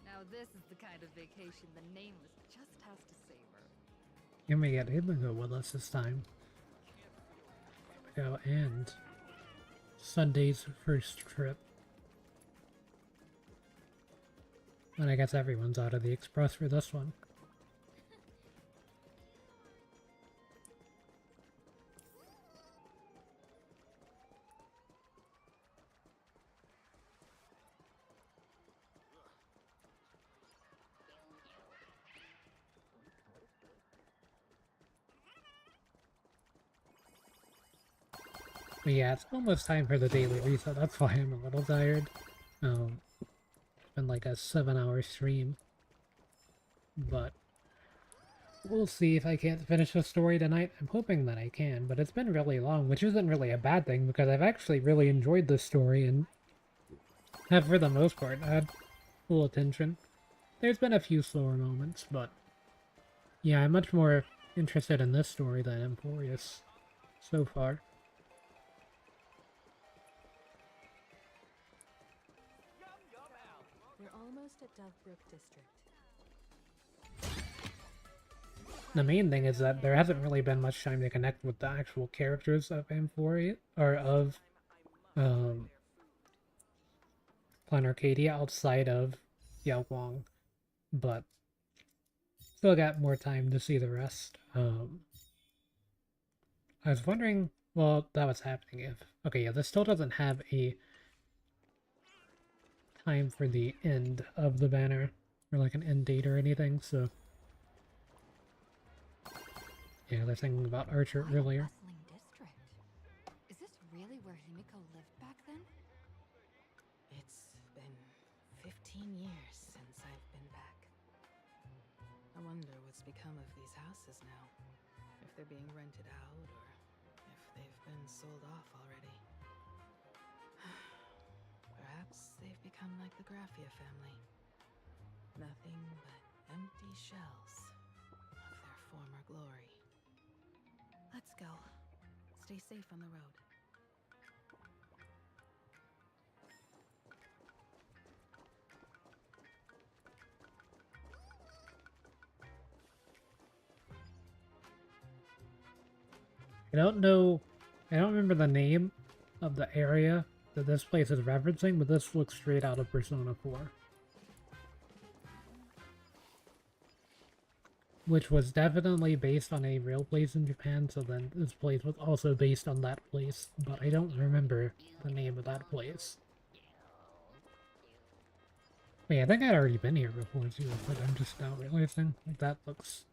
Now this is the kind of vacation the Nameless just has to savor. You may get Hidlingo with us this time. Go and Sunday's first trip. And I guess everyone's out of the Express for this one. But yeah, it's almost time for the daily reset. That's why I'm a little tired. It's been like a 7-hour stream. But we'll see if I can't finish the story tonight. I'm hoping that I can, but it's been really long, which isn't really a bad thing because I've actually really enjoyed this story and have, for the most part, had full attention. There's been a few slower moments, but yeah, I'm much more interested in this story than Emporius so far. We're almost at Dovebrook District. The main thing is that there hasn't really been much time to connect with the actual characters of Emporius, or of Planarcadia outside of Yao Guang, but still got more time to see the rest. I was wondering, well, that was happening if... Okay, yeah, this still doesn't have a time for the end of the banner, or like an end date or anything, so... Yeah, they're thinking about Archer earlier. District. Is this really where Himiko lived back then? It's been 15 years since I've been back. I wonder what's become of these houses now. If they're being rented out, or if they've been sold off already. Perhaps they've become like the Graffia family. Nothing but empty shells of their former glory. Let's go. Stay safe on the road. I don't know... I don't remember the name of the area that this place is referencing, but this looks straight out of Persona 4. Which was definitely based on a real place in Japan, so then this place was also based on that place, but I don't remember the name of that place. Wait, I think I'd already been here before too, but I'm just now realizing like, that looks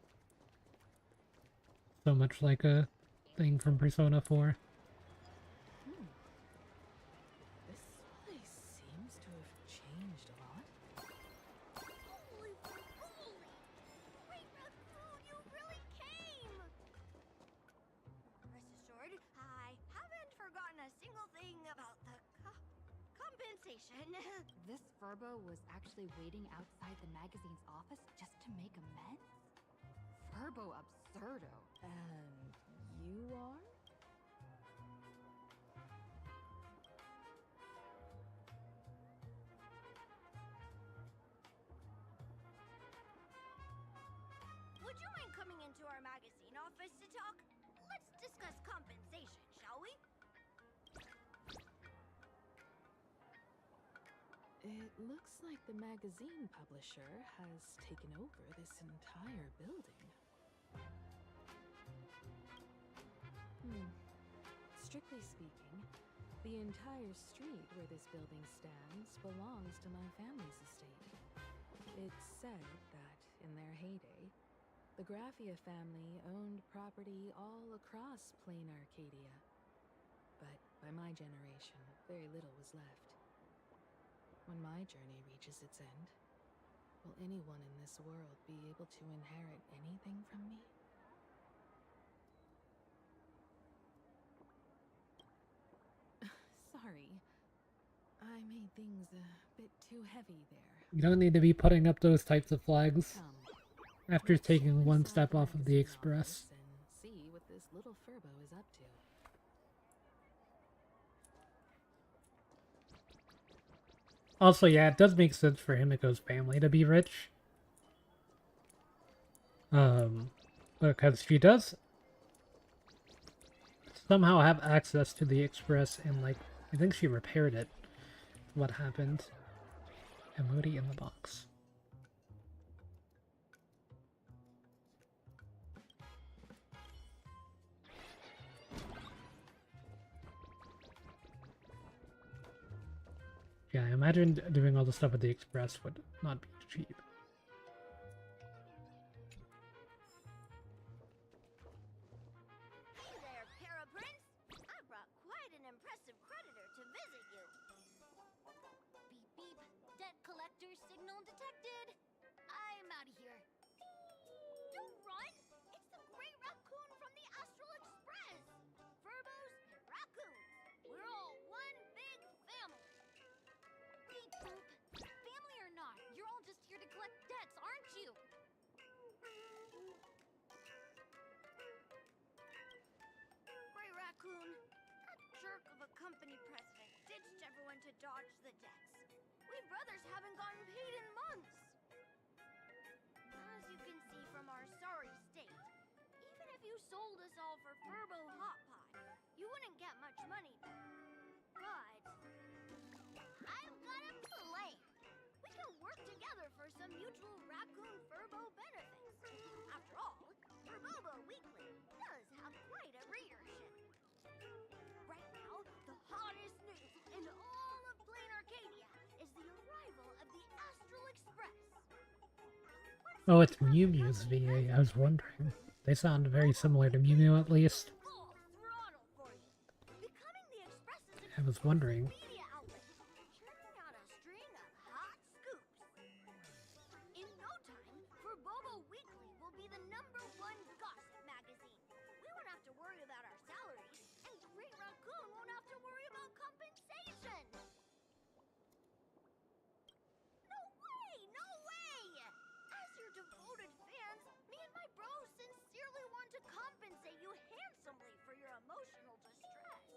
so much like a thing from Persona 4. This place seems to have changed a lot. Holy moly! Great raccoon, you really came! Rest assured, I haven't forgotten a single thing about the compensation. This Furbo was actually waiting outside the magazine's office just to make amends? Furbo absurdo. And you are? Would you mind coming into our magazine office to talk? Let's discuss compensation, shall we? It looks like the magazine publisher has taken over this entire building. Strictly speaking, the entire street where this building stands belongs to my family's estate. It's said that, in their heyday, the Graffia family owned property all across Planarcadia. But by my generation, very little was left. When my journey reaches its end, will anyone in this world be able to inherit anything from me? Sorry. I made things a bit too heavy there. You don't need to be putting up those types of flags after taking one step off of the express. And see what this little Furbo is up to. Also, yeah, it does make sense for Himiko's family to be rich. Because she does somehow have access to the express, and like, I think she repaired it. What happened? Emoji in the box. Yeah, I imagine doing all the stuff at the express would not be cheap. Hey there, Paraprince! I brought quite an impressive creditor to visit you. Beep beep. Debt collector signal detected. I'm out of here. Don't run! company president ditched everyone to dodge the debts. We brothers haven't gotten paid in months. As you can see from our sorry state, even if you sold us all for Furbo Hot Pot, you wouldn't get much money back. But I've got a plan. We can work together for some mutual raccoon Furbo benefits. After all, Furbobo Weekly does have quite a readership. Right now, the hottest news in all of Planarcadia is the arrival of the Astral Express. Oh, it's Mew Mew's VA. I was wondering. They sound very similar to Mew Mew, at least. I was wondering. Media outlet, churning out a string of hot scoops. In no time, Furbobo Weekly will be the #1 gossip magazine. We won't have to worry about our salaries, and Great Raccoon won't have to worry about compensation. No way! No way! As your devoted fans, me and my bros sincerely want to compensate you handsomely for your emotional distress.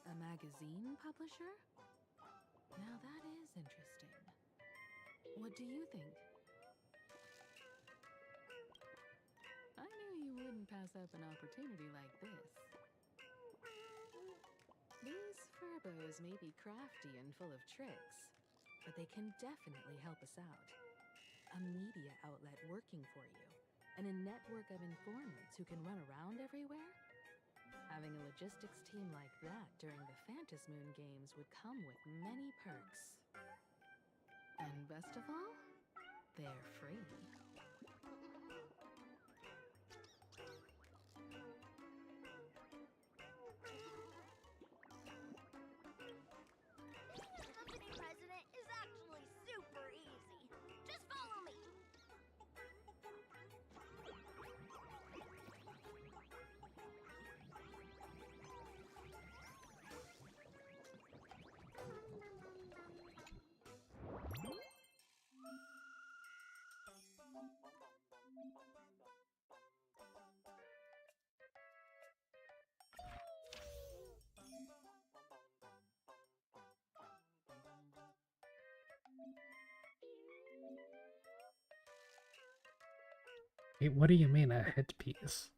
A magazine publisher? Now that is interesting. What do you think? I knew you wouldn't pass up an opportunity like this. These Furbos may be crafty and full of tricks, but they can definitely help us out. A media outlet working for you, and a network of informants who can run around everywhere? Having a logistics team like that during the Phantasmoon games would come with many perks. And best of all, they're free. Being a company president is actually super easy. Just follow me. Wait, what do you mean a hit piece?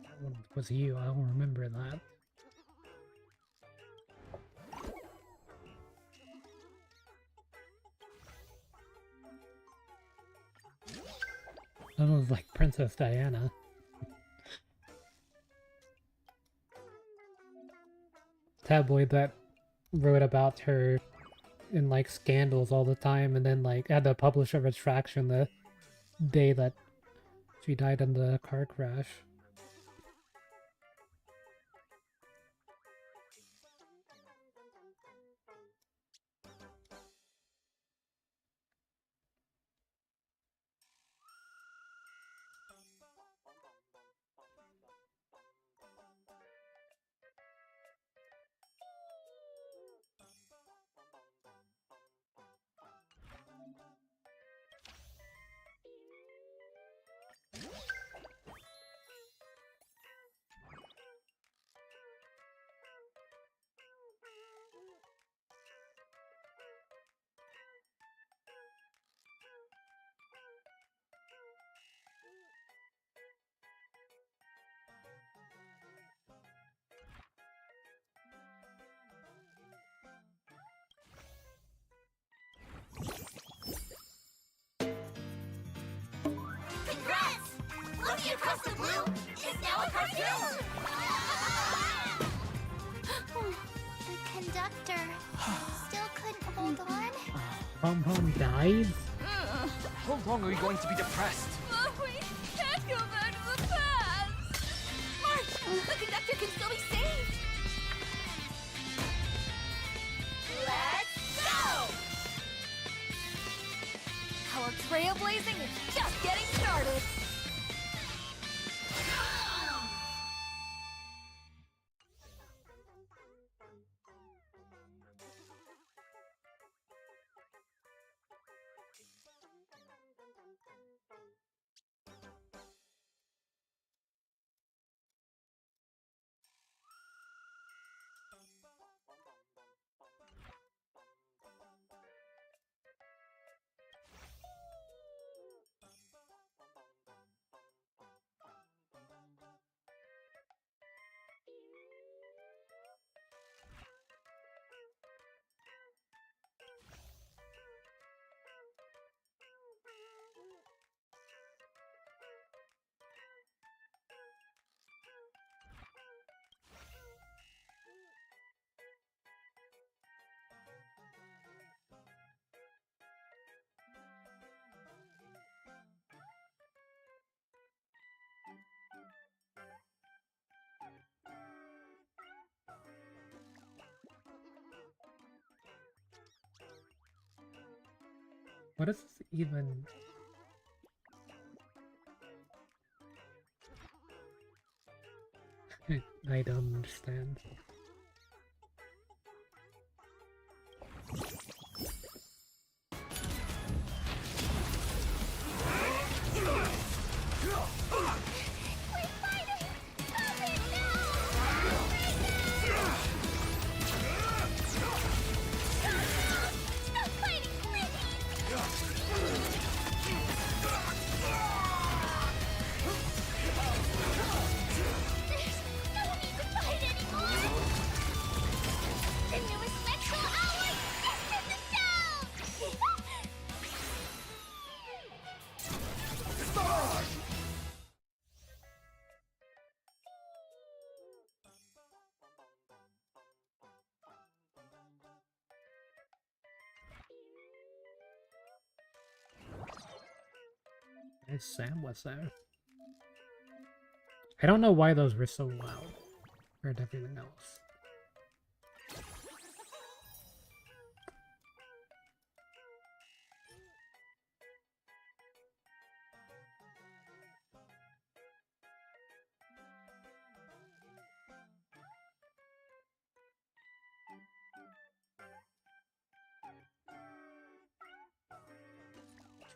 That one was you, I'll remember that. That was like Princess Diana. Tabloid that wrote about her in like scandals all the time, and then like had to publish a retraction the day that she died in the car crash. Congrats! Lucky Across the Blue is now a cartoon! The conductor still couldn't hold on. Pom Pom died? How long are we going to be depressed? But we can't go back to the past! The conductor can still be saved! Let's go! Our trailblazing is just getting started! What is this even? I don't understand. Sam was there. I don't know why those were so loud compared to everything else.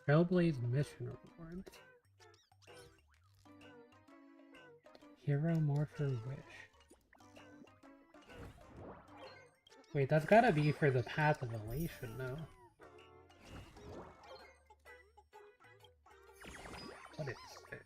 Trailblaze mission reward. Hero Morpher Wish. Wait, that's gotta be for the Path of Elation, no? What is this?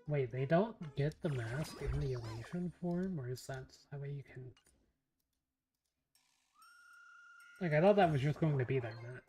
Wait, they don't get the mask in the elation form, or is that way you can... Like, I thought that was just going to be their map.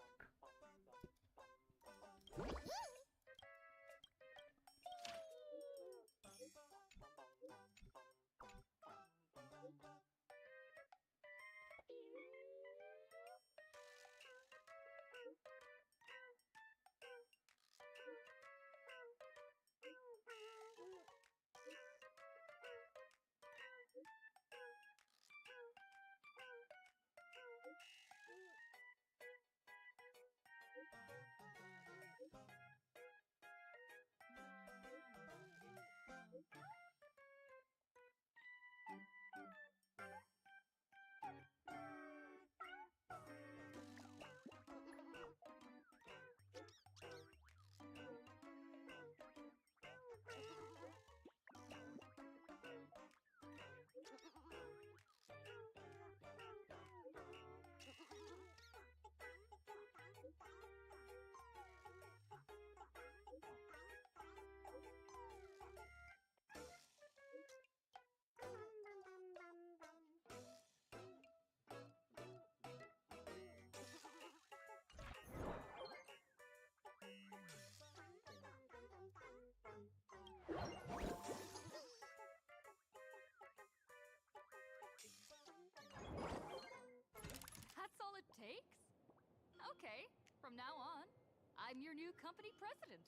new company president.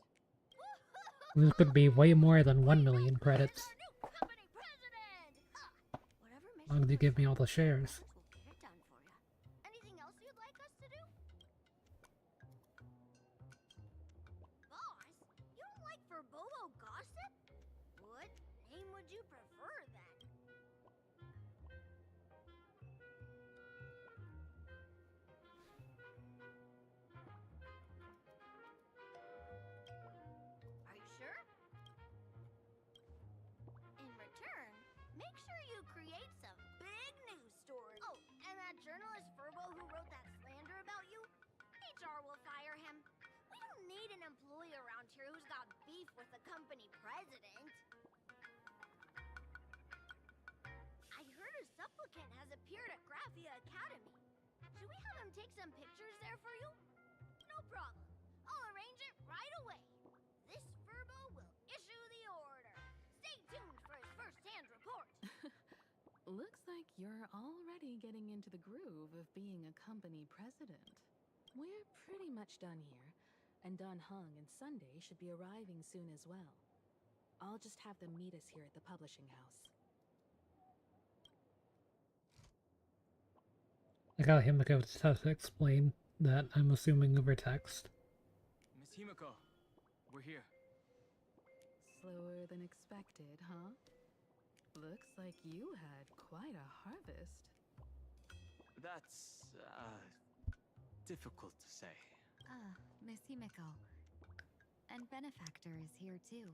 This could be way more than 1 million credits. Whatever As long as you give me all the shares. we'll get it done for you. Anything else you'd like us to do? Boss, you don't like Verbovo gossip? What name would you prefer then? Are you sure? In return, make sure you create some big news stories. Oh, and that journalist Furbo who wrote that slander about you? HR will fire him. We don't need an employee around here who's got beef with the company president. I heard a supplicant has appeared at Graphia Academy. Should we have him take some pictures there for you? No problem. I'll arrange it right away. This Furbo will issue the order. Stay tuned for his first-hand report. Looks like you're already getting into the groove of being a company president. We're pretty much done here, and Don Hung and Sunday should be arriving soon as well. I'll just have them meet us here at the publishing house. I got Himiko to explain that, I'm assuming over text. Miss Himiko, we're here. Slower than expected, huh? Looks like you had quite a harvest. That's, difficult to say. Ah, Miss Himiko. And Benefactor is here too.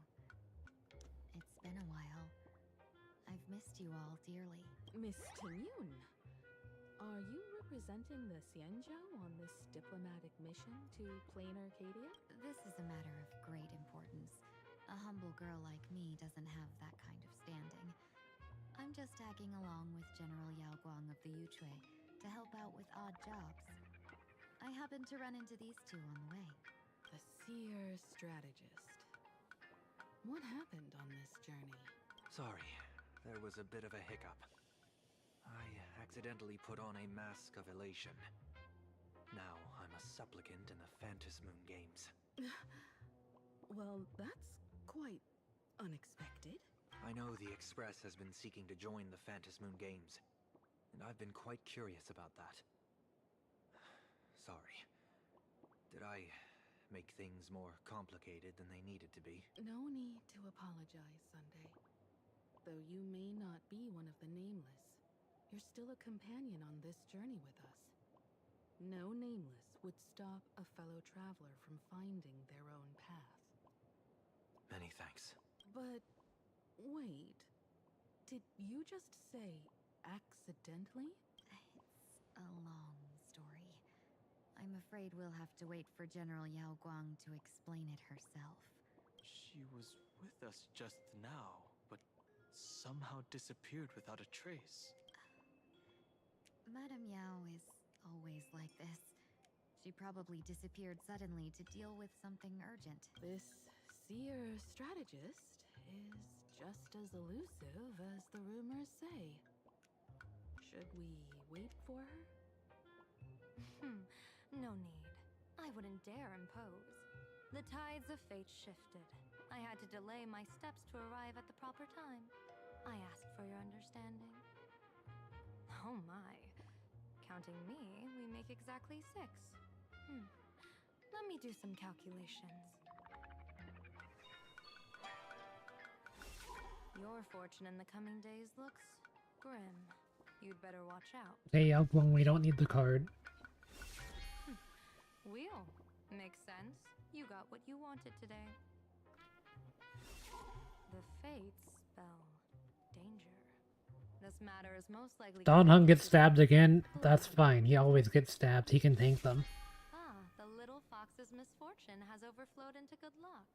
It's been a while. I've missed you all dearly. Miss Tingyun, are you representing the Xianzhou on this diplomatic mission to Planarcadia? This is a matter of great importance. A humble girl like me doesn't have that kind of standing. I'm just tagging along with General Yao Guang of the Yuchui to help out with odd jobs. I happened to run into these two on the way. The seer strategist. What happened on this journey? Sorry, there was a bit of a hiccup. I accidentally put on a mask of elation. Now I'm a supplicant in the Phantasmoon Games. Well, that's quite unexpected. I know the Express has been seeking to join the Phantasmoon Games, and I've been quite curious about that. Sorry. Did I make things more complicated than they needed to be? No need to apologize, Sunday. Though you may not be one of the Nameless, you're still a companion on this journey with us. No Nameless would stop a fellow traveler from finding their own path. Many thanks. But wait, did you just say accidentally? It's a long story. I'm afraid we'll have to wait for General Yao Guang to explain it herself. She was with us just now, but somehow disappeared without a trace. Madame Yao is always like this. She probably disappeared suddenly to deal with something urgent. This seer strategist is just as elusive as the rumors say. Should we wait for her? No need. I wouldn't dare impose. The tides of fate shifted. I had to delay my steps to arrive at the proper time. I asked for your understanding. Oh my. Counting me, we make exactly 6. Let me do some calculations. Your fortune in the coming days looks grim. You'd better watch out. Hey, Guang, we don't need the card. Wheel. Makes sense. You got what you wanted today. The fates spell danger. This matter is most likely... Don Hung gets stabbed again. That's fine. He always gets stabbed. He can thank them. The little fox's misfortune has overflowed into good luck.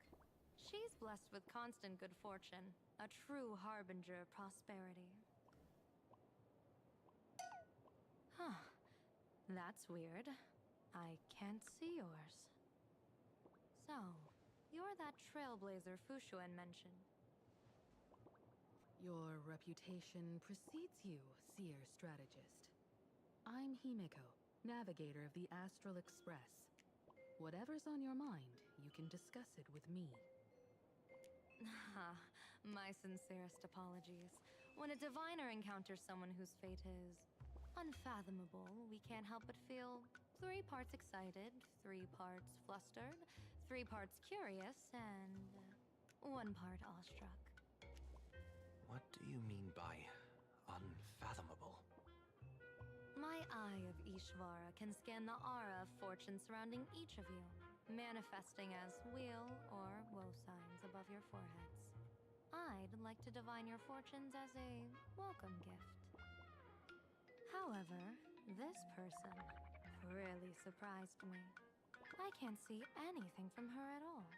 She's blessed with constant good fortune, a true harbinger of prosperity. Huh. That's weird. I can't see yours. So, you're that trailblazer Fushuan mentioned. Your reputation precedes you, seer strategist. I'm Himiko, navigator of the Astral Express. Whatever's on your mind, you can discuss it with me. My sincerest apologies. When a diviner encounters someone whose fate is unfathomable, we can't help but feel 3 parts excited, 3 parts flustered, 3 parts curious, and 1 part awestruck. What do you mean by unfathomable? My eye of Ishvara can scan the aura of fortune surrounding each of you, manifesting as weal or woe signs above your foreheads. I'd like to divine your fortunes as a welcome gift. However, this person really surprised me. I can't see anything from her at all.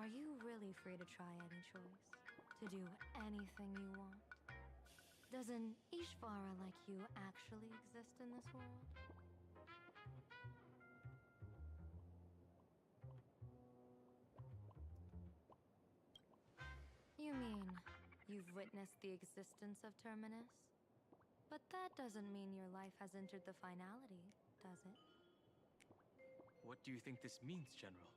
Are you really free to try any choice? To do anything you want? Does an Ishvara like you actually exist in this world? You mean you've witnessed the existence of Terminus? But that doesn't mean your life has entered the finality, does it? What do you think this means, General?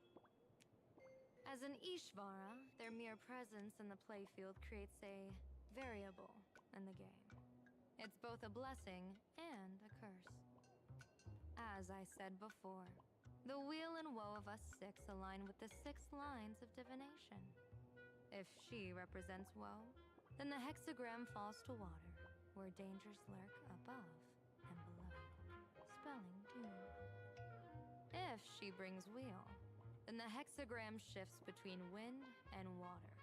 As an Ishvara, their mere presence in the playfield creates a variable in the game. It's both a blessing and a curse. As I said before, the weal and woe of us 6 align with the 6 lines of divination. If she represents woe, then the hexagram falls to water, where dangers lurk above and below, spelling doom. If she brings weal, then the hexagram shifts between wind and water,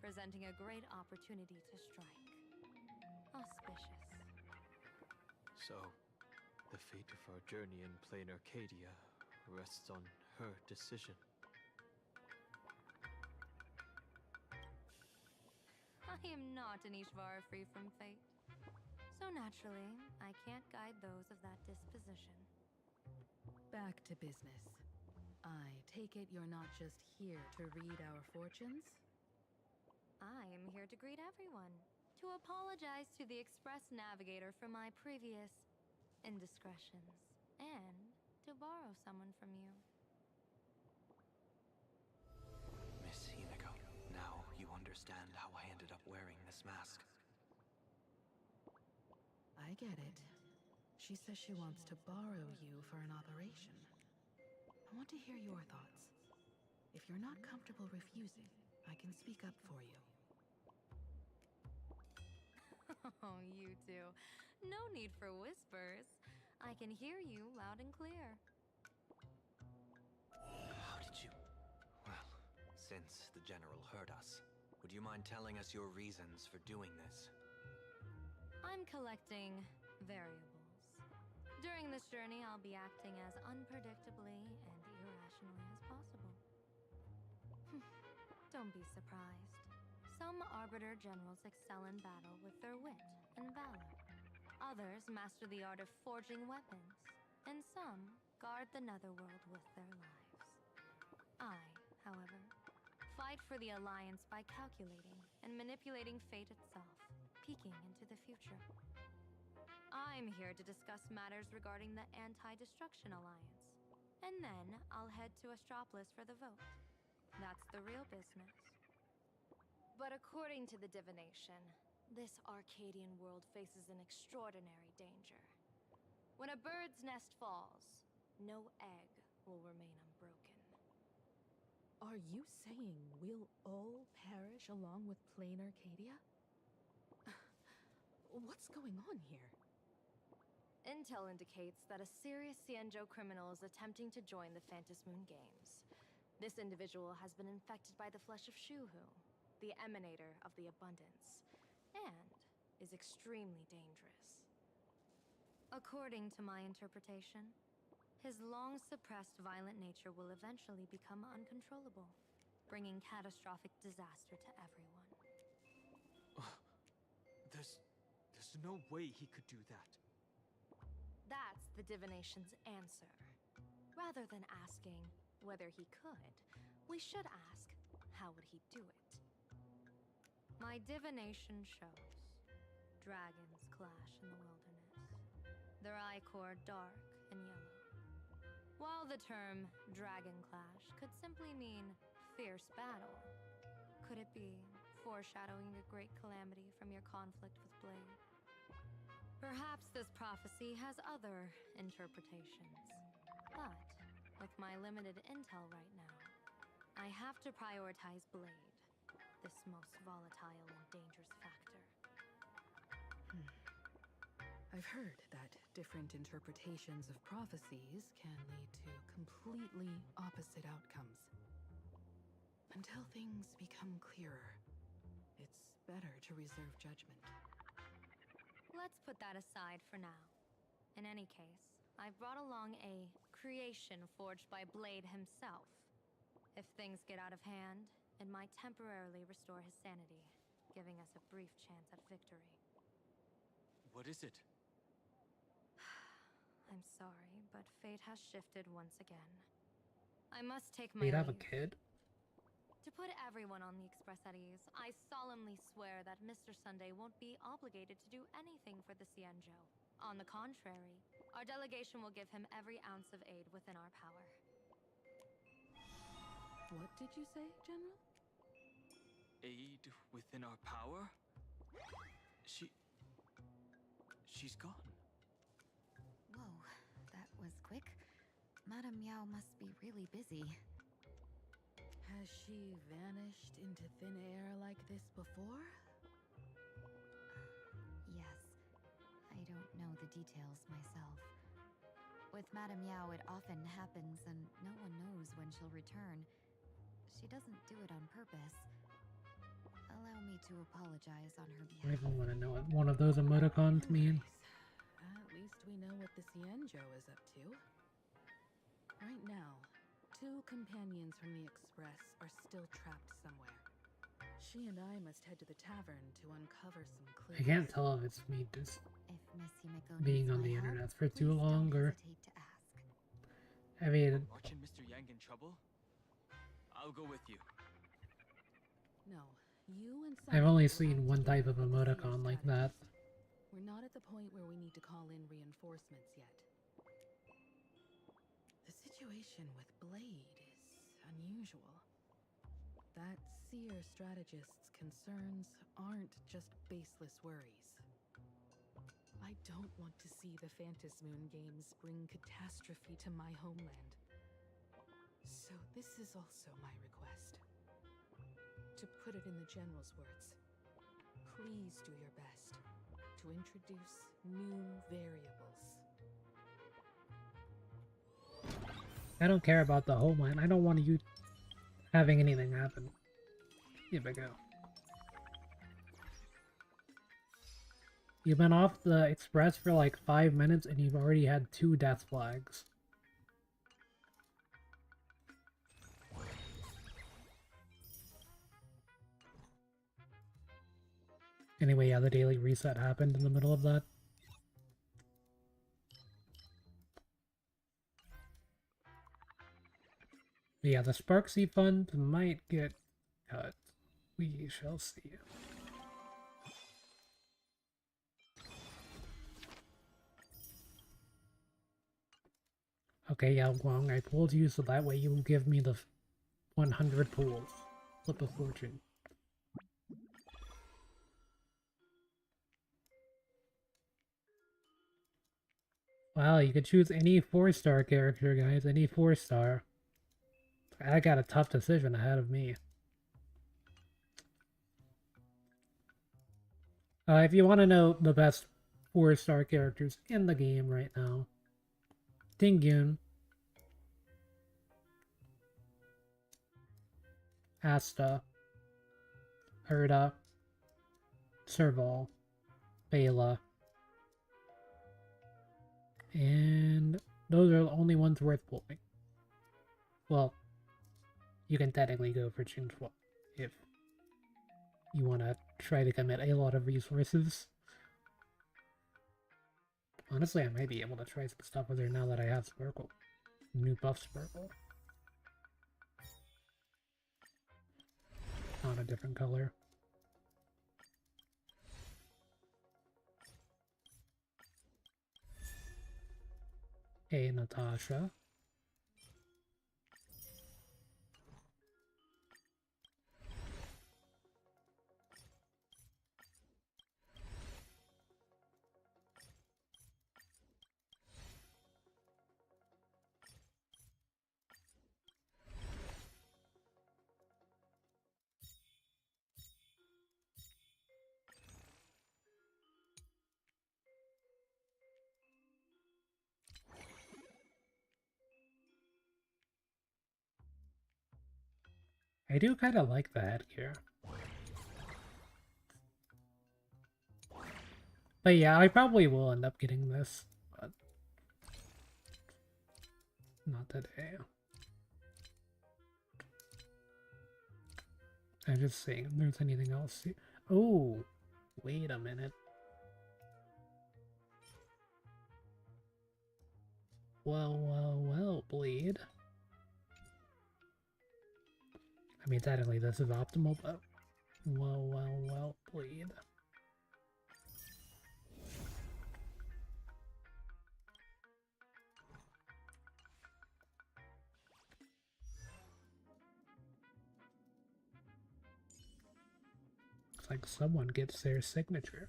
presenting a great opportunity to strike. Auspicious. So, the fate of our journey in Planarcadia rests on her decision. I am not an Ishvara free from fate. So naturally, I can't guide those of that disposition. Back to business. I take it you're not just here to read our fortunes? I am here to greet everyone, to apologize to the Express Navigator for my previous indiscretions, and to borrow someone from you. Miss Himiko, now you understand how I ended up wearing this mask. I get it. She says she wants to borrow you for an operation. I want to hear your thoughts. If you're not comfortable refusing, I can speak up for you. Oh, you two. No need for whispers. I can hear you loud and clear. How did you... Well, since the General heard us, would you mind telling us your reasons for doing this? I'm collecting variables. During this journey, I'll be acting as unpredictably and irrationally as possible. Don't be surprised. Some Arbiter Generals excel in battle with their wit and valor. Others master the art of forging weapons, and some guard the netherworld with their lives. I, however, fight for the Alliance by calculating and manipulating fate itself, peeking into the future. I'm here to discuss matters regarding the Anti-Destruction Alliance, and then I'll head to Astropolis for the vote. That's the real business. But according to the divination, this Arcadian world faces an extraordinary danger. When a bird's nest falls, no egg will remain unbroken. Are you saying we'll all perish along with Planarcadia? What's going on here? Intel indicates that a serious Xianzhou criminal is attempting to join the Phantasmoon Games. This individual has been infected by the flesh of Shuhu, the emanator of the abundance, and is extremely dangerous. According to my interpretation, his long-suppressed violent nature will eventually become uncontrollable, bringing catastrophic disaster to everyone. There's no way he could do that. That's the divination's answer. Rather than asking whether he could, we should ask, how would he do it? My divination shows dragons clash in the wilderness, their ichor dark and yellow. While the term Dragon Clash could simply mean fierce battle, could it be foreshadowing a great calamity from your conflict with Blade? Perhaps this prophecy has other interpretations. But with my limited intel right now, I have to prioritize Blade, this most volatile and dangerous factor. I've heard that different interpretations of prophecies can lead to completely opposite outcomes. Until things become clearer, it's better to reserve judgment. Let's put that aside for now. In any case, I've brought along a creation forged by Blade himself. If things get out of hand, it might temporarily restore his sanity, giving us a brief chance at victory. What is it? I'm sorry, but fate has shifted once again. I must take my We'd have a leave. kid. To put everyone on the Express at ease, I solemnly swear that Mr. Sunday won't be obligated to do anything for the Cienjo. On the contrary, our delegation will give him every ounce of aid within our power. What did you say, General? Aid within our power? She's gone. Whoa, that was quick. Madame Yao must be really busy. Has she vanished into thin air like this before? Yes. I don't know the details myself. With Madame Yao, it often happens and no one knows when she'll return. She doesn't do it on purpose. Allow me to apologize on her I don't behalf. even want to know what one of those emoticons mean. At least we know what the Cienjo is up to. Right now, 2 companions from the Express are still trapped somewhere. She and I must head to the tavern to uncover some clues. I can't tell if it's me just If Miss Himiko being needs on my the help, internet for please too long, don't or hesitate to ask. I mean, Marching Mr. Yang in trouble? I'll go with you. No, you and I've only Sunday will seen have one to type of deal with the emoticon seer like that. strategist. We're not at the point where we need to call in reinforcements yet. The situation with Blade is unusual. That seer strategist's concerns aren't just baseless worries. I don't want to see the Phantasmoon games bring catastrophe to my homeland. So this is also my request. To put it in the General's words, please do your best to introduce new variables. I don't care about the homeland. I don't want you having anything happen. Here we go. You've been off the Express for like 5 minutes and you've already had 2 death flags. Anyway, yeah, the daily reset happened in the middle of that. But yeah, the Sparksy Fund might get cut. We shall see. Okay, yeah, Wong, I pulled you so that way you will give me the 100 pulls. Flip of fortune. Wow, you could choose any 4-star character, guys. Any 4-star. I got a tough decision ahead of me. If you want to know the best 4-star characters in the game right now, Tingyun, Asta, Erda, Serval, Bela, and those are the only ones worth pulling. Well, you can technically go for Chingfua if you want to try to commit a lot of resources. Honestly, I might be able to try some stuff with her now that I have Sparkle. New buff Sparkle. On a different color. Hey, Natasha. I do kind of like the headgear. But yeah, I probably will end up getting this, but not today. I'm just seeing if there's anything else here. Oh, wait a minute. Well, Bleed. I mean, technically this is optimal, but well, Bleed. Looks like someone gets their signature.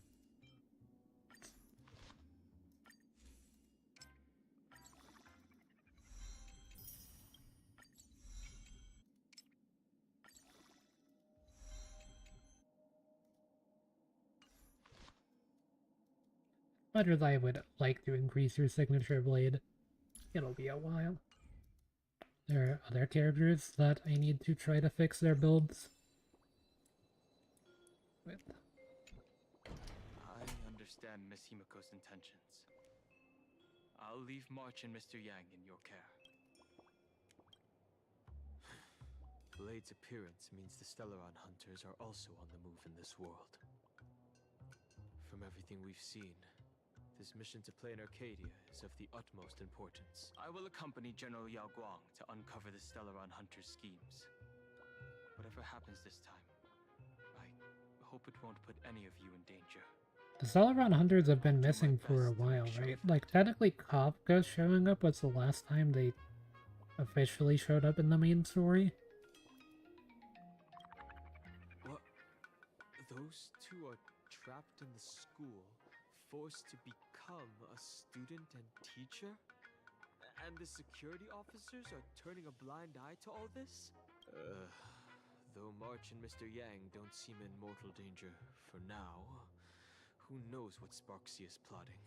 Much as I would like to increase your signature, Blade, it'll be a while. There are other characters that I need to try to fix their builds with. I understand Miss Himiko's intentions. I'll leave March and Mr. Yang in your care. Blade's appearance means the Stellaron hunters are also on the move in this world. From everything we've seen, this mission to Planarcadia is of the utmost importance. I will accompany General Yao Guang to uncover the Stellaron hunters' schemes. Whatever happens this time, I hope it won't put any of you in danger. The Stellaron hunters have been missing for a while, right? Like, technically Kafka showing up was the last time they officially showed up in the main story. What? Those two are trapped in the school, forced to become a student and teacher? And the security officers are turning a blind eye to all this? Though March and Mr. Yang don't seem in mortal danger for now, who knows what Sparksy is plotting.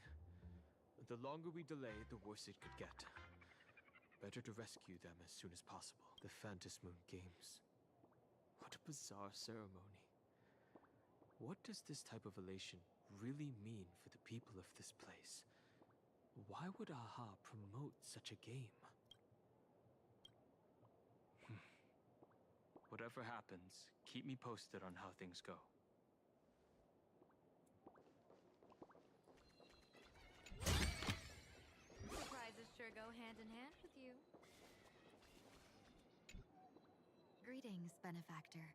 The longer we delay, the worse it could get. Better to rescue them as soon as possible. The Phantasmoon Games. What a bizarre ceremony. What does this type of elation really mean for the people of this place? Why would AHA promote such a game? Whatever happens, keep me posted on how things go. Surprises sure go hand in hand with you. Greetings, Benefactor.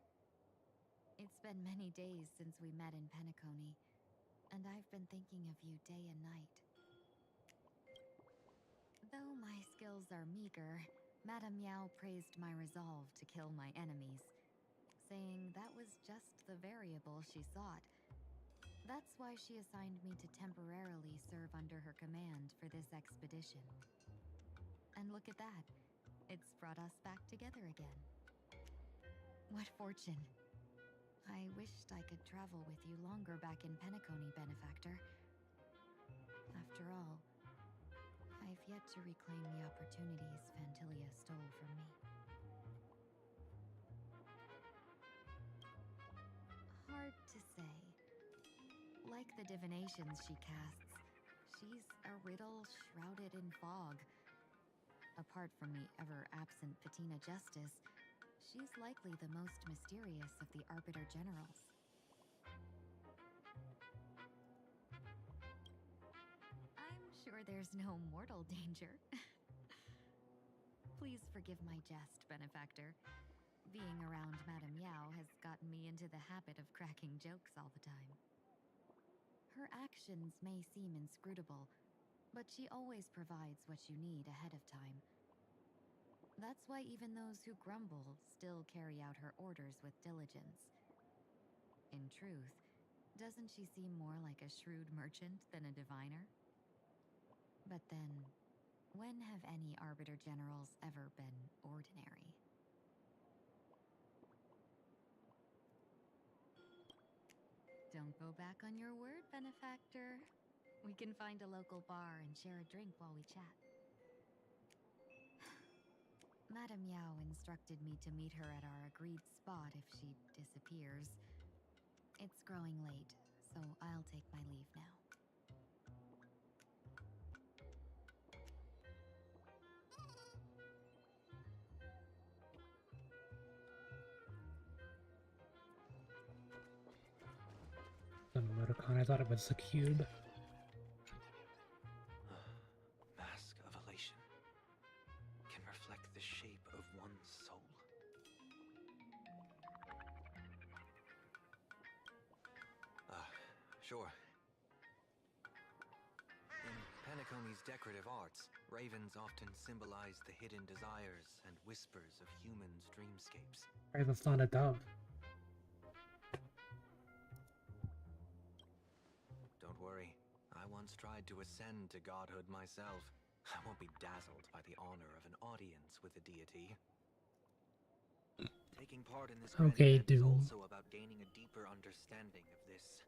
It's been many days since we met in Penacony, and I've been thinking of you day and night. Though my skills are meager, Madame Yao praised my resolve to kill my enemies, saying that was just the variable she sought. That's why she assigned me to temporarily serve under her command for this expedition. And look at that. It's brought us back together again. What fortune. I wished I could travel with you longer back in Penacony, Benefactor. After all, I've yet to reclaim the opportunities Phantilia stole from me. Hard to say. Like the divinations she casts, she's a riddle shrouded in fog. Apart from the ever-absent Patina Justice, she's likely the most mysterious of the Arbiter Generals. I'm sure there's no mortal danger. Please forgive my jest, Benefactor. Being around Madame Yao has gotten me into the habit of cracking jokes all the time. Her actions may seem inscrutable, but she always provides what you need ahead of time. That's why even those who grumble still carry out her orders with diligence. In truth, doesn't she seem more like a shrewd merchant than a diviner? But then, when have any Arbiter Generals ever been ordinary? Don't go back on your word, Benefactor. We can find a local bar and share a drink while we chat. Madame Yao instructed me to meet her at our agreed spot if she disappears. It's growing late, so I'll take my leave now. An emoticon, I thought it was the cube. Mask of elation can reflect the shape of one's soul. Sure. In Penacony's decorative arts, ravens often symbolize the hidden desires and whispers of humans' dreamscapes. Right, that's not a dove. Don't worry, I once tried to ascend to godhood myself. I won't be dazzled by the honor of an audience with a deity. Taking part in this Okay, event is Doom. also about gaining a deeper understanding of this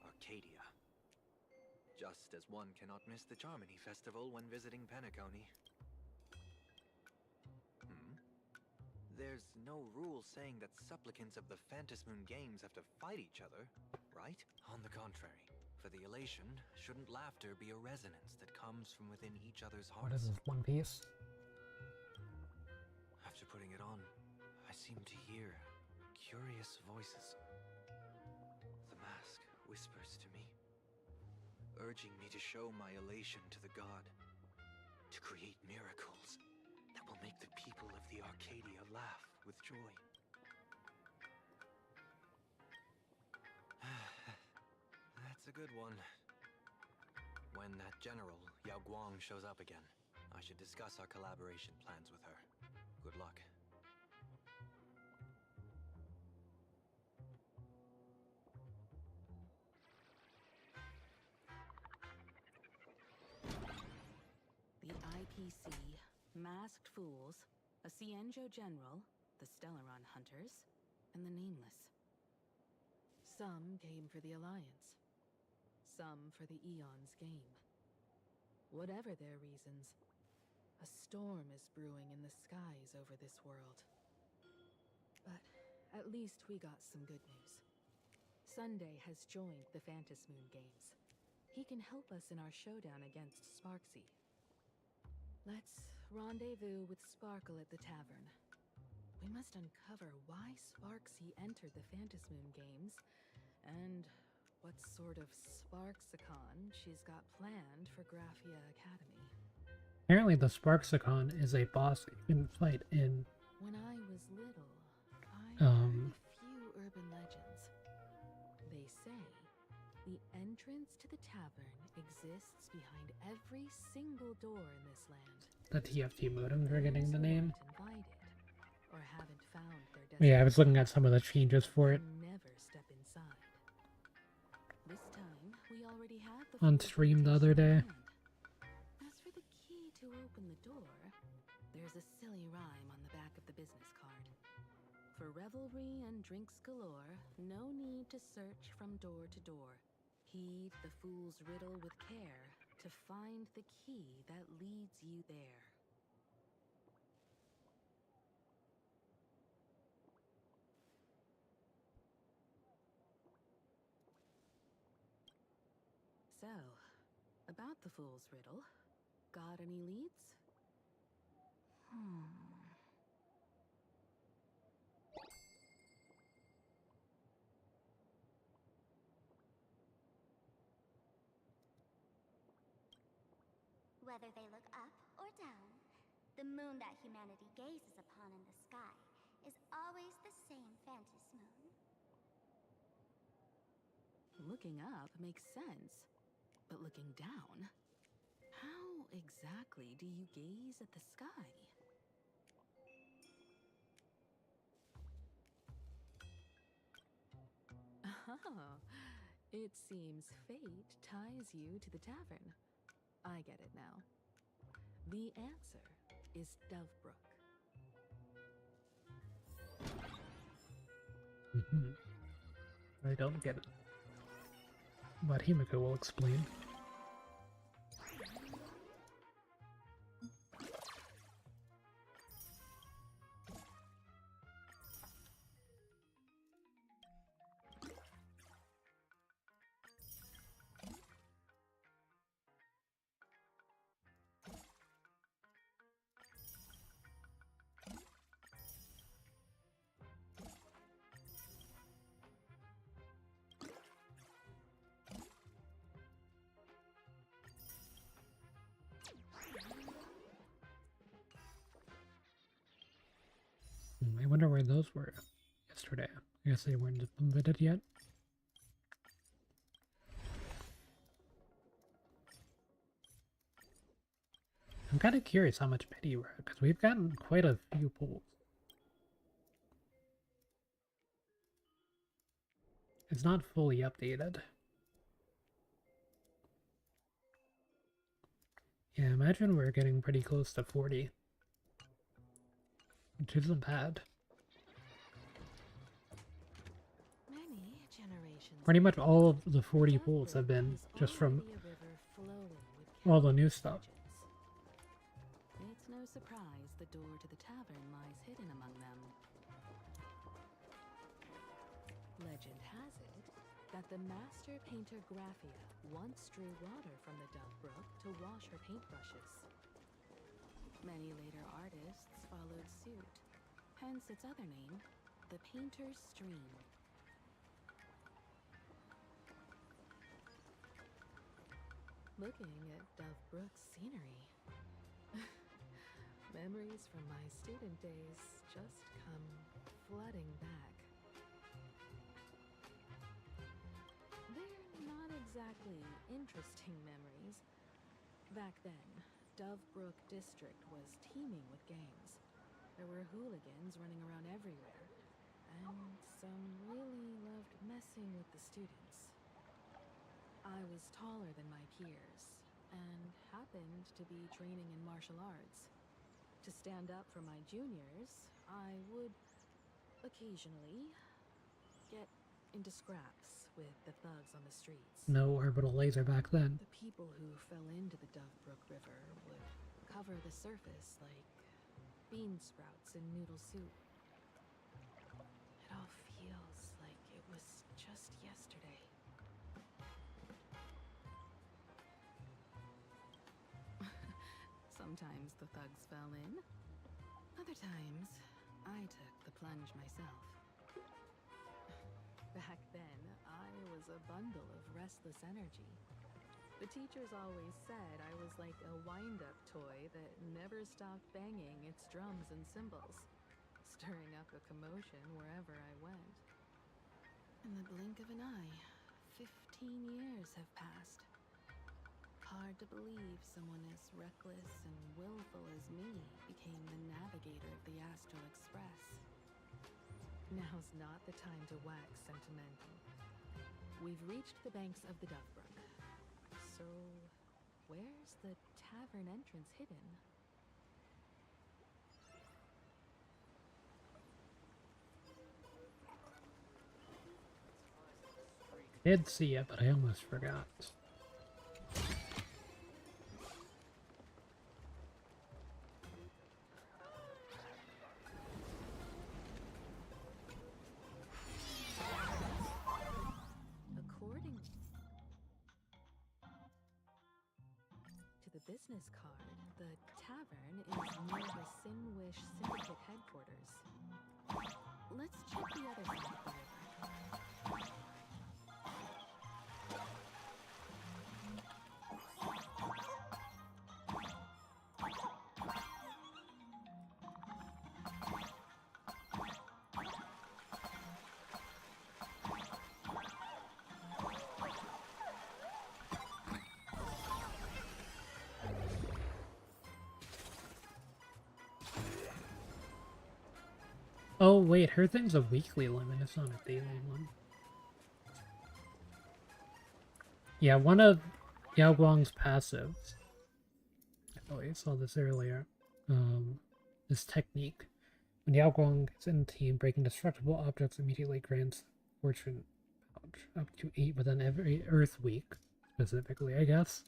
Arcadia. Just as one cannot miss the Charmony Festival when visiting Penacony. There's no rule saying that supplicants of the Phantasmoon Games have to fight each other, right? On the contrary, for the elation, shouldn't laughter be a resonance that comes from within each other's What is hearts? this, One Piece? After putting it on, I seem to hear curious voices. The mask whispers to me, urging me to show my elation to the god, to create miracles that will make the people of the Arcadia laugh with joy. That's a good one. When that general, Yao Guang, shows up again, I should discuss our collaboration plans with her. Good luck. The IPC, Masked Fools, a Cienjo General, the Stellaron Hunters, and the Nameless. Some came for the Alliance. Some for the Eon's game. Whatever their reasons, a storm is brewing in the skies over this world. But at least we got some good news. Sunday has joined the Phantasmoon Games. He can help us in our showdown against Sparksy. Let's rendezvous with Sparkle at the tavern. We must uncover why Sparksy entered the Phantasmoon Games, and what sort of Sparksicon she's got planned for Graphia Academy. Apparently the Sparksicon is a boss you can fight in... When I was little, I heard a few urban legends. They say the entrance to the tavern exists behind every single door in this land. The TFT modem, forgetting the name. Invited, or haven't found their Yeah, I was looking at some of the changes for it. never step inside. This time, we already have the On stream the other day. As for the key to open the door, there's a silly rhyme on the back of the business card. For revelry and drinks galore, no need to search from door to door. Heed the fool's riddle with care to find the key that leads you there. So, about the fool's riddle, got any leads? Whether they look up or down, the moon that humanity gazes upon in the sky is always the same Phantas moon. Looking up makes sense, but looking down? How exactly do you gaze at the sky? Oh, it seems fate ties you to the tavern. I get it now. The answer is Dovebrook. I don't get it. But Himiko will explain. those were yesterday. I guess they weren't implemented yet. I'm kind of curious how much pity we're at, because we've gotten quite a few pulls. It's not fully updated. Yeah, imagine we're getting pretty close to 40. Which isn't bad. Pretty much all of the 40 pulls have been just from all the new stuff. It's no surprise the door to the tavern lies hidden among them. Legend has it that the master painter Graphia once drew water from the Dove Brook to wash her paintbrushes. Many later artists followed suit, hence its other name, the Painter's Stream. Looking at Dove Brook's scenery. Memories from my student days just come flooding back. They're not exactly interesting memories. Back then, Dove Brook District was teeming with gangs. There were hooligans running around everywhere, and some really loved messing with the students. I was taller than my peers, and happened to be training in martial arts. To stand up for my juniors, I would occasionally get into scraps with the thugs on the streets. No orbital laser back then. The people who fell into the Dove Brook River would cover the surface like bean sprouts in noodle soup. It all feels like it was just yesterday. Sometimes the thugs fell in. Other times, I took the plunge myself. Back then, I was a bundle of restless energy. The teachers always said I was like a wind-up toy that never stopped banging its drums and cymbals, stirring up a commotion wherever I went. In the blink of an eye, 15 years have passed. Hard to believe someone as reckless and willful as me became the navigator of the Astral Express. Now's not the time to wax sentimental. We've reached the banks of the Dove Brook. So, where's the tavern entrance hidden? I did see it, but I almost forgot. According to the business card, the tavern is near the Sinwish Syndicate headquarters. Let's check the other side of the river. Oh wait, her thing's a weekly limit, it's not a daily one. Yeah, one of Yao Guang's passives, oh, I saw this earlier, this technique. When Yao Guang is in the team, breaking destructible objects immediately grants fortune pouch up to 8 within every Earth week, specifically, I guess.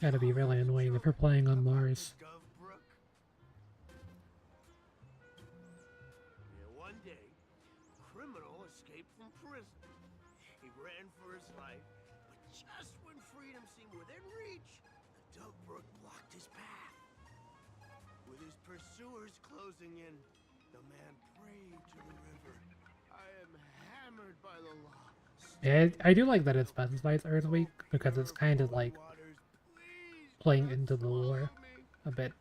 Gotta be really annoying if you're playing on Mars. One day, a criminal escaped from prison. He ran for his life, but just when freedom seemed within reach, the Dove Brook blocked his path. With his pursuers closing in, the man prayed to the river. I am hammered by the law. Yeah, I do like that it specifies Earth Week, because it's kind of like playing into the lore. a bit,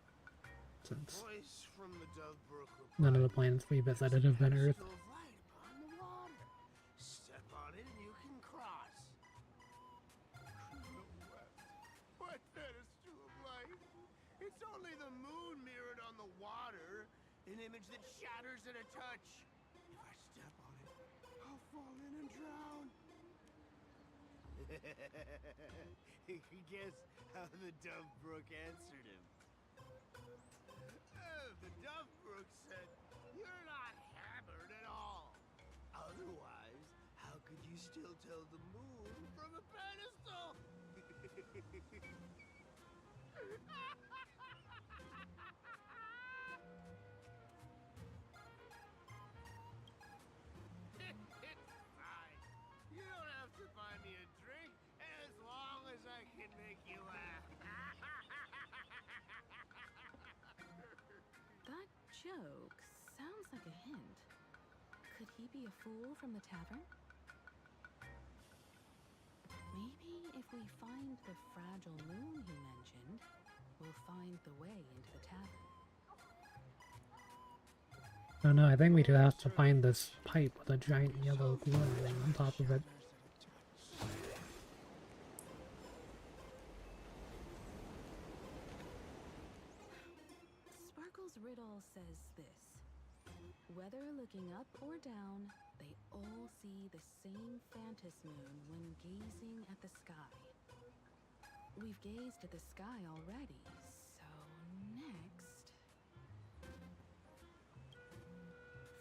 since Voice from the Dovebrook none of the planets we visited have been Earth. Pedestal of light upon the water. Step on it and you can cross. Criminal wept. What pedestal of light? It's only the moon mirrored on the water, an image that shatters at a touch. If I step on it, I'll fall in and drown. Guess how the Dovebrook answered him. The Dovebrook said, "You're not hammered at all. Otherwise, how could you still tell the moon from a pedestal?" It's fine. You don't have to buy me a drink as long as I can make you laugh. That joke sounds like a hint. Could he be a fool from the tavern? Maybe if we find the fragile moon he mentioned, we'll find the way into the tavern. I don't know, I think we do have to find this pipe with a giant yellow glow on top of it. Sparkle's riddle says this. Whether looking up or down, they all see the same Phantas moon when gazing at the sky. We've gazed at the sky already, so next...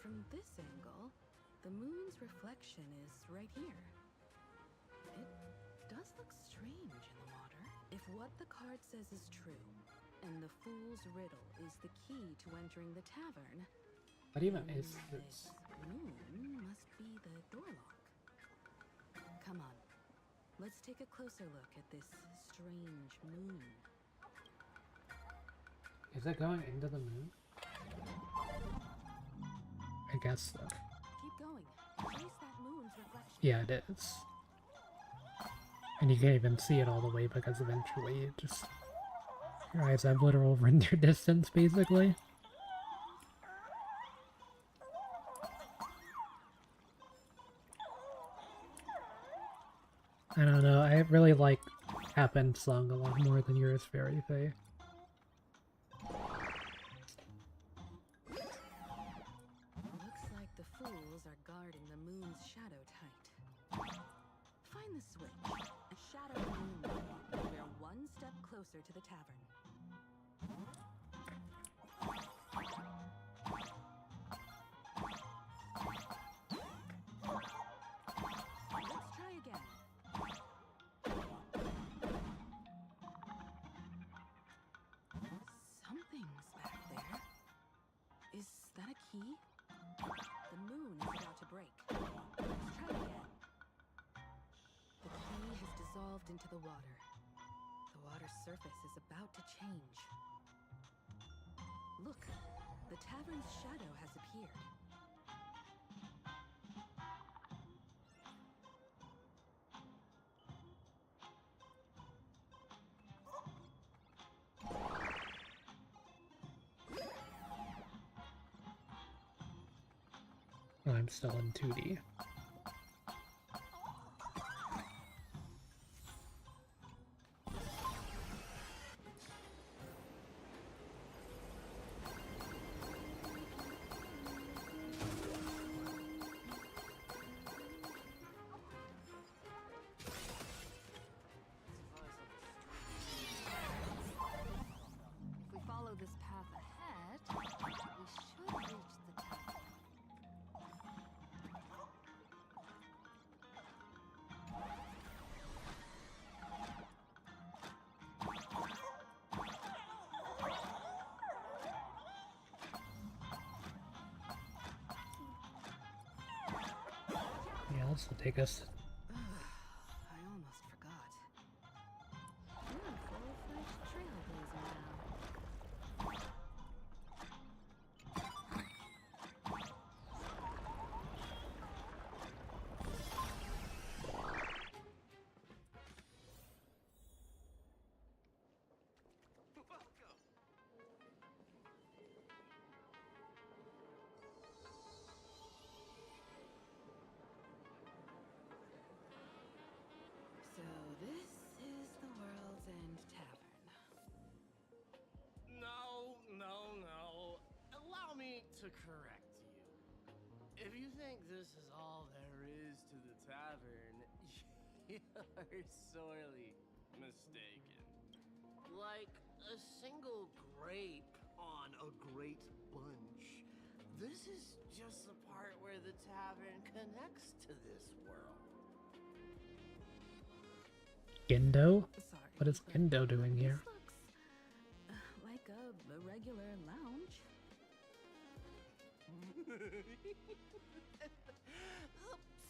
From this angle, the moon's reflection is right here. It does look strange in the water. If what the card says is true, and the fool's riddle is the key to entering the tavern, What even is this? moon must be the door lock. Come on, let's take a closer look at this strange moon. Is it going into the moon? I guess so. Keep going. Chase that moon's reflection. Yeah, it is. And you can't even see it all the way because eventually it just... Your eyes have literal render distance, basically. I don't know, I really like Happened song a lot more than yours, Fairy Faye. Looks like the fools are guarding the moon's shadow tight. Find the switch. A shadow moon. We're one step closer to the tavern. Let's try again. Something's back there. Is that a key? The moon is about to break. Let's try again. The key has dissolved into the water. The water's surface is about to change. Look, the tavern's shadow has appeared. I'm still in 2D. If we follow this path ahead, we should reach the tavern. Yeah, this will take us. I almost forgot. You're a full-fledged trailblazer now. Welcome! If you think this is all there is to the tavern, you're sorely mistaken. Like a single grape on a great bunch, this is just the part where the tavern connects to this world. Gendo? Sorry, What is Gendo doing here? Like a regular lounge. The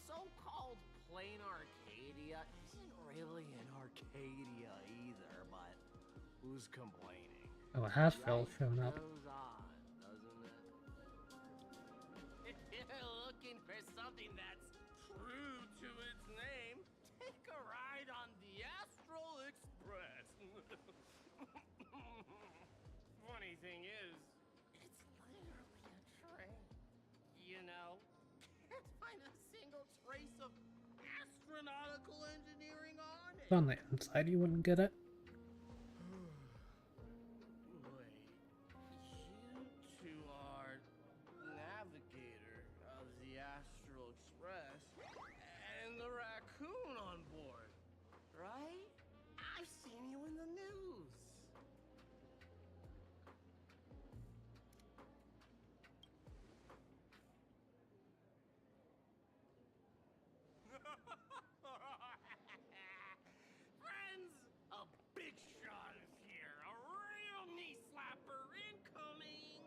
so-called Planarcadia isn't really an Arcadia either, but who's complaining? Oh, it has Phil Life shown up. goes on, doesn't it? If you're looking for something that's true to its name, take a ride on the Astral Express. Funny thing is, it's literally a train. You know, can't find a single trace of astronautical engineering on it. On the inside, you wouldn't get it. Wait, you two are navigator of the Astral Express and the raccoon on board, right? I've seen you in the news. Friends, a big shot is here. A real knee slapper incoming.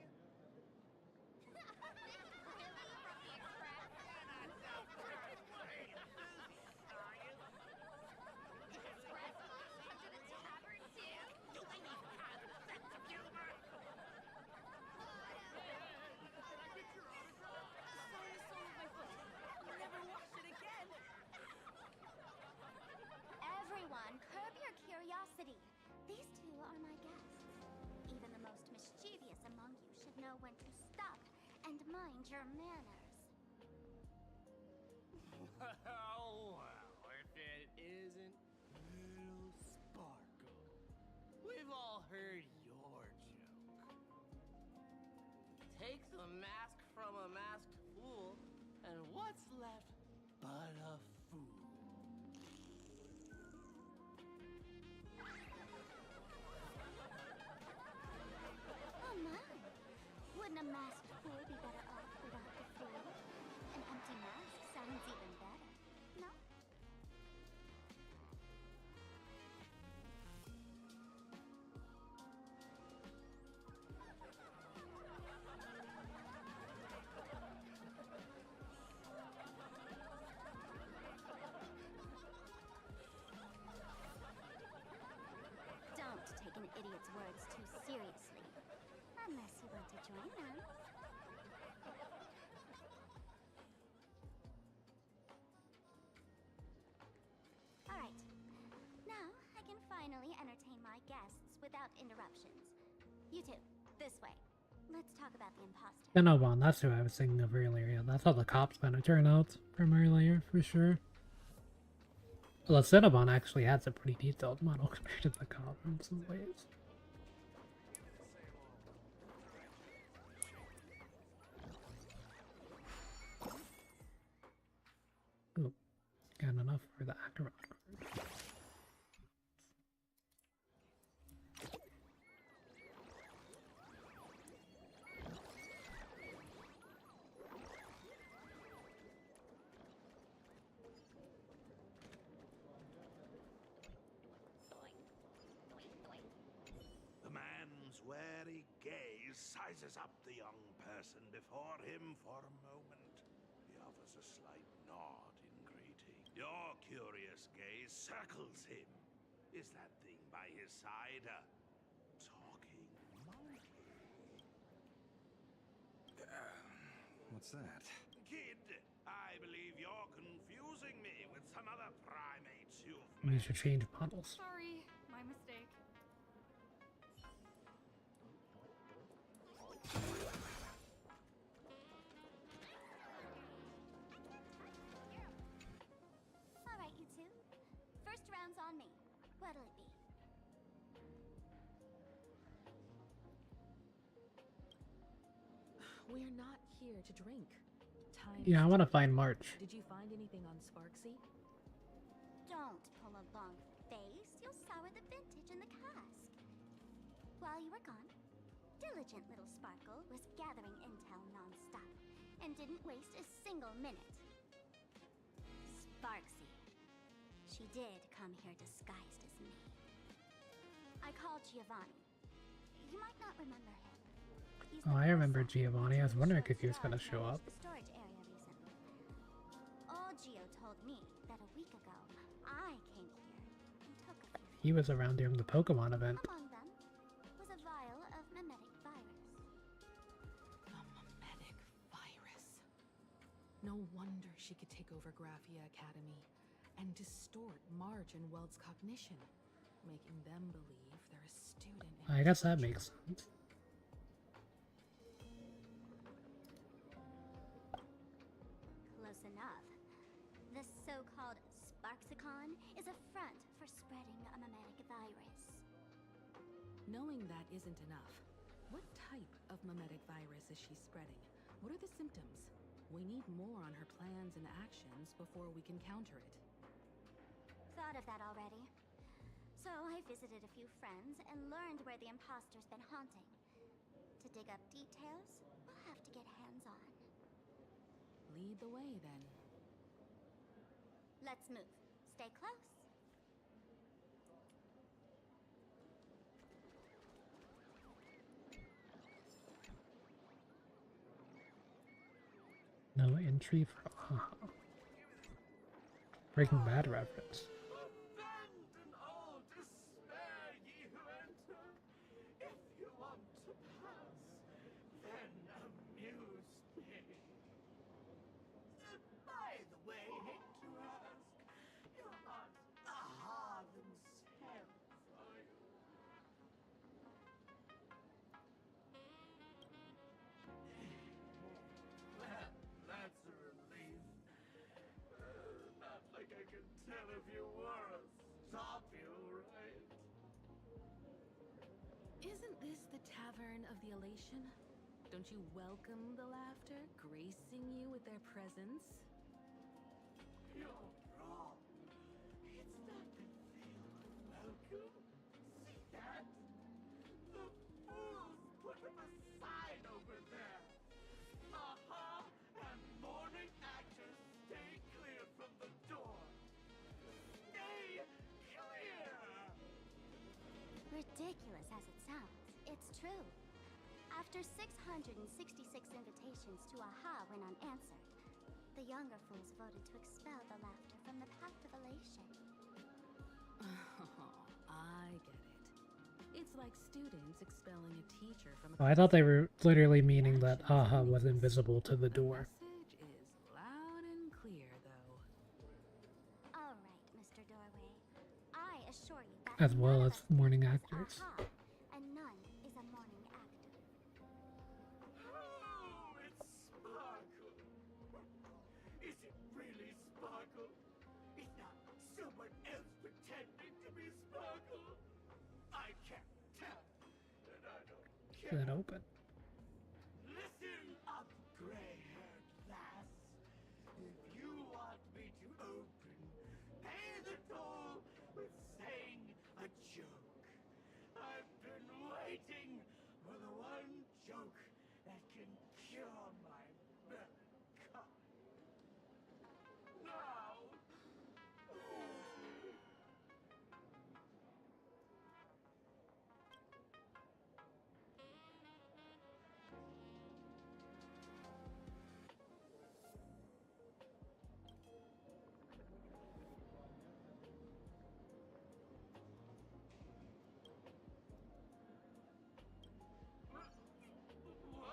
Everyone, curb your curiosity. These two are my guests. Even the most mischievous among you should know when to stop and mind your manners. Well, if it isn't little Sparkle. We've all heard your joke. Take the mask from a masked fool, and what's left but a fool? Oh my! Wouldn't a masked fool be better off without the fool? An empty mask sounds even better, no? Don't take an idiot's words too seriously. Unless you want to join them. Alright. Now I can finally entertain my guests without interruptions. You two, this way. Let's talk about the imposter. Cinnabon, that's who I was thinking of earlier. Yeah, that's how the cop's gonna turn out from earlier, for sure. Well, Cinnabon actually has a pretty detailed model compared to the cop in some ways. Ooh, got enough for the Acheron card. The man's wary gaze sizes up the young person before him for a moment. He offers a slight nod in greeting. Your curious gaze circles him. Is that thing by his side a talking monkey? What's that? Kid, I believe you're confusing me with some other primates you've We should change models. Sorry, my mistake. Alright, you two. First round's on me. What'll it be? We're not here to drink. time. Yeah, I want to find March. Did you find anything on Sparksy? Don't pull a long face. You'll sour the vintage in the cask. While you were gone, diligent little Sparkle was gathering intel non-stop and didn't waste a single minute. Sparksy. She did come here disguised as me. I called Giovanni. You might not remember him. He's Oh, I remember Giovanni. I was wondering if he was going to show up. the storage area recently. Old Gio told me that a week ago I came here and took a few. He was around during the Pokemon event. Among them was a vial of mimetic virus. A mimetic virus. No wonder she could take over Graphia Academy and distort Marge and Weld's cognition, making them believe they're a student. I guess that makes sense. Close enough. The so-called Sparksicon is a front for spreading a mimetic virus. Knowing that isn't enough. What type of mimetic virus is she spreading? What are the symptoms? We need more on her plans and actions before we can counter it. Thought of that already. So I visited a few friends and learned where the imposter's been haunting. To dig up details, we'll have to get hands-on. Lead the way, then. Let's move. Stay close. No entry for Breaking Bad reference. Abandon all despair, ye who enter. If you want to pass, then amuse me. By the way, hate to ask, you're not a Harden's Health, are you? Well, that's a relief. Not like I can tell if you were a Sophie, right? Isn't this the Tavern of the Elation? Don't you welcome the laughter, gracing you with their presence? You're wrong. It's not that they welcome. See that? The fools put up a sign over there. Aha! And morning actors stay clear from the door. Stay clear! Ridiculous as it sounds, it's true. After 666 invitations to AHA went unanswered, the younger fools voted to expel the laughter from the path of elation. Oh, I get it. It's like students expelling a teacher from a Oh, I thought they were literally meaning that Aha was invisible to the door. message is loud and clear, though. All right, Mr. Doorway. I assure you that As well none as of us morning is actors. AHA, and none is a morning actor. Oh, it's Sparkle. Is it really Sparkle? Is not someone else pretending to be Sparkle? I can't tell, and I don't Is care. that open? Listen up, gray-haired lass. If you want me to open, pay the toll with saying a joke. I've been waiting for the one joke that can cure my melancholy. Now,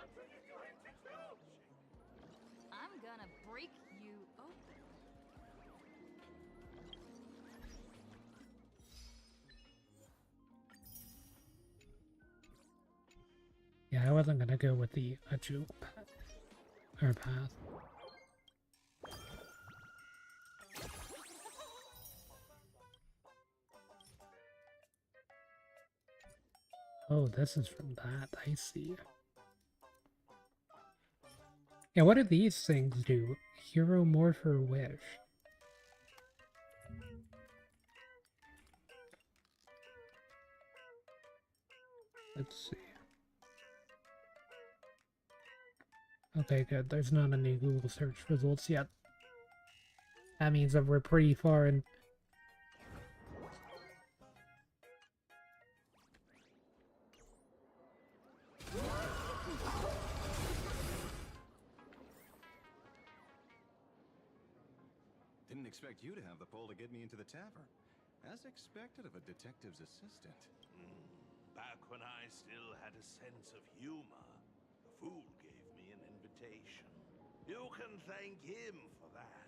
what are you going to do? I'm gonna break you open. Yeah, I wasn't gonna go with the Achu path. Oh, this is from that. I see. Yeah, what do these things do? Hero Morph or Wish? Let's see. Okay, good. There's not any Google search results yet. That means that we're pretty far in. Didn't expect you to have the pull to get me into the tavern. As expected of a detective's assistant. Back when I still had a sense of humor, the fool gave me an invitation. You can thank him for that.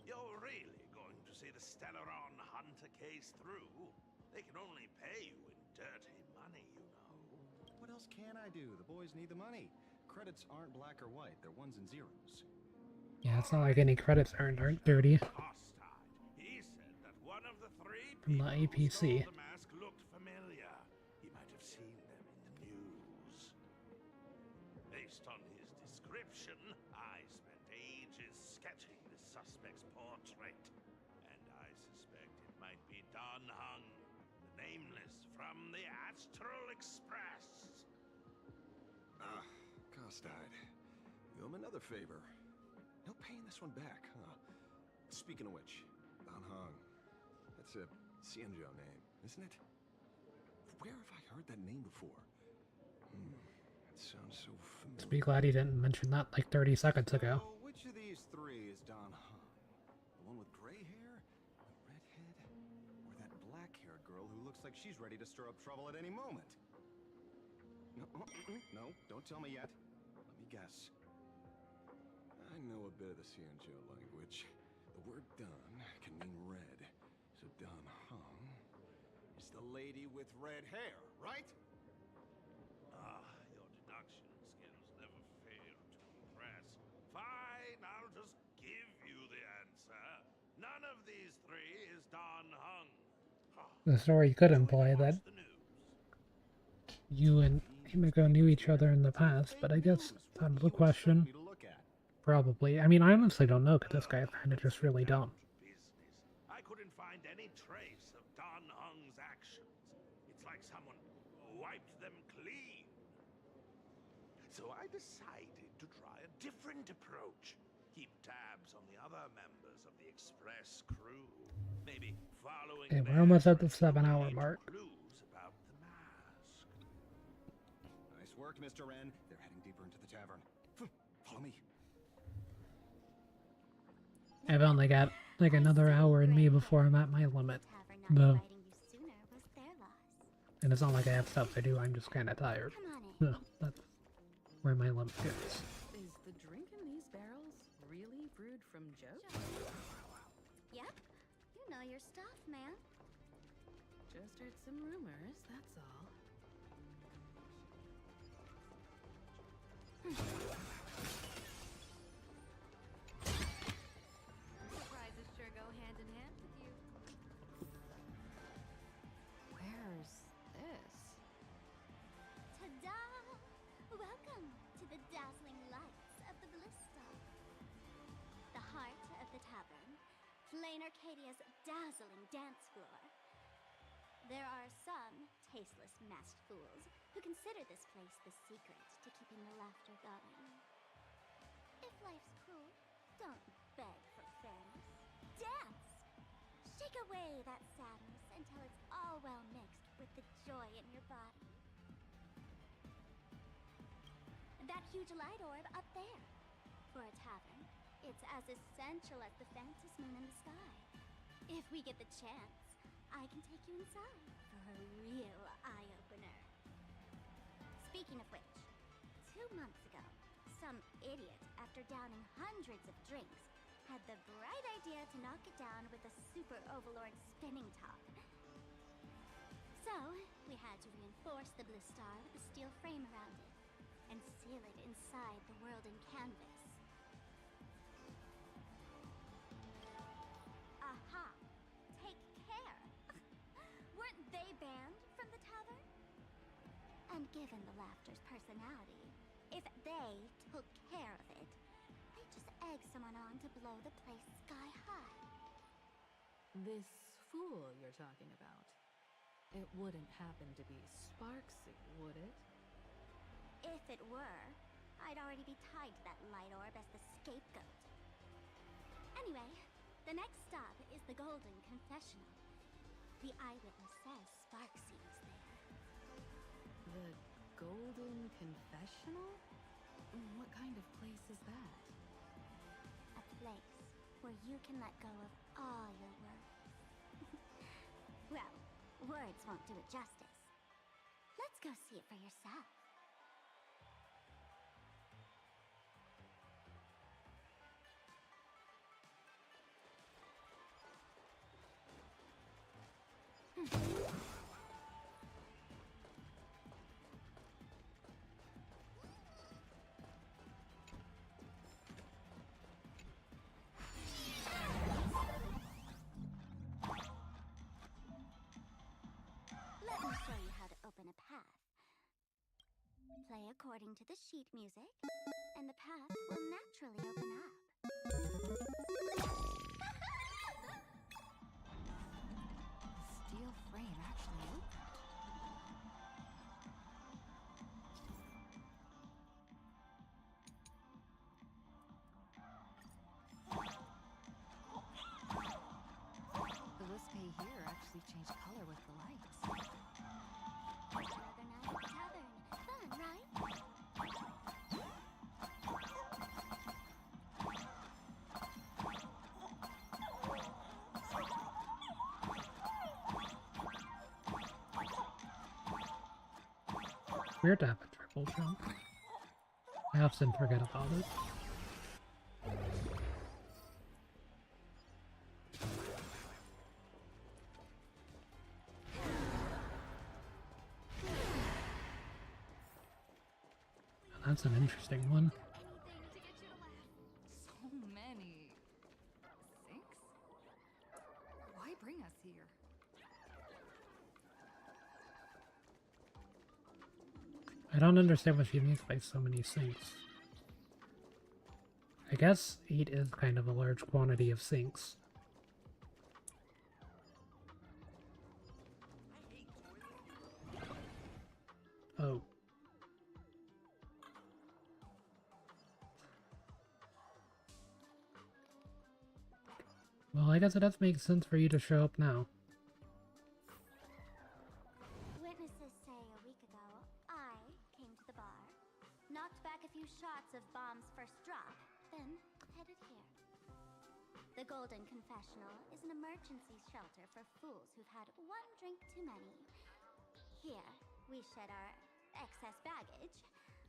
You're really going to see the Stellaron Hunter case through? They can only pay you in dirty money, you know. What else can I do? The boys need the money. Credits aren't black or white, they're ones and zeros. Yeah, it's not like any credits aren't dirty. He said that one of the three From the APC. the mask looked familiar. He might have seen them in the news. Based on his description, I spent ages sketching the suspect's portrait. And I suspect it might be Don Hung, the nameless from the Astral Express. Cost-eyed. You owe him another favor. No paying this one back, huh? Speaking of which, Don Hong. That's a Xianzhou name, isn't it? Where have I heard that name before? That sounds so familiar. Just be glad he didn't mention that like 30 seconds ago. So, which of these three is Don Hong? The one with gray hair? The redhead? Or that black-haired girl who looks like she's ready to stir up trouble at any moment? No, don't tell me yet. Let me guess. I know a bit of the Xianzhou language. The word Don can mean red. So Don Hong is the lady with red hair, right? Your deduction skills never fail to impress. Fine, I'll just give you the answer. None of these three is Don Hung. The story could imply that you and Himiko knew each other in the past, but I guess out of the question. Probably. I mean, I honestly don't know, because this guy kind of just really dumb. I couldn't find any trace of Don Hung's actions. It's like someone wiped them clean. So I decided to try a different approach. Keep tabs on the other members of the Express crew. Maybe following Okay, we're almost at the 7-hour mark. clues about the mask. Nice work, Mr. N. They're heading deeper into the tavern. Follow me. I've only got like another hour in me before I'm at my limit, though. And it's not like I have stuff to do, I'm just kind of tired. So that's where my limit is. Is the drink in these barrels really brewed from Joe? Yep, you know your stuff, man. Just heard some rumors, that's all. Surprises sure go hand in hand with you. Where's this? Ta-da! Welcome to the dazzling lights of the Ballista. The heart of the tavern, Planarcadia's dazzling dance floor. There are some tasteless masked fools who consider this place the secret to keeping the laughter going. If life's cruel, don't beg for fairness. Dance! Shake away that sadness until it's all well mixed with the joy in your body. That huge light orb up there. For a tavern, it's as essential as the Phantom Moon in the sky. If we get the chance, I can take you inside for a real eye-opener. Speaking of which, 2 months ago, some idiot, after downing hundreds of drinks, had the bright idea to knock it down with a super overlord spinning top. So, we had to reinforce the Blistar with a steel frame around it, and seal it inside the world in canvas. Aha! Take care! Weren't they banned from the tavern? And given the laughter's personality, If they took care of it, they'd just egg someone on to blow the place sky high. This fool you're talking about. It wouldn't happen to be Sparksy, would it? If it were, I'd already be tied to that light orb as the scapegoat. Anyway, the next stop is the Golden Confessional. The eyewitness says Sparksy was there. The Golden Confessional? What kind of place is that? A place where you can let go of all your worries. Well, words won't do it justice. Let's go see it for yourself. Let me show you how to open a path. Play according to the sheet music, and the path will naturally open up. Steel frame actually opened. The wispy here actually changed color with the lights. Another night at the tavern. Fun, right? Weird to have a triple jump. I often forget about it. That's an interesting one. So many sinks? Why bring us here? I don't understand what she means by so many sinks. I guess 8 is kind of a large quantity of sinks. Oh. Well, I guess it does make sense for you to show up now. Witnesses say a week ago, I came to the bar, knocked back a few shots of Bomb's first drop, then headed here. The Golden Confessional is an emergency shelter for fools who've had one drink too many. Here, we shed our excess baggage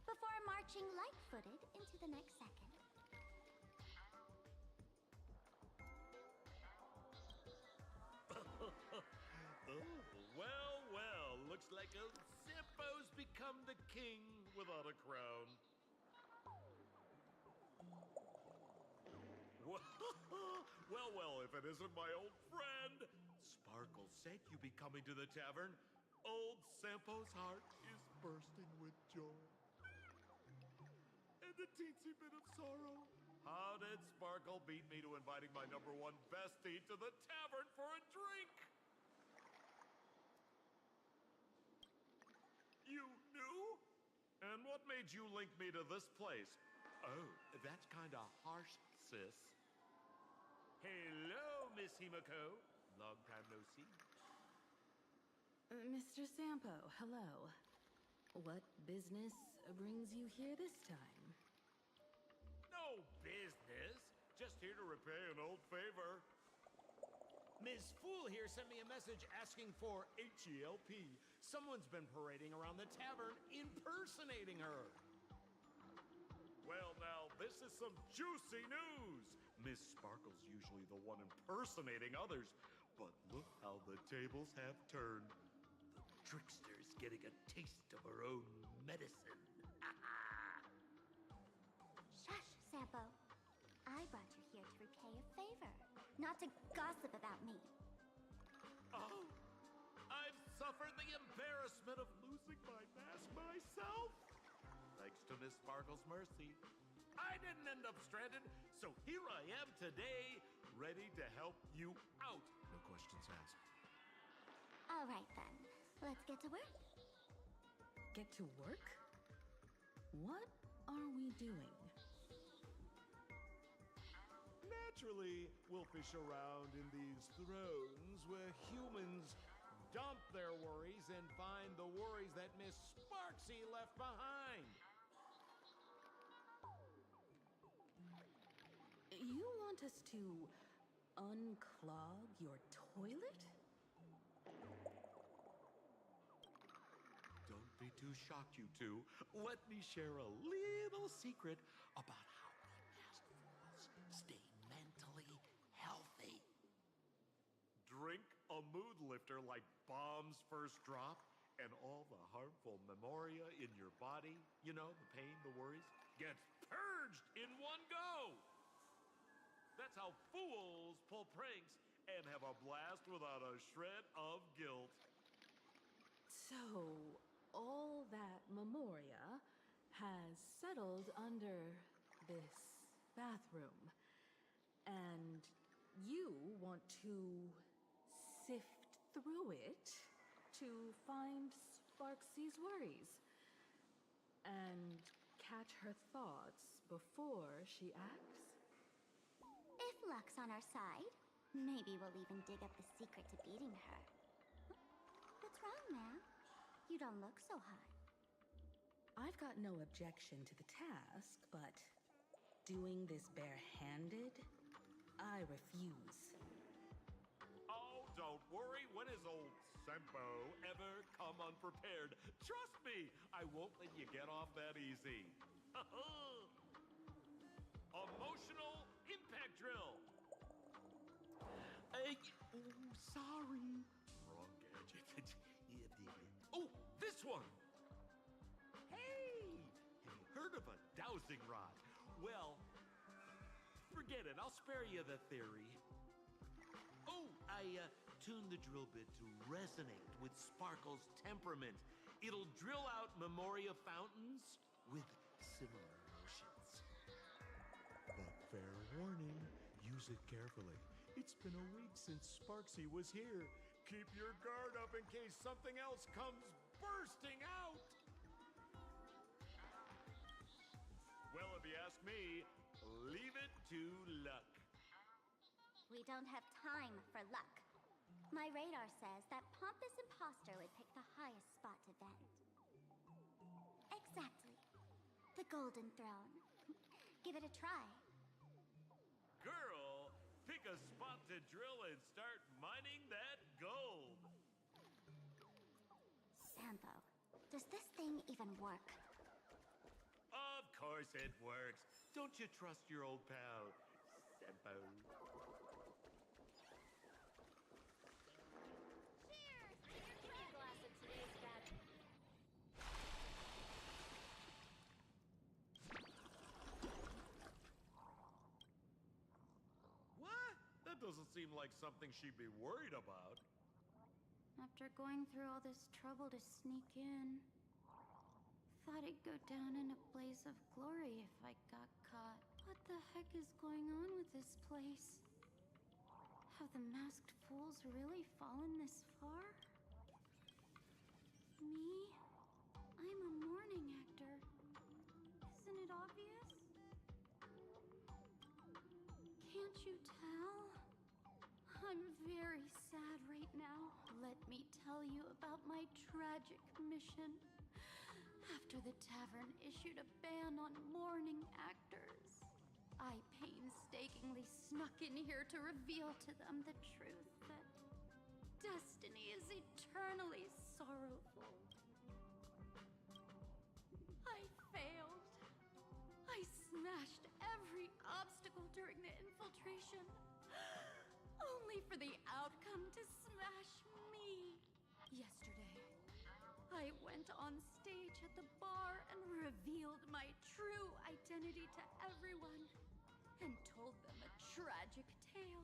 before marching light-footed into the next second. Well, well, looks like old Zippo's become the king without a crown. Well, well, if it isn't my old friend. Sparkle said you'd be coming to the tavern. Old Sampo's heart is bursting with joy. And a teensy bit of sorrow. How did Sparkle beat me to inviting my #1 bestie to the tavern for a drink? You knew? And what made you link me to this place? Oh, that's kinda harsh, sis. Hello, Miss Himiko. Long time no see. Mr. Sampo, hello. What business brings you here this time? No business. Just here to repay an old favor. Ms. Fool here sent me a message asking for HELP. Someone's been parading around the tavern impersonating her. Well, now, this is some juicy news. Miss Sparkle's usually the one impersonating others, but look how the tables have turned. The trickster's getting a taste of her own medicine. Shush, Sampo. I brought you here to repay a favor, not to gossip about me. Oh, I've suffered the embarrassment of losing my mask myself. thanks to Miss Sparkle's mercy, I didn't end up stranded, so here I am today, ready to help you out. No questions asked. All right then, let's get to work. Get to work? What are we doing? Naturally, we'll fish around in these thrones where humans dump their worries and find the worries that Miss Sparksy left behind. You want us to unclog your toilet? Don't be too shocked, you two. Let me share a little secret about how we masked fools stay mentally healthy. Drink a mood lifter like Bomb's First Drop, and all the harmful memoria in your body, you know, the pain, the worries, gets purged in one go. That's how fools pull pranks and have a blast without a shred of guilt. So, all that memoria has settled under this bathroom, and you want to sift through it to find Sparksy's worries and catch her thoughts before she acts? If luck's on our side, maybe we'll even dig up the secret to beating her. What's wrong, ma'am? You don't look so hot. I've got no objection to the task, but doing this barehanded, I refuse. Oh, don't worry. When has old Sempo ever come unprepared? Trust me, I won't let you get off that easy. Emotional impact drill. Sorry. Wrong gadget. Oh, this one. Hey, have you heard of a dowsing rod? Well, forget it. I'll spare you the theory. Oh, I tuned the drill bit to resonate with Sparkle's temperament. It'll drill out memoria fountains with similar emotions. But fair warning, use it carefully. It's been a week since Sparksy was here. Keep your guard up in case something else comes bursting out. Well, if you ask me, leave it to luck. We don't have time for luck. My radar says that pompous imposter would pick the highest spot to vent. Exactly. The Golden Throne. Give it a try. Girl, pick a spot to drill and start mining that gold. Sampo, does this thing even work? Of course it works. Don't you trust your old pal, Sempo? Cheers! Give me a glass of today's batch. What? That doesn't seem like something she'd be worried about. After going through all this trouble to sneak in, thought I'd go down in a blaze of glory if I got caught. What the heck is going on with this place? Have the masked fools really fallen this far? Me? I'm a mourning actor. Isn't it obvious? Can't you tell? I'm very sad right now. Let me tell you about my tragic mission. After the tavern issued a ban on mourning actors, I painstakingly snuck in here to reveal to them the truth that destiny is eternally sorrowful. I failed. I smashed every obstacle during the infiltration, only for the outcome to smash me. Yesterday, I went on stage at the bar and revealed my true identity to everyone and told them a tragic tale,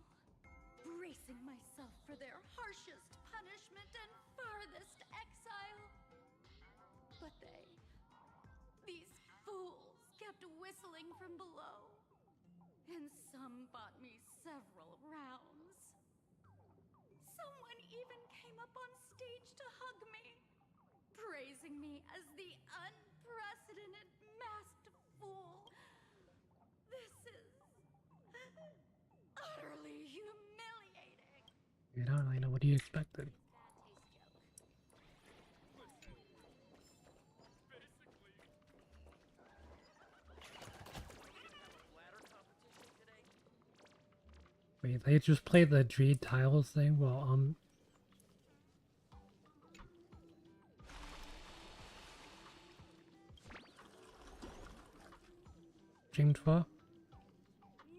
bracing myself for their harshest punishment and farthest exile. But these fools kept whistling from below. And some bought me several rounds. Someone even came up on stage to hug me, praising me as the unprecedented masked fool. This is utterly humiliating. You don't really know what you expected. Wait, they just play the Dreed Tiles thing while Jingtua?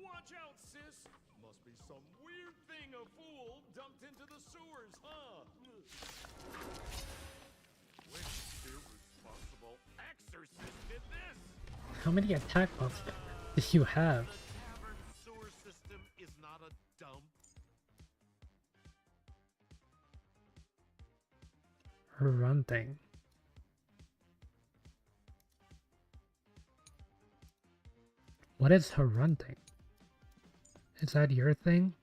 Watch out, sis! Must be some weird thing a fool dumped into the sewers, huh? Which irresponsible exorcist did this? How many attack buffs do you have? The tavern sewer system is not a dump. Her run thing. What is her run thing? Is that your thing?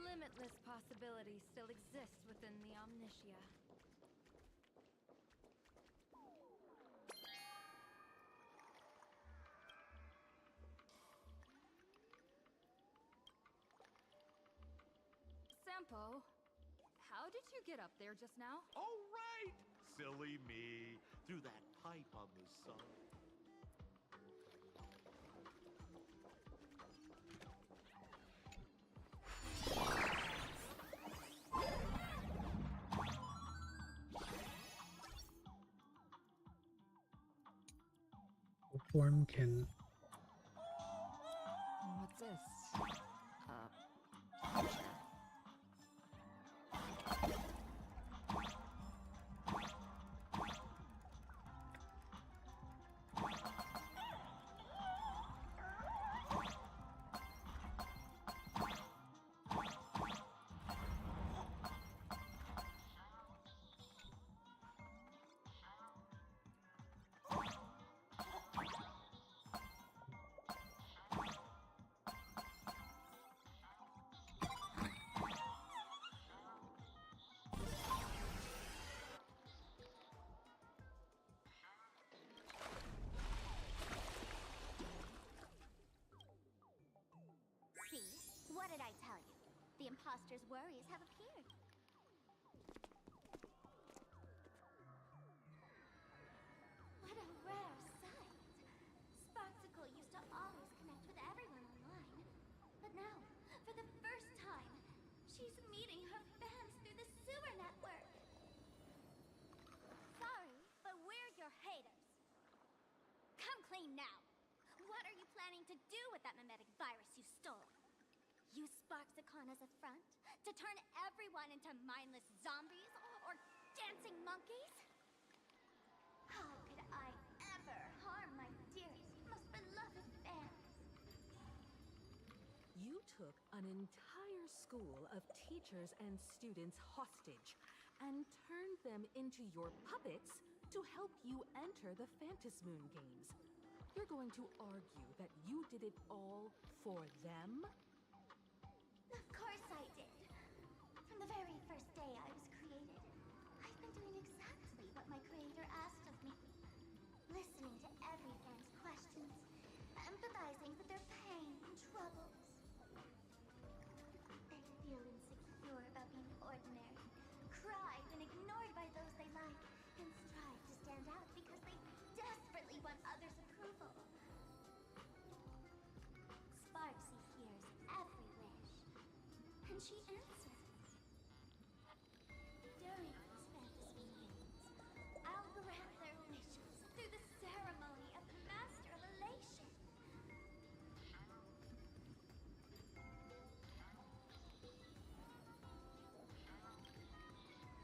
Limitless possibilities still exist within the Omnitia. Sampo, how did you get up there just now? Oh, right! Silly me. Through that pipe on the side. Form can What's this? See? What did I tell you? The imposter's worries have appeared. What a rare sight. Sparksicle used to always connect with everyone online. But now, for the first time, she's meeting her fans through the sewer network. Sorry, but we're your haters. Come clean now. What are you planning to do with that mimetic virus you stole? Use Sparksicon as a front to turn everyone into mindless zombies or dancing monkeys? How could I ever harm my dearest, most beloved fans? You took an entire school of teachers and students hostage and turned them into your puppets to help you enter the Phantasmoon games. You're going to argue that you did it all for them? Of course I did. From the very first day I was created, I've been doing exactly what my creator asked of me. Listening to every fan's questions, empathizing with their pain and troubles. They feel insecure about being deprived and ignored by those they like, and strive to stand out because they desperately want others' approval. Sparksy hears every wish, and she answers. During these fantasy games, I'll grant their wishes through the ceremony of the Master of Elation.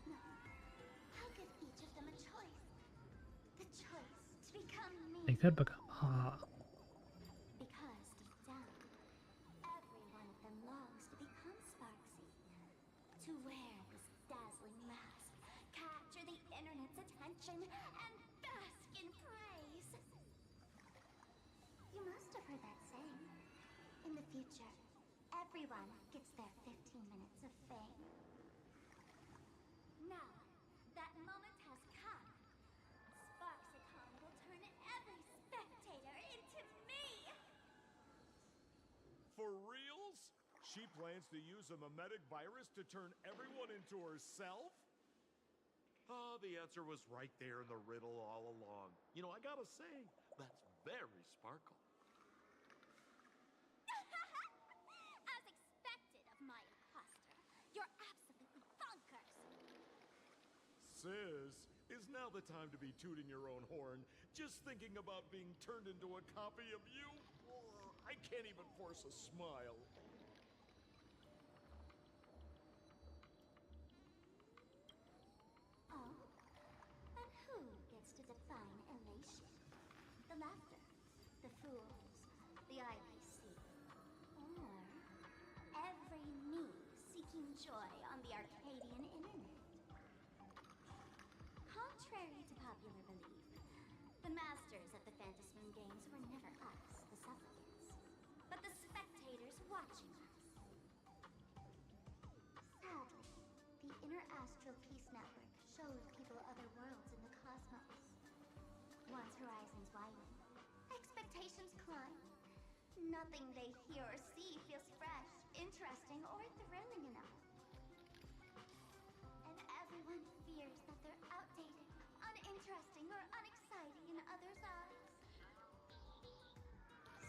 No. How give each of them a choice? The choice to become me. They could become Because deep down, every one of them longs to become Sparksy. To wear his dazzling mask, capture the internet's attention, and bask in praise. You must have heard that saying. In the future, everyone gets their 15 minutes of fame. Now, that moment has come. Sparksicon will turn every spectator into me! For reals? She plans to use a memetic virus to turn everyone into herself? Ah, the answer was right there in the riddle all along. You know, I gotta say, that's very Sparkle. As expected of my imposter, you're absolutely bonkers! Sis, is now the time to be tooting your own horn, just thinking about being turned into a copy of you? I can't even force a smile. Oh? And who gets to define elation? The laughter, the fools, the IPC, or every me seeking joy on the Arcadian internet? Contrary to popular belief, the masters of the Phantasmoon games were never us, the supplicants, but the spectators watching us. Sadly, the Interastral Peace Network shows people other worlds in the cosmos. Once horizons widen, expectations climb. Nothing they hear or see feels fresh, interesting, or thrilling enough. And everyone fears that they're outdated, uninteresting, or unexciting in others' eyes.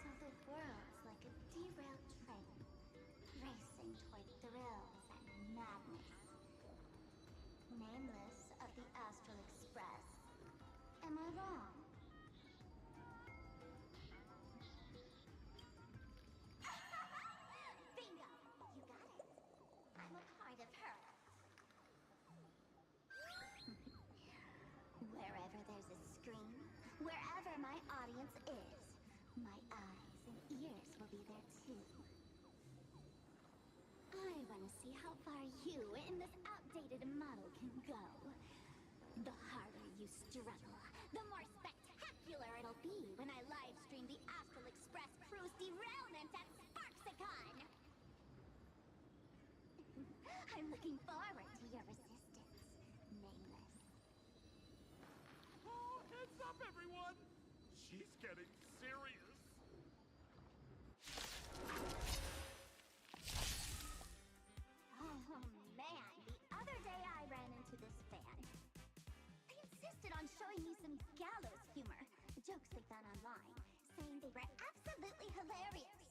So the world's like a derailed train, racing toward thrills and madness. Nameless of the Astral Express. Am I wrong? Bingo! You got it. I'm a part of her. Wherever there's a screen, wherever my audience is, my eyes and ears will be there too. I want to see how far you in this outdated model can go. The harder you struggle, the more spectacular it'll be when I live stream the Astral Express Cruise derailment at Sparksicon! I'm looking forward to your resistance, Nameless. Oh, heads up, everyone! She's getting serious. Oh man, the other day I ran into this fan. They insisted on showing me some gallows humor, jokes they found online, saying they were absolutely hilarious.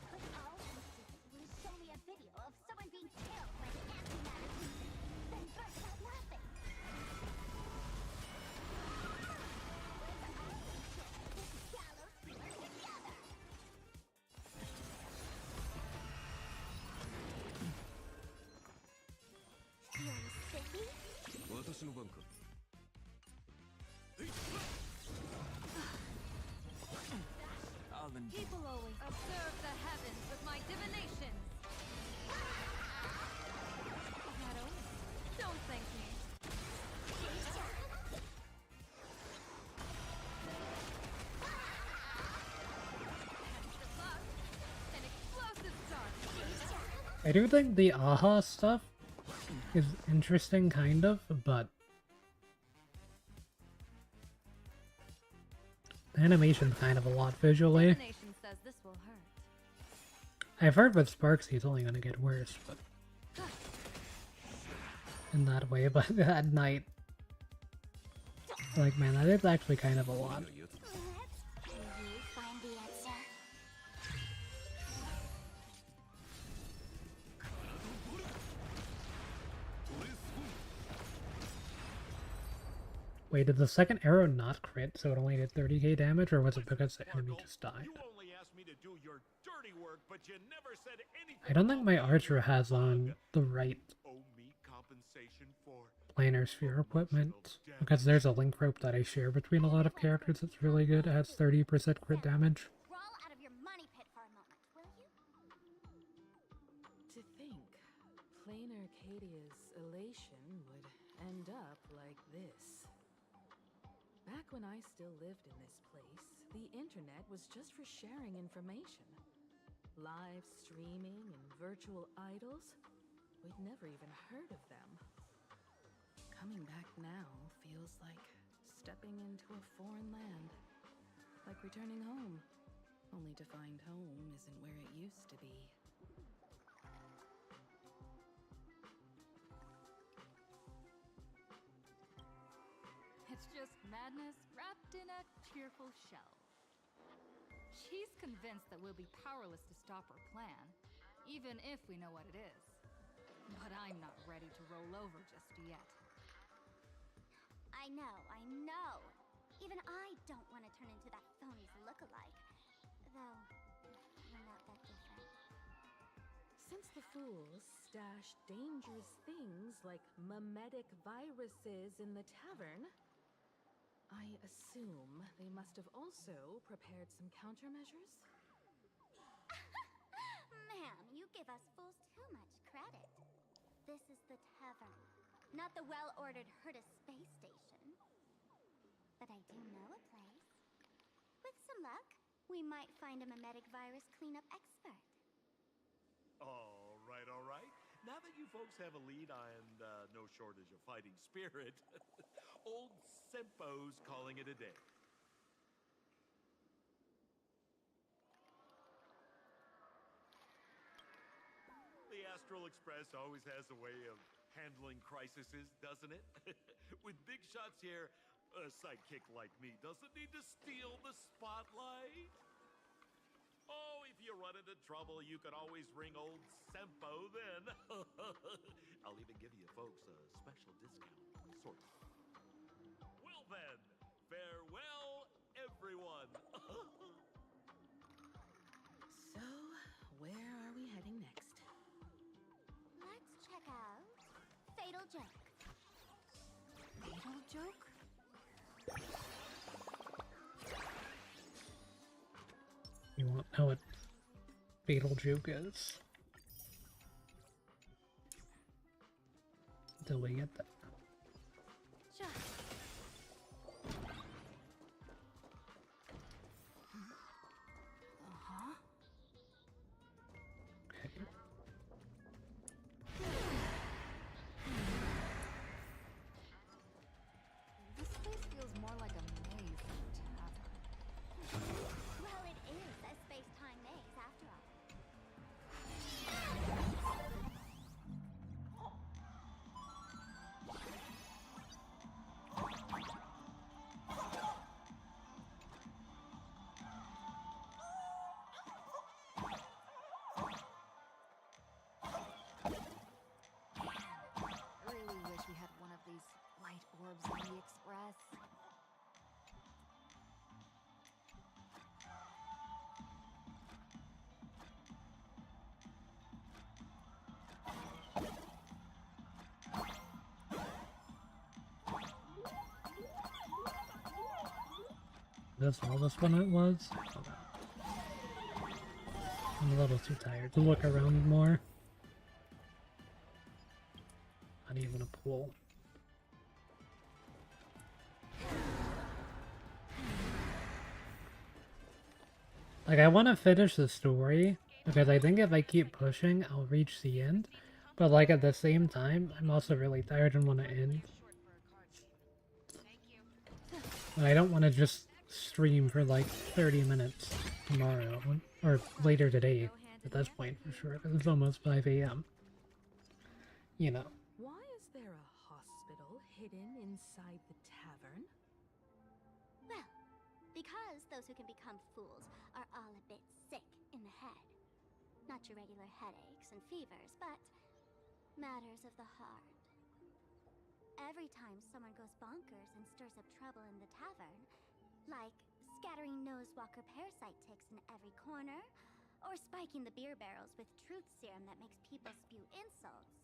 But all he did was show me a video of someone being killed by the antimatter beam, then burst out laughing. Let's all enjoy this gallows humor together! Feeling sticky? 私の番か。 People always observe the heavens with my divinations. Not over. Don't thank me. An explosive start. I do think the AHA stuff is interesting, kind of, but the animation's kind of a lot visually. Divination says this will hurt. I've heard with Sparksy it's only going to get worse, but in that way, but at night, like, man, that is actually kind of a lot. Will you find the answer? Wait, did the second arrow not crit, so it only did 30k damage, or was it because the enemy just died? You only asked me to do your dirty work, but you never said anything. I don't think my archer has on the right Owe me compensation for planar sphere equipment, because there's a link rope that I share between a lot of characters that's really good. It has 30% crit damage. Crawl out of your money pit for a moment, will you? To think, Planarcadia's elation would end up like this. Back when I still lived in this place, the internet was just for sharing information. Live streaming and virtual idols, we'd never even heard of them. Coming back now feels like stepping into a foreign land. Like returning home, only to find home isn't where it used to be. It's just madness wrapped in a cheerful shell. She's convinced that we'll be powerless to stop her plan, even if we know what it is. But I'm not ready to roll over just yet. I know. Even I don't want to turn into that phony's look-alike. Though, we're not that different. Since the fools stashed dangerous things like memetic viruses in the tavern, I assume they must have also prepared some countermeasures? Ma'am, you give us fools too much credit. This is the tavern, not the well-ordered Herta space station. But I do know a place. With some luck, we might find a memetic virus cleanup expert. All right. Now that you folks have a lead and no shortage of fighting spirit, old Sempo's calling it a day. The Astral Express always has a way of handling crises, doesn't it? With big shots here, a sidekick like me doesn't need to steal the spotlight. Oh, if you run into trouble, you can always ring old Sempo then. I'll even give you folks a special discount, sort of. Well then, farewell, everyone. So, where are we heading next? Let's check out Fatal Joke. Fatal joke? You won't know what Fatal Joke is until we get there. Okay. This place feels more like a maze than a tavern. Well, it is a space-time maze, after all. I really wish we had one of these light orbs on the Express. That's all this one it was? Okay. I'm a little too tired to look around more. Not even a pool. Like, I want to finish the story, because I think if I keep pushing, I'll reach the end. But, like, at the same time, I'm also really tired and want to end. But I don't want to just stream for, like, 30 minutes tomorrow, or later today, at this point, for sure, because it's almost 5 AM. You know. Why is there a hidden inside the tavern? Well, because those who can become fools are all a bit sick in the head. Not your regular headaches and fevers, but matters of the heart. Every time someone goes bonkers and stirs up trouble in the tavern, like scattering nosewalker parasite ticks in every corner, or spiking the beer barrels with truth serum that makes people spew insults.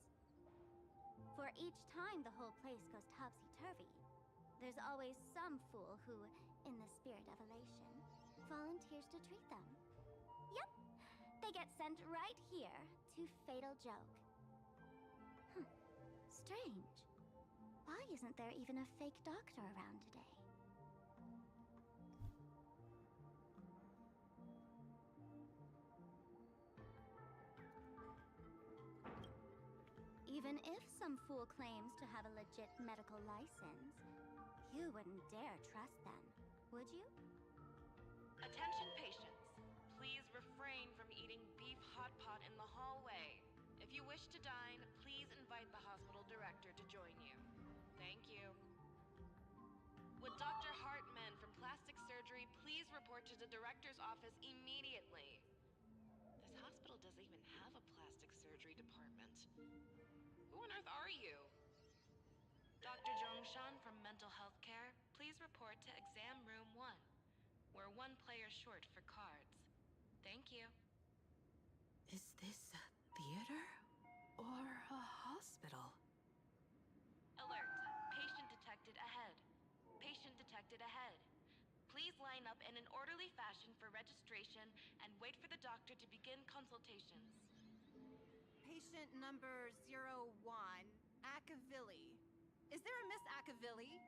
For each time the whole place goes topsy-turvy, there's always some fool who, in the spirit of elation, volunteers to treat them. Yep, they get sent right here to Fatal Joke. Strange. Why isn't there even a fake doctor around today? Even if some fool claims to have a legit medical license, you wouldn't dare trust them, would you? Attention patients. Please refrain from eating beef hot pot in the hallway. If you wish to dine, please invite the hospital director to join you. Thank you. Would Dr. Hartman from Plastic Surgery please report to the director's office immediately? This hospital doesn't even have a plastic surgery department. Who on earth are you? Dr. Zhongshan from Mental Health Care, please report to exam room 1. We're 1 player short for cards. Thank you. Is this a theater or a hospital? Alert. Patient detected ahead. Patient detected ahead. Please line up in an orderly fashion for registration and wait for the doctor to begin consultations. Patient number 01, Akavilli. Is there a Miss Akavilli?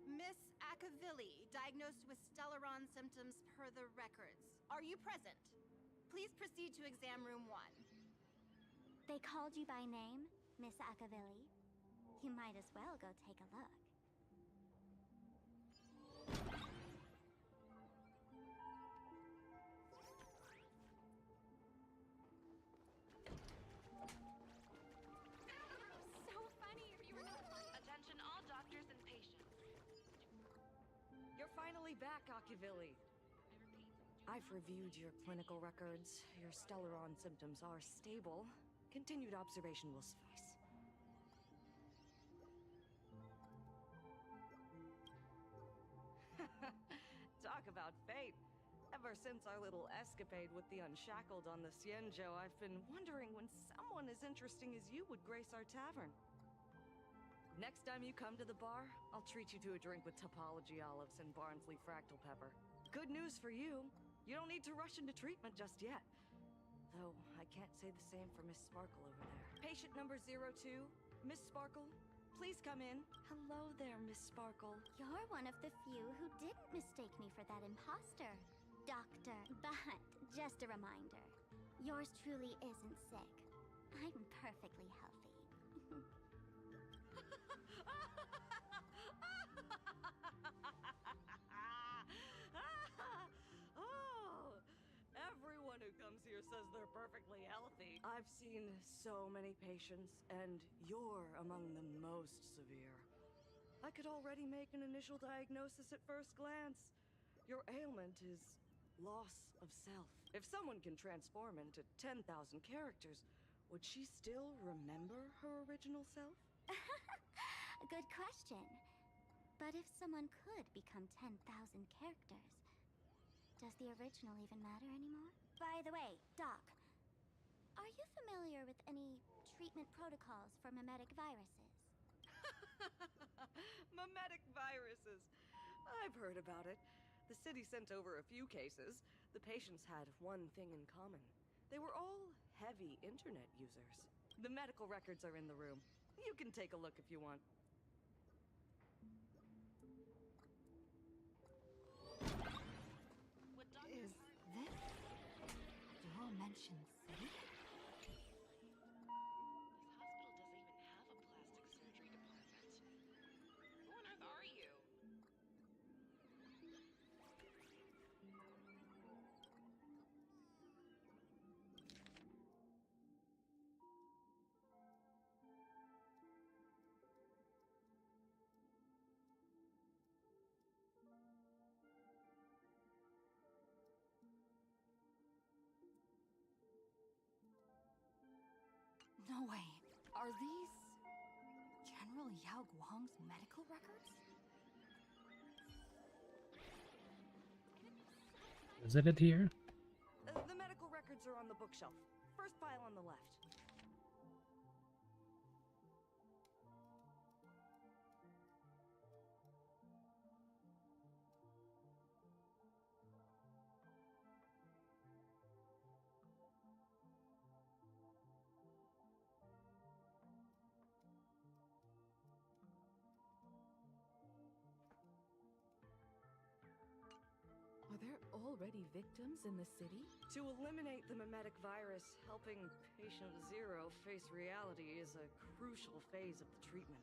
Miss Akavilli, diagnosed with Stellaron symptoms per the records. Are you present? Please proceed to exam room 1. They called you by name, Miss Akavilli. You might as well go take a look. So funny if you were not funny. Attention all doctors and patients. You're finally back, Akivilli. I've reviewed your clinical records. Your Stellaron symptoms are stable. Continued observation will suffice. Talk about fate. Ever since our little escapade with the Unshackled on the Xianzhou, I've been wondering when someone as interesting as you would grace our tavern. Next time you come to the bar, I'll treat you to a drink with topology olives and Barnsley fractal pepper. Good news for you. You don't need to rush into treatment just yet. Though, I can't say the same for Miss Sparkle over there. Patient number 02, Miss Sparkle, please come in. Hello there, Miss Sparkle. You're one of the few who didn't mistake me for that imposter, Doctor. But just a reminder, yours truly isn't sick. I'm perfectly healthy. Oh, everyone who comes here says they're perfectly healthy. I've seen so many patients, and you're among the most severe. I could already make an initial diagnosis at first glance. Your ailment is loss of self. If someone can transform into 10,000 characters, would she still remember her original self? Good question. But if someone could become 10,000 characters, does the original even matter anymore? By the way, Doc, are you familiar with any treatment protocols for mimetic viruses? Mimetic viruses. I've heard about it. The city sent over a few cases. The patients had one thing in common. They were all heavy internet users. The medical records are in the room. You can take a look if you want. Is this Dimension City? This hospital doesn't even have a plastic surgery department. Who on earth are you? No way. Are these General Yao Guang's medical records? Is it here? The medical records are on the bookshelf. First pile on the left. Are there already victims in the city? To eliminate the mimetic virus, helping Patient Zero face reality is a crucial phase of the treatment.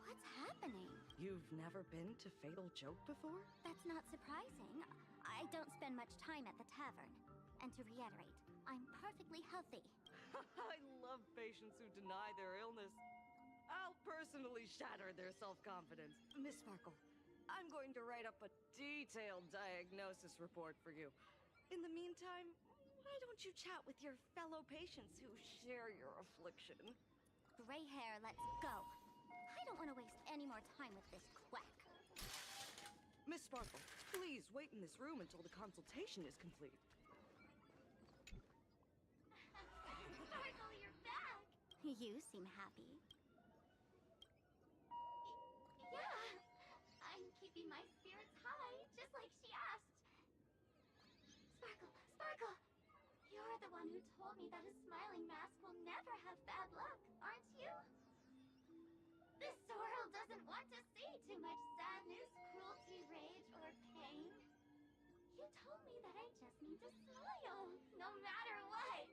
What's happening? You've never been to Fatal Joke before? That's not surprising. I don't spend much time at the tavern. And to reiterate, I'm perfectly healthy. I love patients who deny their illness. I'll personally shatter their self-confidence. Miss Sparkle, I'm going to write up a detailed diagnosis report for you. In the meantime, why don't you chat with your fellow patients who share your affliction? Gray hair, let's go. I don't want to waste any more time with this quack. Miss Sparkle, please wait in this room until the consultation is complete. Sparkle, you're back! You seem happy. Yeah, I'm keeping my spirits high, just like she asked. Sparkle, you're the one who told me that a smiling mask will never have bad luck, aren't you? This world doesn't want to see too much sadness, cruelty, rage, or pain. You told me that I just need to smile, no matter what.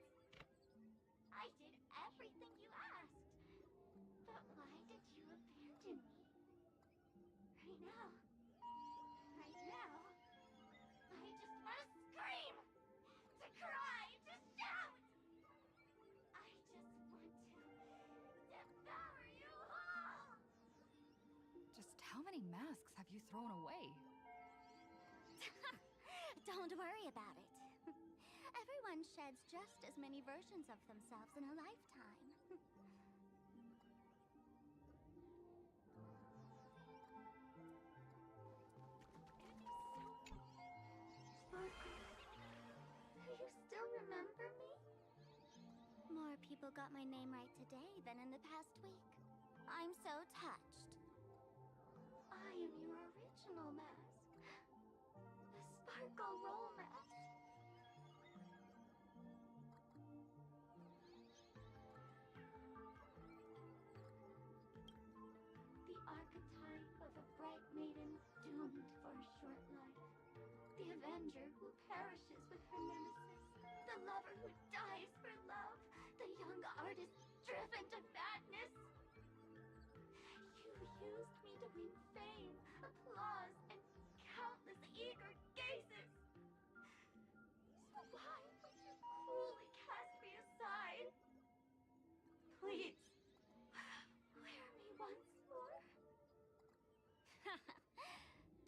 I did everything you asked. But why did you abandon me? Right now, I just want to scream, to cry, to shout. I just want to devour you whole. Just how many masks have you thrown away? Don't worry about it. Everyone sheds just as many versions of themselves in a lifetime. Sparkle, do you still remember me? More people got my name right today than in the past week. I'm so touched. I am your original mask. The Sparkle Roll Mask. The archetype of a bright maiden doomed for a short life. The avenger who perishes with her nemesis. The lover who dies for love. The young artist driven to madness. You used me to win fame, applause, and countless eager gazes. So why would you cruelly cast me aside? Please, wear me once more.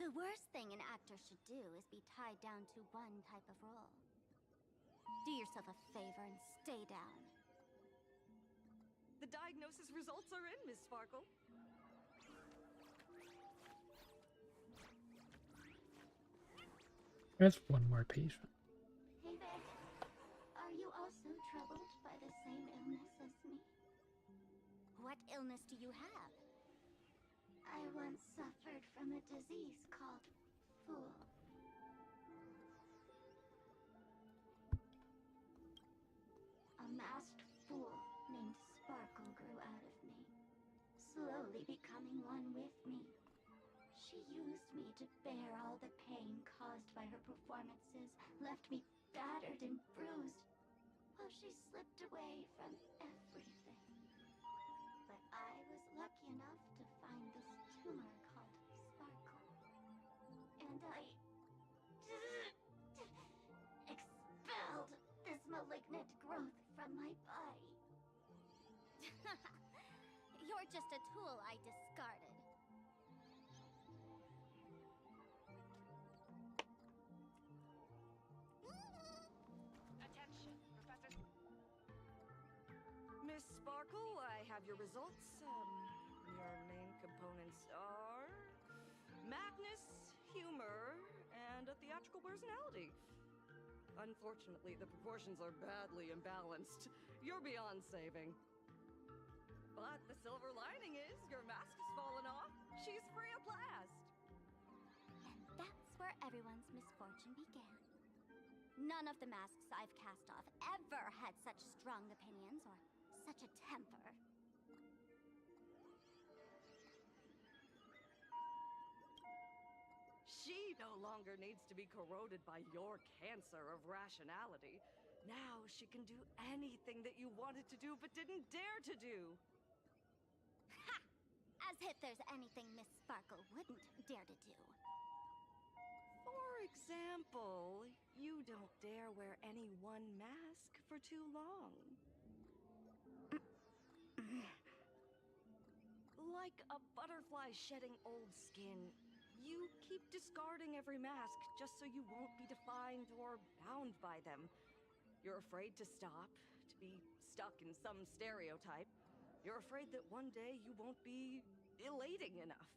The worst thing an actor should do is be tied down to one type of role. Do yourself a favor and stay down. The diagnosis results are in, Miss Sparkle. There's one more patient. Hey there. Are you also troubled by the same illness as me? What illness do you have? I once suffered from a disease called Fool. A masked fool named Sparkle grew out of me, slowly becoming one with me. She used me to bear all the pain caused by her performances, left me battered and bruised, while she slipped away from everything. But I was lucky enough to find this tumor called Sparkle. And I expelled this malignant growth from my body. You're just a tool I discarded. have your results. Your main components are madness, humor, and a theatrical personality. Unfortunately, the proportions are badly imbalanced. You're beyond saving. But the silver lining is your mask has fallen off. She's free of blast. And that's where everyone's misfortune began. None of the masks I've cast off ever had such strong opinions or such a temper. She no longer needs to be corroded by your cancer of rationality. Now she can do anything that you wanted to do but didn't dare to do. Ha! As if there's anything Miss Sparkle wouldn't dare to do. For example, you don't dare wear any one mask for too long. Like a butterfly shedding old skin, you keep discarding every mask just so you won't be defined or bound by them. You're afraid to stop, to be stuck in some stereotype. You're afraid that one day you won't be elating enough.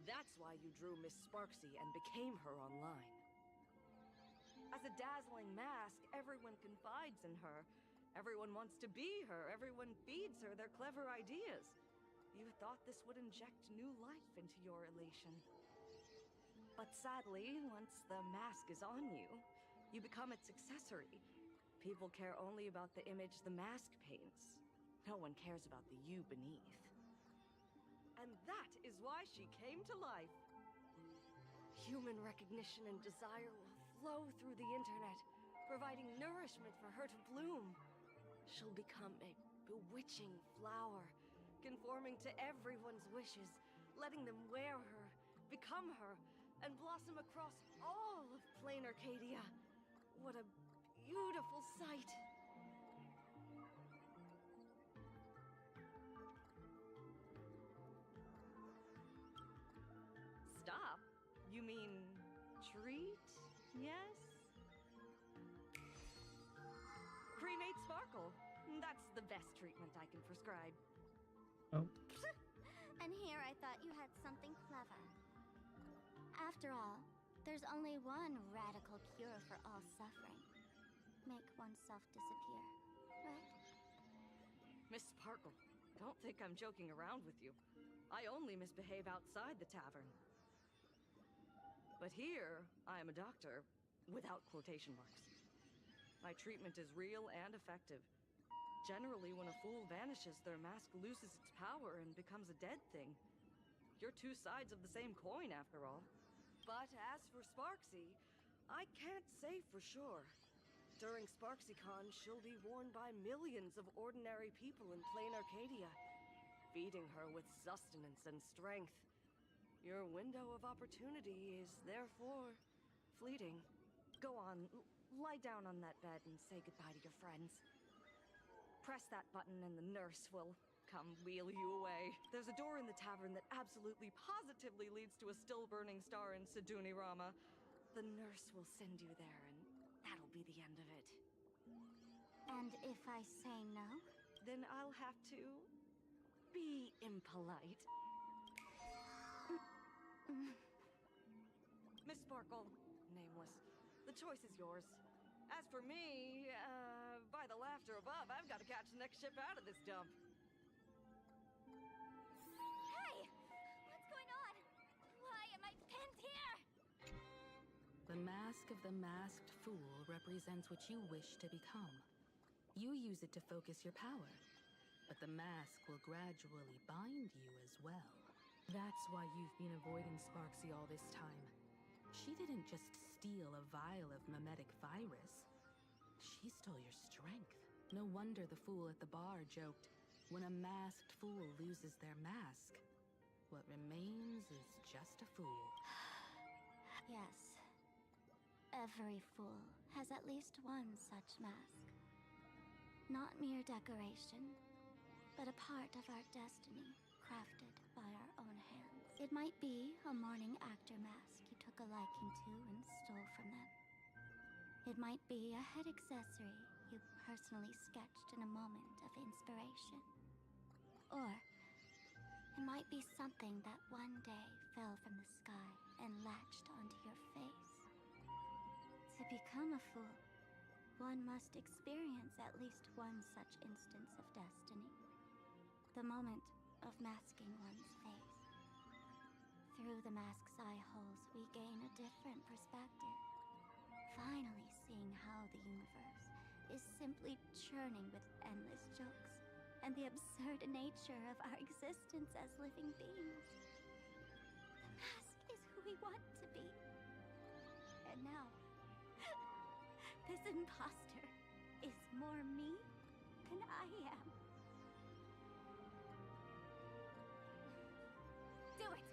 That's why you drew Miss Sparksy and became her online. As a dazzling mask, everyone confides in her. Everyone wants to be her. Everyone feeds her their clever ideas. You thought this would inject new life into your elation. But sadly, once the mask is on you, you become its accessory. People care only about the image the mask paints. No one cares about the you beneath. And that is why she came to life. Human recognition and desire will flow through the internet, providing nourishment for her to bloom. She'll become a bewitching flower, conforming to everyone's wishes, letting them wear her, become her, and blossom across all of Planarcadia. What a beautiful sight! Stop? You mean treat? Yes? Cremate Sparkle. That's the best treatment I can prescribe. Oh. And here I thought you had something clever. After all, there's only one radical cure for all suffering. Make oneself disappear, right? Miss Sparkle, don't think I'm joking around with you. I only misbehave outside the tavern. But here, I am a doctor, without quotation marks. My treatment is real and effective. Generally, when a fool vanishes, their mask loses its power and becomes a dead thing. You're two sides of the same coin, after all. But as for Sparksy, I can't say for sure. During SparksyCon, she'll be worn by millions of ordinary people in Planarcadia, feeding her with sustenance and strength. Your window of opportunity is therefore fleeting. Go on, lie down on that bed and say goodbye to your friends. Press that button and the nurse will come wheel you away. There's a door in the tavern that absolutely positively leads to a still burning star in Siduni Rama. The nurse will send you there and that'll be the end of it. And if I say no? Then I'll have to be impolite. Miss Sparkle, nameless, the choice is yours. As for me, by the laughter above, I've got to catch the next ship out of this dump. Hey! What's going on? Why am I pinned here? The mask of the masked fool represents what you wish to become. You use it to focus your power, but the mask will gradually bind you as well. That's why you've been avoiding Sparksy all this time. She didn't just steal a vial of mimetic virus. She stole your strength. No wonder the fool at the bar joked, when a masked fool loses their mask, what remains is just a fool. Yes. Every fool has at least one such mask. Not mere decoration, but a part of our destiny, crafted by our own hands. It might be a morning actor mask you took a liking to and stole from them. It might be a head accessory you personally sketched in a moment of inspiration. Or it might be something that one day fell from the sky and latched onto your face. To become a fool, one must experience at least one such instance of destiny. The moment of masking one's face. Through the mask's eye holes, we gain a different perspective. Finally seeing how the universe is simply churning with endless jokes, and the absurd nature of our existence as living beings. The mask is who we want to be. And now, this imposter is more me than I am. Do it!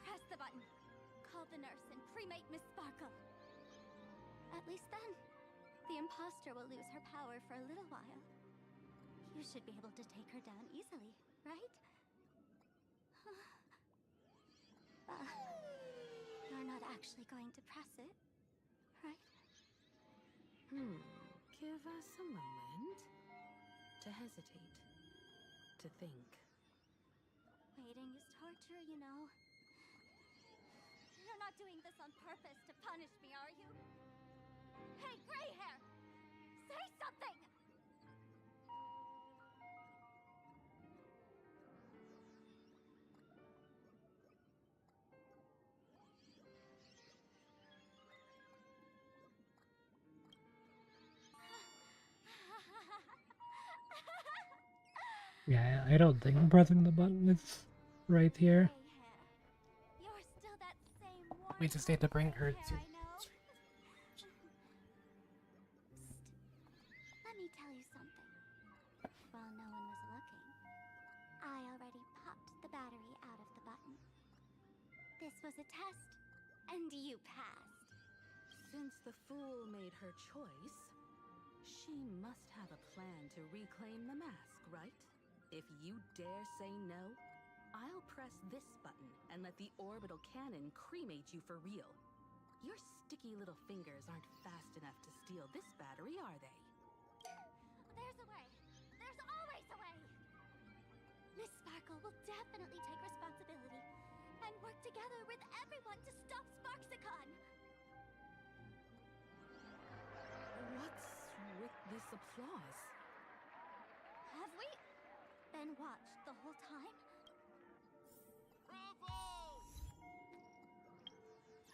Press the button. Call the nurse and cremate Miss Sparkle. At least then, the imposter will lose her power for a little while. You should be able to take her down easily, right? You're not actually going to press it, right? Give us a moment to hesitate, to think. Waiting is torture, you know. You're not doing this on purpose to punish me, are you? Hey, gray hair! Say something! Yeah, I don't think pressing the button is right here. You're still that same warm, We just need to bring her to... I know. Let me tell you something. While no one was looking, I already popped the battery out of the button. This was a test, and you passed. Since the fool made her choice, she must have a plan to reclaim the mask, right? If you dare say no, I'll press this button and let the orbital cannon cremate you for real. Your sticky little fingers aren't fast enough to steal this battery, are they? There's a way. There's always a way. Miss Sparkle will definitely take responsibility and work together with everyone to stop Sparksicon. What's with this applause? Have we been watched the whole time?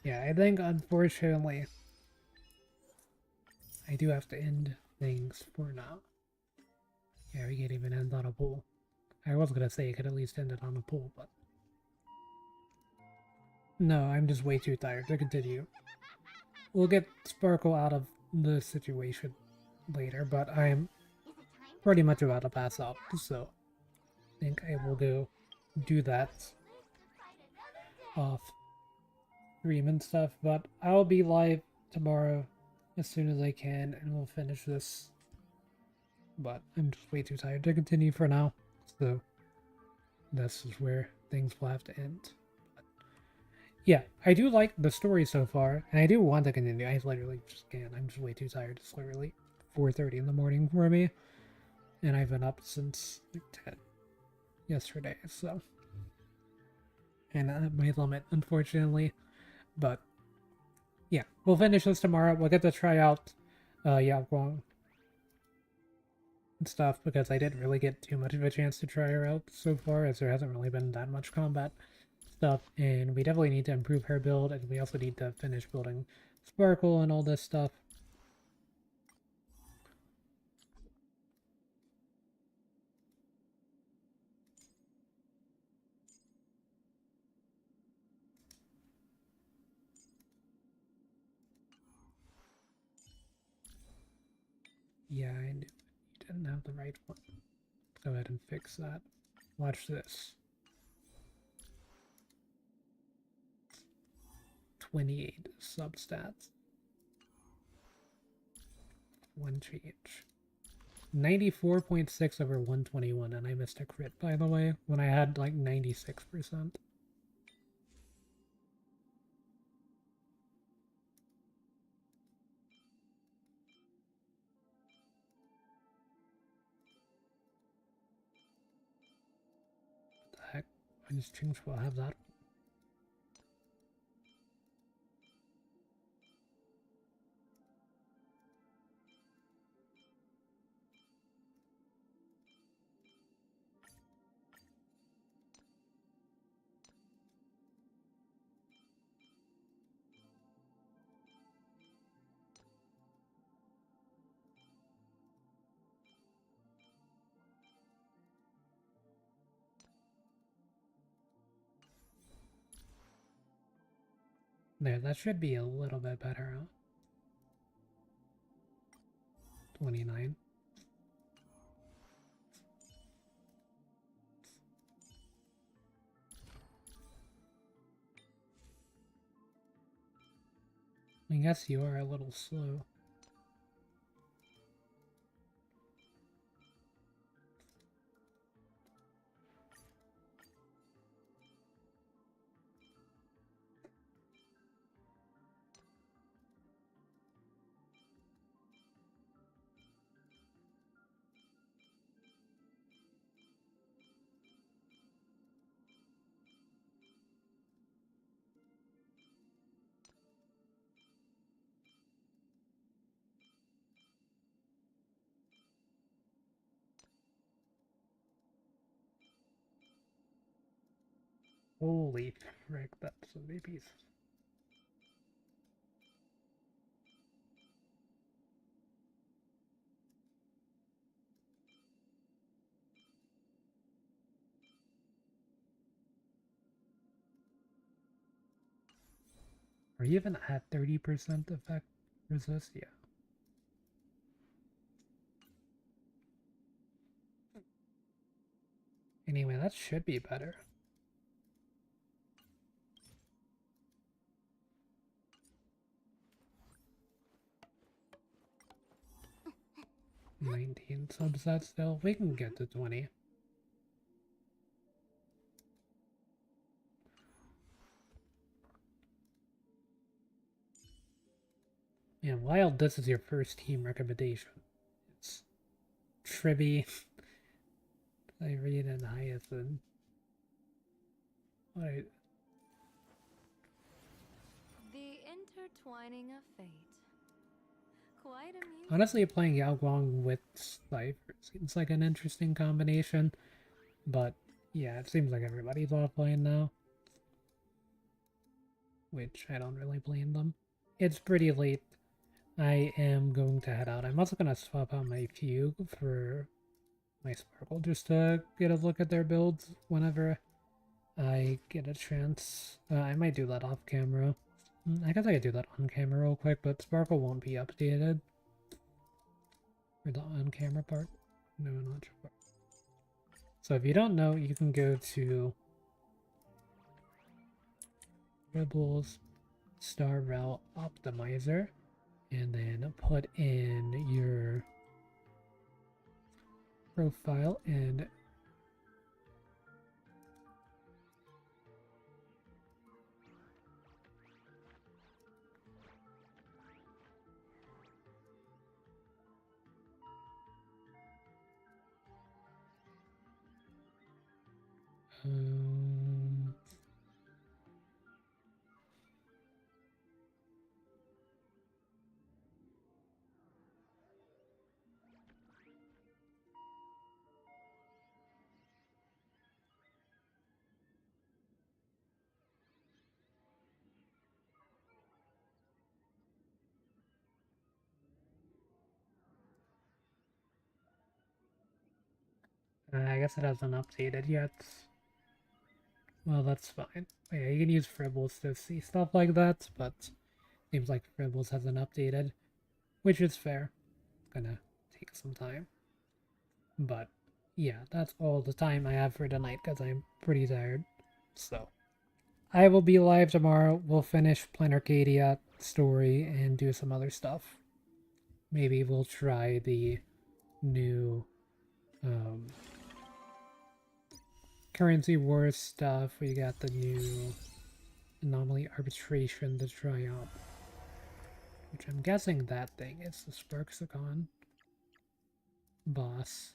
Yeah, I think, unfortunately, I do have to end things for now. Yeah, we can't even end on a pool. I was gonna say you could at least end it on a pool, but... No, I'm just way too tired to continue. We'll get Sparkle out of the situation later, but I'm pretty much about to pass out, so I think I will go do that off stream and stuff, but I'll be live tomorrow as soon as I can, and we'll finish this. But I'm just way too tired to continue for now, so this is where things will have to end. But yeah, I do like the story so far, and I do want to continue. I literally just can't. I'm just way too tired. It's literally 4:30 in the morning for me, and I've been up since like 10 yesterday, so... And at my limit, unfortunately. But yeah, we'll finish this tomorrow. We'll get to try out Yao Guang and stuff, because I didn't really get too much of a chance to try her out so far, as there hasn't really been that much combat stuff, and we definitely need to improve her build, and we also need to finish building Sparkle and all this stuff. Yeah, I knew you didn't have the right one. Go ahead and fix that. Watch this. 28 substats. One change. 94.6 over 121, and I missed a crit, by the way, when I had like 96%. I just changed what I have that. There, that should be a little bit better, huh? 29. I guess you are a little slow. Holy frick, that's so many pieces. Are you even at 30% effect resist? Yeah. Anyway, that should be better. $19 subsets still. We can get to 20. And while this is your first team recommendation, it's Tribby, Irene, and Hyacinth. What? The intertwining of fate. Quite amusing. Honestly, playing Yao Guang with Cypher seems like an interesting combination, but yeah, it seems like everybody's offline now, which I don't really blame them. It's pretty late. I am going to head out. I'm also going to swap out my Fugue for my Sparkle just to get a look at their builds whenever I get a chance. I might do that off camera. I guess I could do that on camera real quick, but Sparkle won't be updated. For the on camera part. No, not sure. So if you don't know, you can go to Rebels Star Rel Optimizer and then put in your profile and I guess it hasn't updated yet. Well, that's fine. Yeah, you can use Fribbles to see stuff like that, but seems like Fribbles hasn't updated, which is fair. It's gonna take some time. But yeah, that's all the time I have for tonight because I'm pretty tired. So I will be live tomorrow. We'll finish Planarcadia story and do some other stuff. Maybe we'll try the new currency wars stuff. We got the new anomaly arbitration to try out. Which I'm guessing that thing is the Sparksicon boss.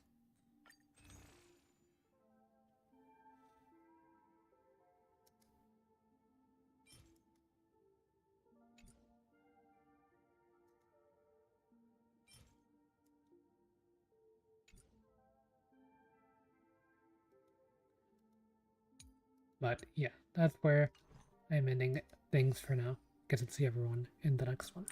But yeah, that's where I'm ending things for now. Guess I'll see everyone in the next one.